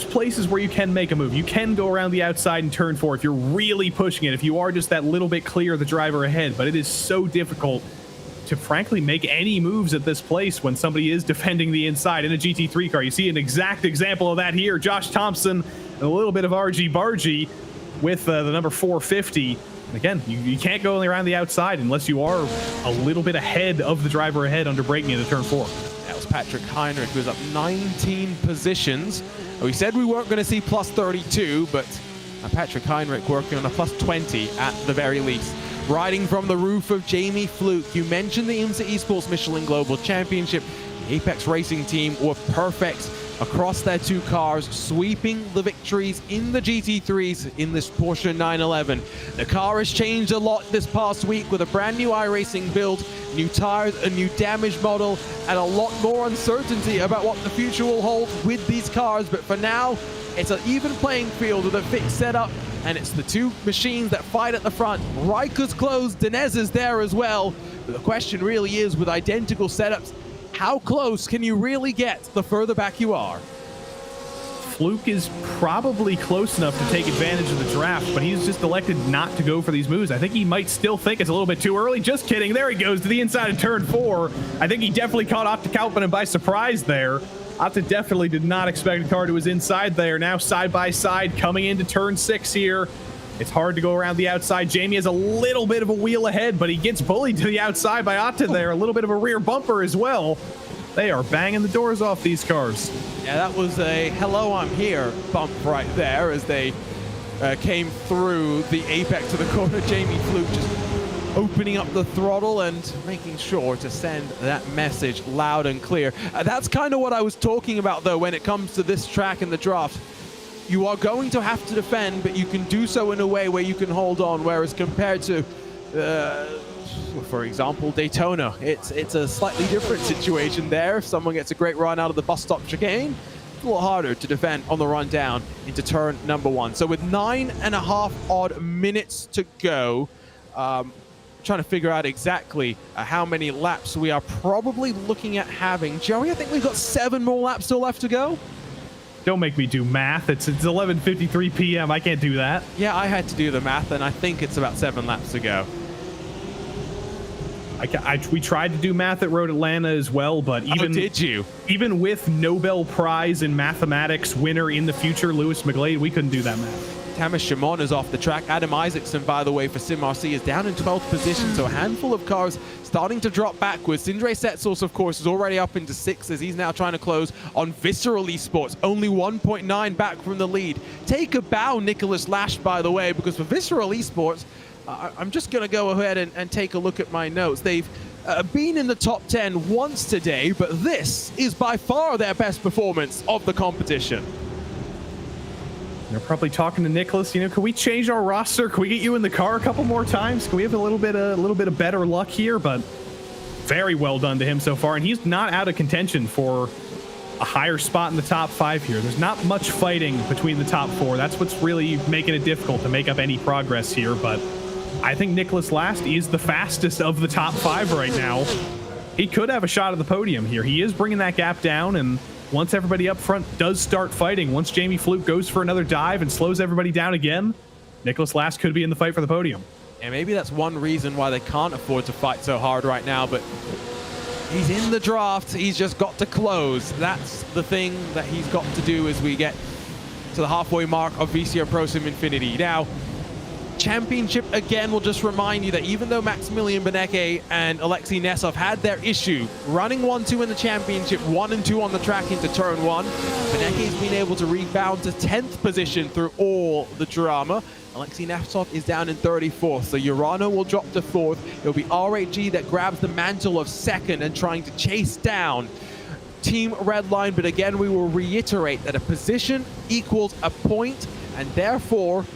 places where you can make a move. You can go around the outside in turn 4 if you're really pushing it, if you are just that little bit clear of the driver ahead. But it is so difficult to frankly make any moves at this place when somebody is defending the inside in a GT3 car. You see an exact example of that here. Josh Thompson and a little bit of RG Bargy with the number 450. Again, you can't go around the outside unless you are a little bit ahead of the driver ahead under braking into turn 4. That was Patrick Heinrich, who's up 19 positions. We said we weren't going to see plus 32, but Patrick Heinrich working on a plus 20 at the very least. Riding from the roof of Jamie Fluke. You mentioned the IMSA Esports Michelin Global Championship. The Apex Racing team were perfect across their 2 cars, sweeping the victories in the GT3s in this Porsche 911. The car has changed a lot this past week with a brand new iRacing build, new tires, a new damage model, and a lot more uncertainty about what the future will hold with these cars. But for now, it's an even playing field with a fixed setup, and it's the 2 machines that fight at the front. Riker's close, Denez is there as well. But the question really is, with identical setups, how close can you really get the further back you are? Fluke is probably close enough to take advantage of the draft, but he's just elected not to go for these moves. I think he might still think it's a little bit too early. Just kidding. There he goes to the inside of turn 4. I think he definitely caught Atte Kauppinen by surprise there. Atte definitely did not expect the car to his inside there. Now side by side coming into turn 6 here. It's hard to go around the outside. Jamie has a little bit of a wheel ahead, but he gets bullied to the outside by Atte there. A little bit of a rear bumper as well. They are banging the doors off these cars. Yeah, that was a hello, I'm here bump right there as they came through the apex of the corner. Jamie Fluke just opening up the throttle and making sure to send that message loud and clear. That's kind of what I was talking about, though, when it comes to this track and the draft. You are going to have to defend, but you can do so in a way where you can hold on, whereas compared to, for example, Daytona, it's a slightly different situation there. If someone gets a great run out of the bus stop chicane, little harder to defend on the run down into turn number 1. So with 9.5 odd minutes to go, trying to figure out exactly how many laps we are probably looking at having. Joey, I think we've got 7 more laps still left to go. Don't make me do math. It's 11:53 p.m. I can't do that. Yeah, I had to do the math, and I think it's about 7 laps to go. We tried to do math at Road Atlanta as well, but even did you? Even with Nobel Prize in mathematics winner in the future, Lewis McGlade, we couldn't do that math. Thomas Shimon is off the track. Adam Isaacson, by the way, for SimRC is down in 12th position, so a handful of cars starting to drop backwards. Sindre Setzels, of course, is already up into 6th as he's now trying to close on Visceral Esports, only 1.9 back from the lead. Take a bow, Nicholas Lash, by the way, because for Visceral Esports, I'm just going to go ahead and take a look at my notes. They've been in the top 10 once today, but this is by far their best performance of the competition. They're probably talking to Nicholas. You know, can we change our roster? Can we get you in the car a couple more times? Can we have a little bit of better luck here? But very well done to him so far, and he's not out of contention for a higher spot in the top 5 here. There's not much fighting between the top 4. That's what's really making it difficult to make up any progress here. But I think Nicholas Last is the fastest of the top 5 right now. He could have a shot at the podium here. He is bringing that gap down, and once everybody up front does start fighting, once Jamie Fluke goes for another dive and slows everybody down again, Nicholas Last could be in the fight for the podium. And maybe that's one reason why they can't afford to fight so hard right now, but he's in the draft. He's just got to close. That's the thing that he's got to do as we get to the halfway mark of VCO ProSIM Infinity. Now, Championship, again, will just remind you that even though Maximilian Benecke and Alexei Nesov had their issue running 1-2 in the championship, 1 and 2 on the track into turn 1, Benecke's been able to rebound to 10th position through all the drama. Alexei Nesov is down in 34th, so Urano will drop to 4th. It'll be RAG that grabs the mantle of 2nd and trying to chase down Team Redline, but again, we will reiterate that a position equals a point, and therefore,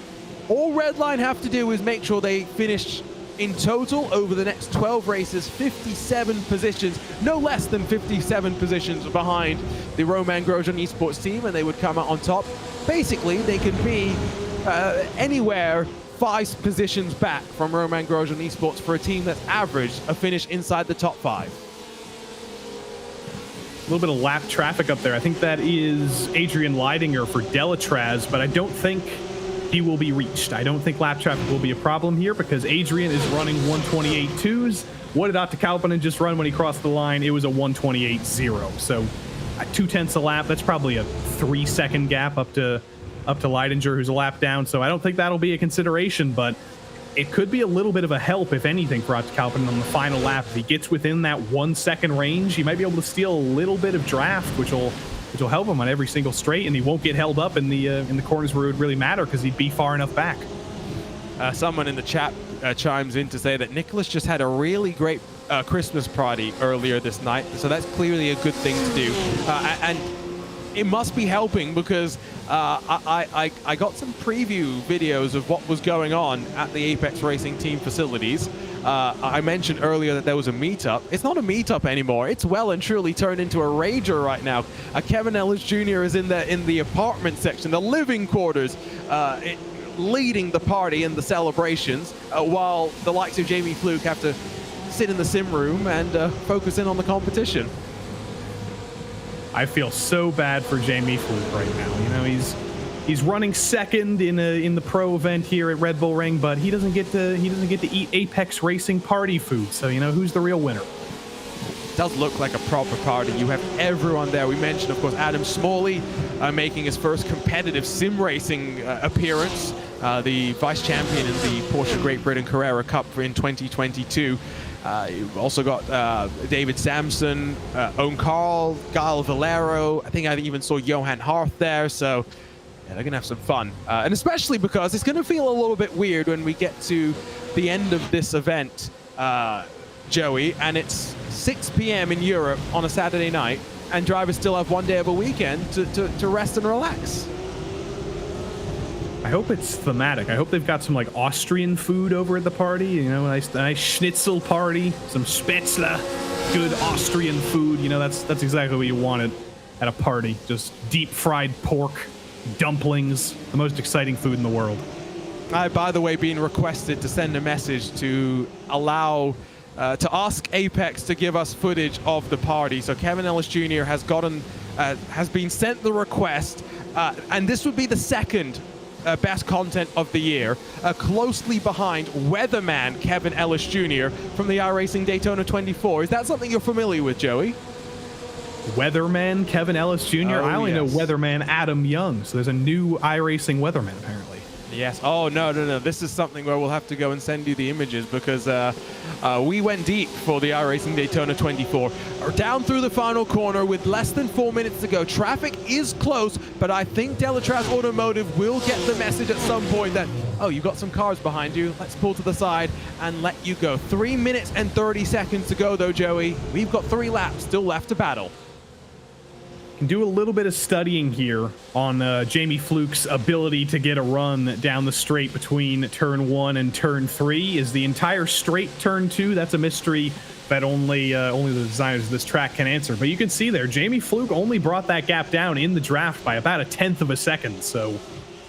all Redline have to do is make sure they finish in total over the next 12 races, 57 positions, no less than 57 positions behind the Romain Grosjean Esports team, and they would come out on top. Basically, they could be anywhere 5 positions back from Romain Grosjean Esports for a team that's averaged a finish inside the top 5. A little bit of lap traffic up there. I think that is Adrian Leidinger for Delatraz, but I don't think he will be reached. I don't think lap traffic will be a problem here because Adrian is running 128.2s. What did Otto Kalpanen just run when he crossed the line? It was a 128.0. So at 0.2 a lap, that's probably a 3-second gap up to Leidinger, who's a lap down. So I don't think that'll be a consideration, but it could be a little bit of a help, if anything, for Otto Kalpanen on the final lap. If he gets within that 1-second range, he might be able to steal a little bit of draft, which will help him on every single straight, and he won't get held up in the corners where it would really matter because he'd be far enough back. Someone in the chat chimes in to say that Nicholas just had a really great Christmas party earlier this night, so that's clearly a good thing to do. And it must be helping because I got some preview videos of what was going on at the Apex Racing team facilities. I mentioned earlier that there was a meetup. It's not a meetup anymore. It's well and truly turned into a rager right now. Kevin Ellis Jr. is in the apartment section, the living quarters, leading the party and the celebrations, while the likes of Jamie Fluke have to sit in the sim room and focus in on the competition. I feel so bad for Jamie Fluke right now. You know, he's running 2nd in the pro event here at Red Bull Ring, but he doesn't get to eat Apex Racing party food. So, you know, who's the real winner? It does look like a proper party. You have everyone there. We mentioned, of course, Adam Smalley making his first competitive sim racing appearance, the vice champion in the Porsche Great Britain Carrera Cup in 2022. You've also got David Sampson, Owen Carl, Guile Valero. I think I even saw Johan Harth there. So yeah, they're going to have some fun. And especially because it's going to feel a little bit weird when we get to the end of this event, Joey, and it's 6 p.m. in Europe on a Saturday night, and drivers still have 1 day of a weekend to rest and relax. I hope it's thematic. I hope they've got some like Austrian food over at the party. You know, a nice schnitzel party, some Spätzle, good Austrian food. You know, that's exactly what you wanted. at a party. Just deep fried pork, dumplings, the most exciting food in the world. By the way, being requested to send a message to allow, to ask Apex to give us footage of the party. So Kevin Ellis Jr. has been sent the request, and this would be the second best content of the year, closely behind Weatherman Kevin Ellis Jr. from the iRacing Daytona 24. Is that something you're familiar with, Joey? Weatherman Kevin Ellis Jr.? Oh, I only know Weatherman Adam Young, so there's a new iRacing Weatherman apparently. Yes. Oh, no. This is something where we'll have to go and send you the images because we went deep for the iRacing Daytona 24. Down through the final corner with less than 4 minutes to go. Traffic is close, but I think Delatraz Automotive will get the message at some point that, oh, you've got some cars behind you. Let's pull to the side and let you go. 3 minutes and 30 seconds to go, though, Joey. We've got 3 laps still left to battle. Can do a little bit of studying here on Jamie Fluke's ability to get a run down the straight between turn 1 and turn 3. Is the entire straight turn 2? That's a mystery that only the designers of this track can answer. But you can see there, Jamie Fluke only brought that gap down in the draft by about 1/10 of a second. So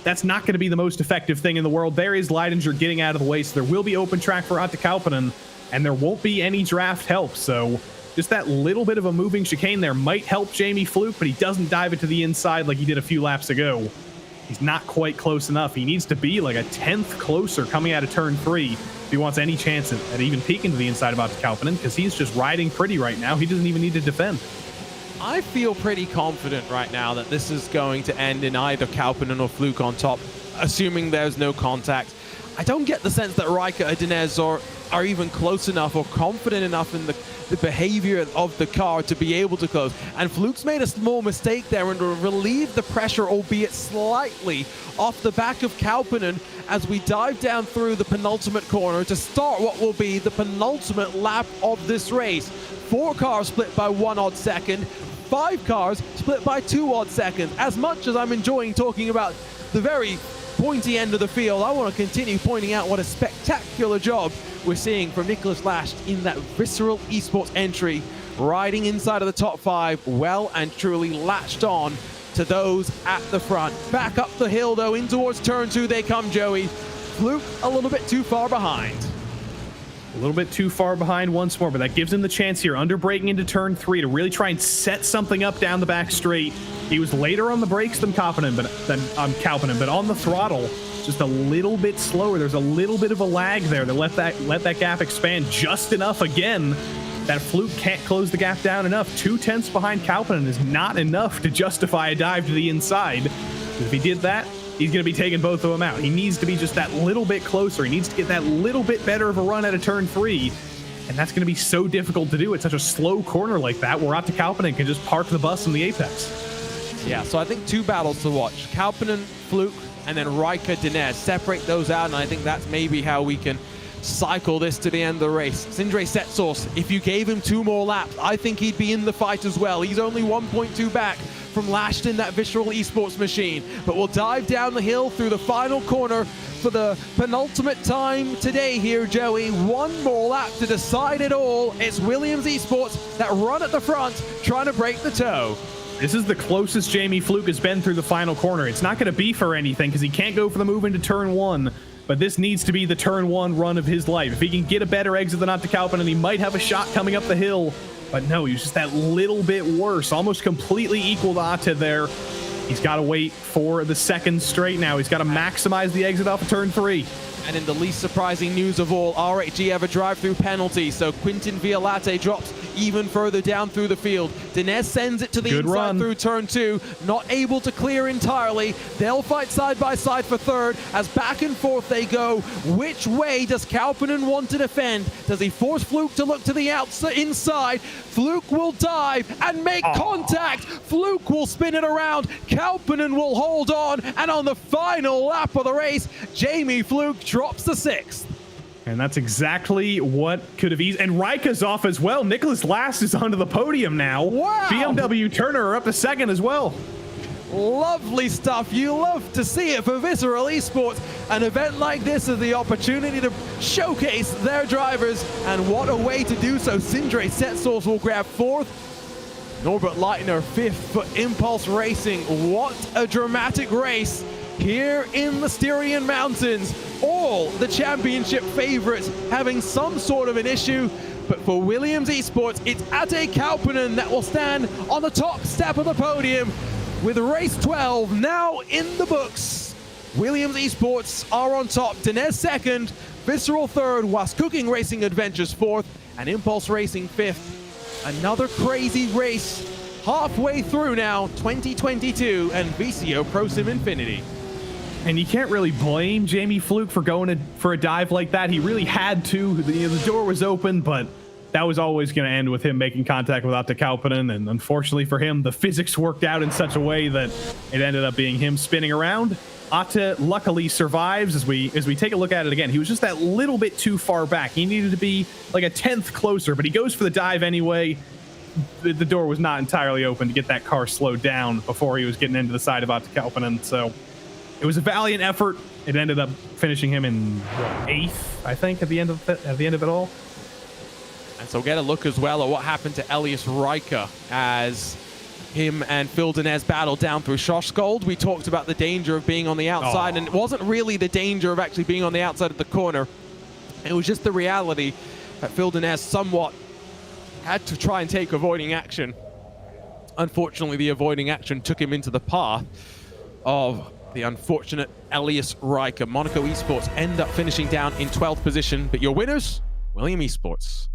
that's not going to be the most effective thing in the world. There is Leidinger getting out of the way, so there will be open track for Atte Kauppinen, and there won't be any draft help. So just that little bit of a moving chicane there might help Jamie Fluke, but he doesn't dive it to the inside like he did a few laps ago. He's not quite close enough. He needs to be like 1/10 closer coming out of turn 3 if he wants any chance at even peeking to the inside of Atte Kauppinen, because he's just riding pretty right now. He doesn't even need to defend. I feel pretty confident right now that this is going to end in either Kauppinen or Fluke on top, assuming there's no contact. I don't get the sense that Raikkonen or Dinez are even close enough or confident enough in the behavior of the car to be able to close. And Fluke's made a small mistake there and to relieve the pressure, albeit slightly, off the back of Kauppinen as we dive down through the penultimate corner to start what will be the penultimate lap of this race. 4 cars split by 1 odd second, 5 cars split by 2 odd seconds. As much as I'm enjoying talking about the very pointy end of the field, I want to continue pointing out what a spectacular job we're seeing from Nicholas Lasht in that Visceral Esports entry, riding inside of the top 5, well and truly latched on to those at the front. Back up the hill, though, in towards turn 2 they come, Joey. Fluke a little bit too far behind. A little bit too far behind once more, but that gives him the chance here, under braking into turn 3, to really try and set something up down the back straight. He was later on the brakes than Kauppinen, but on the throttle, just a little bit slower. There's a little bit of a lag there to let that gap expand just enough again that Fluke can't close the gap down enough. 2/10 behind Kauppinen is not enough to justify a dive to the inside. If he did that, he's going to be taking both of them out. He needs to be just that little bit closer. He needs to get that little bit better of a run out of turn 3. And that's going to be so difficult to do at such a slow corner like that, where Atte Kauppinen can just park the bus in the apex. Yeah, so I think 2 battles to watch. Kauppinen, Fluke, and then Raikkonen, Dinez. Separate those out, and I think that's maybe how we can cycle this to the end of the race. Sindre Setsos, if you gave him 2 more laps, I think he'd be in the fight as well. He's only 1.2 back from Lashed in that Visceral Esports machine. But we'll dive down the hill through the final corner for the penultimate time today here, Joey. 1 more lap to decide it all. It's Williams Esports that run at the front, trying to break the toe. This is the closest Jamie Fluke has been through the final corner. It's not going to be for anything because he can't go for the move into turn 1, but this needs to be the turn 1 run of his life. If he can get a better exit than Atte Kauppinen, he might have a shot coming up the hill, but no, he's just that little bit worse, almost completely equal to Atte there. He's got to wait for the second straight now. He's got to maximize the exit off of turn 3. And in the least surprising news of all, RHG have a drive-through penalty, so Quintin Violate drops even further down through the field. Dinez sends it to the inside through turn 2, not able to clear entirely. They'll fight side by side for third as back and forth they go. Which way does Kauppinen want to defend? Does he force Fluke to look to the outside, inside? Fluke will dive and make contact. Fluke will spin it around. Kauppinen will hold on, and on the final lap of the race, Jamie Fluke drops the 6th. And that's exactly what could have eased. And Raikko's off as well. Nicholas Last is onto the podium now. Wow. BMW Turner are up to 2nd as well. Lovely stuff. You love to see it for Visceral Esports. An event like this is the opportunity to showcase their drivers, and what a way to do so. Sindre Setsos will grab 4th. Norbert Leitner, 5th for Impulse Racing. What a dramatic race here in the Styrian Mountains. All the championship favorites having some sort of an issue. But for Williams Esports, it's Ate Kauppinen that will stand on the top step of the podium with race 12 now in the books. Williams Esports are on top, Dinez 2nd, Visceral 3rd, Was Cooking Racing Adventures 4th, and Impulse Racing 5th. Another crazy race halfway through now, 2022, and VCO ProSIM Infinity. And you can't really blame Jamie Fluke for going for a dive like that. He really had to. The door was open, but that was always going to end with him making contact with Ate Kauppinen. And unfortunately for him, the physics worked out in such a way that it ended up being him spinning around. Ate luckily survives as we take a look at it again. He was just that little bit too far back. He needed to be like a 10th closer, but he goes for the dive anyway. The door was not entirely open to get that car slowed down before he was getting into the side of Ate Kauppinen. So it was a valiant effort. It ended up finishing him in 8th, I think, at the end of it all. And so get a look as well at what happened to Elias Riker as him and Phil Dinez battled down through Schoschgold. We talked about the danger of being on the outside, and it wasn't really the danger of actually being on the outside of the corner. It was just the reality that Phil Dinez somewhat had to try and take avoiding action. Unfortunately, the avoiding action took him into the path of the unfortunate Elias Riker. Monaco Esports end up finishing down in 12th position, but your winners, William Esports.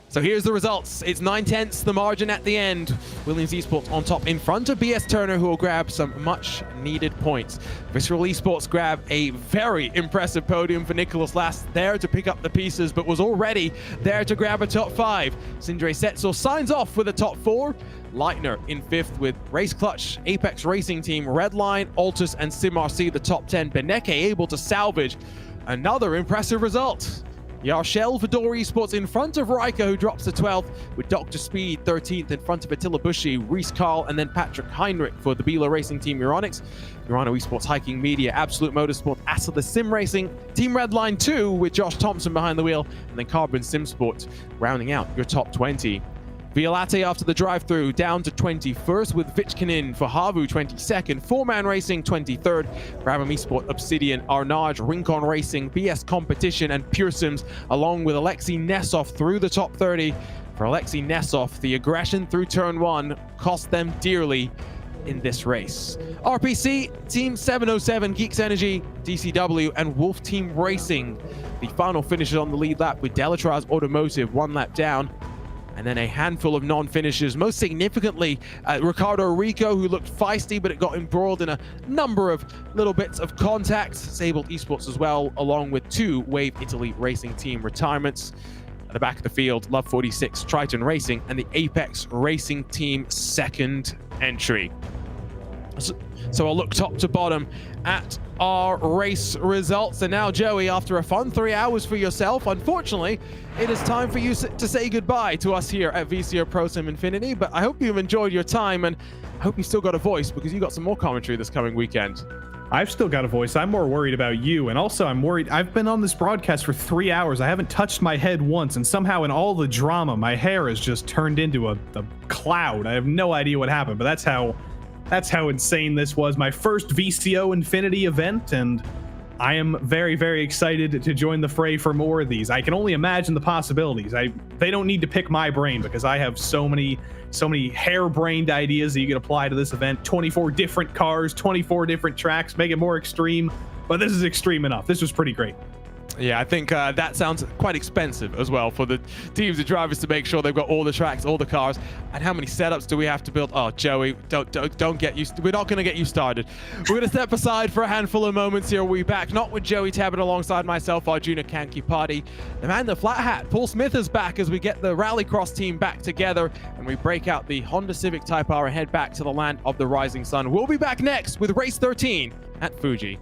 So here's the results. It's 9/10, the margin at the end. Williams Esports on top in front of BS Turner, who will grab some much needed points. Visceral Esports grab a very impressive podium for Nicholas Last, there to pick up the pieces, but was already there to grab a top 5. Sindre Setzel signs off with a top 4. Leitner in 5th with Race Clutch, Apex Racing Team, Redline, Altus, and SimRC the top 10. Benecke able to salvage another impressive result. Yarshel for Dor Esports in front of Riker, who drops to 12th, with Dr. Speed 13th in front of Attila Bushi, Reese Carl, and then Patrick Heinrich for the Bila Racing Team Euronics. Urano Esports, Hiking Media, Absolute Motorsport, Atlas Sim Racing, Team Redline 2 with Josh Thompson behind the wheel, and then Carbon Sim Sport rounding out your top 20. Violate after the drive-through down to 21st with Vichkinin for Havu 22nd, Four-Man Racing 23rd, Brabham Esport, Obsidian, Arnage, Rincon Racing, BS Competition, and Pure Sims, along with Alexei Nesov through the top 30. For Alexei Nesov, the aggression through turn 1 cost them dearly in this race. RPC, Team 707, Geeks Energy, DCW, and Wolf Team Racing. The final finishes on the lead lap with Delatraz Automotive 1 lap down. And then a handful of non-finishers, most significantly Ricardo Rico, who looked feisty, but it got embroiled in a number of little bits of contact. Disabled Esports as well, along with 2 Wave Italy Racing Team retirements. At the back of the field, Love 46, Triton Racing, and the Apex Racing Team 2nd entry. So I'll look top to bottom at our race results. And now, Joey, after a fun 3 hours for yourself, unfortunately, it is time for you to say goodbye to us here at VCO ProSIM Infinity. But I hope you've enjoyed your time, and I hope you still got a voice, because you got some more commentary this coming weekend. I've still got a voice. I'm more worried about you, and also I'm worried. I've been on this broadcast for 3 hours. I haven't touched my head once, and somehow in all the drama, my hair has just turned into a cloud. I have no idea what happened, but that's how insane this was. My first VCO Infinity event, and I am very, very excited to join the fray for more of these. I can only imagine the possibilities. They don't need to pick my brain, because I have so many harebrained ideas that you can apply to this event. 24 different cars, 24 different tracks, make it more extreme. But this is extreme enough. This was pretty great. Yeah, I think that sounds quite expensive as well for the teams and drivers to make sure they've got all the tracks, all the cars. And how many setups do we have to build? Oh, Joey, don't get you. We're not going to get you started. We're going to step aside for a handful of moments here. We'll be back, not with Joey Tabbert alongside myself, Arjuna Kankipati. The man in the flat hat, Paul Smith, is back as we get the Rallycross team back together and we break out the Honda Civic Type R and head back to the land of the rising sun. We'll be back next with race 13 at Fuji.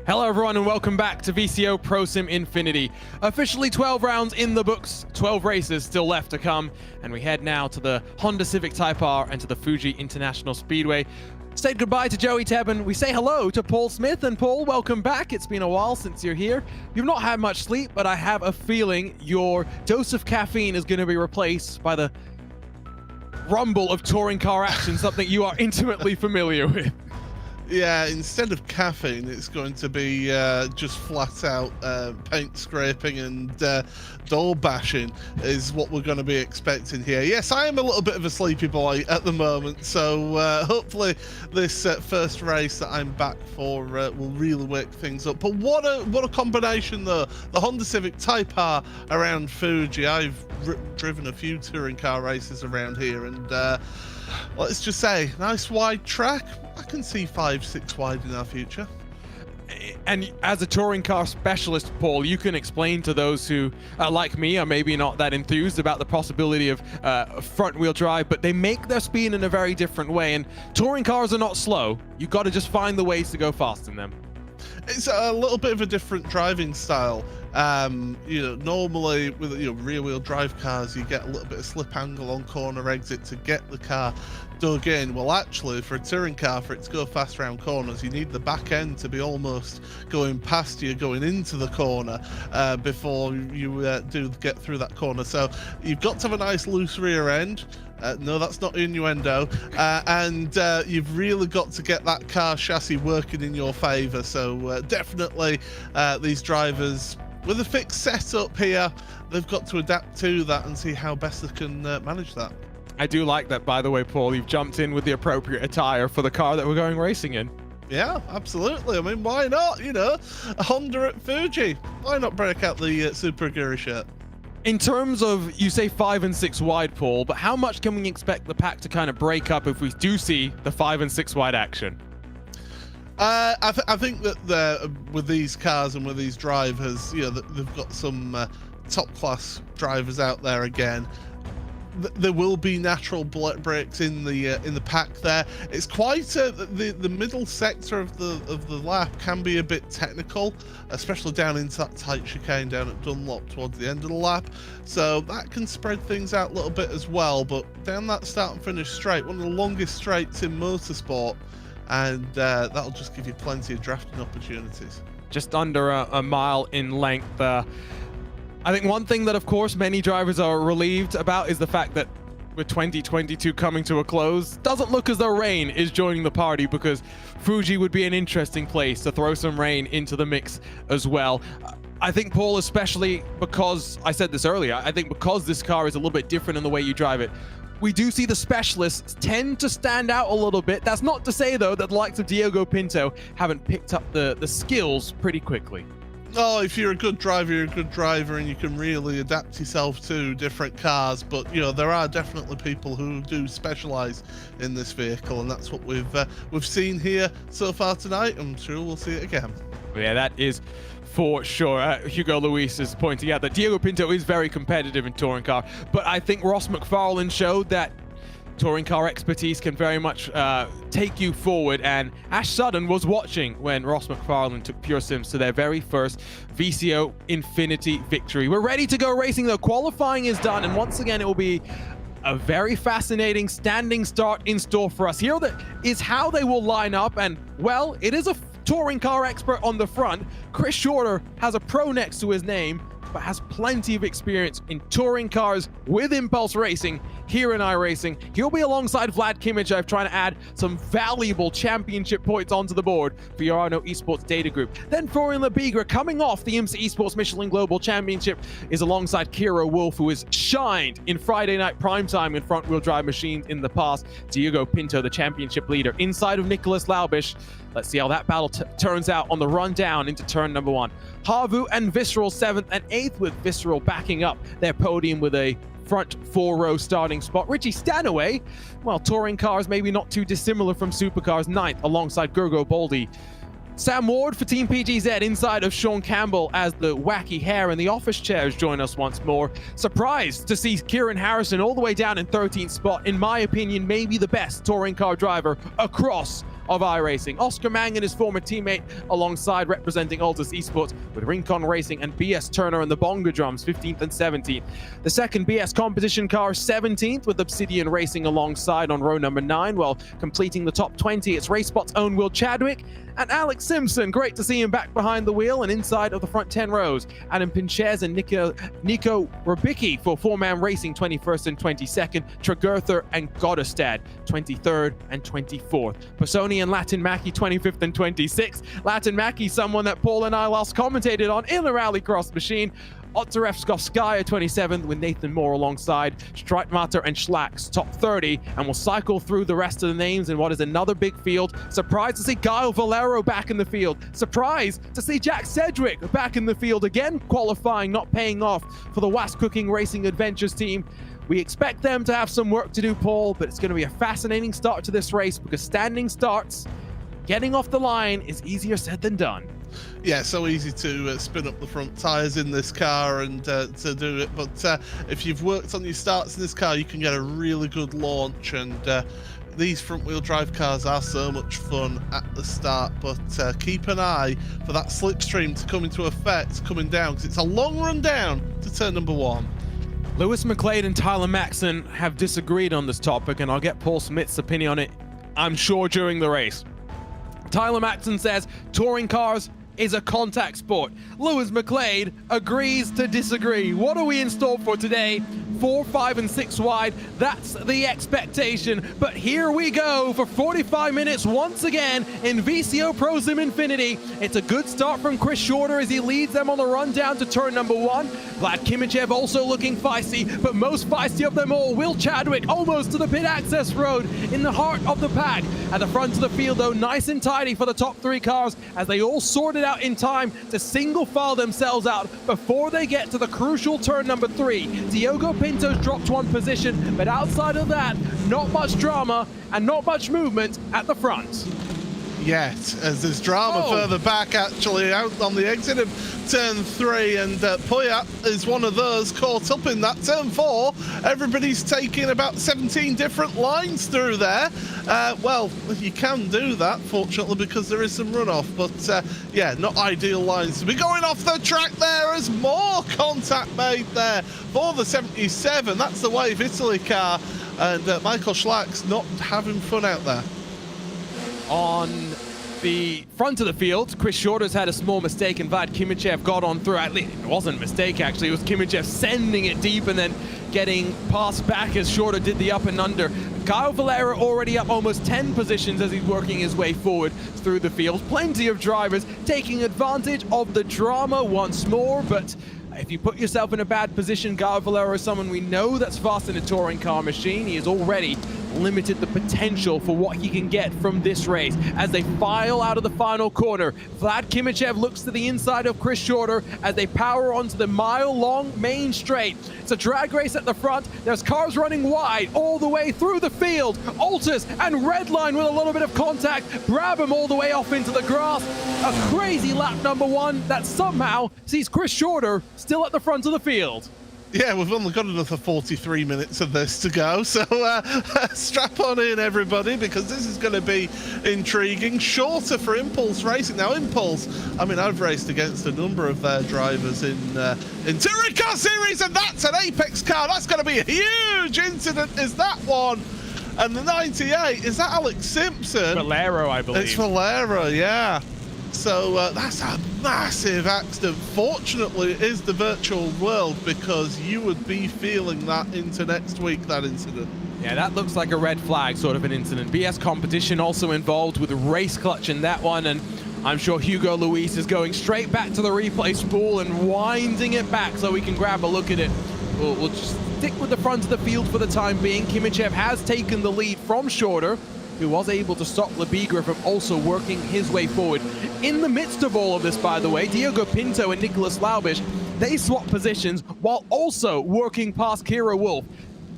Hello everyone and welcome back to VCO ProSIM Infinity. Officially 12 rounds in the books, 12 races still left to come, and we head now to the Honda Civic Type R and to the Fuji International Speedway. Said goodbye to Joey Tebben. We say hello to Paul Smith, and Paul, welcome back. It's been a while since you're here. You've not had much sleep, but I have a feeling your dose of caffeine is going to be replaced by the rumble of touring car action, something you are intimately familiar with. Yeah, instead of caffeine, it's going to be just flat out paint scraping and door bashing is what we're going to be expecting here. Yes, I am a little bit of a sleepy boy at the moment, so hopefully this first race that I'm back for will really wake things up. But what a combination though. The Honda Civic Type R around Fuji. I've driven a few touring car races around here, and let's just say, nice wide track. I can see 5-6 wide in our future. And as a touring car specialist, Paul, you can explain to those who, like me, are maybe not that enthused about the possibility of front-wheel drive, but they make their speed in a very different way. And touring cars are not slow. You've got to just find the ways to go fast in them. It's a little bit of a different driving style. Normally with rear-wheel drive cars, you get a little bit of slip angle on corner exit to get the car dug in. Well, actually, for a touring car, for it to go fast around corners, you need the back end to be almost going past you, going into the corner before you do get through that corner. So you've got to have a nice loose rear end. No, that's not innuendo. And you've really got to get that car chassis working in your favor. So definitely these drivers with a fixed setup here, they've got to adapt to that and see how best they can manage that. I do like that, by the way, Paul. You've jumped in with the appropriate attire for the car that we're going racing in. Yeah, absolutely. I mean, why not? A Honda at Fuji. Why not break out the Super Aguri shirt? In terms of, you say 5 and 6 wide, Paul, but how much can we expect the pack to kind of break up if we do see the 5 and 6 wide action? I think that with these cars and with these drivers, they've got some top class drivers out there again. There will be natural breaks in the pack there. It's quite the middle sector of the lap can be a bit technical, especially down into that tight chicane down at Dunlop towards the end of the lap. So that can spread things out a little bit as well. But down that start and finish straight, one of the longest straights in motorsport, and that'll just give you plenty of drafting opportunities. Just under a mile in length. I think one thing that, of course, many drivers are relieved about is the fact that with 2022 coming to a close, doesn't look as though rain is joining the party, because Fuji would be an interesting place to throw some rain into the mix as well. I think, Paul, especially because, I said this earlier, I think because this car is a little bit different in the way you drive it, we do see the specialists tend to stand out a little bit. That's not to say, though, that the likes of Diego Pinto haven't picked up the skills pretty quickly. Oh, if you're a good driver, you're a good driver, and you can really adapt yourself to different cars. But there are definitely people who do specialize in this vehicle, and that's what we've seen here so far tonight. I'm sure we'll see it again. Yeah, that is for sure. Hugo Luis is pointing out that Diego Pinto is very competitive in touring car, but I think Ross McFarlane showed that touring car expertise can very much take you forward, and Ash Sudden was watching when Ross McFarlane took Pure Sims to their very first VCO Infinity victory. We're ready to go racing though. Qualifying is done, and once again it will be a very fascinating standing start in store for us. Here is how they will line up, and well, it is a touring car expert on the front. Chris Shorter has a pro next to his name, but has plenty of experience in touring cars with Impulse Racing here in iRacing. He'll be alongside Vlad Kimichev, trying to add some valuable championship points onto the board for Urano Esports Data Group. Then Florian Lebigra, coming off the IMSA Esports Michelin Global Championship, is alongside Kira Wolf, who has shined in Friday night primetime in front-wheel drive machines in the past. Diego Pinto, the championship leader, inside of Nicholas Laubish. Let's see how that battle turns out on the run down into turn number 1. Havu and Visceral 7th and 8th, with Visceral backing up their podium with a front 4-row starting spot. Richie Stanaway, well, touring cars maybe not too dissimilar from supercars, 9th alongside Gergo Boldi. Sam Ward for Team PGZ inside of Sean Campbell as the wacky hair and the office chairs join us once more. Surprised to see Kieran Harrison all the way down in 13th spot. In my opinion, maybe the best touring car driver across of iRacing. Oscar Mang and his former teammate alongside representing Altus Esports with Rincon Racing and BS Turner and the Bongo Drums 15th and 17th. The second BS competition car 17th with Obsidian Racing alongside on row number 9, while completing the top 20 it's RaceSpot's own Will Chadwick and Alex Simpson. Great to see him back behind the wheel and inside of the front 10 rows. Adam Pinchez and Nico Rubicki for 4-man racing 21st and 22nd. Tregurther and Goddestad 23rd and 24th. Personi and Latin Mackie 25th and 26th. Latin Mackie, someone that Paul and I last commentated on in the Rallycross machine. Otterevskovskaya 27th with Nathan Moore alongside Streitmatter and Schlacks top 30, and we'll cycle through the rest of the names in what is another big field. Surprised to see Guile Valero back in the field. Surprised to see Jack Sedgwick back in the field again, qualifying, not paying off for the Was Cooking Racing Adventures team. We expect them to have some work to do, Paul, but it's going to be a fascinating start to this race because standing starts, getting off the line is easier said than done. Yeah, so easy to spin up the front tyres in this car and to do it. But if you've worked on your starts in this car, you can get a really good launch. And these front-wheel drive cars are so much fun at the start. But keep an eye for that slipstream to come into effect coming down, because it's a long run down to turn number 1. Lewis McLeod and Tyler Maxson have disagreed on this topic, and I'll get Paul Smith's opinion on it, I'm sure, during the race. Tyler Maxson says touring cars is a contact sport. Lewis McLeod agrees to disagree. What are we in store for today? 4, 5, and 6 wide. That's the expectation. But here we go for 45 minutes once again in VCO ProSIM Infinity. It's a good start from Chris Shorter as he leads them on the run down to turn number 1. Vlad Kimichev also looking feisty, but most feisty of them all, Will Chadwick almost to the pit access road in the heart of the pack. At the front of the field though, nice and tidy for the top 3 cars as they all sorted out in time to single file themselves out before they get to the crucial turn number 3. Diogo Pinto's dropped 1 position, but outside of that, not much drama and not much movement at the front. Yet, as there's drama further back, actually, out on the exit of turn 3, and Poyat is one of those caught up in that. Turn 4, everybody's taking about 17 different lines through there. Well, you can do that, fortunately, because there is some runoff, but yeah, not ideal lines to be going off the track there as more contact made there for the 77. That's the Wave Italy car, and Michael Schlacks not having fun out there. On the front of the field, Chris Shorter's had a small mistake and Vlad Kimichev got on through. At least it wasn't a mistake, actually. It was Kimichev sending it deep and then getting passed back as Shorter did the up and under. Kyle Valera already up almost 10 positions as he's working his way forward through the field. Plenty of drivers taking advantage of the drama once more, but if you put yourself in a bad position, Kyle Valera is someone we know that's fast in a touring car machine. He has already limited the potential for what he can get from this race. As they file out of the final corner, Vlad Kimichev looks to the inside of Chris Shorter as they power onto the mile-long main straight. It's a drag race at the front. There's cars running wide all the way through the field. Altus and Redline with a little bit of contact. Brabham all the way off into the grass. A crazy lap number 1 that somehow sees Chris Shorter still at the front of the field. Yeah, we've only got another 43 minutes of this to go, so strap on in, everybody, because this is going to be intriguing. Shorter for Impulse Racing. Now, Impulse, I mean, I've raced against a number of their drivers in Touring Car Series, and that's an Apex car. That's going to be a huge incident, is that one. And the 98, is that Alex Simpson? Valero, I believe. It's Valero, yeah. So that's a massive accident. Fortunately, it is the virtual world, because you would be feeling that into next week, that incident. Yeah, that looks like a red flag sort of an incident. BS Competition also involved with a race clutch in that one, and I'm sure Hugo Luis is going straight back to the replay spool and winding it back so we can grab a look at it. We'll just stick with the front of the field for the time being. Kimichev has taken the lead from Shorter, who was able to stop Labigra from also working his way forward. In the midst of all of this, by the way, Diogo Pinto and Nicholas Laubish, they swap positions while also working past Kira Wolf.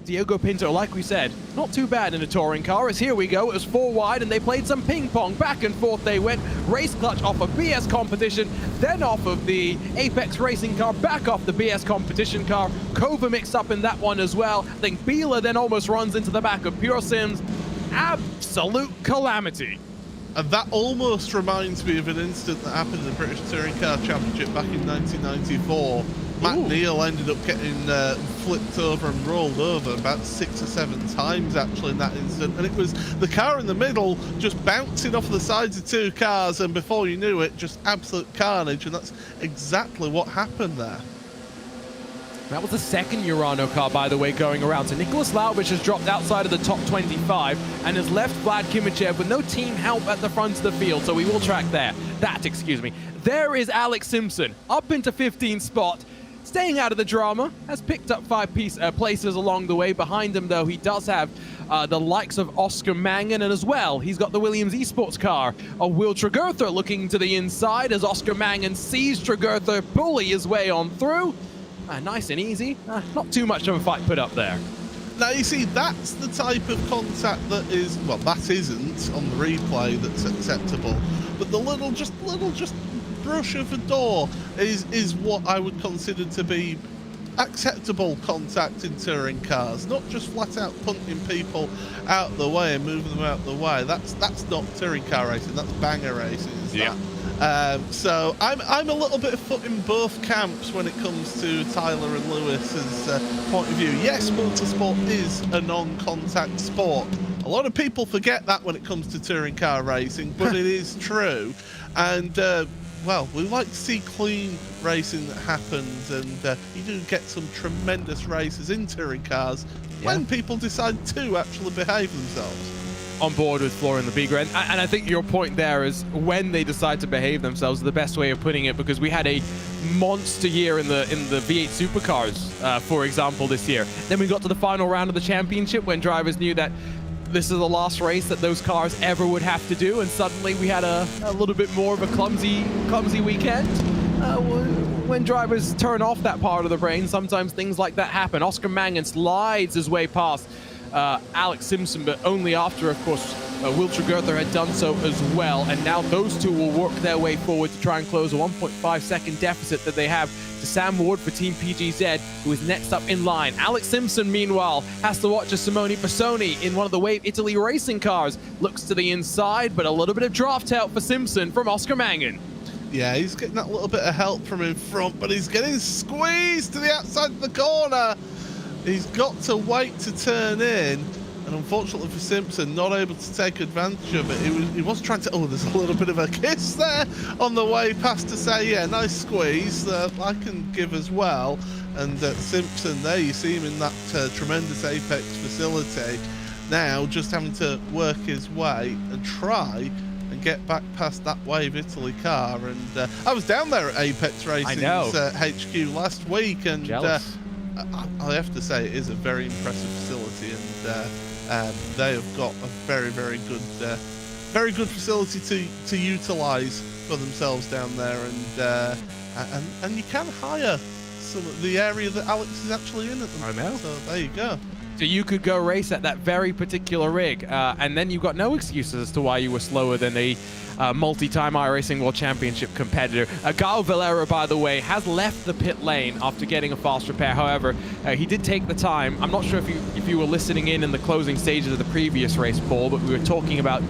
Diogo Pinto, like we said, not too bad in a touring car, as here we go, it was 4 wide and they played some ping pong, back and forth they went, race clutch off of BS Competition, then off of the Apex Racing car, back off the BS Competition car, Kova mixed up in that one as well. I think Bila then almost runs into the back of Pure Sims. Absolute calamity. And that almost reminds me of an incident that happened in the British Touring Car Championship back in 1994. Matt Neal ended up getting flipped over and rolled over about 6 or 7 times actually in that incident, and it was the car in the middle just bouncing off the sides of 2 cars, and before you knew it, just absolute carnage, and that's exactly what happened there. That was the second Urano car, by the way, going around. So Nicholas Laubich has dropped outside of the top 25 and has left Vlad Kimichev with no team help at the front of the field. So we will track that, excuse me. There is Alex Simpson up into 15th spot. Staying out of the drama, has picked up 5 places along the way. Behind him, though, he does have the likes of Oscar Mangan, and as well, he's got the Williams Esports car of Will Tregurtha looking to the inside as Oscar Mangan sees Tregurtha bully his way on through. Nice and easy. Not too much of a fight put up there. Now, you see, that's the type of contact that is, well, that isn't on the replay that's acceptable, but the little brush of a door is what I would consider to be acceptable contact in touring cars, not just flat out punting people out of the way and moving them out of the way. That's not touring car racing, that's banger racing. Yeah. So I'm a little bit of foot in both camps when it comes to Tyler and Lewis's point of view. Yes, motorsport is a non-contact sport. A lot of people forget that when it comes to touring car racing, but it is true. And well, we like to see clean racing that happens, and you do get some tremendous races in touring cars when people decide to actually behave themselves. On board with Florian Lebigre, and I think your point there is when they decide to behave themselves is the best way of putting it, because we had a monster year in the V8 supercars, for example, this year. Then we got to the final round of the championship when drivers knew that this is the last race that those cars ever would have to do, and suddenly we had a little bit more of a clumsy weekend. When drivers turn off that part of the brain, sometimes things like that happen. Oscar Mangan slides his way past Alex Simpson, but only after, of course, Will Tregurtha had done so as well. And now those two will work their way forward to try and close a 1.5-second deficit that they have to Sam Ward for Team PGZ, who is next up in line. Alex Simpson, meanwhile, has to watch as Simone Passoni in one of the Wave Italy racing cars looks to the inside, but a little bit of draft help for Simpson from Oscar Mangan. Yeah, he's getting that little bit of help from in front, but he's getting squeezed to the outside of the corner. He's got to wait to turn in, and unfortunately for Simpson, not able to take advantage of it. He was trying to, oh, there's a little bit of a kiss there on the way past to say, yeah, nice squeeze, I can give as well. And Simpson there, you see him in that tremendous Apex facility, now just having to work his way and try and get back past that Wave Italy car. And I was down there at Apex Racing's HQ last week, and I have to say it is a very impressive facility, and they have got a very good facility to utilise for themselves down there, and you can hire some of the area that Alex is actually in at the moment. I know. So there you go. So you could go race at that very particular rig, and then you've got no excuses as to why you were slower than a multi-time iRacing World Championship competitor. Gao Valera, by the way, has left the pit lane after getting a fast repair. However, he did take the time. I'm not sure if you were listening in the closing stages of the previous race, Paul, but we were talking about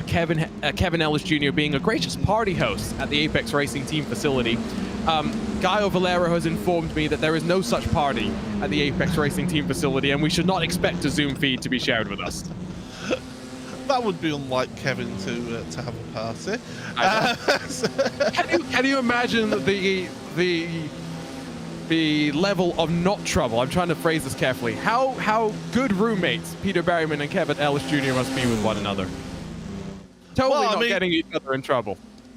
Kevin Ellis Jr. being a gracious party host at the Apex Racing team facility. Gaio Valero has informed me that there is no such party at the Apex Racing team facility, and we should not expect a Zoom feed to be shared with us. That would be unlike Kevin to have a party. Can you imagine the level of not trouble? I'm trying to phrase this carefully. How good roommates Peter Berryman and Kevin Ellis Jr. must be with one another. Totally not getting each other in trouble.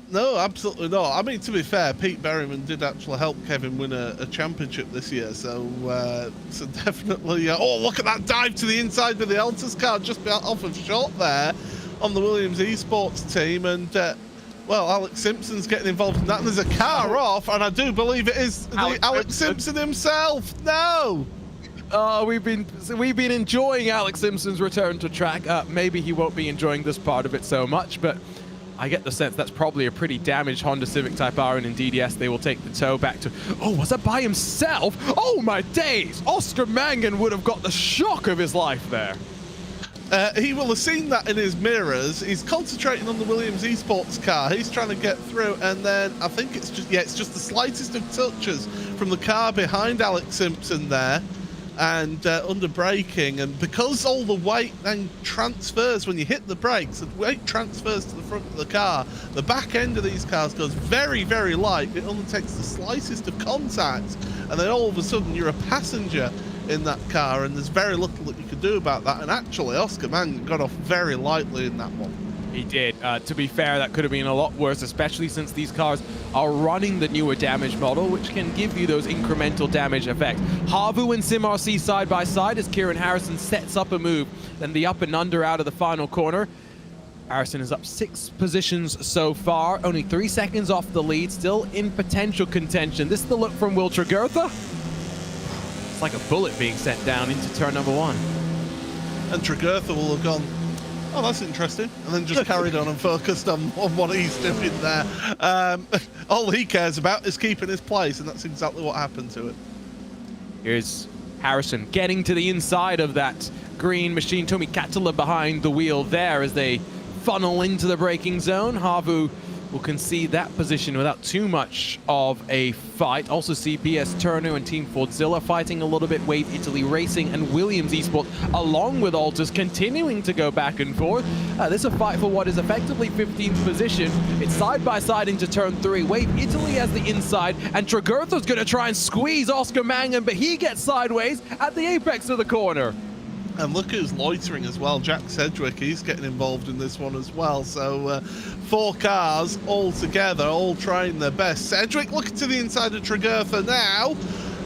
No, absolutely not. I mean, to be fair, Pete Berryman did actually help Kevin win a championship this year, so definitely. Oh, look at that dive to the inside with the Altus car, just off of shot there on the Williams Esports team, and well, Alex Simpson's getting involved in that, and there's a car off, and I do believe it is Alex Simpson himself. No. We've been enjoying Alex Simpson's return to track. Maybe he won't be enjoying this part of it so much, but I get the sense that's probably a pretty damaged Honda Civic Type R, and indeed, yes, they will take the tow back to... Oh, was that by himself? Oh, my days! Oscar Mangan would have got the shock of his life there. He will have seen that in his mirrors. He's concentrating on the Williams Esports car. He's trying to get through, and then I think it's just the slightest of touches from the car behind Alex Simpson there, and under braking, and because all the weight then transfers when you hit the brakes, the weight transfers to the front of the car. The back end of these cars goes very, very light. It only takes the slightest of contact, and then all of a sudden you're a passenger in that car, and there's very little that you could do about that. And actually, Oscar Mann got off very lightly in that one. He did. To be fair, that could have been a lot worse, especially since these cars are running the newer damage model, which can give you those incremental damage effects. Havu and SimRC side by side as Kieran Harrison sets up a move, then the up and under out of the final corner. Harrison is up 6 positions so far, only 3 seconds off the lead, still in potential contention. This is the look from Will Tregurtha. It's like a bullet being sent down into turn number 1. And Tregurtha will have gone, oh, that's interesting, and then just carried on and focused on what he's doing there. All he cares about is keeping his place, and that's exactly what happened to it. Here's Harrison getting to the inside of that green machine. Tomi Katala behind the wheel there as they funnel into the braking zone. Havu will concede that position without too much of a fight. Also CPS Turner and Team Fordzilla fighting a little bit. Wave Italy Racing and Williams Esports along with Altus continuing to go back and forth. This is a fight for what is effectively 15th position. It's side by side into turn 3. Wave Italy has the inside, and Tregurtha's going to try and squeeze Oscar Mangan, but he gets sideways at the apex of the corner. And look who's loitering as well. Jack Sedgwick, he's getting involved in this one as well. So 4 cars all together, all trying their best. Sedgwick looking to the inside of Tregurtha now.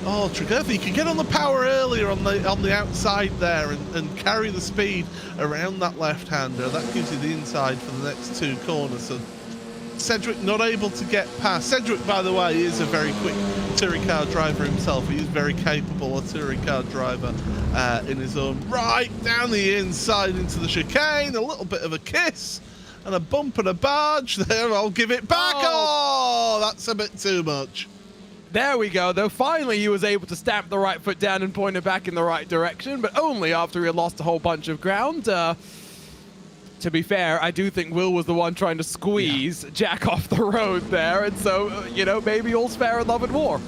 Oh, Tregurtha, you can get on the power earlier on the outside there and carry the speed around that left-hander. That gives you the inside for the next 2 corners. So Sedgwick not able to get past. Sedgwick, by the way, is a very quick touring car driver himself. He is very capable, a touring car driver in his own right. Down the inside into the chicane, a little bit of a kiss and a bump and a barge there. I'll give it back. Oh, that's a bit too much. There we go, though. Finally, he was able to stamp the right foot down and point it back in the right direction, but only after he had lost a whole bunch of ground. To be fair, I do think Will was the one trying to squeeze Jack off the road there, and so, you know, maybe all's fair in love and war.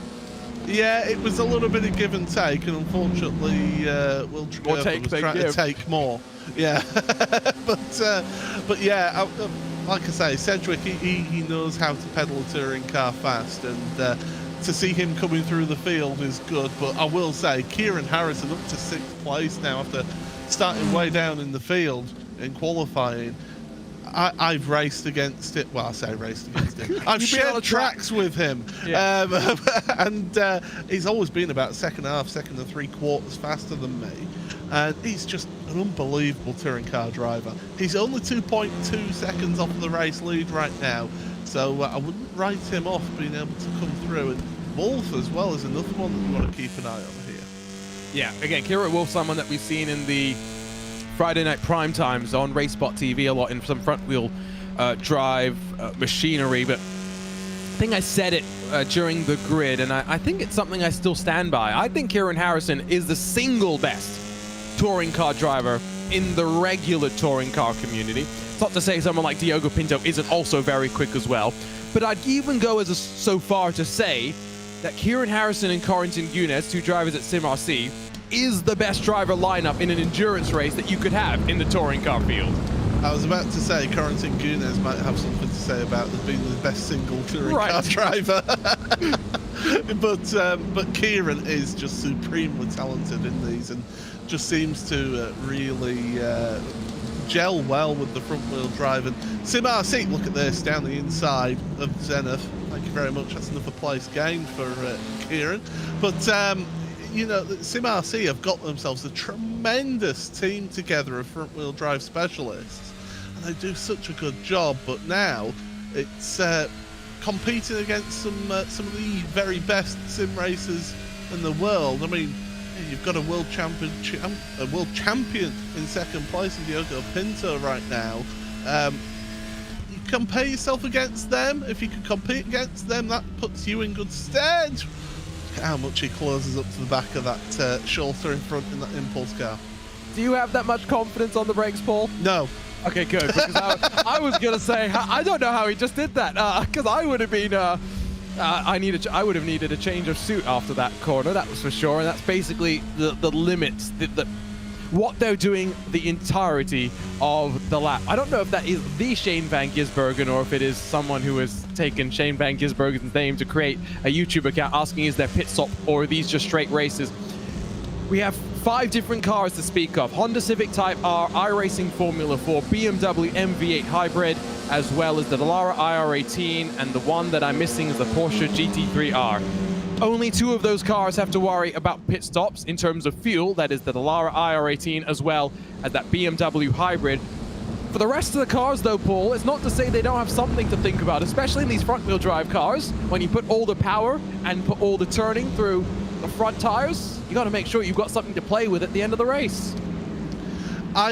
Yeah, it was a little bit of give and take, and unfortunately, Will Tregurtha was trying to take more. Yeah, but yeah, like I say, Sedgwick, he knows how to pedal a touring car fast, and to see him coming through the field is good. But I will say, Kieran Harrison up to 6th place now after starting way down in the field in qualifying. I've raced against it. Well, I say raced against him. I've shared tracks with him. Yeah. And he's always been about second and 3/4 faster than me. And he's just an unbelievable touring car driver. He's only 2.2 seconds off the race lead right now. So I wouldn't write him off being able to come through. And Wolf as well is another one that we want to keep an eye on here. Yeah, again, Kira Wolf, someone that we've seen in the Friday night prime times on RaceSpot TV a lot in some front wheel drive machinery, but I think I said it during the grid, and I think it's something I still stand by. I think Kieran Harrison is the single best touring car driver in the regular touring car community. It's not to say someone like Diogo Pinto isn't also very quick as well, but I'd even go so far to say that Kieran Harrison and Ayhancan Güven, 2 drivers at SimRC, is the best driver lineup in an endurance race that you could have in the touring car field. I was about to say Ayhancan Güven might have something to say about being the best single touring car driver. but Kieran is just supremely talented in these and just seems to really gel well with the front wheel drive. And SimRC, look at this, down the inside of Zenith. Thank you very much. That's another place gained for Kieran. But you know, SimRC have got themselves a tremendous team together of front-wheel drive specialists, and they do such a good job. But now it's competing against some of the very best sim racers in the world. I mean, you've got a world champion in 2nd place in Diogo Pinto right now. You compare yourself against them. If you can compete against them, that puts you in good stead. How much he closes up to the back of that Schulter in front in that impulse car. Do you have that much confidence on the brakes, Paul? No. Okay, good. Because I was gonna say I don't know how he just did that. Because I would have been. I would have needed a change of suit after that corner. That was for sure. And that's basically the limits. What they're doing the entirety of the lap. I don't know if that is the Shane Van Gisbergen or if it is someone who has taken Shane Van Gisbergen's name to create a YouTube account asking is there pit stop or are these just straight races. We have 5 different cars to speak of. Honda Civic Type R, iRacing Formula 4, BMW MV8 Hybrid, as well as the Dallara IR18, and the one that I'm missing is the Porsche GT3R. Only 2 of those cars have to worry about pit stops in terms of fuel. That is the Dallara IR18 as well as that BMW Hybrid. For the rest of the cars though, Paul, it's not to say they don't have something to think about, especially in these front-wheel drive cars. When you put all the power and put all the turning through the front tires, you got to make sure you've got something to play with at the end of the race. I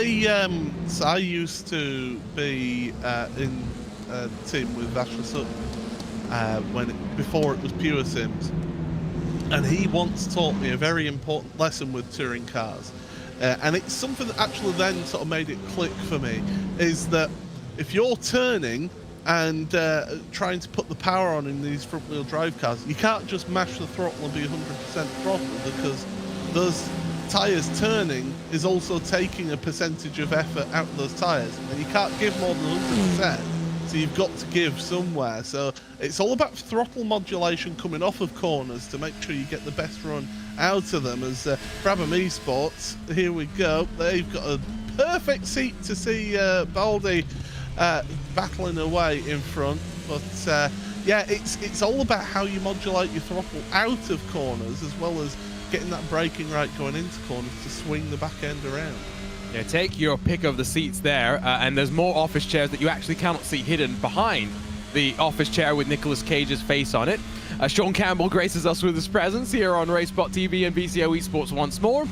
used to be in a team with Ashley Sutton before it was Pure Sims. And he once taught me a very important lesson with touring cars. And it's something that actually then sort of made it click for me, is that if you're turning and trying to put the power on in these front-wheel drive cars, you can't just mash the throttle and be 100% throttle, because those tyres turning is also taking a percentage of effort out of those tyres. And you can't give more than 100%. So you've got to give somewhere. So it's all about throttle modulation coming off of corners to make sure you get the best run out of them. As Brabham Esports, here we go. They've got a perfect seat to see Baldy battling away in front. But yeah, it's all about how you modulate your throttle out of corners, as well as getting that braking right going into corners to swing the back end around. Yeah, take your pick of the seats there, and there's more office chairs that you actually cannot see hidden behind the office chair with Nicolas Cage's face on it. Sean Campbell graces us with his presence here on RaceBot TV and VCO Esports once more.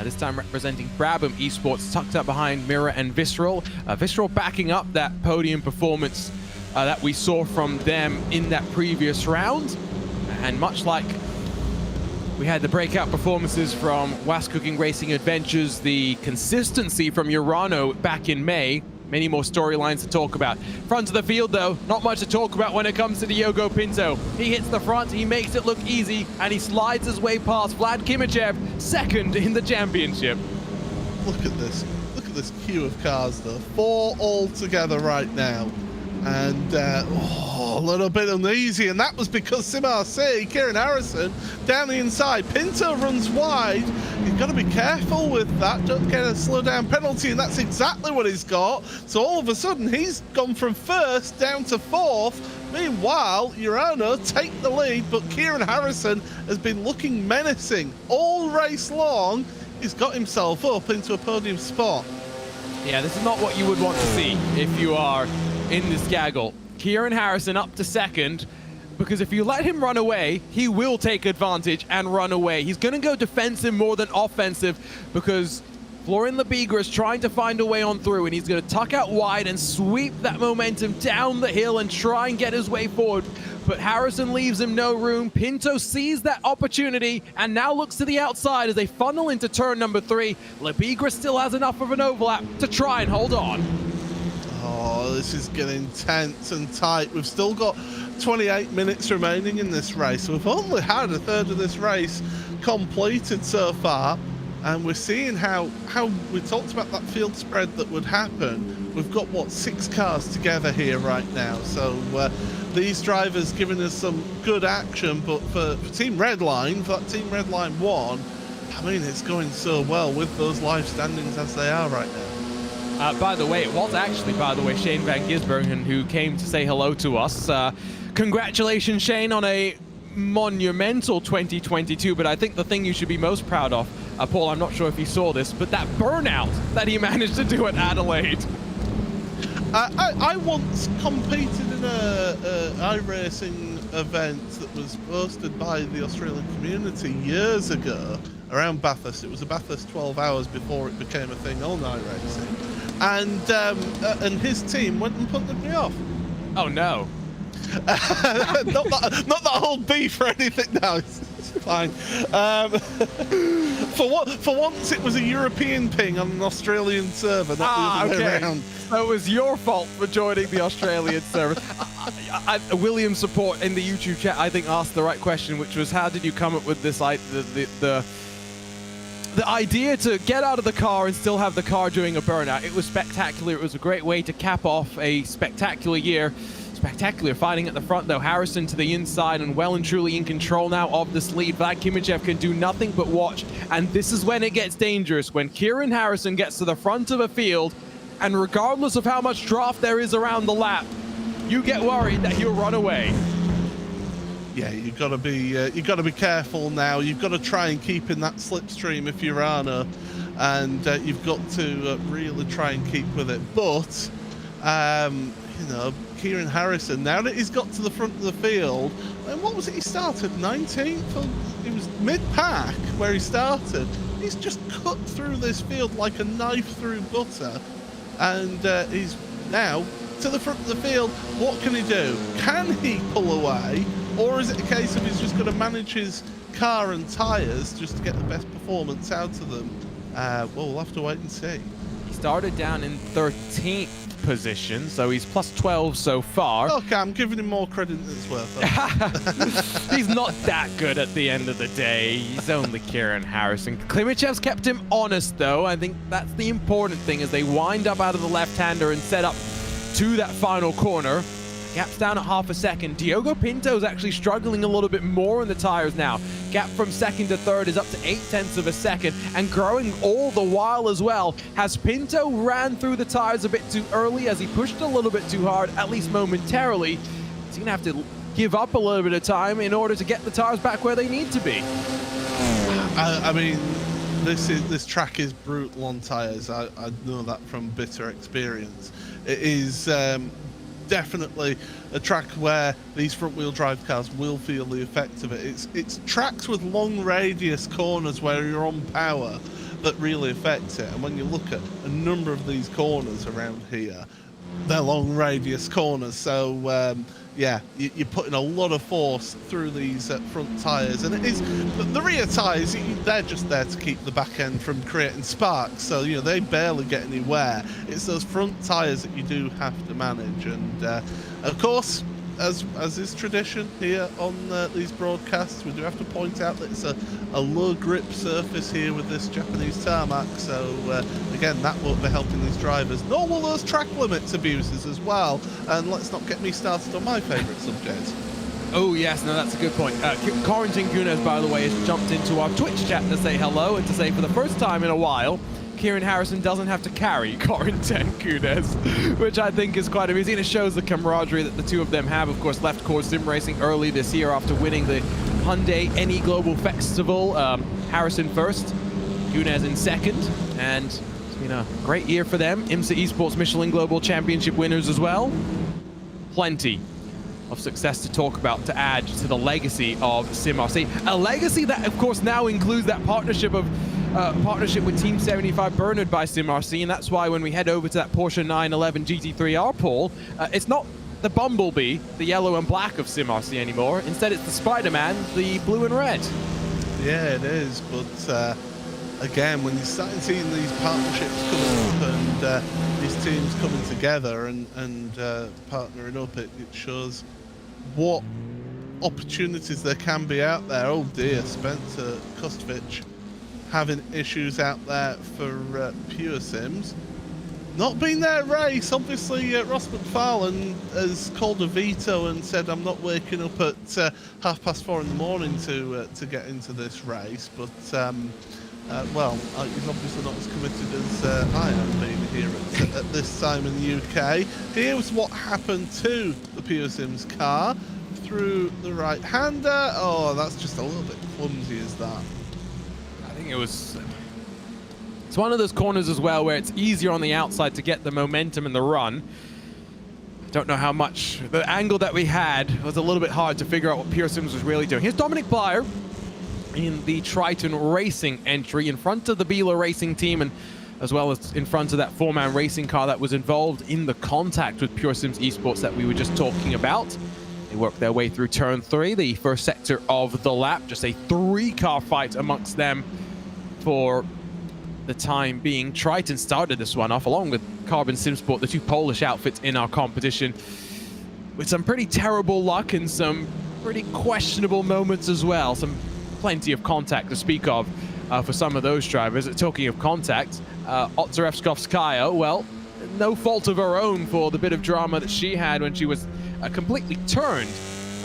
This time representing Brabham Esports, tucked up behind Mirror and Visceral. Visceral backing up that podium performance that we saw from them in that previous round. And much like we had the breakout performances from Was Cooking Racing Adventures, the consistency from Urano back in May. Many more storylines to talk about. Front of the field, though, not much to talk about when it comes to Diogo Pinto. He hits the front, he makes it look easy, and he slides his way past Vlad Kimichev, second in the championship. Look at this. Look at this queue of cars, though. 4 all together right now. And a little bit uneasy, and that was because Sim RC, Kieran Harrison, down the inside. Pinto runs wide. You've got to be careful with that. Don't get a slow down penalty, and that's exactly what he's got. So all of a sudden, he's gone from 1st down to 4th. Meanwhile, Urano take the lead, but Kieran Harrison has been looking menacing all race long. He's got himself up into a podium spot. Yeah, this is not what you would want to see if you are in this gaggle. Kieran Harrison up to 2nd, because if you let him run away, he will take advantage and run away. He's going to go defensive more than offensive, because Florian Lebigra is trying to find a way on through, and he's going to tuck out wide and sweep that momentum down the hill and try and get his way forward. But Harrison leaves him no room. Pinto sees that opportunity and now looks to the outside as they funnel into turn number 3. Lebigra still has enough of an overlap to try and hold on. Oh, this is getting tense and tight. We've still got 28 minutes remaining in this race. We've only had a third of this race completed so far, and we're seeing how we talked about that field spread that would happen. We've got, what, 6 cars together here right now. So these drivers giving us some good action, but for Team Redline, for that Team Redline 1, I mean, it's going so well with those live standings as they are right now. By the way, it was actually, Shane Van Gisbergen who came to say hello to us. Congratulations, Shane, on a monumental 2022, but I think the thing you should be most proud of, Paul, I'm not sure if you saw this, but that burnout that he managed to do at Adelaide. I once competed in a iRacing event that was hosted by the Australian community years ago around Bathurst. It was a Bathurst 12 hours before it became a thing on iRacing. And his team went and put me off. Oh no. not that whole beef or anything. No, it's Fine. For once, it was a European ping on an Australian server, not the other way around. So it was your fault for joining the Australian server. William support in the YouTube chat, I think, asked the right question, which was, how did you come up with this the idea to get out of the car and still have the car doing a burnout? It was spectacular. It was a great way to cap off a spectacular year. Spectacular fighting at the front, though. Harrison to the inside and well and truly in control now of this lead. Vlad Kimichev can do nothing but watch, and this is when it gets dangerous. When Kieran Harrison gets to the front of a field, and regardless of how much draft there is around the lap, you get worried that he'll run away. Yeah, you've got to be careful now. You've got to try and keep in that slipstream if you're Urano, and you've got to really try and keep with it. But you know, Kieran Harrison, now that he's got to the front of the field, and what was it? He started 19th. He was mid-pack where he started. He's just cut through this field like a knife through butter, and he's now to the front of the field. What can he do? Can he pull away? Or is it a case of he's just going to manage his car and tyres just to get the best performance out of them? Well, we'll have to wait and see. He started down in 13th position, so he's plus 12 so far. Okay, I'm giving him more credit than it's worth. He's not that good at the end of the day. He's only Kieran Harrison. Klimichev's kept him honest, though. I think that's the important thing as they wind up out of the left-hander and set up to that final corner. Gap's down at half a second. Diogo Pinto's actually struggling a little bit more in the tires now. Gap from second to third is up to 0.8 of a second and growing all the while as well. Has Pinto ran through the tires a bit too early as he pushed a little bit too hard, at least momentarily? He's going to have to give up a little bit of time in order to get the tires back where they need to be. I mean, this track is brutal on tires. I know that from bitter experience. It is definitely a track where these front-wheel drive cars will feel the effect of it. It's tracks with long radius corners where you're on power that really affects it. And when you look at a number of these corners around here, they're long radius corners. So yeah, you're putting a lot of force through these front tyres, and it is the rear tyres. They're just there to keep the back end from creating sparks. So you know they barely get any wear. It's those front tyres that you do have to manage, and of course, as is tradition here on these broadcasts, we do have to point out that it's a low grip surface here with this Japanese tarmac. So again, that won't be helping these drivers. Nor will those track limits abuses as well. And let's not get me started on my favourite subject. Oh yes, no, that's a good point. Ayhancan Güven, by the way, has jumped into our Twitch chat to say hello and to say for the first time in a while, Kieran Harrison doesn't have to carry Ayhancan Güven, which I think is quite amusing. It shows the camaraderie that the two of them have. Of course, left core sim racing early this year after winning the Hyundai NE Global Festival. Harrison first, Güven in second, and it's been a great year for them. IMSA Esports Michelin Global Championship winners as well. Plenty of success to talk about to add to the legacy of SimRC. A legacy that, of course, now includes that partnership with Team 75 Bernard by SimRC, and that's why when we head over to that Porsche 911 GT3R poll, it's not the Bumblebee, the yellow and black of SimRC anymore. Instead, it's the Spider-Man, the blue and red. Yeah, it is, but again, when you're starting seeing these partnerships coming up and these teams coming together and partnering up, it shows what opportunities there can be out there. Oh dear, Spencer Kostovich having issues out there for Pure Sims. Not been their race, obviously. Ross McFarlane has called a veto and said, I'm not waking up at 4:30 in the morning to get into this race, but well, he's obviously not as committed as I have been here at this time in the UK. Here's what happened to the Pure Sims car through the right-hander. Oh, that's just a little bit clumsy, is that? I think it was... It's one of those corners as well where it's easier on the outside to get the momentum and the run. I don't know how much... The angle that we had was a little bit hard to figure out what Pure Sims was really doing. Here's Dominic Blyer in the Triton Racing entry in front of the Bila Racing team, and as well as in front of that four-man racing car that was involved in the contact with Pure Sims Esports that we were just talking about. They work their way through turn 3, the first sector of the lap. Just a 3-car fight amongst them for the time being. Triton started this one off, along with Carbon Simsport, the 2 Polish outfits in our competition, with some pretty terrible luck and some pretty questionable moments as well. Plenty of contact to speak of for some of those drivers. Talking of contact, Otzarevskovskaya, well, no fault of her own for the bit of drama that she had when she was completely turned.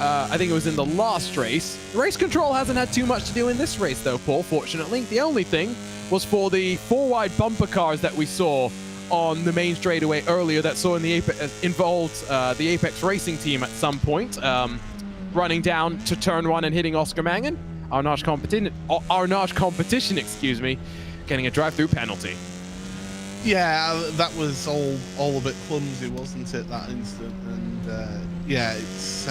I think it was in the last race. Race control hasn't had too much to do in this race though, Paul, fortunately. The only thing was for the 4-wide bumper cars that we saw on the main straightaway earlier that saw in the involved the Apex Racing team at some point, running down to turn 1 and hitting Oscar Mangan. Our Arnage competition, excuse me, getting a drive-through penalty. Yeah, that was all a bit clumsy, wasn't it, that instant? And yeah, it's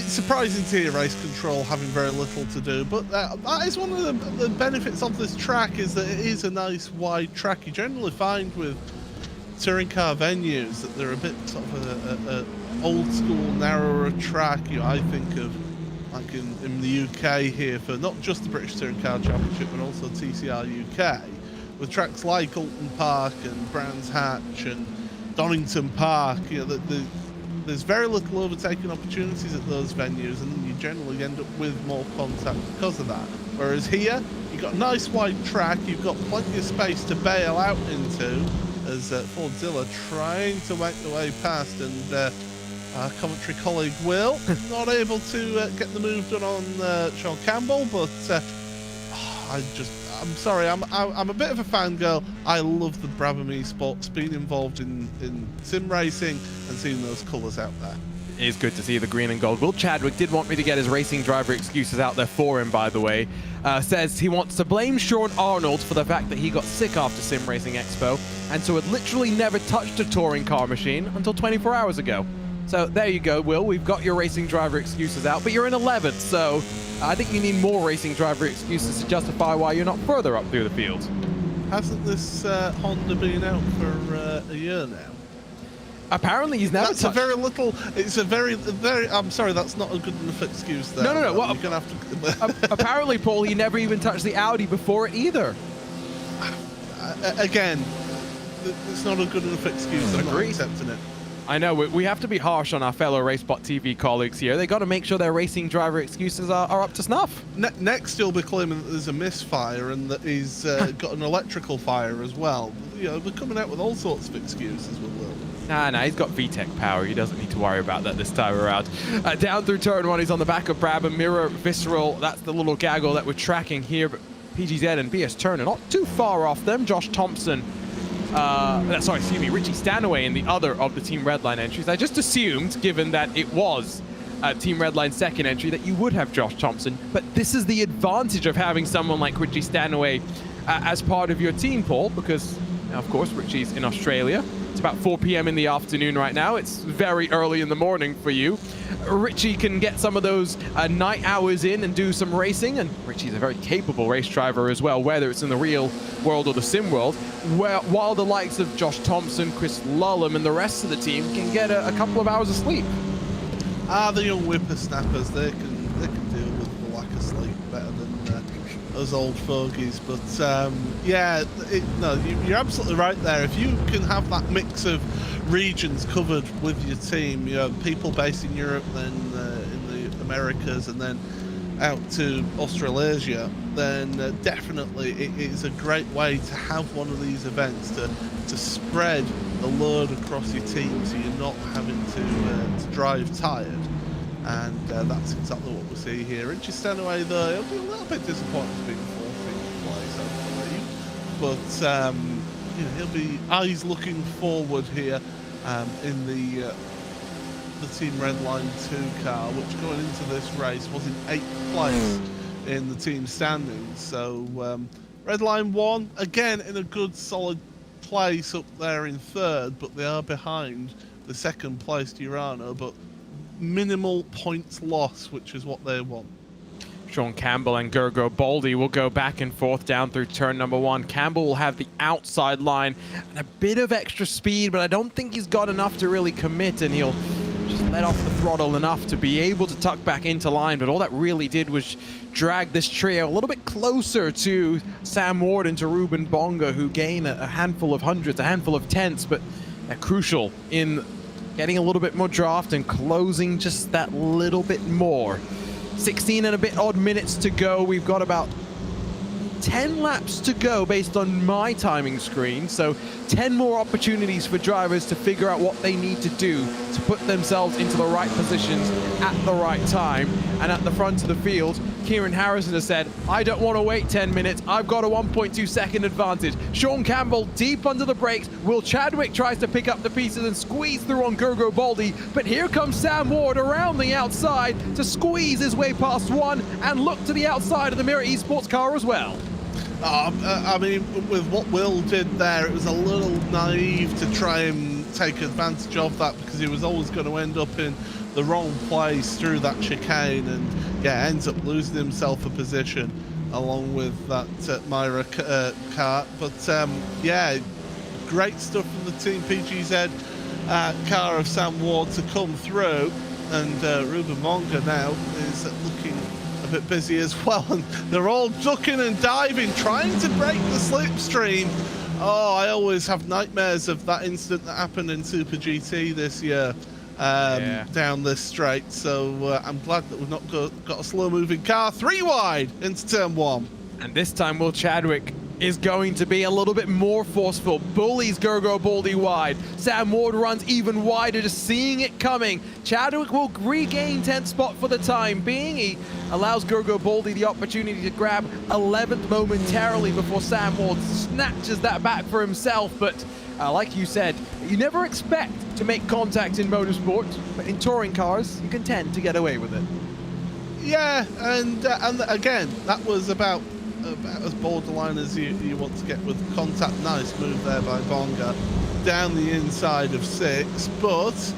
surprising to hear race control having very little to do, but that is one of the benefits of this track, is that it is a nice wide track. You generally find with touring car venues that they're a bit sort of a old school, narrower track. You know, I think of like in the UK here for not just the British Touring Car Championship but also TCR UK, with tracks like Alton Park and Brands Hatch and Donington Park. You know, there's very little overtaking opportunities at those venues, and you generally end up with more contact because of that. Whereas here, you've got a nice wide track, you've got plenty of space to bail out into, as Fordzilla trying to make the way past, and our commentary colleague Will not able to get the move done on Sean Campbell, but I'm sorry, I'm a bit of a fangirl. I love the Brabham Esports being involved in sim racing and seeing those colours out there. It is good to see the green and gold. Will Chadwick did want me to get his racing driver excuses out there for him, by the way. Says he wants to blame Sean Arnold for the fact that he got sick after Sim Racing Expo, and so had literally never touched a touring car machine until 24 hours ago. So there you go, Will. We've got your racing driver excuses out, but you're in 11th, so I think you need more racing driver excuses to justify why you're not further up through the field. Hasn't this Honda been out for a year now? Apparently he's never touched... It's a very... I'm sorry, that's not a good enough excuse there. No. Well, you're gonna have to... Apparently, Paul, he never even touched the Audi before it either. Again, it's not a good enough excuse. I'm not accepting it. I know, we have to be harsh on our fellow RaceBot TV colleagues here. They got to make sure their racing driver excuses are up to snuff. Next, he'll be claiming that there's a misfire and that he's got an electrical fire as well. You know, we're coming out with all sorts of excuses with Will. Nah, he's got VTEC power. He doesn't need to worry about that this time around. Down through turn 1, he's on the back of Brabham. Mirror, Visceral, that's the little gaggle that we're tracking here. But PGZ and BS Turner not too far off them. Josh Thompson, Richie Stanaway in the other of the Team Redline entries. I just assumed, given that it was Team Redline's second entry, that you would have Josh Thompson. But this is the advantage of having someone like Richie Stanaway as part of your team, Paul, because, of course, Richie's in Australia. It's about 4 p.m. in the afternoon right now. It's very early in the morning for you. Richie can get some of those night hours in and do some racing, and Richie's a very capable race driver as well, whether it's in the real world or the sim world, while the likes of Josh Thompson, Chris Lulham, and the rest of the team can get a couple of hours of sleep. The young whippersnappers, they can deal with the lack of sleep better than us old fogies. But yeah, you're absolutely right there. If you can have that mix of regions covered with your team, you know, people based in Europe, then in the Americas, and then out to Australasia, then definitely it is a great way to have one of these events to spread the load across your team, so you're not having to drive tired. And that's exactly what we see here. Richie Stanaway, though, he'll be a little bit disappointed to be in 14th place, I believe. But you know, he'll be eyes looking forward here in the Team Redline 2 car, which going into this race was in 8th place in the team standings. So Redline 1, again, in a good solid place up there in 3rd, but they are behind the 2nd placed Urano, but minimal points loss, which is what they want. Sean Campbell and Gergo Baldy will go back and forth down through turn number 1. Campbell will have the outside line and a bit of extra speed, but I don't think he's got enough to really commit, and he'll just let off the throttle enough to be able to tuck back into line, but all that really did was drag this trio a little bit closer to Sam Ward and to Ruben Bonga, who gain a handful of hundreds, a handful of tenths, but they're crucial in getting a little bit more draft and closing just that little bit more. 16 and a bit odd minutes to go. We've got about 10 laps to go based on my timing screen, so 10 more opportunities for drivers to figure out what they need to do to put themselves into the right positions at the right time. And at the front of the field, Kieran Harrison has said, I don't want to wait 10 minutes, I've got a 1.2 second advantage. Sean Campbell deep under the brakes. Will Chadwick tries to pick up the pieces and squeeze through on Gergo Baldi, but here comes Sam Ward around the outside to squeeze his way past one and look to the outside of the Mirror Esports car as well. I mean, with what Will did there, it was a little naive to try and take advantage of that, because he was always going to end up in the wrong place through that chicane, and yeah, ends up losing himself a position along with that Myra car. But yeah, great stuff from the Team PGZ car of Sam Ward to come through, and Ruben Bonga now is looking a bit busy as well, and they're all ducking and diving, trying to break the slipstream. Oh, I always have nightmares of that incident that happened in Super GT this year down this straight. So I'm glad that we've not got a slow-moving car 3 wide into turn 1. And this time Will Chadwick is going to be a little bit more forceful. Bullies Gergo Baldi wide. Sam Ward runs even wider, just seeing it coming. Chadwick will regain 10th spot for the time being. He allows Gergo Baldi the opportunity to grab 11th momentarily before Sam Ward snatches that back for himself. But like you said, you never expect to make contact in motorsport, but in touring cars, you can tend to get away with it. Yeah, and again, that was about as borderline as you want to get with contact. Nice move there by Bonga down the inside of 6, but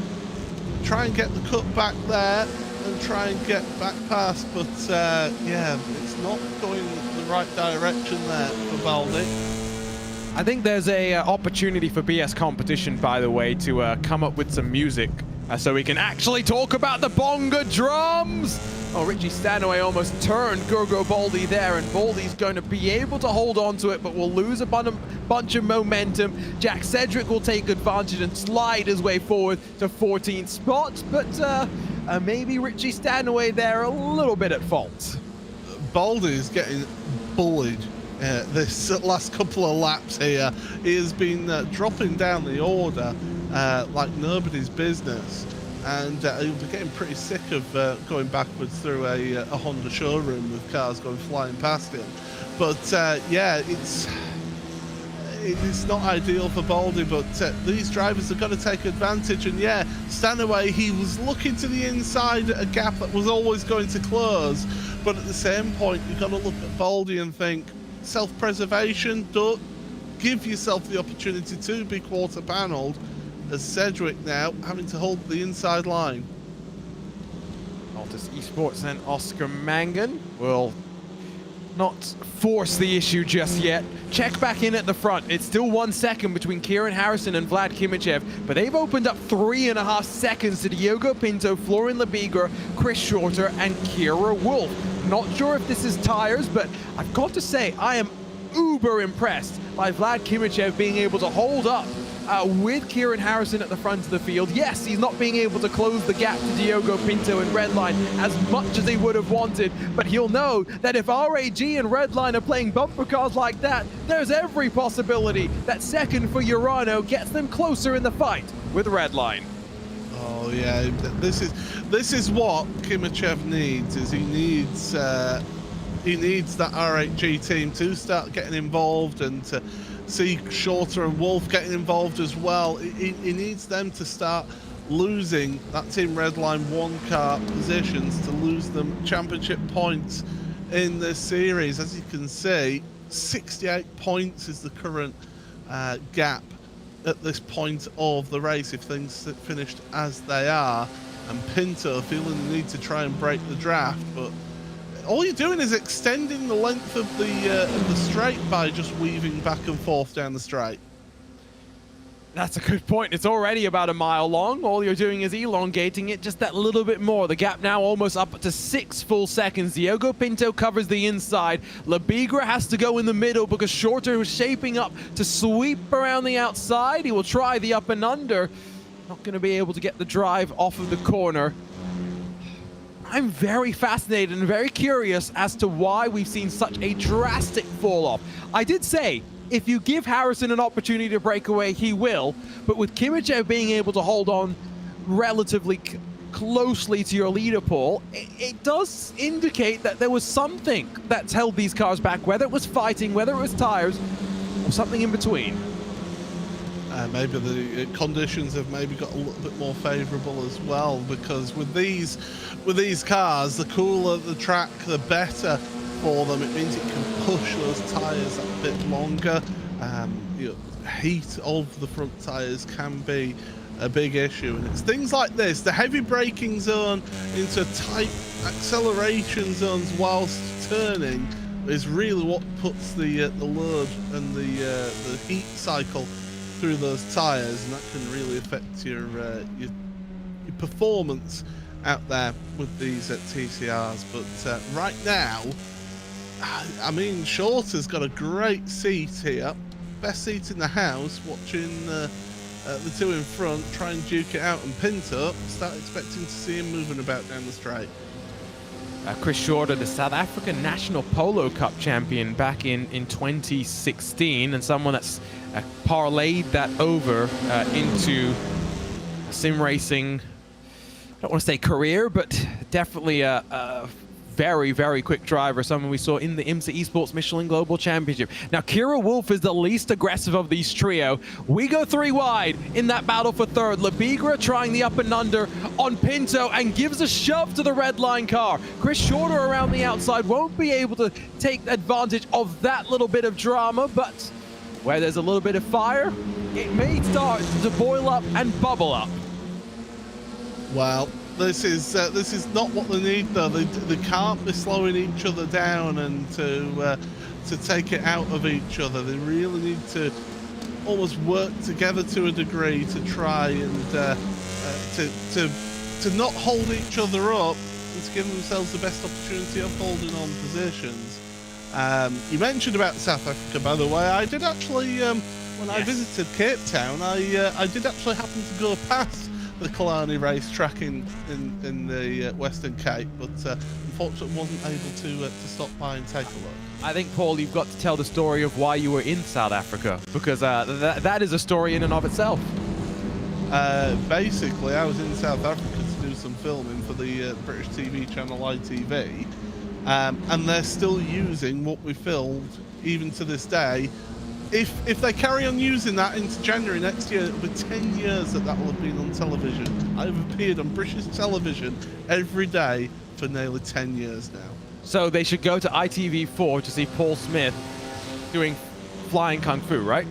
try and get the cut back there and try and get back past, but yeah, it's not going the right direction there for Baldi. I think there's a opportunity for BS Competition, by the way, to come up with some music so we can actually talk about the Bonga drums. Oh, Richie Stanaway almost turned Gergo Baldi there, and Baldi's going to be able to hold on to it, but will lose a bunch of momentum. Jack Cedric will take advantage and slide his way forward to 14th spot, but maybe Richie Stanaway there a little bit at fault. Baldi is getting bullied this last couple of laps here. He has been dropping down the order like nobody's business. And he'll be getting pretty sick of going backwards through a Honda showroom with cars going flying past him. But yeah, it's not ideal for Baldi, but these drivers have got to take advantage. And yeah, Stanaway, he was looking to the inside at a gap that was always going to close. But at the same point, you've got to look at Baldi and think, self-preservation, don't give yourself the opportunity to be quarter-panelled, as Cedric now having to hold the inside line. Altus Esports and Oscar Mangan will not force the issue just yet. Check back in at the front. It's still 1 second between Kieran Harrison and Vlad Kimichev, but they've opened up 3.5 seconds to Diogo Pinto, Florian Labigra, Chris Shorter, and Kira Wolf. Not sure if this is tires, but I've got to say, I am uber impressed by Vlad Kimichev being able to hold up with Kieran Harrison at the front of the field. Yes, he's not being able to close the gap to Diogo Pinto and Redline as much as he would have wanted, but he'll know that if RAG and Redline are playing bumper cars like that, there's every possibility that second for Urano gets them closer in the fight with Redline. Oh yeah, this is what Kimichev needs. Is he needs that RAG team to start getting involved and to see Shorter and Wolf getting involved as well. He needs them to start losing that Team Redline 1 car positions, to lose them championship points in this series. As you can see, 68 points is the current gap at this point of the race if things finished as they are, and Pinto feeling the need to try and break the draft, but all you're doing is extending the length of the straight by just weaving back and forth down the straight. That's a good point. It's already about a mile long. All you're doing is elongating it just that little bit more. The gap now almost up to 6 full seconds. Diogo Pinto covers the inside. Labigra has to go in the middle because Shorter is shaping up to sweep around the outside. He will try the up and under. Not going to be able to get the drive off of the corner. I'm very fascinated and very curious as to why we've seen such a drastic fall off. I did say, if you give Harrison an opportunity to break away, he will. But with Kimmich being able to hold on relatively closely to your leader, Paul, it does indicate that there was something that's held these cars back, whether it was fighting, whether it was tires, or something in between. Maybe the conditions have maybe got a little bit more favourable as well, because with these cars, the cooler the track, the better for them. It means it can push those tyres a bit longer. You know, heat of the front tyres can be a big issue, and it's things like this, the heavy braking zone into tight acceleration zones whilst turning is really what puts the load and the heat cycle through those tyres, and that can really affect your performance out there with these TCRs. But right now, I mean, Shorter's got a great seat here, best seat in the house, watching the two in front try and duke it out, and Pinto start expecting to see him moving about down the straight. Chris Shorter, the South African National Polo Cup champion back in 2016, and someone that's parlayed that over into sim racing, I don't want to say career, but definitely a very, very quick driver, someone we saw in the IMSA Esports Michelin Global Championship. Now, Kira Wolf is the least aggressive of these trio. We go 3 wide in that battle for third. Labigra trying the up and under on Pinto and gives a shove to the red line car. Chris Shorter around the outside won't be able to take advantage of that little bit of drama, but where there's a little bit of fire, it may start to boil up and bubble up. Well, this is not what they need, though. They can't be slowing each other down and to take it out of each other. They really need to almost work together to a degree to try and to not hold each other up and to give themselves the best opportunity of holding on positions. You mentioned about South Africa, by the way. I did actually, when I visited Cape Town, I did actually happen to go past the Kalani racetrack in the Western Cape, but unfortunately wasn't able to stop by and take a look. I think, Paul, you've got to tell the story of why you were in South Africa, because that is a story in and of itself. Basically, I was in South Africa to do some filming for the British TV channel ITV, and they're still using what we filmed even to this day. If they carry on using that into January next year, it'll be 10 years that will have been on television. I've appeared on British television every day for nearly 10 years now. So they should go to ITV4 to see Paul Smith doing flying kung fu, right?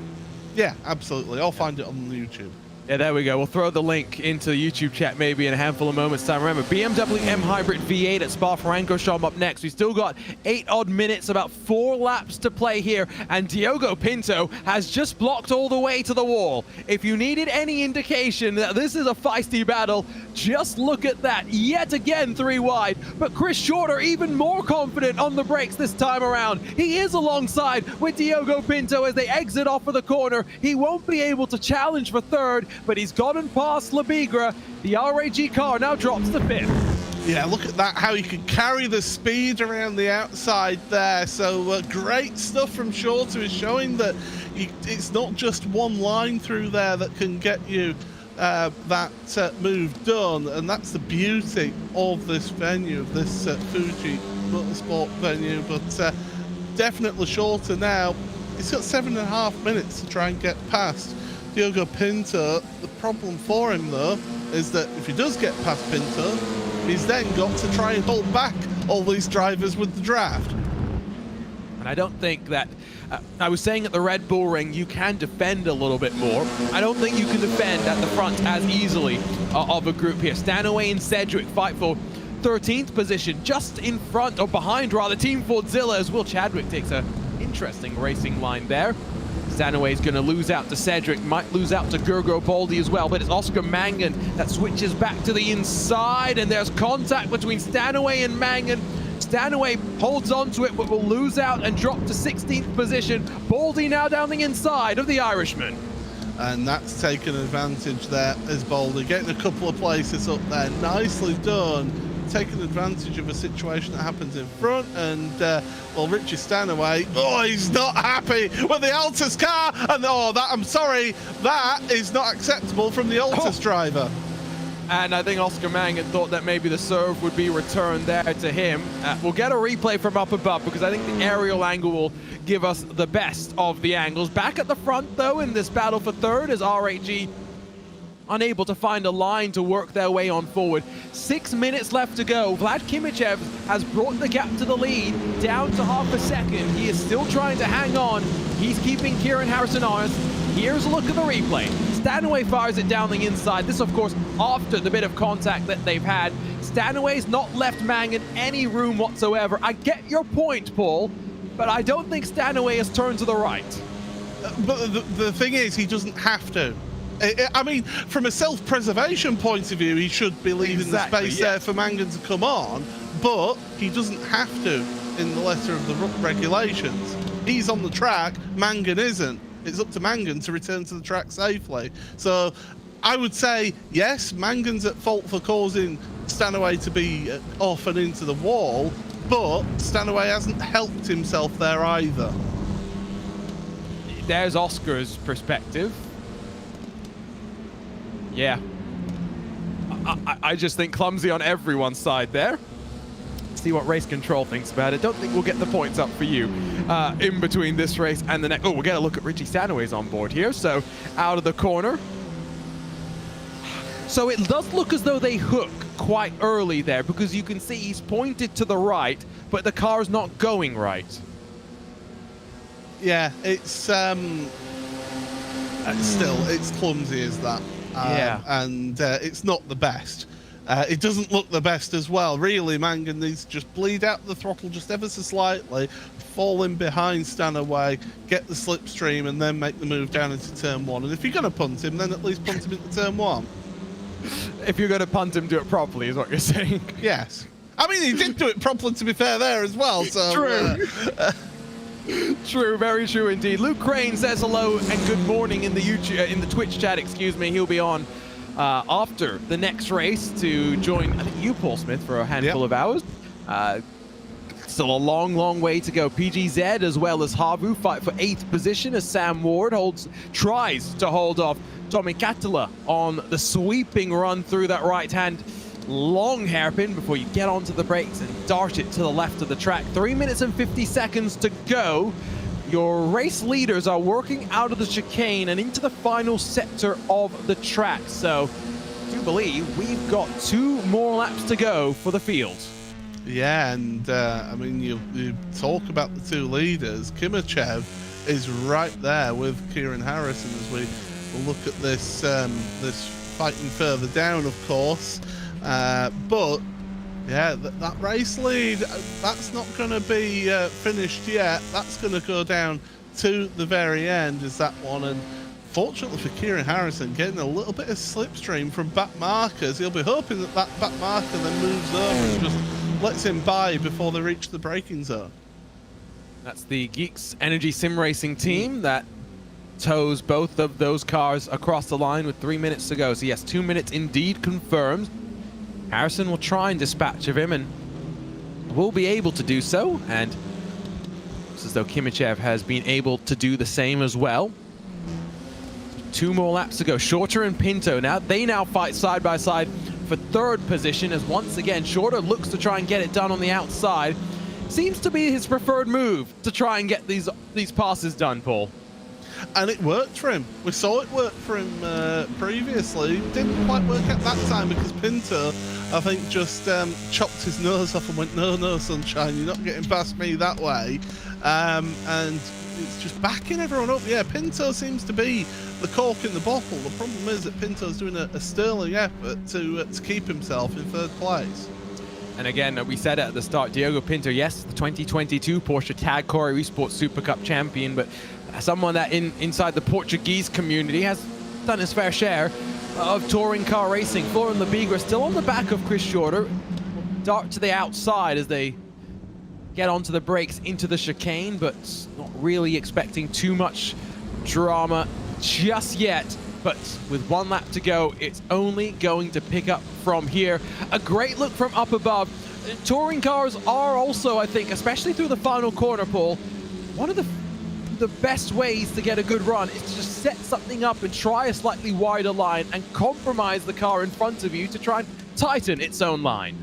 Yeah, absolutely. I'll find it on YouTube. Yeah, there we go. We'll throw the link into the YouTube chat maybe in a handful of moments' time. Remember, BMW M Hybrid V8 at Spa-Francorchamps up next. We've still got 8 odd minutes, about 4 laps to play here, and Diogo Pinto has just blocked all the way to the wall. If you needed any indication that this is a feisty battle, just look at that. Yet again, 3 wide, but Chris Shorter even more confident on the brakes this time around. He is alongside with Diogo Pinto as they exit off of the corner. He won't be able to challenge for third, but he's gotten past Labigra. The RAG car now drops to 5th. Yeah, look at that, how he can carry the speed around the outside there. So great stuff from Shorter, is showing that it's not just one line through there that can get you that move done, and that's the beauty of this venue, of this Fuji motorsport venue. But definitely Shorter now. He's got 7.5 minutes to try and get past Diogo Pinto. The problem for him, though, is that if he does get past Pinto, he's then got to try and hold back all these drivers with the draft. And I don't think that, I was saying at the Red Bull Ring, you can defend a little bit more. I don't think you can defend at the front as easily of a group here. Stanaway and Cedric fight for 13th position, just in front, or behind rather, Team Fordzilla, as Will Chadwick takes a interesting racing line there. Stanaway's going to lose out to Cedric, might lose out to Gergo Baldi as well, but it's Oscar Mangan that switches back to the inside, and there's contact between Stanaway and Mangan. Stanaway holds on to it, but will lose out and drop to 16th position. Baldi now down the inside of the Irishman. And that's taken advantage there as Baldi, getting a couple of places up there. Nicely done. Taking advantage of a situation that happens in front, and well, Richie Stanaway, oh, he's not happy with the Altus car, and I'm sorry, that is not acceptable from the Altus driver. And I think Oscar Mangan thought that maybe the serve would be returned there to him. We'll get a replay from up above because I think the aerial angle will give us the best of the angles. Back at the front, though, in this battle for third is RAG unable to find a line to work their way on forward. 6 minutes left to go. Vlad Kimichev has brought the gap to the lead down to half a second. He is still trying to hang on. He's keeping Kieran Harrison honest. Here's a look at the replay. Stanaway fires it down the inside. This, of course, after the bit of contact that they've had. Stanaway's not left Mangan any room whatsoever. I get your point, Paul, but I don't think Stanaway has turned to the right. But the thing is, he doesn't have to. I mean, from a self-preservation point of view, he should be leaving the space there for Mangan to come on, but he doesn't have to in the letter of the regulations. He's on the track, Mangan isn't. It's up to Mangan to return to the track safely. So I would say, yes, Mangan's at fault for causing Stanaway to be off and into the wall, but Stanaway hasn't helped himself there either. There's Oscar's perspective. Yeah. I just think clumsy on everyone's side there. See what race control thinks about it. Don't think we'll get the points up for you in between this race and the next. Oh, we'll get a look at Richie Stanaway's on board here. So out of the corner. So it does look as though they hook quite early there because you can see he's pointed to the right, but the car's not going right. Yeah, it's clumsy as that. And it's not the best. It doesn't look the best as well. Really, Mangan needs to just bleed out the throttle just ever so slightly, fall in behind Stanaway, get the slipstream, and then make the move down into turn one. And if you're going to punt him, then at least punt him into turn one. If you're going to punt him, do it properly, is what you're saying. Yes. I mean, he did do it properly, to be fair, there as well. So, true. True, very true indeed. Luke Crane says hello and good morning in the YouTube, in the Twitch chat. Excuse me. He'll be on after the next race to join, I think, you, Paul Smith, for a handful of hours. Still a long, long way to go. PGZ as well as Havu fight for 8th position as Sam Ward tries to hold off Tommy Katala on the sweeping run through that right-hand long hairpin before you get onto the brakes and dart it to the left of the track. 3 minutes and 50 seconds to go. Your race leaders are working out of the chicane and into the final sector of the track. So I do believe we've got 2 more laps to go for the field. Yeah, and I mean, you talk about the 2 leaders. Kimichev is right there with Kieran Harrison as we look at this this fighting further down, of course. But yeah, that race lead, that's not going to be finished yet. That's going to go down to the very end, is that one. And fortunately for Kieran Harrison, getting a little bit of slipstream from back markers. He'll be hoping that that back marker then moves over and just lets him by before they reach the braking zone. That's the Geeks Energy Sim Racing team that tows both of those cars across the line with 3 minutes to go. So yes, 2 minutes indeed confirmed. Harrison will try and dispatch of him and will be able to do so. And it's as though Kimichev has been able to do the same as well. 2 more laps to go. Shorter and Pinto they now fight side by side for 3rd position as once again Shorter looks to try and get it done on the outside. Seems to be his preferred move to try and get these passes done, Paul. And it worked for him. We saw it work for him previously. Didn't quite work at that time because Pinto, I think, just chopped his nose off and went, no, sunshine, you're not getting past me that way. And it's just backing everyone up. Yeah, Pinto seems to be the cork in the bottle. The problem is that Pinto's doing a sterling effort to keep himself in 3rd place. And again, we said it at the start, Diogo Pinto, yes, the 2022 Porsche Tag Core Esports Super Cup champion, but someone that inside the Portuguese community has done his fair share of touring car racing. Florian Lebigra still on the back of Chris Shorter. Dart to the outside as they get onto the brakes into the chicane, but not really expecting too much drama just yet. But with 1 lap to go, it's only going to pick up from here. A great look from up above. Touring cars are also, I think, especially through the final corner, Paul, one of the best ways to get a good run is to just set something up and try a slightly wider line and compromise the car in front of you to try and tighten its own line.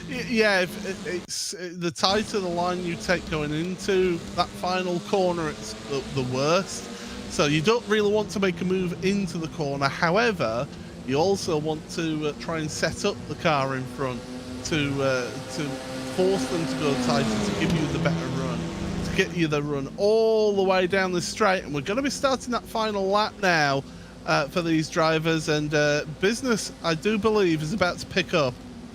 Yeah, it's the tighter the line you take going into that final corner, it's the worst. So you don't really want to make a move into the corner. However, you also want to try and set up the car in front to force them to go tighter, to give you the better run, to get you the run all the way down the straight. And we're going to be starting that final lap now for these drivers, and business, I do believe, is about to pick up.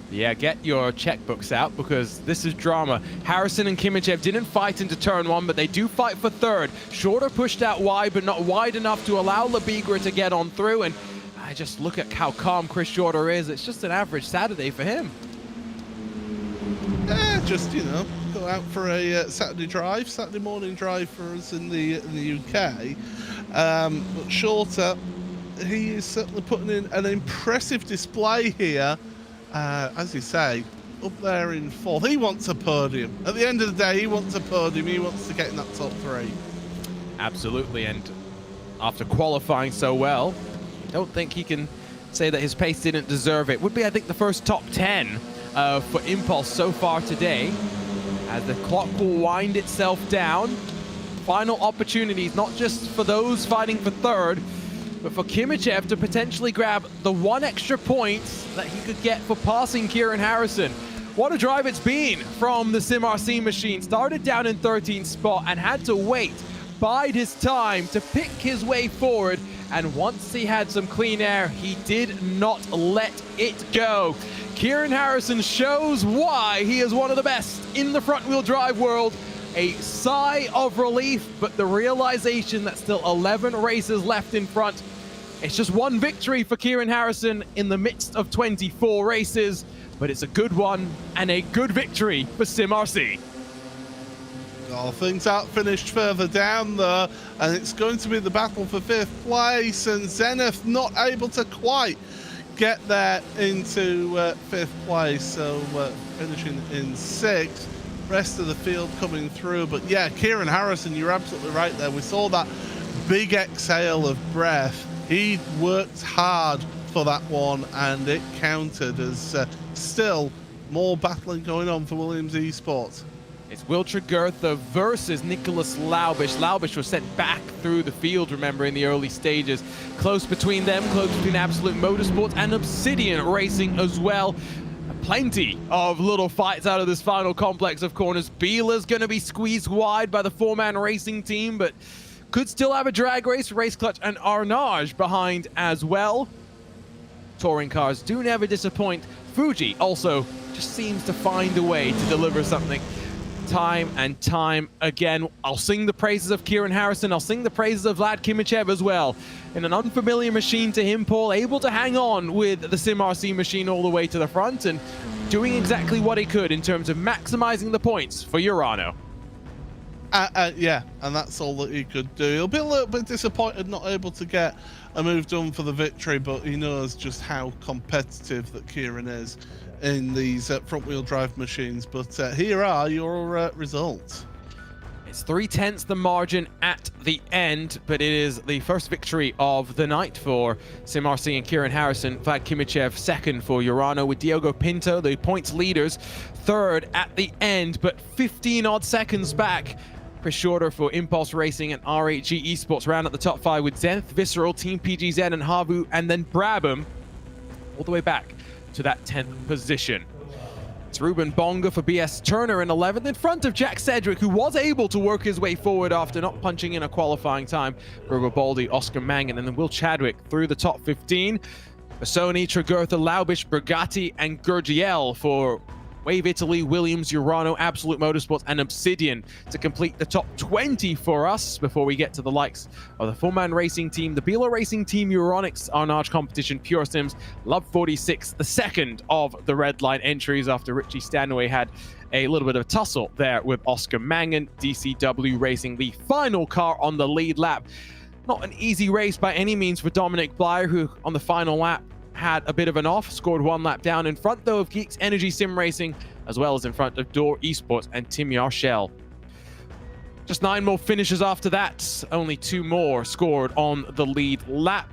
Yeah, get your checkbooks out because this is drama. Harrison and Kimichev didn't fight into turn 1, but they do fight for third. Shorter pushed out wide, but not wide enough to allow Lebigra to get on through. And I just look at how calm Chris Shorter is. It's just an average Saturday for him. Yeah, just, you know, go out for a Saturday morning drive for us in the UK. But Shorter, he is certainly putting in an impressive display here. As you say, up there in 4th. He wants a podium. At the end of the day, he wants a podium. He wants to get in that top 3. Absolutely, and after qualifying so well, I don't think he can say that his pace didn't deserve it. Would be, I think, the first top 10 for Impulse so far today. As the clock will wind itself down. Final opportunities, not just for those fighting for third, but for Kimichev to potentially grab the 1 extra point that he could get for passing Kieran Harrison. What a drive it's been from the SimRC machine. Started down in 13th spot and had to wait, bide his time to pick his way forward. And once he had some clean air, he did not let it go. Kieran Harrison shows why he is one of the best in the front-wheel drive world. A sigh of relief, but the realization that still 11 races left in front. It's just 1 victory for Kieran Harrison in the midst of 24 races, but it's a good one and a good victory for SimRC. Oh, things aren't finished further down there, and it's going to be the battle for 5th place, and Zenith not able to quite get there into 5th place, so finishing in 6th. Rest of the field coming through, but yeah, Kieran Harrison, you're absolutely right there. We saw that big exhale of breath. He worked hard for that one, and it counted as still more battling going on for Williams Esports. It's Will Tregurtha versus Nicholas Laubish. Laubish was sent back through the field, remember, in the early stages. Close between them, close between Absolute Motorsports and Obsidian Racing as well. Plenty of little fights out of this final complex of corners. Biela's going to be squeezed wide by the 4-man racing team, but could still have a drag race, Race Clutch and Arnage behind as well. Touring cars do never disappoint. Fuji also just seems to find a way to deliver something time and time again. I'll sing the praises of Kieran Harrison. I'll sing the praises of Vlad Kimichev as well. In an unfamiliar machine to him, Paul, able to hang on with the SimRC machine all the way to the front and doing exactly what he could in terms of maximizing the points for Urano. Yeah, and that's all that he could do. He'll be a little bit disappointed not able to get a move done for the victory, but he knows just how competitive that Kieran is in these front-wheel drive machines. But here are your results. It's 3/10 the margin at the end, but it is the first victory of the night for SimRC and Kieran Harrison. Vlad Kimichev second for Urano, with Diogo Pinto, the points leaders, third at the end, but 15 odd seconds back. Chris Shorter for Impulse Racing and RHG Esports round at the top 5 with Zenith, Visceral, Team PGZ and Havu, and then Brabham all the way back to that 10th position. It's Ruben Bonga for BS Turner in 11th, in front of Jack Cedric, who was able to work his way forward after not punching in a qualifying time. Robo Baldi, Oscar Mangan, and then Will Chadwick through the top 15. Sony, Tregurtha, Laubish, Brigatti, and Gurgiel for Wave Italy, Williams, Urano, Absolute Motorsports, and Obsidian to complete the top 20 for us before we get to the likes of the four-man racing team, the Bilo Racing Team, Euronics, our Arch Competition, Pure Sims, Love 46, the second of the Redline entries after Richie Stanway had a little bit of a tussle there with Oscar Mangan. DCW Racing, the final car on the lead lap. Not an easy race by any means for Dominic Blyer, who on the final lap had a bit of an off, scored one lap down in front though of Geeks Energy Sim Racing, as well as in front of Door Esports and Tim Yarshell. Just 9 more finishes after that, only 2 more scored on the lead lap.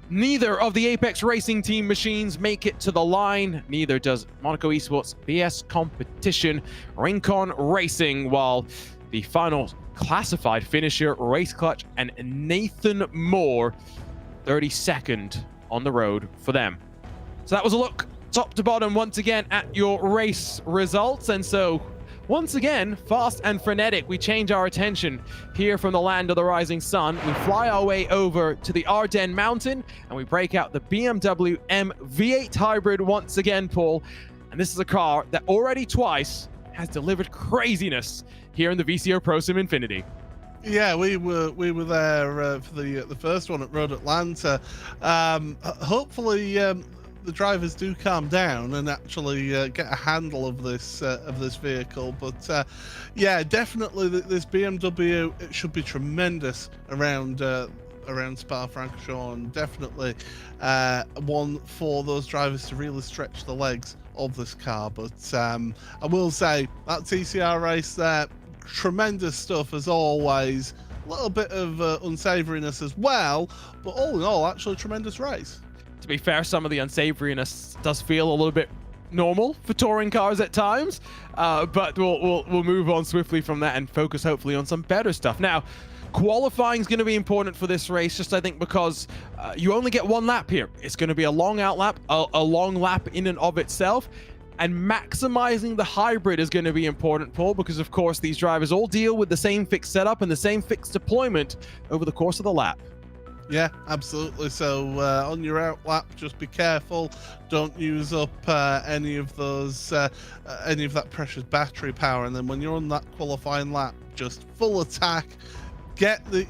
Neither of the Apex Racing Team machines make it to the line, neither does Monaco Esports, BS Competition, Rincon Racing, while the final classified finisher, Race Clutch and Nathan Moore, 32nd on the road for them. So that was a look top to bottom once again at your race results. And so once again, fast and frenetic, we change our attention here from the land of the rising sun. We fly our way over to the Ardennes Mountain and we break out the BMW M V8 Hybrid once again, Paul. And this is a car that already twice has delivered craziness here in the VCO ProSIM Infinity. Yeah, we were there for the first one at Road Atlanta. Hopefully, the drivers do calm down and actually get a handle of this vehicle. But yeah, definitely this BMW, it should be tremendous around Spa-Francorchamps. Definitely one for those drivers to really stretch the legs of this car. But I will say that TCR race there, tremendous stuff as always. A little bit of unsavoriness as well, but all in all, actually a tremendous race. To be fair, some of the unsavoriness does feel a little bit normal for touring cars at times, but we'll move on swiftly from that and focus hopefully on some better stuff. Now, qualifying is going to be important for this race, just I think because you only get 1 lap here. It's going to be a long out lap, a long lap in and of itself. And maximizing the hybrid is going to be important, Paul, because of course these drivers all deal with the same fixed setup and the same fixed deployment over the course of the lap. Yeah, absolutely. So on your out lap, just be careful. Don't use up any of that precious battery power. And then when you're on that qualifying lap, just full attack.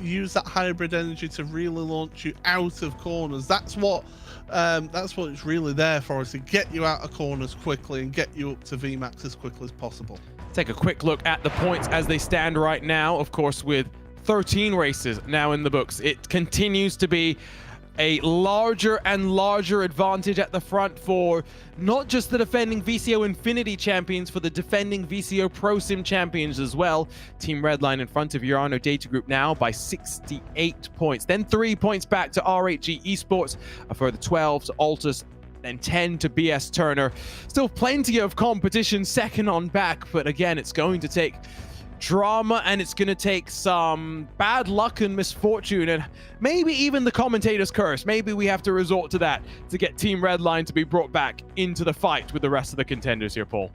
Use that hybrid energy to really launch you out of corners. That's what it's really there for, is to get you out of corners quickly and get you up to VMAX as quickly as possible. Take a quick look at the points as they stand right now. Of course, with 13 races now in the books, it continues to be a larger and larger advantage at the front for not just the defending VCO Infinity champions, for the defending VCO ProSim champions as well. Team Redline in front of Urano Data Group now by 68 points. Then 3 points back to RHG Esports, a further 12 to Altus, then 10 to BS Turner. Still plenty of competition second on back, but again, it's going to take drama and it's going to take some bad luck and misfortune and maybe even the commentator's curse. Maybe we have to resort to that to get Team Redline to be brought back into the fight with the rest of the contenders here, Paul.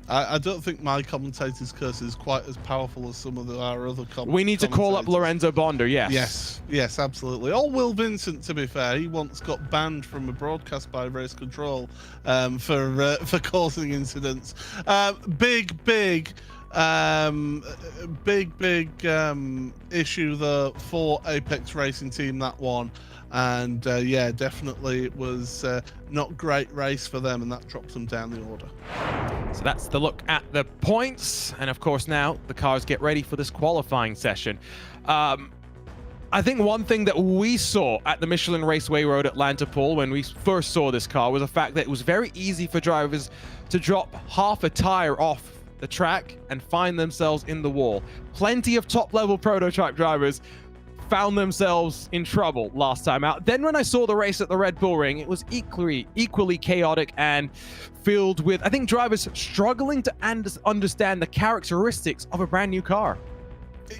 I don't think my commentator's curse is quite as powerful as some of our other commentators. We need to call up Lorenzo Bonder, yes. Yes, absolutely. Or Will Vincent, to be fair. He once got banned from a broadcast by Race Control for causing incidents. Big issue though for Apex Racing Team, that one. And yeah, definitely it was not great race for them, and that drops them down the order. So that's the look at the points, and of course now the cars get ready for this qualifying session. I think one thing that we saw at the Michelin Raceway Road Atlanta, Paul, when we first saw this car, was the fact that it was very easy for drivers to drop half a tire off the track and find themselves in the wall. Plenty of top-level prototype drivers found themselves in trouble last time out. Then when I saw the race at the Red Bull Ring, it was equally chaotic and filled with, I think, drivers struggling to understand the characteristics of a brand new car.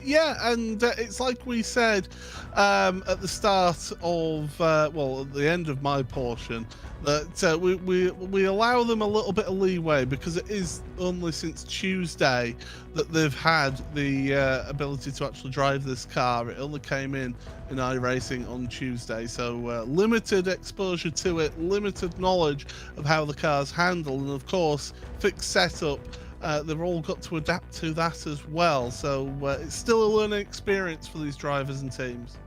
Yeah, and it's like we said at the start of, well, at the end of my portion, that we allow them a little bit of leeway because it is only since Tuesday that they've had the ability to actually drive this car. It only came in iRacing on Tuesday, so limited exposure to it, limited knowledge of how the car's handled, and of course, fixed setup. They've all got to adapt to that as well, so it's still a learning experience for these drivers and teams.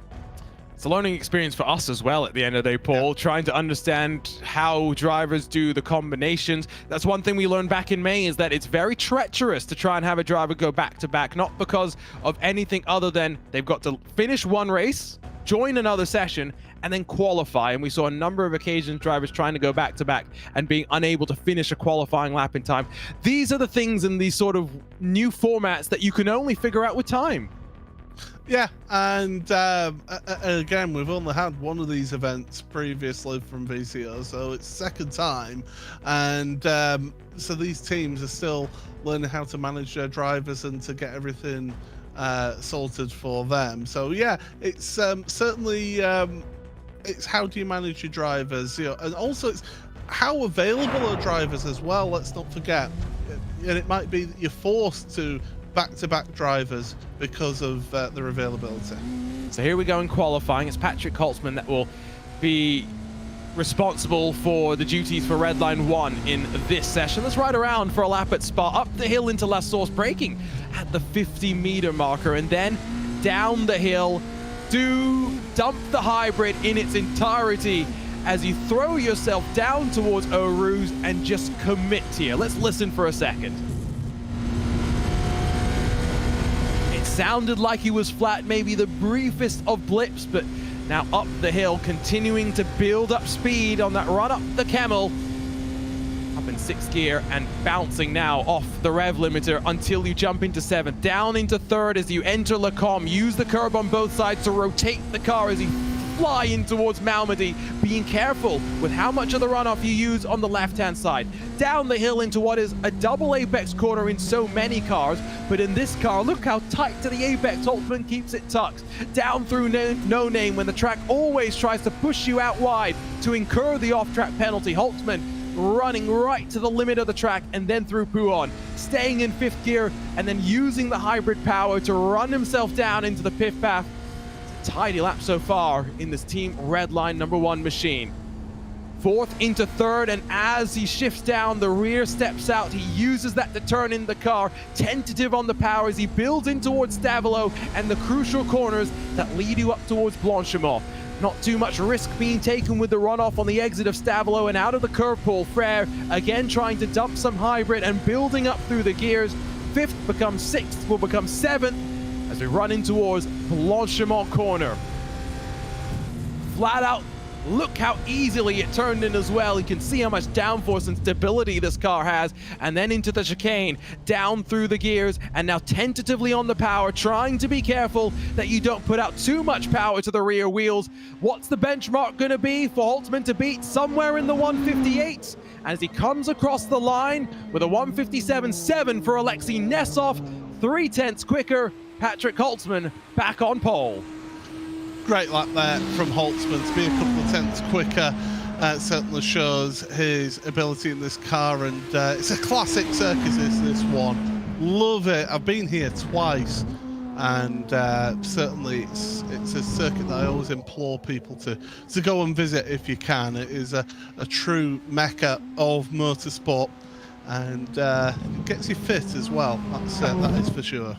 It's a learning experience for us as well at the end of the day, Paul, trying to understand how drivers do the combinations. That's one thing we learned back in May, is that it's very treacherous to try and have a driver go back to back, not because of anything other than they've got to finish one race, join another session, and then qualify. And we saw a number of occasions drivers trying to go back to back and being unable to finish a qualifying lap in time. These are the things in these sort of new formats that you can only figure out with time. Yeah, and again, we've only had one of these events previously from VCO, so it's second time, and so these teams are still learning how to manage their drivers and to get everything sorted for them. So yeah, it's certainly it's how do you manage your drivers, you know, and also it's how available are drivers as well. Let's not forget, and it might be that you're forced to back-to-back drivers because of their availability. So here we go in qualifying. It's Patrick Holtzman that will be responsible for the duties for Redline 1 in this session. Let's ride around for a lap at Spa, up the hill into La Source, braking at the 50-meter marker, and then down the hill to dump the hybrid in its entirety as you throw yourself down towards Eau Rouge and just commit here. Let's listen for a second. Sounded like he was flat, maybe the briefest of blips, but now up the hill, continuing to build up speed on that run up the Camel. Up in 6th gear and bouncing now off the rev limiter until you jump into 7th. Down into 3rd as you enter Lulham. Use the curb on both sides to rotate the car as you fly in towards Malmedy, being careful with how much of the runoff you use on the left-hand side. Down the hill into what is a double apex corner in so many cars, but in this car, look how tight to the apex Holtzman keeps it tucked. Down through no name when the track always tries to push you out wide to incur the off-track penalty. Holtzman running right to the limit of the track and then through Pouhon, staying in 5th gear and then using the hybrid power to run himself down into the pit path. Tidy lap so far in this Team Redline #1 machine. 4th into 3rd, and as he shifts down, the rear steps out. He uses that to turn in the car, tentative on the power as he builds in towards Stavelo and the crucial corners that lead you up towards Blanchimont. Not too much risk being taken with the runoff on the exit of Stavelo and out of the curve pull. Frere again trying to dump some hybrid and building up through the gears. 5th becomes 6th, will become 7th as we run in towards Blanchimont corner. Flat out, look how easily it turned in as well. You can see how much downforce and stability this car has. And then into the chicane, down through the gears, and now tentatively on the power, trying to be careful that you don't put out too much power to the rear wheels. What's the benchmark going to be for Holtzman to beat? Somewhere in the 158s. As he comes across the line with a 157.7 for Alexei Nesov, 0.3 quicker. Patrick Holtzman back on pole. Great lap there from Holtzman to be a couple of tenths quicker. Certainly shows his ability in this car, and it's a classic circus, this one. Love it. I've been here twice, and certainly it's a circuit that I always implore people to go and visit if you can. It is a true mecca of motorsport, and it gets you fit as well. That is for sure.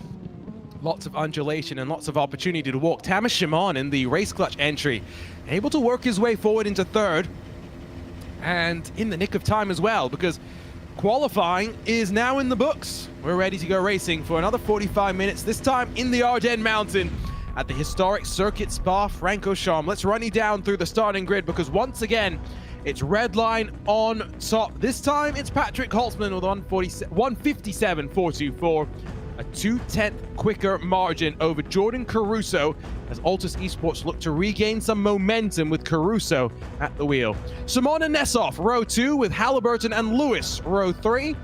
Lots of undulation and lots of opportunity to walk. Tamas Shimon in the race clutch entry, able to work his way forward into 3rd, and in the nick of time as well, because qualifying is now in the books. We're ready to go racing for another 45 minutes, this time in the Ardennes Mountain at the historic Circuit Spa-Francorchamps. Let's run you down through the starting grid, because once again, it's Redline on top. This time, it's Patrick Holtzman with 157.424. A 0.2 quicker margin over Jordan Caruso as Altus Esports look to regain some momentum with Caruso at the wheel. Simon and Nessoff, row 2 with Halliburton and Lewis, row 3.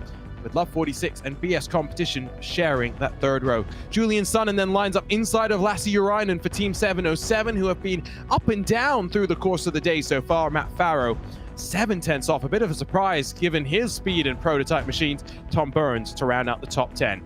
with Love 46 and BS Competition sharing that third row. Julian Sonnen then lines up inside of Lasse Urano for Team 707, who have been up and down through the course of the day so far. Matt Farrow 7/10 off, a bit of a surprise given his speed and prototype machines. Tom Burns to round out the top 10.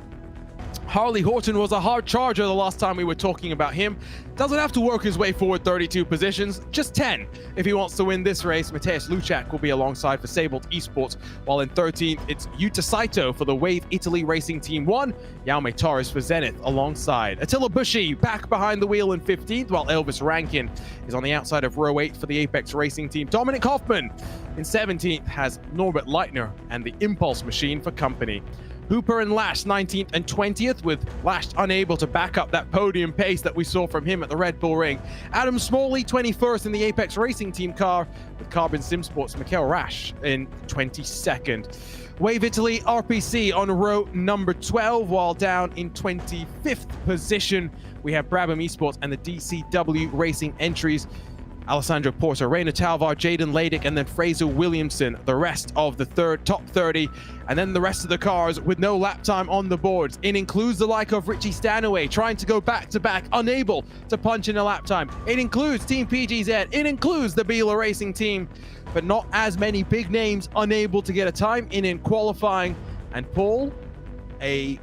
Harley Horton was a hard charger the last time we were talking about him. Doesn't have to work his way forward 32 positions, just 10 if he wants to win this race. Mateusz Luchak will be alongside for Sabled Esports, while in 13th it's Yuta Saito for the Wave Italy Racing Team 1, Jaume Torres for Zenith alongside. Attila Bushi back behind the wheel in 15th, while Elvis Rankin is on the outside of row 8 for the Apex Racing Team. Dominic Hoffman in 17th has Norbert Leitner and the Impulse Machine for company. Hooper and Lash 19th and 20th, with Lash unable to back up that podium pace that we saw from him at the Red Bull Ring. Adam Smalley 21st in the Apex Racing Team car, with Carbon Sim Sports' Mikhail Rash in 22nd. Wave Italy RPC on row number 12, while down in 25th position we have Brabham Esports and the DCW Racing entries. Alessandro Porter, Rainer Talvar, Jaden Ladick, and then Fraser Williamson, the rest of the top 30. And then the rest of the cars with no lap time on the boards. It includes the like of Richie Stanaway trying to go back-to-back, unable to punch in a lap time. It includes Team PGZ. It includes the Biela Racing team, but not as many big names unable to get a time in qualifying. And Paul, a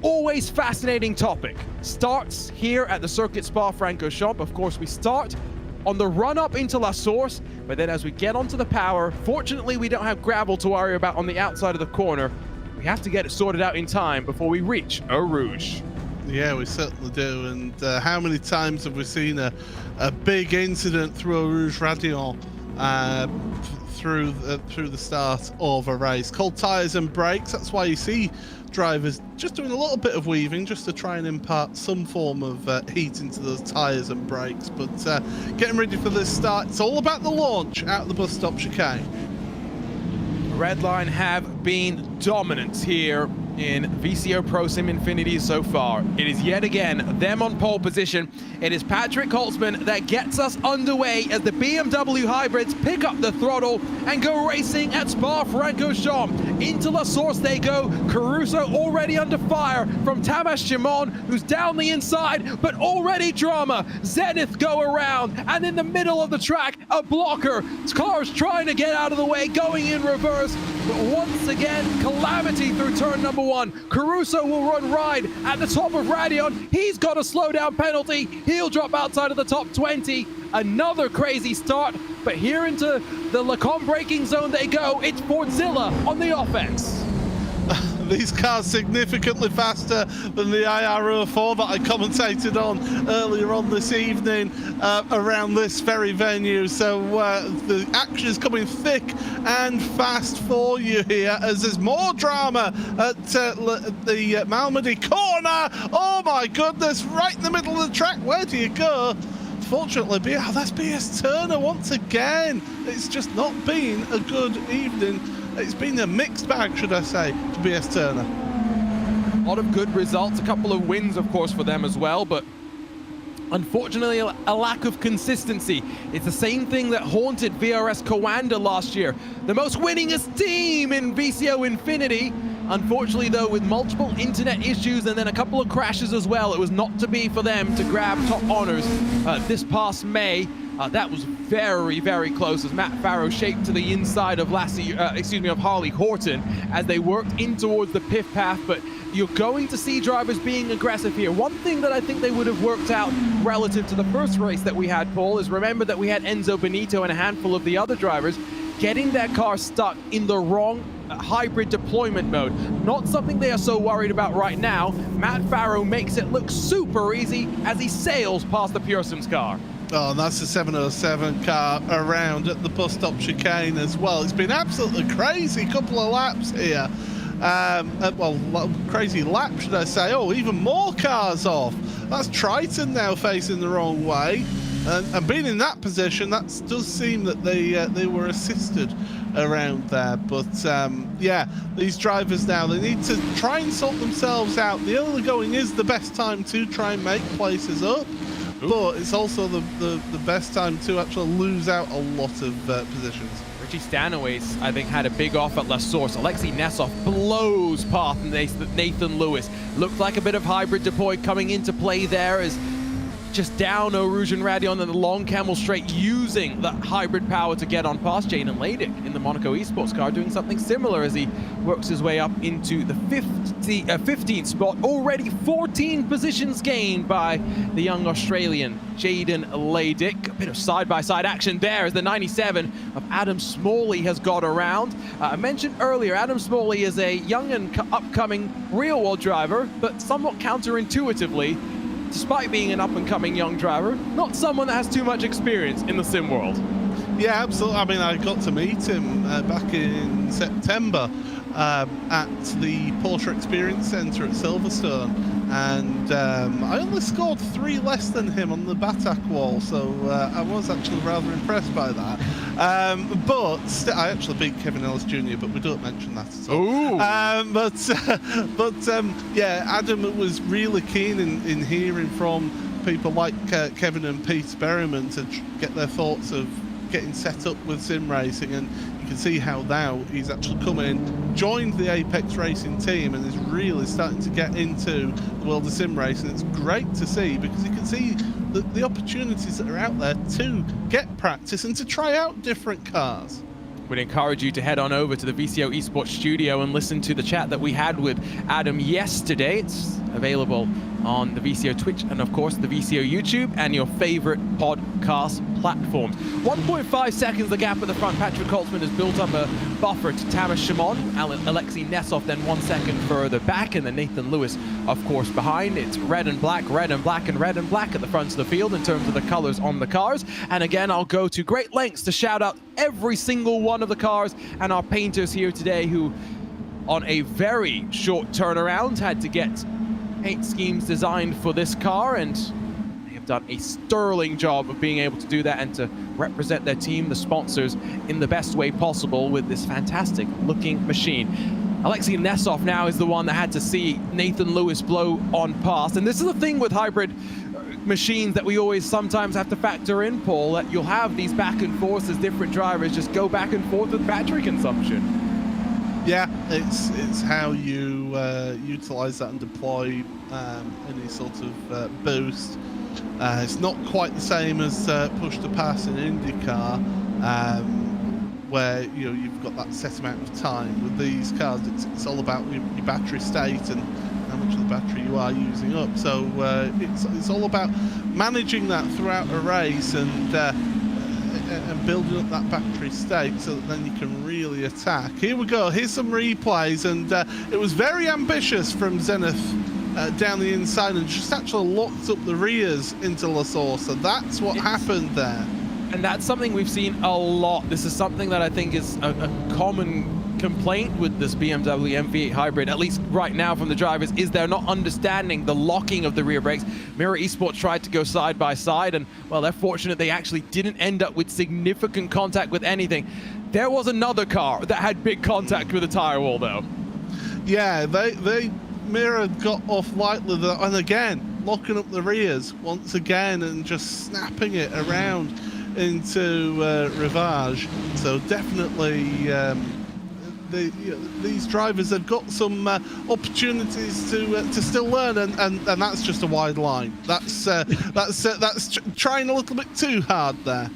always fascinating topic starts here at the Circuit Spa-Francorchamps. Of course, we start on the run up into La Source, but then as we get onto the power, fortunately we don't have gravel to worry about on the outside of the corner. We have to get it sorted out in time before we reach Eau Rouge. Yeah, we certainly do. And how many times have we seen a big incident through Eau Rouge Radion through the start of a race? Cold tyres and brakes, that's why you see drivers just doing a little bit of weaving just to try and impart some form of heat into those tyres and brakes. But getting ready for this start, it's all about the launch out of the bus stop chicane. Redline have been dominant here in VCO ProSIM Infinity so far. It is yet again them on pole position. It is Patrick Holtzman that gets us underway as the BMW hybrids pick up the throttle and go racing at Spa-Francorchamps. Into La Source they go. Caruso already under fire from Tamas Shimon, who's down the inside, but already drama. Zenith go around, and in the middle of the track, a blocker. Cars trying to get out of the way, going in reverse, but once again, calamity through turn number 1. Caruso will run wide at the top of Radion. He's got a slowdown penalty. He'll drop outside of the top 20. Another crazy start, but here into the Lacombe braking zone they go. It's Fordzilla on the offense. These cars significantly faster than the IR04 that I commentated on earlier on this evening around this very venue. So the action is coming thick and fast for you here as there's more drama at the Malmedy corner. Oh my goodness, right in the middle of the track. Where do you go? Fortunately, that's BS Turner once again. It's just not been a good evening. It's been a mixed bag, should I say, to BS Turner. A lot of good results, a couple of wins, of course, for them as well, but unfortunately, a lack of consistency. It's the same thing that haunted VRS Coanda last year. The most winningest team in VCO Infinity. Unfortunately, though, with multiple internet issues and then a couple of crashes as well, it was not to be for them to grab top honors this past May. That was very, very close as Matt Farrow shaped to the inside of Harley Horton as they worked in towards the PIF path. But you're going to see drivers being aggressive here. One thing that I think they would have worked out relative to the first race that we had, Paul, is remember that we had Enzo Benito and a handful of the other drivers getting their car stuck in the wrong hybrid deployment mode. Not something they are so worried about right now. Matt Farrow makes it look super easy as he sails past the PureSims car. Oh, and that's the 707 car around at the bus stop chicane as well. It's been absolutely crazy couple of laps here. Crazy lap, should I say. Oh, even more cars off. That's Triton now facing the wrong way. And being in that position, that does seem that they were assisted around there. But yeah, these drivers now, they need to try and sort themselves out. The early going is the best time to try and make places up. but it's also the best time to actually lose out a lot of positions. Richie Stanaway's, I think, had a big off at La Source. Alexei Nesov blows past Nathan Lewis. Looked like a bit of hybrid deploy coming into play there as just down Orujan Radion in the long camel straight, using that hybrid power to get on past Jaden Ladick in the Monaco Esports car, doing something similar as he works his way up into the 15th spot. Already 14 positions gained by the young Australian Jaden Ladick. A bit of side-by-side action there as the 97 of Adam Smalley has got around. I mentioned earlier, Adam Smalley is a young and upcoming real-world driver, but somewhat counterintuitively, despite being an up-and-coming young driver, not someone that has too much experience in the sim world. Yeah, absolutely. I mean, I got to meet him back in September at the Porsche Experience Centre at Silverstone, and I only scored 3 less than him on the Batak wall, so I was actually rather impressed by that. But I actually beat Kevin Ellis Jr., but we don't mention that at all. Yeah, Adam was really keen in hearing from people like Kevin and Pete Berryman to get their thoughts of getting set up with sim racing, and you can see how now he's actually come in, joined the Apex Racing team, and is really starting to get into the world of sim racing. It's great to see, because you can see the opportunities that are out there to get practice and to try out different cars. Would encourage you to head on over to the VCO Esports studio and listen to the chat that we had with Adam yesterday. It's available on the VCO Twitch and of course the VCO YouTube and your favorite podcast platforms. 1.5 seconds the gap at the front. Patrick Holtzman has built up a buffer to Tamas Shimon. Alexei Nesov then 1 second further back, and then Nathan Lewis of course behind. It's red and black, red and black, and red and black at the front of the field in terms of the colors on the cars. And again, I'll go to great lengths to shout out every single one of the cars and our painters here today, who on a very short turnaround had to get paint schemes designed for this car, and they have done a sterling job of being able to do that and to represent their team, the sponsors, in the best way possible with this fantastic looking machine. Alexei Nesov now is the one that had to see Nathan Lewis blow on past, and this is the thing with hybrid machines that we always sometimes have to factor in, Paul, that you'll have these back and forths as different drivers just go back and forth with battery consumption. Yeah, it's how you utilize that and deploy any sort of boost. It's not quite the same as push to pass in IndyCar, where you've got that set amount of time. With these cars, it's all about your battery state and how much of the battery you are using up. So it's all about managing that throughout a race and building up that battery state so that then you can really attack. Here we go, here's some replays, and it was very ambitious from Zenith down the inside and just actually locked up the rears into La Source, so that's what happened there. And that's something we've seen a lot. This is something that I think is a common complaint with this BMW M8 hybrid, at least right now from the drivers, is they're not understanding the locking of the rear brakes. Mirror Esports tried to go side by side, and well, they're fortunate they actually didn't end up with significant contact with anything. There was another car that had big contact with the tire wall though. Yeah, they Mirror got off lightly there, and again locking up the rears once again and just snapping it around into Rivage. So definitely these drivers have got some opportunities to still learn, and that's just a wide line. That's trying a little bit too hard there.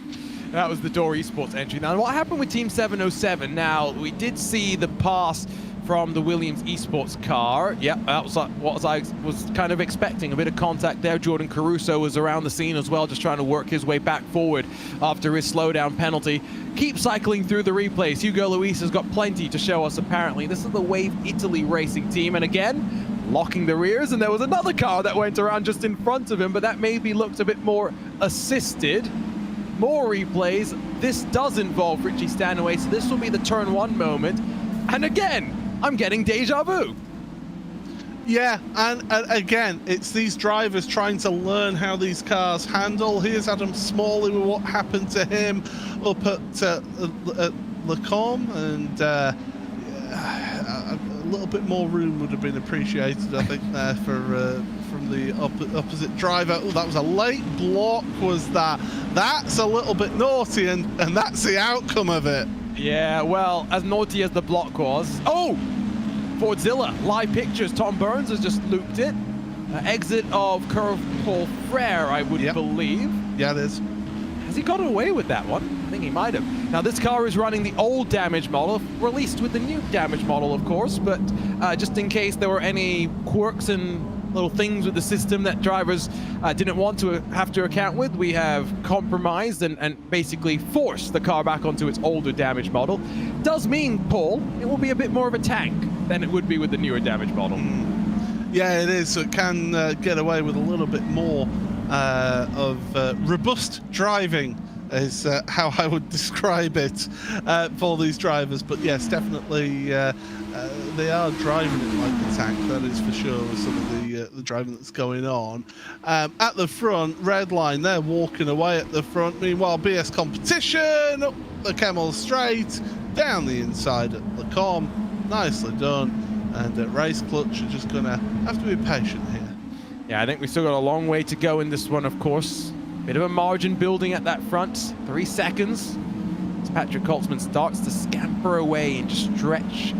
That was the Door Esports entry. Now, what happened with Team 707? Now, we did see the pass from the Williams Esports car. Yep, that was what I was kind of expecting. A bit of contact there. Jordan Caruso was around the scene as well, just trying to work his way back forward after his slowdown penalty. Keep cycling through the replays. Hugo Luis has got plenty to show us, apparently. This is the Wave Italy racing team, and again, locking the rears, and there was another car that went around just in front of him, but that maybe looked a bit more assisted. More replays. This does involve Richie Stanaway, so this will be the turn 1 moment. And again, I'm getting deja vu. Yeah, and again, it's these drivers trying to learn how these cars handle. Here's Adam Smalley with what happened to him up at Lulham, and a little bit more room would have been appreciated, I think, there from the opposite driver. Oh, that was a late block, was that? That's a little bit naughty, and that's the outcome of it. Yeah, well, as naughty as the block was. Oh! Fordzilla, live pictures. Tom Burns has just looped it. Exit of Curve Paul Frere, I would believe. Yeah, it is. Has he got away with that one? I think he might have. Now, this car is running the old damage model, released with the new damage model, of course, but just in case there were any quirks and little things with the system that drivers didn't want to have to account with, we have compromised and basically forced the car back onto its older damage model. Does mean, Paul, it will be a bit more of a tank than it would be with the newer damage model. Yeah, it is. So it can get away with a little bit more of robust driving, is how I would describe it for these drivers. But yes, definitely they are driving it like a tank, that is for sure, with some of the driving that's going on. At the front, Redline, they're walking away at the front. Meanwhile, BS Competition, up the Camel Straight, down the inside at the Com. Nicely done. And Race Clutch are just going to have to be patient here. Yeah, I think we've still got a long way to go in this one, of course. Bit of a margin building at that front. 3 seconds. As Patrick Koltzman starts to scamper away and stretch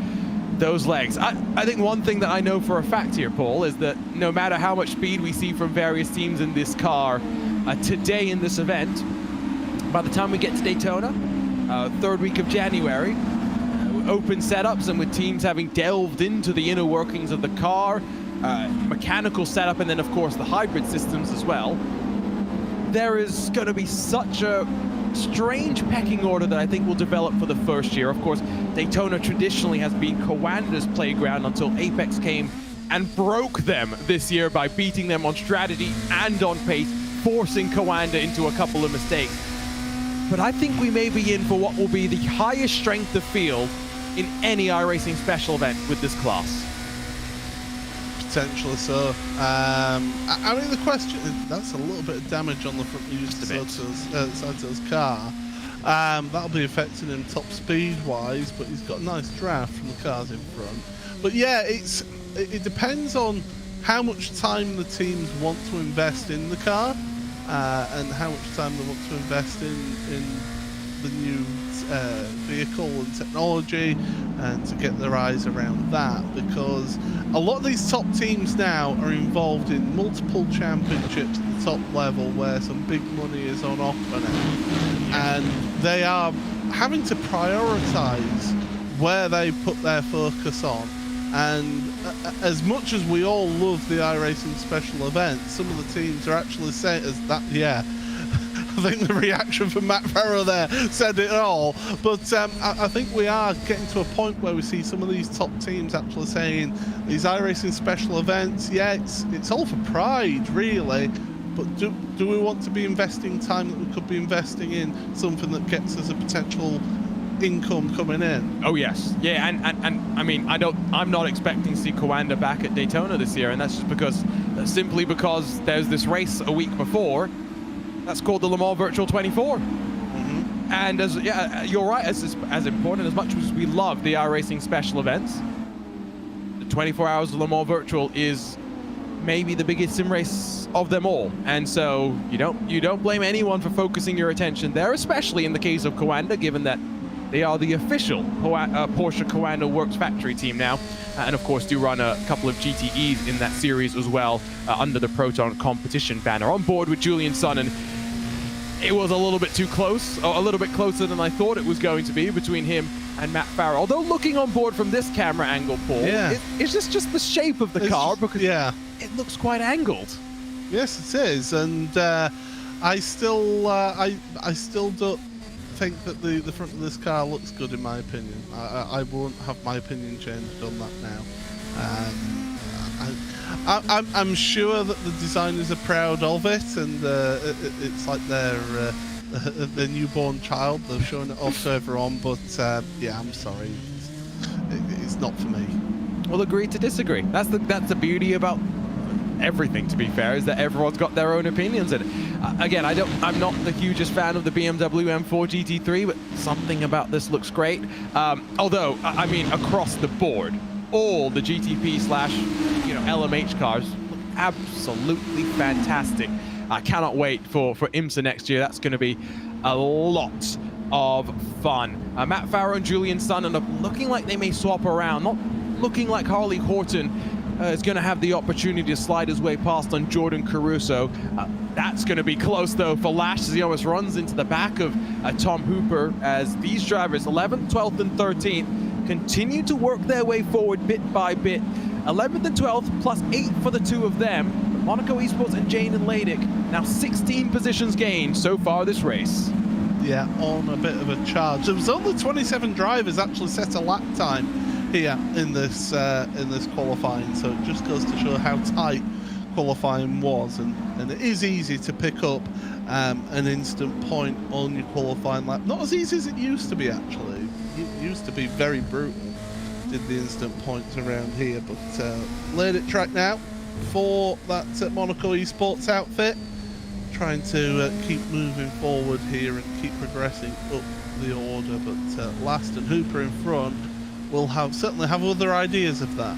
those legs. I think one thing that I know for a fact here, Paul, is that no matter how much speed we see from various teams in this car today in this event, by the time we get to Daytona, 3rd week of January, open setups and with teams having delved into the inner workings of the car, mechanical setup, and then of course the hybrid systems as well, there is going to be such a strange pecking order that I think will develop for the first year. Of course, Daytona traditionally has been Coanda's playground until Apex came and broke them this year by beating them on strategy and on pace, forcing Coanda into a couple of mistakes. But I think we may be in for what will be the highest strength of field in any iRacing special event with this class. Potentially so. I mean, the question, that's a little bit of damage on the front of Sato's car. That'll be affecting him top speed-wise, but he's got a nice draft from the cars in front. But yeah, it depends on how much time the teams want to invest in the car, and how much time they want to invest in the new vehicle and technology, and to get their eyes around that, because a lot of these top teams now are involved in multiple championships at the top level where some big money is on offer now, and they are having to prioritize where they put their focus on. And as much as we all love the iRacing special events, some of the teams are actually saying that, yeah, I think the reaction from Matt Farrow there said it all. But I think we are getting to a point where we see some of these top teams actually saying these iRacing special events, yeah, it's all for pride, really. But do we want to be investing time that we could be investing in something that gets us a potential income coming in? Oh yes, yeah, and I mean, I'm not expecting to see Coanda back at Daytona this year, and that's just simply because there's this race a week before. That's called the Le Mans Virtual 24. And you're right, as important, as much as we love the iRacing special events, the 24 hours of Le Mans Virtual is maybe the biggest sim race of them all. And so you don't blame anyone for focusing your attention there, especially in the case of Coanda, given that they are the official Porsche Coanda Works factory team now, and of course do run a couple of GTEs in that series as well, under the Proton competition banner. On board with Julian Sun, and it was a little bit too close, or a little bit closer than I thought it was going to be between him and Matt Farrow. Although looking on board from this camera angle, Paul, it's just the shape of the car, because it looks quite angled. Yes, it is, and I still don't think that the front of this car looks good, in my opinion. I won't have my opinion changed on that now. I'm sure that the designers are proud of it, and it's like their newborn child. They're showing it off to everyone, but yeah, I'm sorry, it's not for me. We'll agree to disagree. That's the beauty about everything, to be fair, is that everyone's got their own opinions in it. Again, I'm not the hugest fan of the BMW M4 GT3, but something about this looks great. Although, I mean, across the board, all the GTP slash, LMH cars look absolutely fantastic. I cannot wait for IMSA next year. That's going to be a lot of fun. Matt Farrow and Julian Sun end up looking like they may swap around, not looking like Harley Horton is going to have the opportunity to slide his way past on Jordan Caruso. That's going to be close, though, for Lash, as he almost runs into the back of Tom Hooper, as these drivers, 11th, 12th, and 13th, continue to work their way forward bit by bit. 11th and 12th, plus 8 for the two of them. Monaco Esports and Jaden Ladick, now 16 positions gained so far this race. Yeah, on a bit of a charge. There was only 27 drivers actually set a lap time here in this qualifying, so it just goes to show how tight qualifying was, and it is easy to pick up an instant point on your qualifying lap. Not as easy as it used to be, actually. It used to be very brutal, did the instant points around here, but laid it track now for that Monaco Esports outfit, trying to keep moving forward here and keep progressing up the order, but Last and Hooper in front will certainly have other ideas of that.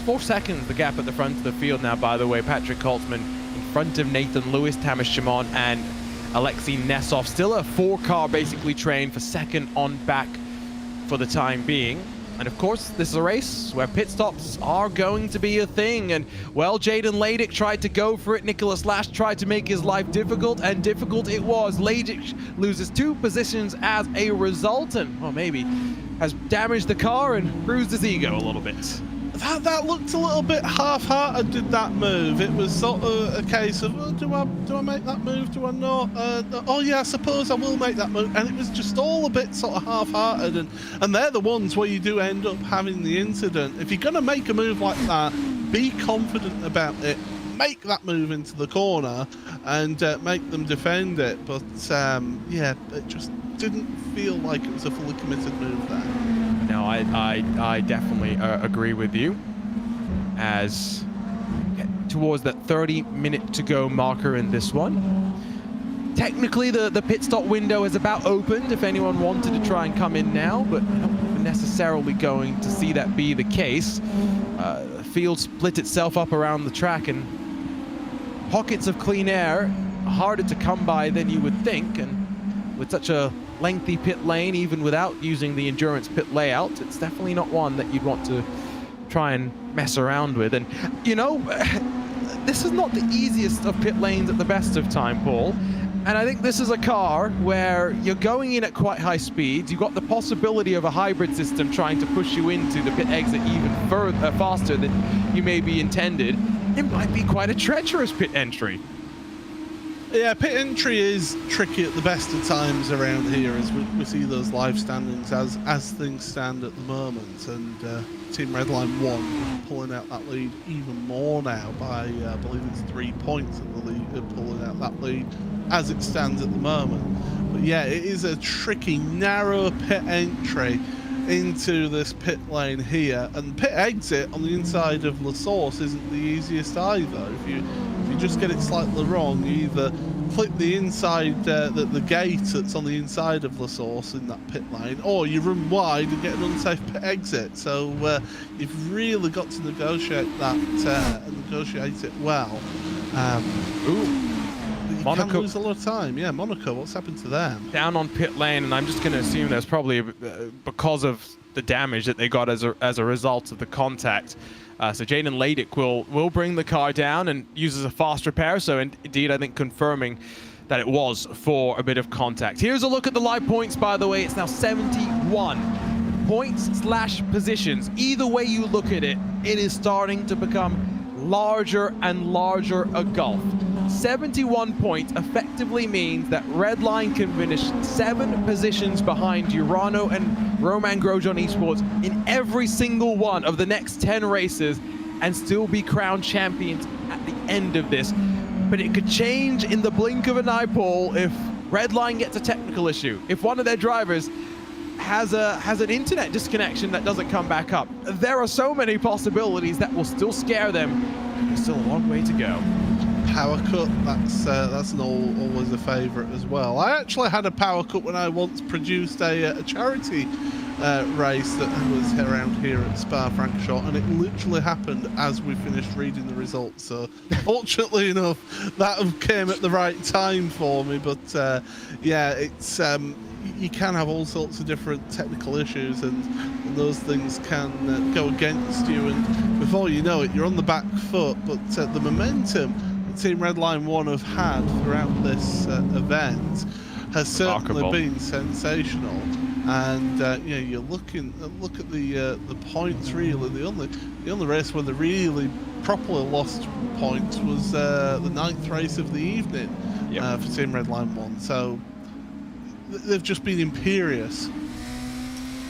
4 seconds the gap at the front of the field now, by the way. Patrick Holtzman in front of Nathan Lewis, Tamas Shimon, and Alexei Nesov. Still a 4-car basically train for second on back for the time being. And of course, this is a race where pit stops are going to be a thing. And well, Jaden Ladick tried to go for it. Nicholas Lash tried to make his life difficult, and difficult it was. Ladick loses 2 positions as a result, and well, maybe has damaged the car and bruised his ego a little bit. That looked a little bit half-hearted, did that move. It was sort of a case of, oh, do I make that move, do I not? Oh yeah, I suppose I will make that move. And it was just all a bit sort of half-hearted, and they're the ones where you do end up having the incident. If you're going to make a move like that, be confident about it. Make that move into the corner and make them defend it. But yeah, it just didn't feel like it was a fully committed move there. No, I definitely agree with you. As towards that 30-minute to go marker in this one. Technically, the pit stop window is about opened if anyone wanted to try and come in now, but I don't think we're necessarily going to see that be the case. The field split itself up around the track, and pockets of clean air are harder to come by than you would think, and with such a lengthy pit lane, even without using the endurance pit layout, it's definitely not one that you'd want to try and mess around with. And this is not the easiest of pit lanes at the best of time, Paul, and I think this is a car where you're going in at quite high speeds. You've got the possibility of a hybrid system trying to push you into the pit exit even further faster than you may be intended. It might be quite a treacherous pit entry. Yeah, pit entry is tricky at the best of times around here, as we see those live standings as things stand at the moment, and Team Redline 1 pulling out that lead even more now by I believe it's 3 points in the lead, pulling out that lead as it stands at the moment. But yeah, it is a tricky, narrow pit entry into this pit lane here, and pit exit on the inside of La Source isn't the easiest either. If you just get it slightly wrong, you either clip the inside, the gate that's on the inside of La Source in that pit lane, or you run wide and get an unsafe pit exit. So you've really got to negotiate that and negotiate it well. You Monaco can lose a lot of time. Yeah, Monaco, what's happened to them? Down on pit lane, and I'm just going to assume there's probably because of the damage that they got as a result of the contact. So Jaden Ladick will bring the car down and uses a fast repair. So indeed, I think confirming that it was for a bit of contact. Here's a look at the live points, by the way. It's now 71 points/positions. Either way you look at it, it is starting to become larger and larger a gulf. 71 points effectively means that Redline can finish 7 positions behind Urano and Romain Grosjean Esports in every single one of the next 10 races and still be crowned champions at the end of this. But it could change in the blink of an eye, Paul, if Redline gets a technical issue. If one of their drivers has an internet disconnection that doesn't come back up. There are so many possibilities that will still scare them. There's still a long way to go. power cut, that's always a favourite as well. I actually had a power cut when I once produced a charity race that was around here at Spa-Francorchamps, and it literally happened as we finished reading the results. So fortunately enough, that came at the right time for me. But yeah, it's you can have all sorts of different technical issues, and those things can go against you, and before you know it, you're on the back foot. But the momentum that Team Redline 1 have had throughout this event has certainly been sensational. And you know, you look at the points. Really, the only race where they really properly lost points was the 9th race of the evening for Team Redline 1. So they've just been imperious.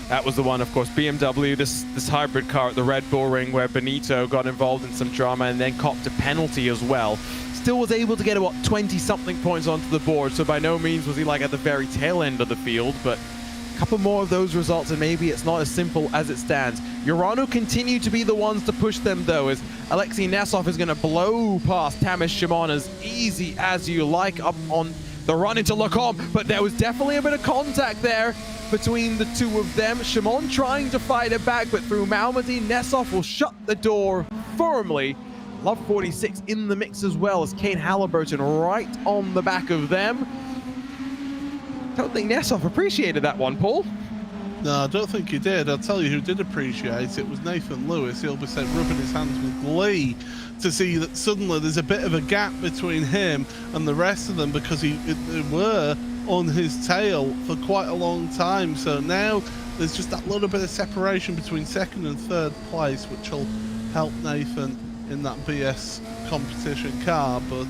That was the one, of course, BMW, this hybrid car at the Red Bull Ring, where Benito got involved in some drama and then copped a penalty as well. Still was able to get about 20-something points onto the board, so by no means was he like at the very tail end of the field, but a couple more of those results and maybe it's not as simple as it stands. Urano continue to be the ones to push them though, as Alexei Nesov is going to blow past Tamas Shimon as easy as you like up on the run into Lulham, but there was definitely a bit of contact there between the two of them. Shimon trying to fight it back, but through Malmedy, Nesov will shut the door firmly. Love 46 in the mix as well, as Kane Halliburton right on the back of them. Don't think Nesov appreciated that one, Paul. No, I don't think he did. I'll tell you who did appreciate it was Nathan Lewis. He'll be rubbing his hands with glee to see that suddenly there's a bit of a gap between him and the rest of them, because they were on his tail for quite a long time. So now there's just that little bit of separation between 2nd and 3rd place, which will help Nathan in that BS competition car. But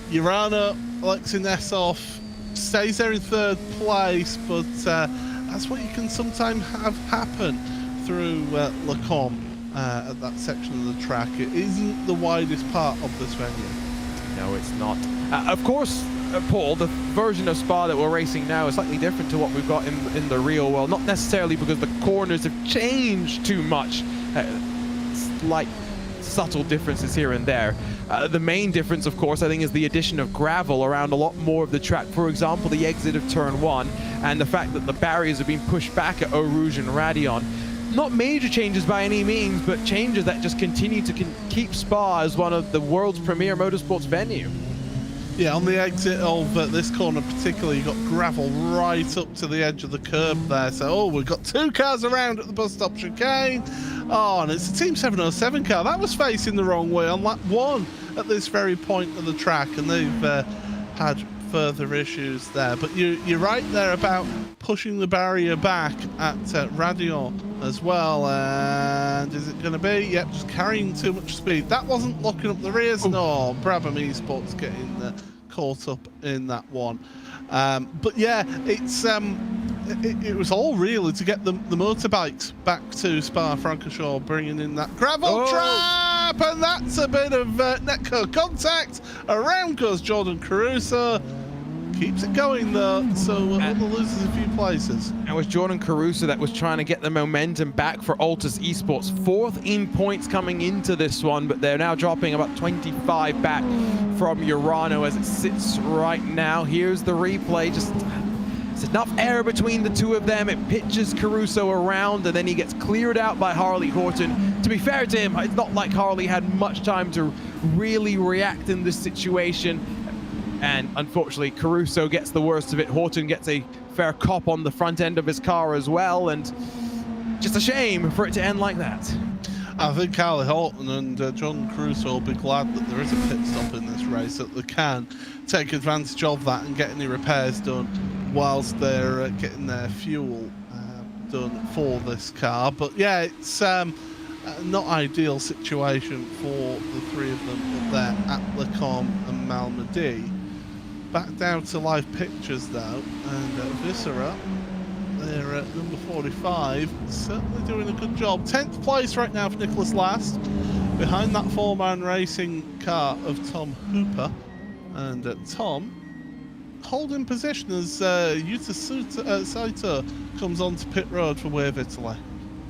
Urano, Alexei Nesov stays there in 3rd place, but that's what you can sometimes have happen through Lulham at that section of the track. It isn't the widest part of this venue. No, it's not. Of course, Paul, the version of Spa that we're racing now is slightly different to what we've got in the real world. Not necessarily because the corners have changed too much. Slight subtle differences here and there. The main difference, of course, I think, is the addition of gravel around a lot more of the track. For example, the exit of turn 1 and the fact that the barriers have been pushed back at Eau Rouge and Radion. Not major changes by any means, but changes that just continue to keep Spa as one of the world's premier motorsports venue. Yeah, on the exit of this corner particularly, you got gravel right up to the edge of the curb there. So, we've got 2 cars around at the bus stop chicane. Oh, and it's a Team 707 car. That was facing the wrong way on lap 1 at this very point of the track, and they've had further issues there. But you're right there about pushing the barrier back at Radion as well. And is it going to be? Yep, just carrying too much speed. That wasn't locking up the rears. No, Brabham Esports getting caught up in that one. But yeah, it was all really to get the motorbikes back to Spa-Francorchamps, bringing in that gravel trap, and that's a bit of netco contact. Around goes Jordan Caruso. Keeps it going though, so loses a few places. It was Jordan Caruso that was trying to get the momentum back for Altus Esports. 4th in points coming into this one, but they're now dropping about 25 back from Urano as it sits right now. Here's the replay. Just it's enough air between the two of them. It pitches Caruso around, and then he gets cleared out by Harley Horton. To be fair to him, it's not like Harley had much time to really react in this situation. And unfortunately, Caruso gets the worst of it. Horton gets a fair cop on the front end of his car as well, and just a shame for it to end like that. I think Harley Horton and Jordan Caruso will be glad that there is a pit stop in this race, that they can take advantage of that and get any repairs done whilst they're getting their fuel done for this car. But yeah, it's not ideal situation for the 3 of them up there at Lulham and Malmedy. Back down to live pictures though, and Viscera, they're at number 45, certainly doing a good job. 10th place right now for Nicholas Last, behind that 4-man racing car of Tom Hooper, and Tom holding position as Yuta Saito comes onto pit road for Wave Italy.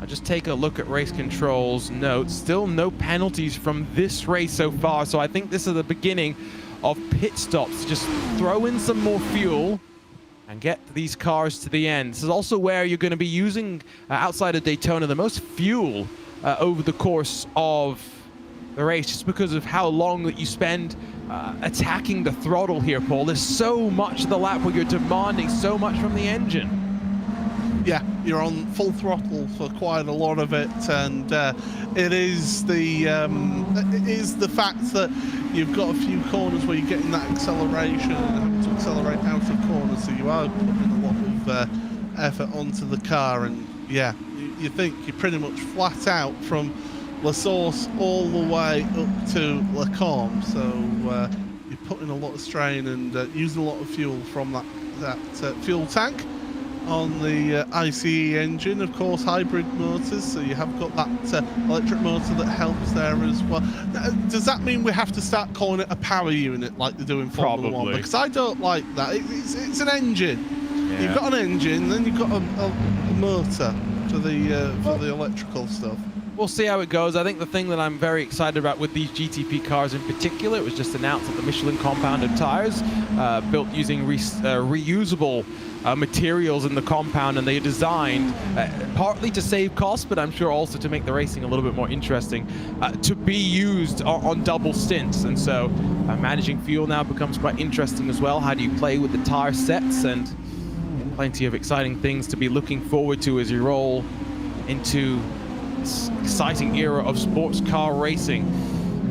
I'll just take a look at race controls notes. Still no penalties from this race so far, so I think this is the beginning of pit stops. Just throw in some more fuel and get these cars to the end. This is also where you're going to be using, outside of Daytona, the most fuel over the course of the race, just because of how long that you spend attacking the throttle here, Paul. There's so much of the lap where you're demanding so much from the engine. Yeah, you're on full throttle for quite a lot of it, and it is the fact that you've got a few corners where you're getting that acceleration and having to accelerate out of corners, so you are putting a lot of effort onto the car. And yeah, you think you're pretty much flat out from La Source all the way up to Lulham, so you're putting a lot of strain and using a lot of fuel from that fuel tank on the ICE engine. Of course, hybrid motors, so you have got that electric motor that helps there as well. Does that mean we have to start calling it a power unit like they do in Formula 1? Because I don't like that. It's an engine. Yeah. You've got an engine, then you've got a motor for the electrical stuff. We'll see how it goes. I think the thing that I'm very excited about with these GTP cars in particular, it was just announced that the Michelin compounded tires, built using reusable materials in the compound, and they designed partly to save costs, but I'm sure also to make the racing a little bit more interesting, to be used on double stints. And so managing fuel now becomes quite interesting as well. How do you play with the tire sets? And plenty of exciting things to be looking forward to as you roll into this exciting era of sports car racing.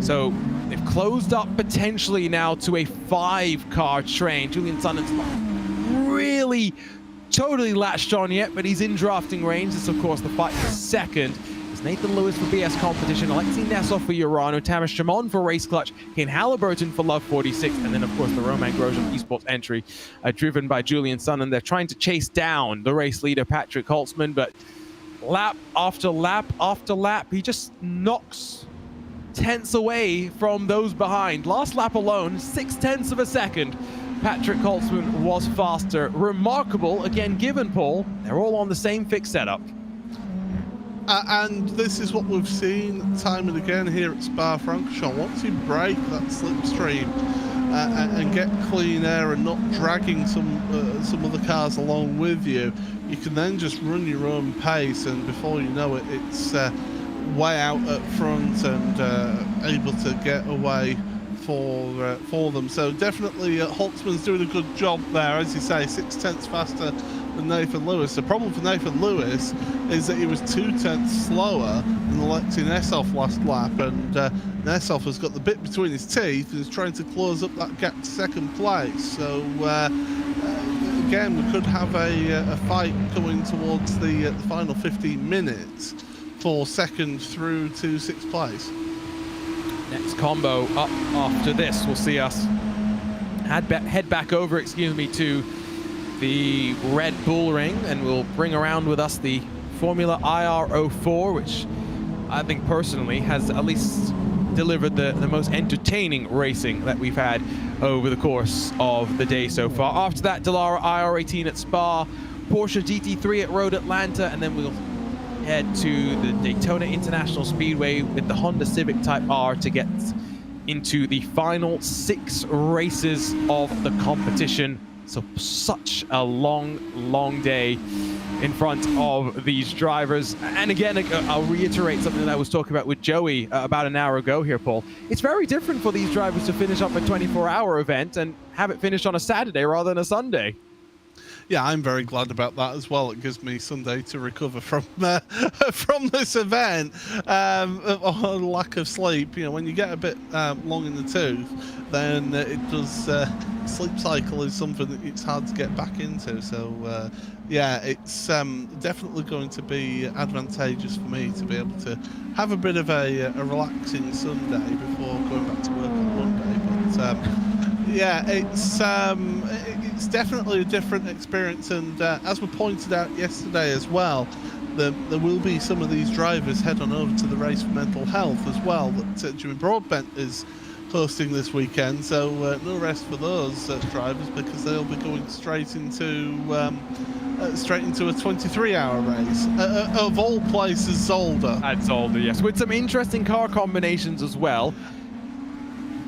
So they've closed up potentially now to a 5-car train. Julian Sonnen's not really totally latched on yet, but he's in drafting range. This, of course, the fight for second. It's Nathan Lewis for BS Competition, Alexei Nesov for Urano, Tamas Shimon for Race Clutch, Kane Halliburton for Love 46, and then, of course, the Romain Grosjean Esports entry, driven by Julian Sonnen. They're trying to chase down the race leader, Patrick Holtzman, but lap after lap after lap, he just knocks tenths away from those behind. Last lap alone, 0.6 of a second. Patrick Holtzman was faster. Remarkable, again, given, Paul, they're all on the same fixed setup. And this is what we've seen time and again here at Spa-Francorchamps. Once you break that slipstream and get clean air and not dragging some other cars along with you, you can then just run your own pace, and before you know it, it's way out at front and able to get away for them. So definitely Holtzman's doing a good job there, as you say, 0.6 faster than Nathan Lewis. The problem for Nathan Lewis is that he was 0.2 slower than Alexei Nesov last lap, and Nesov has got the bit between his teeth and is trying to close up that gap to second place. So again, we could have a fight coming towards the final 15 minutes for second through to 6th place. Next combo up after this will see us head back over, to the Red Bull Ring, and we'll bring around with us the Formula IR04, which I think personally has at least delivered the most entertaining racing that we've had over the course of the day so far. After that, Dallara IR18 at Spa, Porsche GT3 at Road Atlanta, and then we'll head to the Daytona International Speedway with the Honda Civic Type R to get into the final 6 races of the competition. So such a long day in front of these drivers. And again, I'll reiterate something that I was talking about with Joey about an hour ago here, Paul. It's very different for these drivers to finish up a 24-hour event and have it finished on a Saturday rather than a Sunday. Yeah, I'm very glad about that as well. It gives me Sunday to recover from this event, or lack of sleep. You know, when you get a bit long in the tooth, then it does. Sleep cycle is something that it's hard to get back into. So yeah, it's definitely going to be advantageous for me to be able to have a bit of a relaxing Sunday before going back to work on Monday. But yeah, it's definitely a different experience, and as we pointed out yesterday as well, there will be some of these drivers head on over to the Race for Mental Health as well that Jimmy Broadbent is hosting this weekend, so no rest for those drivers, because they'll be going straight into straight into a 23-hour race. Of all places, Zolder. At Zolder, yes, with some interesting car combinations as well.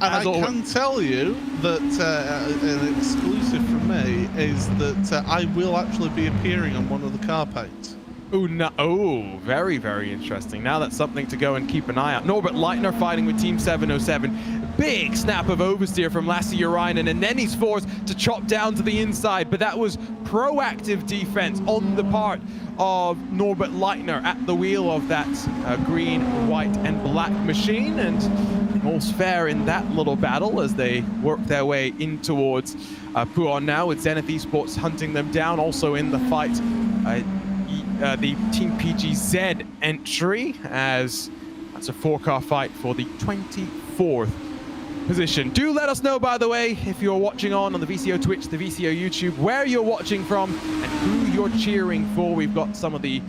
And I can tell you that an exclusive from me is that I will actually be appearing on one of the car paints. Oh, no. Oh, very, very interesting. Now that's something to go and keep an eye out. Norbert Leitner fighting with Team 707. Big snap of oversteer from Lasse Urainen, and then he's forced to chop down to the inside. But that was proactive defense on the part of Norbert Leitner at the wheel of that green, white, and black machine. And all's fair in that little battle as they work their way in towards Puon now, with Zenith Esports hunting them down. Also in the fight, the Team PGZ entry, as that's a 4-car fight for the 24th position. Do let us know, by the way, if you're watching on the VCO Twitch, the VCO YouTube, where you're watching from and who you're cheering for. We've got some of the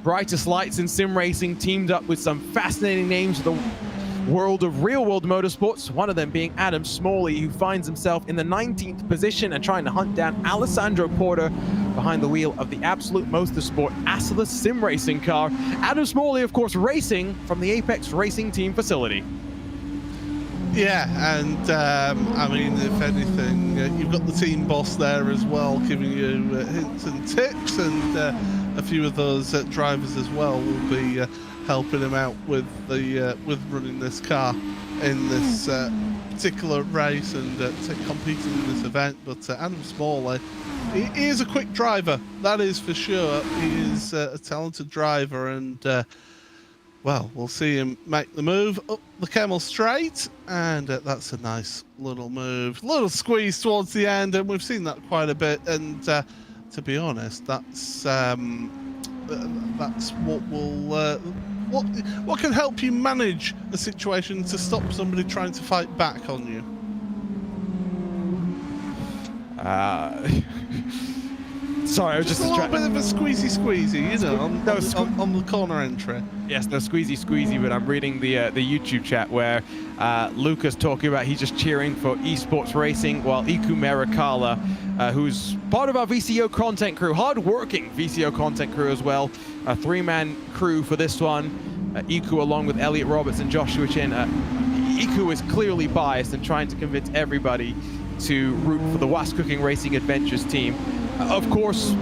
brightest lights in sim racing teamed up with some fascinating names of the world of real-world motorsports, one of them being Adam Smalley, who finds himself in the 19th position and trying to hunt down Alessandro Porter behind the wheel of the Absolute Motorsport Atlas sim racing car. Adam Smalley, of course, racing from the Apex Racing Team facility. Yeah, and I mean, if anything, you've got the team boss there as well, giving you hints and tips, and a few of those drivers as well will be helping him out with the with running this car in this particular race and competing in this event. But Adam Smalley, he is a quick driver, that is for sure. He is a talented driver, and well, we'll see him make the move up the Kemmel Straight, and that's a nice little move, little squeeze towards the end, and we've seen that quite a bit. And to be honest, that's what will what can help you manage a situation to stop somebody trying to fight back on you. Sorry, I was just a little bit of a squeezy, you know, on the corner entry. Yes, no, squeezy, but I'm reading the YouTube chat where Lucas talking about he's just cheering for Esports Racing, while Iku Merakala, who's part of our VCO content crew, hard-working VCO content crew as well, a 3-man crew for this one. Iku, along with Elliot Roberts and Joshua Chin. Iku is clearly biased and trying to convince everybody to root for the Was Cooking Racing Adventures team. Of course,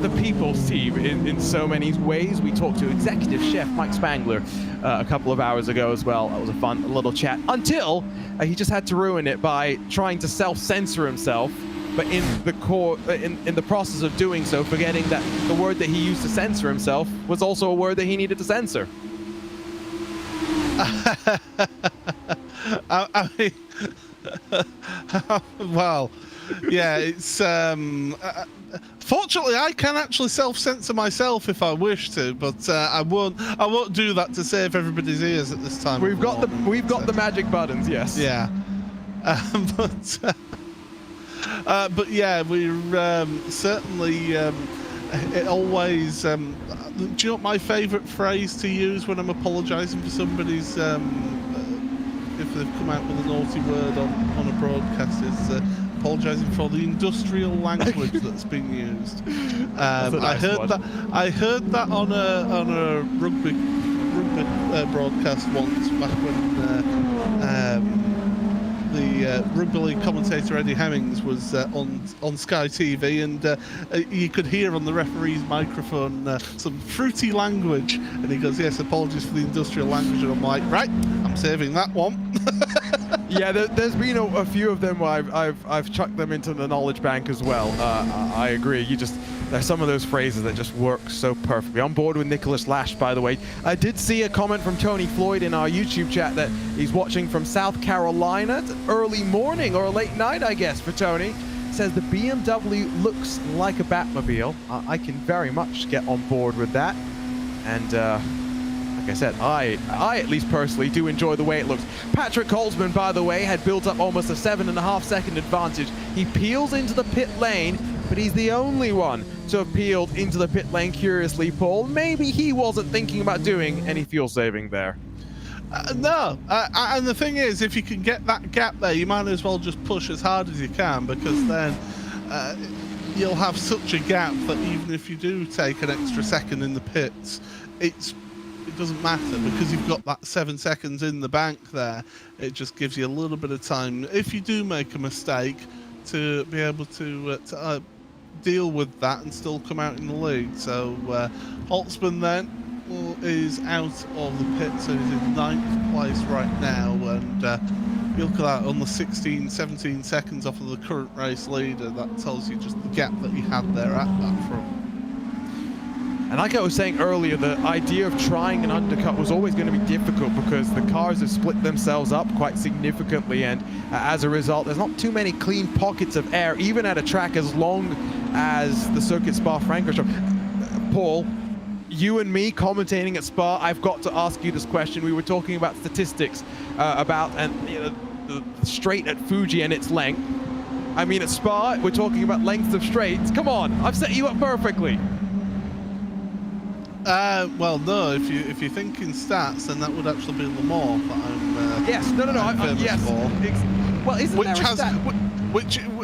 the people's team in so many ways. We talked to executive chef Mike Spangler a couple of hours ago as well. That was a fun little chat, until he just had to ruin it by trying to self-censor himself, but in the process of doing so, forgetting that the word that he used to censor himself was also a word that he needed to censor. I mean, well, yeah, it's fortunately I can actually self-censor myself if I wish to, but I won't do that to save everybody's ears at this time. We've got the magic buttons, yes. Yeah, but yeah, we're certainly it always do you know what my favorite phrase to use when I'm apologizing for somebody's if they've come out with a naughty word on a broadcast is apologizing for the industrial language that's been used. I heard that on a rugby broadcast once, back when the rugby league commentator Eddie Hemmings was on Sky TV, and you could hear on the referee's microphone some fruity language, and he goes, "Yes, apologies for the industrial language," and I'm like, right, I'm saving that one. Yeah, there's been a few of them where I've chucked them into the knowledge bank as well. I agree. There's some of those phrases that just work so perfectly. On board with Nicholas Lash, by the way. I did see a comment from Tony Floyd in our YouTube chat that he's watching from South Carolina. It's early morning or late night, I guess, for Tony. Says the BMW looks like a Batmobile. I can very much get on board with that. And like I said, I at least personally do enjoy the way it looks. Patrick Holzman, by the way, had built up almost a 7.5-second advantage. He peels into the pit lane, but he's the only one to have peeled into the pit lane, curiously, Paul. Maybe he wasn't thinking about doing any fuel saving there. No, and the thing is, if you can get that gap there, you might as well just push as hard as you can, because then you'll have such a gap that even if you do take an extra second in the pits, it doesn't matter because you've got that 7 seconds in the bank there. It just gives you a little bit of time, if you do make a mistake, to be able to deal with that and still come out in the lead. So Holtzman then is out of the pit, so he's in 9th place right now, and you look at that, on the 17 seconds off of the current race leader. That tells you just the gap that he had there at that front. And like I was saying earlier, the idea of trying an undercut was always going to be difficult because the cars have split themselves up quite significantly, and as a result, there's not too many clean pockets of air, even at a track as long as the Circuit Spa-Francorchamps. Paul, you and me commentating at Spa, I've got to ask you this question. We were talking about statistics about the straight at Fuji and its length. I mean, at Spa, we're talking about lengths of straights. Come on, I've set you up perfectly. Well, no. If you're thinking stats, then that would actually be Le Mans. That I'm, yes. No. Yes. Well, isn't there a stat?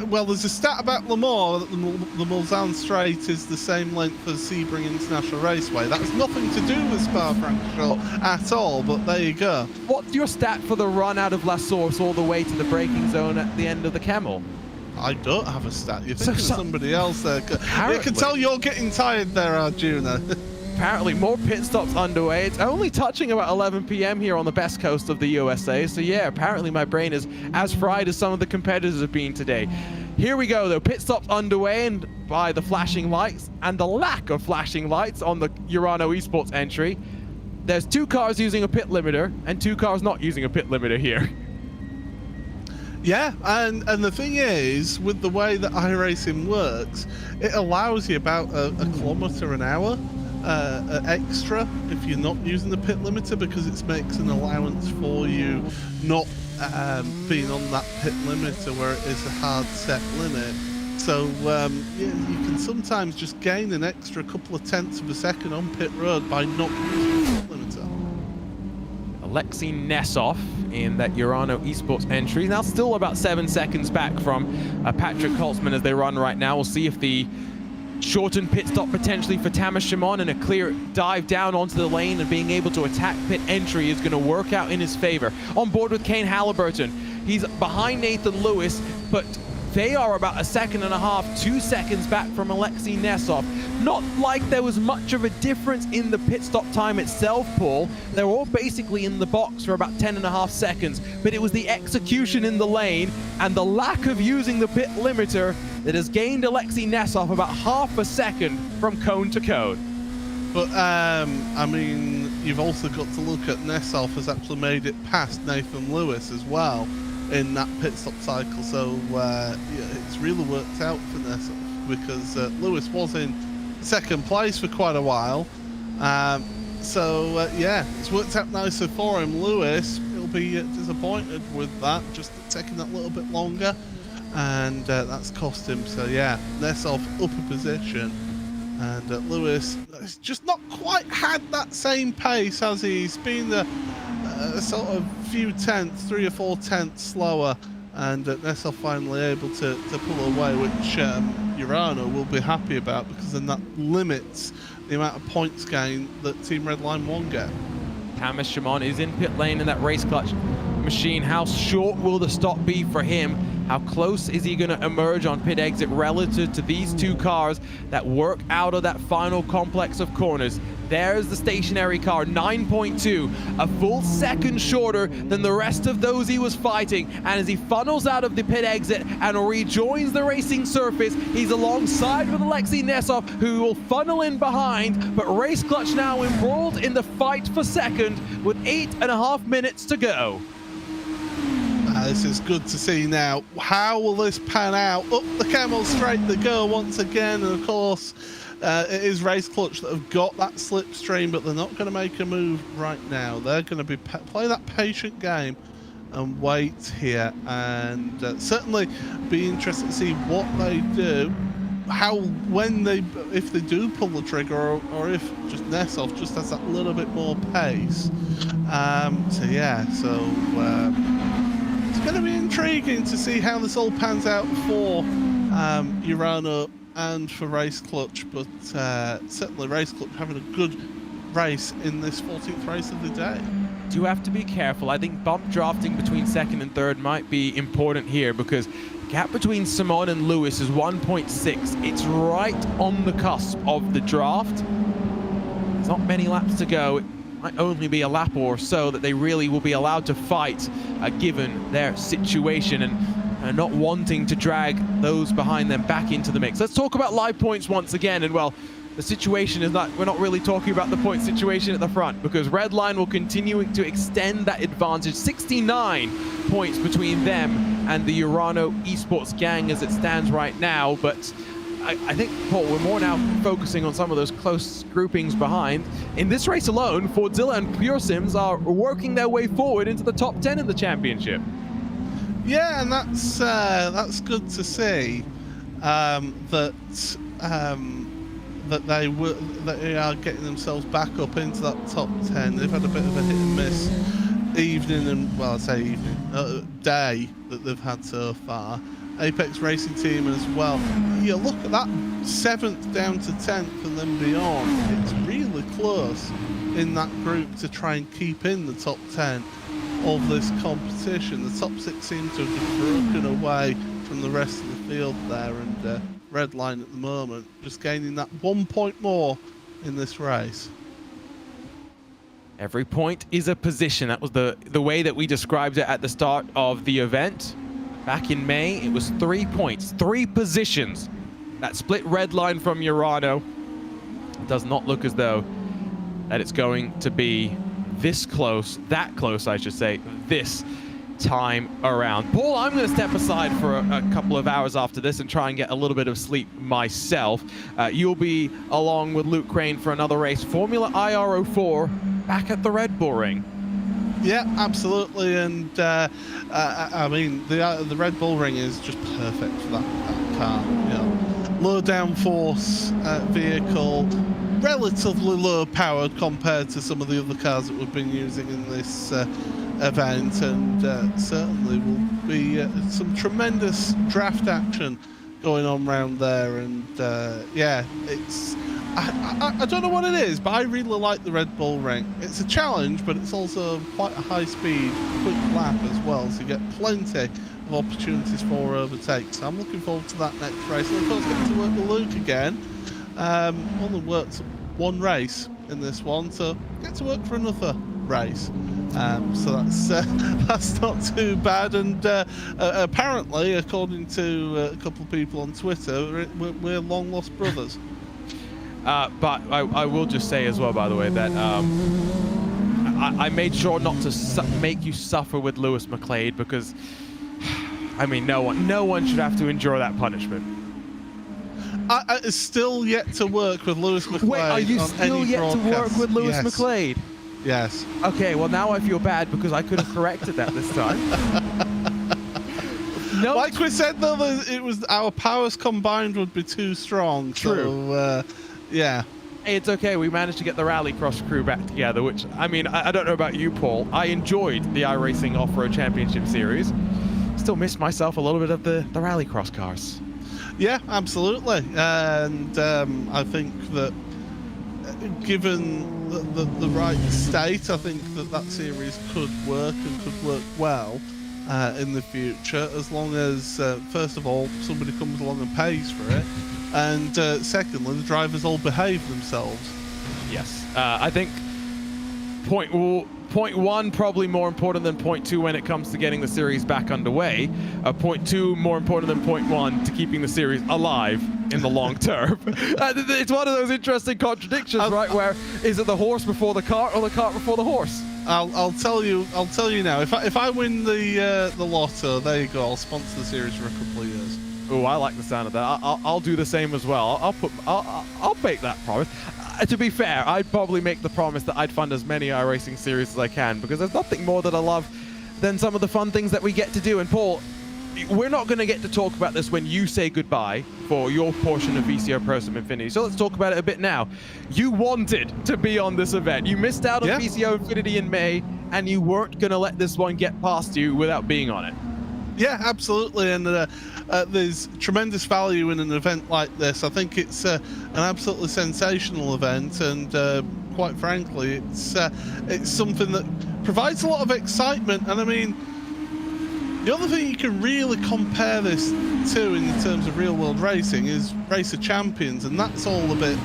Well, there's a stat about Le Mans that the Mulsanne Straight is the same length as Sebring International Raceway. That's nothing to do with Spa-Francorchamps at all. But there you go. What's your stat for the run out of La Source all the way to the braking zone at the end of the Camel? I don't have a stat. You're thinking of somebody else there. Apparently. You can tell you're getting tired there, Arjuna. Apparently more pit stops underway. It's only touching about 11 p.m. here on the best coast of the USA. So yeah, apparently my brain is as fried as some of the competitors have been today. Here we go though, pit stops underway, and by the flashing lights and the lack of flashing lights on the Urano Esports entry, there's 2 cars using a pit limiter and 2 cars not using a pit limiter here. Yeah, and the thing is, with the way that iRacing works, it allows you about a kilometre an hour extra if you're not using the pit limiter, because it makes an allowance for you not being on that pit limiter where it is a hard set limit. So yeah, you can sometimes just gain an extra couple of tenths of a second on pit road by not using the pit limiter. Alexei Nesov in that Urano Esports entry. Now still about 7 seconds back from Patrick Holtzman as they run right now. We'll see if the shortened pit stop potentially for Tamas Shimon and a clear dive down onto the lane and being able to attack pit entry is going to work out in his favor. On board with Kane Halliburton. He's behind Nathan Lewis, but they are about 1.5 seconds, 2 seconds back from Alexei Nesov. Not like there was much of a difference in the pit stop time itself, Paul. They were all basically in the box for about 10.5 seconds, but it was the execution in the lane and the lack of using the pit limiter that has gained Alexei Nesov about 0.5 seconds from cone to cone. But I mean, you've also got to look at Nesov has actually made it past Nathan Lewis as well in that pit stop cycle, so yeah, it's really worked out for Nesov because Lewis was in 2nd place for quite a while. So yeah, it's worked out nicely for him. Lewis will be disappointed with that, just taking that little bit longer, and that's cost him. So yeah, Nesov up a position, and Lewis has just not quite had that same pace as he's been the sort of few tenths, 3 or 4 tenths slower, and Nesov finally able to pull away, which Urano will be happy about, because then that limits the amount of points gain that Team Redline 1 get. Tamas Shimon is in pit lane in that race clutch machine. How short will the stop be for him? How close is he going to emerge on pit exit relative to these 2 cars that work out of that final complex of corners? There's the stationary car, 9.2, a full second shorter than the rest of those he was fighting. And as he funnels out of the pit exit and rejoins the racing surface, he's alongside with Alexei Nesov, who will funnel in behind, but Race Clutch now embroiled in the fight for second with 8.5 minutes to go. This is good to see now. How will this pan out? Up the Camel Straight they go once again, and of course it is Race Clutch that have got that slipstream, but they're not going to make a move right now. They're going to be play that patient game and wait here, and certainly be interested to see what they do, if they do pull the trigger, or if just Nesov just has that little bit more pace. So yeah, it's going to be intriguing to see how this all pans out for Urano and for Race Clutch, but certainly Race Clutch having a good race in this 14th race of the day. Do have to be careful. I think bump drafting between second and third might be important here, because gap between Simon and Lewis is 1.6. It's right on the cusp of the draft. There's not many laps to go. It might only be a lap or so that they really will be allowed to fight, given their situation and not wanting to drag those behind them back into the mix. Let's talk about live points once again. And well, the situation is we're not really talking about the point situation at the front, because Redline will continue to extend that advantage. 69 points between them and the Urano Esports gang as it stands right now. But I think, Paul, we're more now focusing on some of those close groupings behind. In this race alone, Fordzilla and ProSims are working their way forward into the top 10 in the championship. Yeah, and that's good to see that they are getting themselves back up into that top 10. They've had a bit of a hit and miss evening, and well, I say evening, day that they've had so far. Apex Racing Team as well. You look at that 7th down to 10th and then beyond. It's really close in that group to try and keep in the top 10 of this competition. The top 6 seem to have just broken away from the rest of the field there, and Redline at the moment just gaining that 1 point more in this race. Every point is a position. That was the way that we described it at the start of the event. Back in May, it was 3 points, 3 positions. That split Redline from Urano. It does not look as though that it's going to be this close, that close, I should say, this time around. Paul, I'm going to step aside for a couple of hours after this and try and get a little bit of sleep myself. You'll be along with Luke Crane for another race, Formula IRO4, back at the Red Bull Ring. Yeah, absolutely, and I mean the Red Bull Ring is just perfect for that car. You know, low downforce vehicle, relatively low powered compared to some of the other cars that we've been using in this event, and certainly will be some tremendous draft action going on around there. And yeah, it's I don't know what it is, but I really like the Red Bull Ring. It's a challenge, but it's also quite a high speed, quick lap as well, so you get plenty of opportunities for overtakes. So I'm looking forward to that next race. And of course, getting to work with Luke again. Only worked one race in this one, so get to work for another race. So that's not too bad. And apparently, according to a couple of people on Twitter, we're long lost brothers. But I will just say as well, by the way, that I made sure not to make you suffer with Lewis McLeod, because I mean, no one should have to endure that punishment. I still yet to work with Lewis McLeod. Wait, are you still yet to work with Lewis McLeod? Yes. Okay, well now I feel bad because I could have corrected that this time. No. Like we said though, it was our powers combined would be too strong. True. So, yeah. It's okay, we managed to get the Rallycross crew back together, which, I mean, I don't know about you, Paul. I enjoyed the iRacing Off-Road Championship Series. Still missed myself a little bit of the Rallycross cars. Yeah, absolutely. And I think that given the right state, I think that series could work and could work well in the future, as long as, first of all, somebody comes along and pays for it. And secondly, the drivers all behave themselves. Yes, I think point one probably more important than point two when it comes to getting the series back underway. Point two more important than point one to keeping the series alive in the long term. It's one of those interesting contradictions, right? Where is it the horse before the cart or the cart before the horse? I'll tell you now. If I win the lotto, there you go. I'll sponsor the series for a couple of years. Oh, I like the sound of that. I'll do the same as well. I'll make that promise. To be fair, I'd probably make the promise that I'd fund as many iRacing series as I can, because there's nothing more that I love than some of the fun things that we get to do. And Paul, we're not going to get to talk about this when you say goodbye for your portion of VCO ProSIM Infinity. So let's talk about it a bit now. You wanted to be on this event. You missed out on VCO Infinity in May, and you weren't going to let this one get past you without being on it. Yeah, absolutely, and there's tremendous value in an event like this. I think it's an absolutely sensational event, and quite frankly, it's something that provides a lot of excitement. And I mean, the other thing you can really compare this to in terms of real-world racing is Race of Champions, and that's all a bit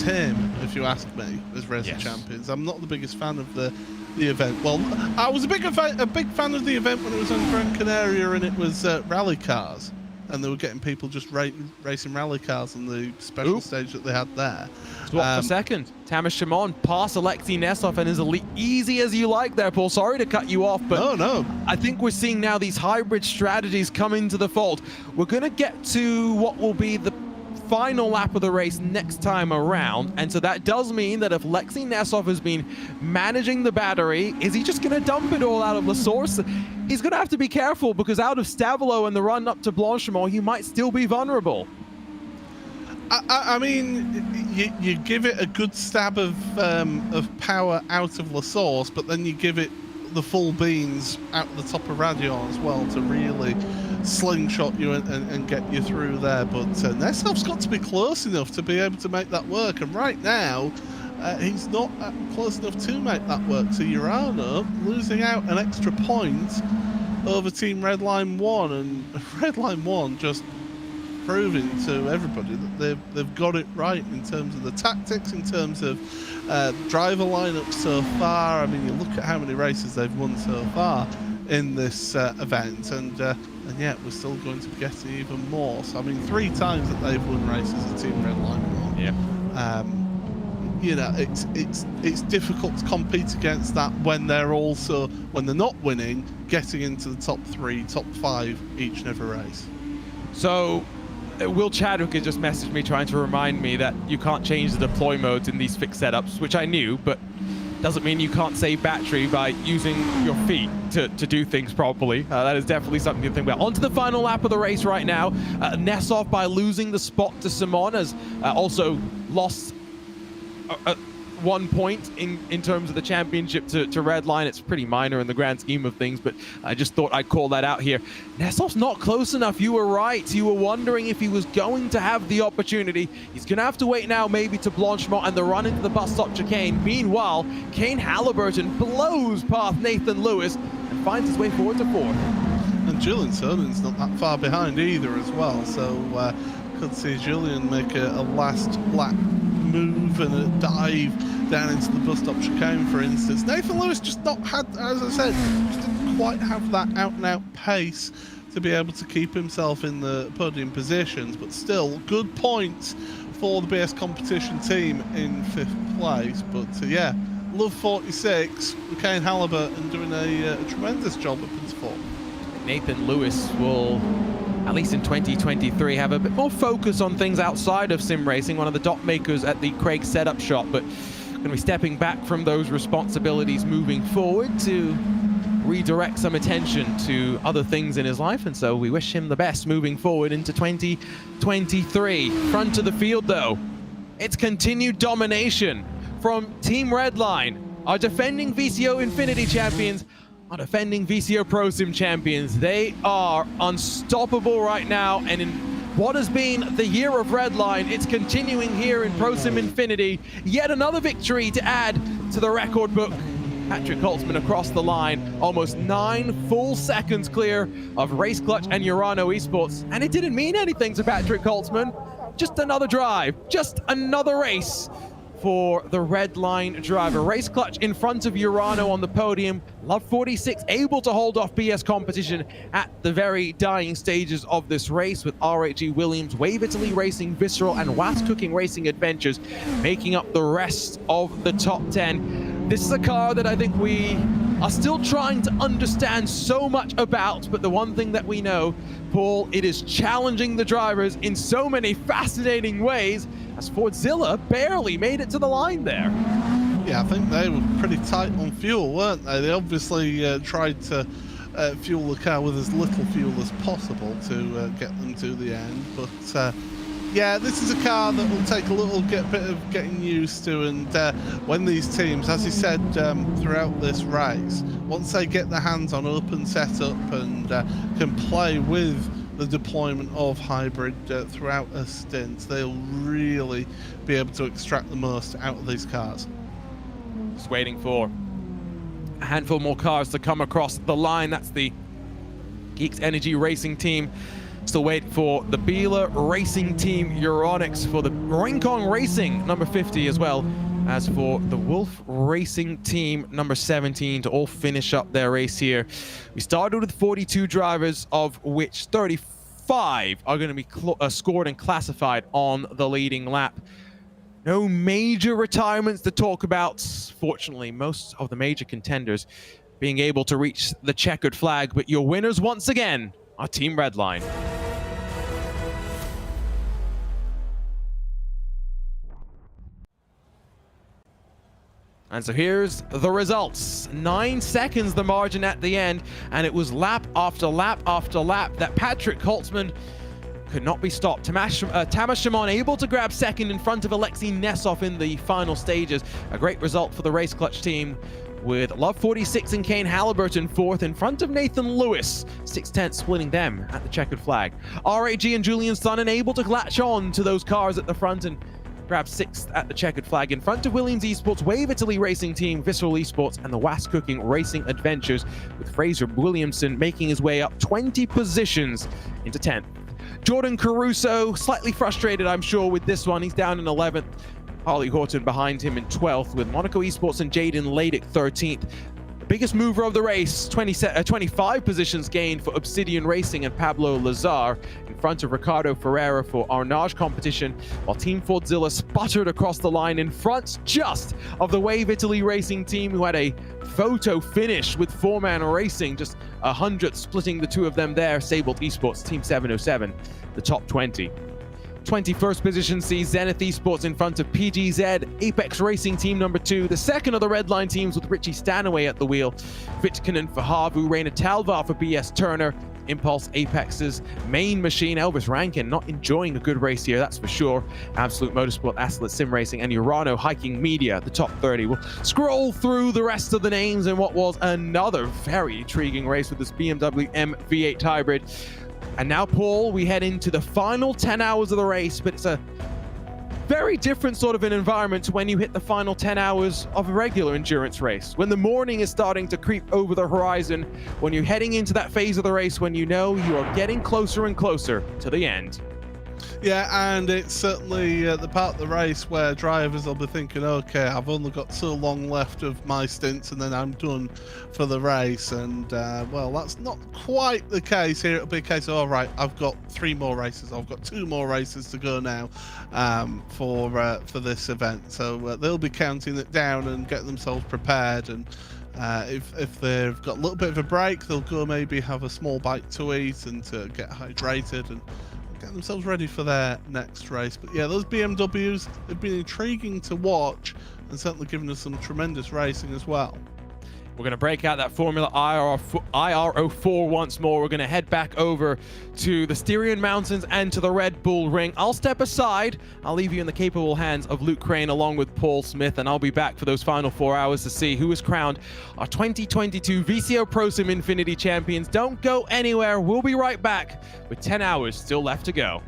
tame, if you ask me, as Race of Champions. I'm not the biggest fan of the event. Well, I was a big fan of the event when it was on Gran Canaria and it was rally cars, and they were getting people just racing rally cars on the special stage that they had there. Swap for second. Tamas Shimon past Alexei Nesov and is easy as you like there, Paul. Sorry to cut you off, but no. I think we're seeing now these hybrid strategies come into the fold. We're going to get to what will be the final lap of the race next time around, and so that does mean that if Alexei Nesov has been managing the battery, is he just going to dump it all out of La Source? He's going to have to be careful, because out of Stavilo and the run up to Blanchimont, he might still be vulnerable. I mean, you give it a good stab of power out of La Source, but then you give it the full beans out the top of Radion as well to really slingshot you and get you through there. But Nesov's got to be close enough to be able to make that work, and right now he's not close enough to make that work. So Urano losing out an extra point over Team Redline 1, and Redline 1 just proving to everybody that they've got it right in terms of the tactics, in terms of driver lineup so far. I mean, you look at how many races they've won so far in this event, and yet we're still going to be getting even more. So I mean, 3 times that they've won races at Team Redline 1. Yeah. You know, it's difficult to compete against that when they're not winning, getting into the top 3, top 5 each and every race. So Will Chadwick has just messaged me trying to remind me that you can't change the deploy modes in these fixed setups, which I knew, but doesn't mean you can't save battery by using your feet to do things properly. That is definitely something to think about. On to the final lap of the race right now. Nesov, by losing the spot to Simon, has also lost 1 point in terms of the championship to Redline. It's pretty minor in the grand scheme of things, but I just thought I'd call that out here. Nesov's not close enough. You were right. You were wondering if he was going to have the opportunity. He's going to have to wait now maybe to Blanchimont and the run into the bus stop chicane. Meanwhile, Kane Halliburton blows past Nathan Lewis and finds his way forward to 4th. And Julian Sonin's not that far behind either as well, so could see Julian make a last lap move and a dive down into the bus stop chicane, for instance. Nathan Lewis just not had, as I said, just didn't quite have that out-and-out pace to be able to keep himself in the podium positions, but still good points for the BS competition team in 5th place. But yeah, Love 46, Kane Halliburton doing a tremendous job up into 4th. Nathan Lewis will, at least in 2023, have a bit more focus on things outside of sim racing, one of the dot makers at the Craig setup shop, but going to be stepping back from those responsibilities moving forward to redirect some attention to other things in his life, and so we wish him the best moving forward into 2023. Front of the field though, it's continued domination from Team Redline, our defending VCO Infinity champions, our defending VCO ProSim champions. They are unstoppable right now, and in what has been the year of Redline, it's continuing here in ProSim Infinity. Yet another victory to add to the record book. Patrick Holtzman across the line, almost 9 full seconds clear of Race Clutch and Urano Esports, and it didn't mean anything to Patrick Holtzman. Just another drive, just another race for the Redline driver. Race Clutch in front of Urano on the podium. Love 46 able to hold off BS competition at the very dying stages of this race, with RHE Williams, Wave Italy Racing, Visceral, and Was Cooking Racing Adventures making up the rest of the top 10. This is a car that I think we are still trying to understand so much about, but the one thing that we know, Paul, it is challenging the drivers in so many fascinating ways, as Fordzilla barely made it to the line there. Yeah, I think they were pretty tight on fuel, weren't they? They obviously tried to fuel the car with as little fuel as possible to get them to the end, but Yeah, this is a car that will take a little bit of getting used to, and when these teams, as you said throughout this race, once they get their hands on open setup and can play with the deployment of hybrid throughout a stint, they'll really be able to extract the most out of these cars. Just waiting for a handful more cars to come across the line. That's the Geeks Energy Racing team. Still waiting for the Biela Racing Team Euronics, for the Rincon Racing number 50, as well as for the Wolf Racing Team number 17 to all finish up their race here. We started with 42 drivers, of which 35 are going to be scored and classified on the leading lap. No major retirements to talk about. Fortunately, most of the major contenders being able to reach the checkered flag, but your winners once again are Team Redline. And so here's the results. 9 seconds the margin at the end, and it was lap after lap after lap that Patrick Holtzman could not be stopped. Tamas Shimon able to grab second in front of Alexei Nesov in the final stages. A great result for the Race Clutch team, with Love 46 and Kane Halliburton fourth in front of Nathan Lewis, 6/10 splitting them at the checkered flag. RAG and Julian Sonnen able to latch on to those cars at the front and grab sixth at the checkered flag in front of Williams Esports, Wave Italy Racing Team, Visceral Esports, and the Was Cooking Racing Adventures, with Fraser Williamson making his way up 20 positions into 10th. Jordan Caruso, slightly frustrated, I'm sure, with this one. He's down in 11th. Harley Horton behind him in 12th, with Monaco Esports and Jaden Ladick 13th. The biggest mover of the race, 25 positions gained for Obsidian Racing and Pablo Lazar, in front of Ricardo Ferreira for Arnage competition, while Team Fordzilla sputtered across the line in front just of the Wave Italy Racing team, who had a photo finish with four-man racing, just 100 splitting the two of them there. Sable Esports, Team 707, the top 20. 21st position sees Zenith Esports in front of PGZ, Apex Racing Team number 2, the second of the Redline teams with Richie Stanaway at the wheel, Vitkanen for Havu, Raina Talvar for BS Turner, Impulse Apex's main machine, Elvis Rankin, not enjoying a good race here, that's for sure. Absolute Motorsport, Aslet Sim Racing, and Urano Hiking Media, the top 30. We'll scroll through the rest of the names in what was another very intriguing race with this BMW M V8 hybrid. And now, Paul, we head into the final 10 hours of the race, but it's a very different sort of an environment to when you hit the final 10 hours of a regular endurance race. When the morning is starting to creep over the horizon, when you're heading into that phase of the race, when you know you are getting closer and closer to the end. Yeah, and it's certainly the part of the race where drivers will be thinking, okay, I've only got so long left of my stints and then I'm done for the race. And well, that's not quite the case here. It'll be a case of, all right, I've got 3 more races. I've got 2 more races to go now for this event. So they'll be counting it down and getting themselves prepared. And if they've got a little bit of a break, they'll go maybe have a small bite to eat and to get hydrated and get themselves ready for their next race. But yeah, those BMWs, they've been intriguing to watch and certainly given us some tremendous racing as well. We're going to break out that Formula IR04 once more. We're going to head back over to the Styrian Mountains and to the Red Bull Ring. I'll step aside. I'll leave you in the capable hands of Luke Crane along with Paul Smith, and I'll be back for those final 4 hours to see who is crowned our 2022 VCO ProSIM Infinity champions. Don't go anywhere. We'll be right back with 10 hours still left to go.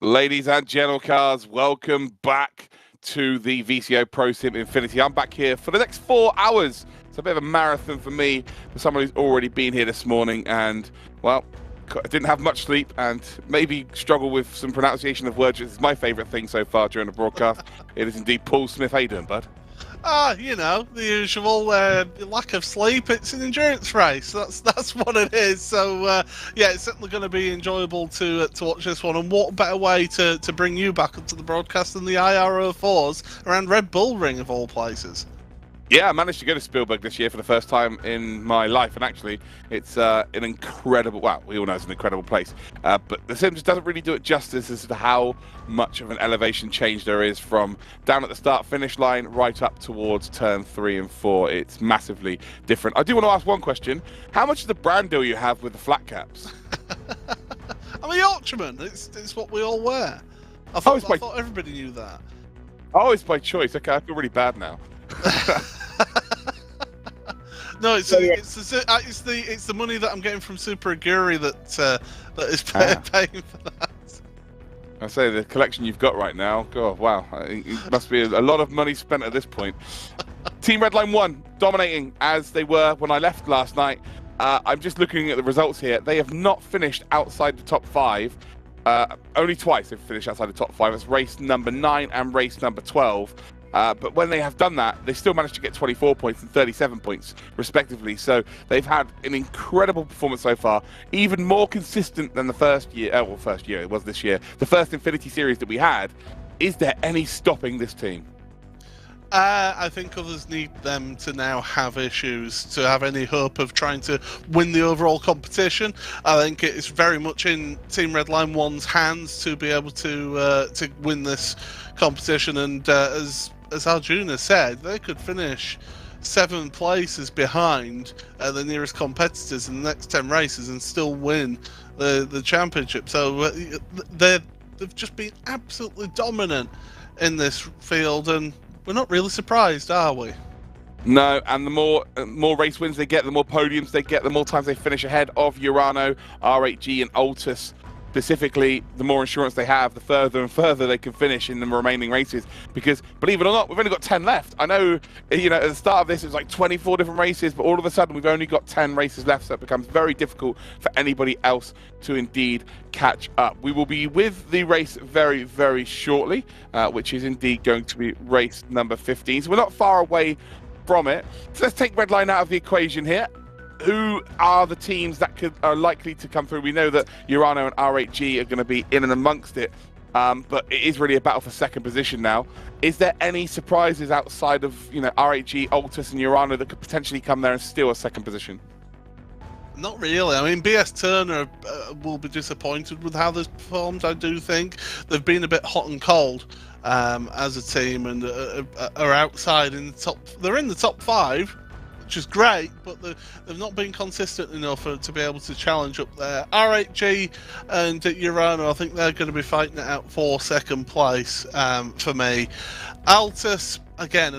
Ladies and gentlemen, welcome back to the VCO ProSIM Infinity. I'm back here for the next 4 hours. It's a bit of a marathon for me, for someone who's already been here this morning, and, well, I didn't have much sleep and maybe struggle with some pronunciation of words, which is my favourite thing so far during the broadcast. It is indeed Paul Smith. How you doing, bud? You know, the usual lack of sleep. It's an endurance race. That's what it is. So yeah, it's certainly going to be enjoyable to watch this one. And what better way to bring you back into the broadcast than the IRO4s around Red Bull Ring of all places? Yeah, I managed to go to Spielberg this year for the first time in my life, and actually, it's an incredible, well, we all know it's an incredible place, but the sim just doesn't really do it justice as to how much of an elevation change there is from down at the start-finish line right up towards turn 3 and 4. It's massively different. I do want to ask one question. How much of the brand deal you have with the flat caps? I'm a Yorkshireman. It's what we all wear. I thought everybody knew that. Oh, it's by choice. Okay, I feel really bad now. No, it's the money that I'm getting from Super Aguri that is paying for that. I say the collection you've got right now. God, wow, it must be a lot of money spent at this point. Team Redline 1 dominating as they were when I left last night. I'm just looking at the results here. They have not finished outside the top 5. Only twice they've finished outside the top 5. It's race number 9 and race number 12. But when they have done that, they still managed to get 24 points and 37 points, respectively. So they've had an incredible performance so far, even more consistent than the first year. It was this year. The first Infinity Series that we had. Is there any stopping this team? I think others need them to now have issues to have any hope of trying to win the overall competition. I think it's very much in Team Redline 1's hands to be able to win this competition. And as Arjuna said, they could finish 7 places behind the nearest competitors in the next 10 races and still win the championship. So they've just been absolutely dominant in this field, and we're not really surprised, are we? No, and the more race wins they get, the more podiums they get, the more times they finish ahead of Urano, R8G, and Altus. Specifically, the more insurance they have, the further and further they can finish in the remaining races. Because, believe it or not, we've only got 10 left. I know, you know, at the start of this, it was like 24 different races, but all of a sudden, we've only got 10 races left, so it becomes very difficult for anybody else to indeed catch up. We will be with the race very, very shortly, which is indeed going to be race number 15. So we're not far away from it. So let's take Redline out of the equation here. Who are the teams that are likely to come through? We know that Urano and R8G are going to be in and amongst it, but it is really a battle for second position now. Is there any surprises outside of, you know, R8G, Altus, and Urano that could potentially come there and steal a second position? Not really. I mean, BS Turner will be disappointed with how this performed. I do think they've been a bit hot and cold as a team, and are outside in the top. They're in the top 5. Which is great, but they've not been consistent enough to be able to challenge up there. R8G and Urano, I think they're going to be fighting it out for second place for me. Altus, again,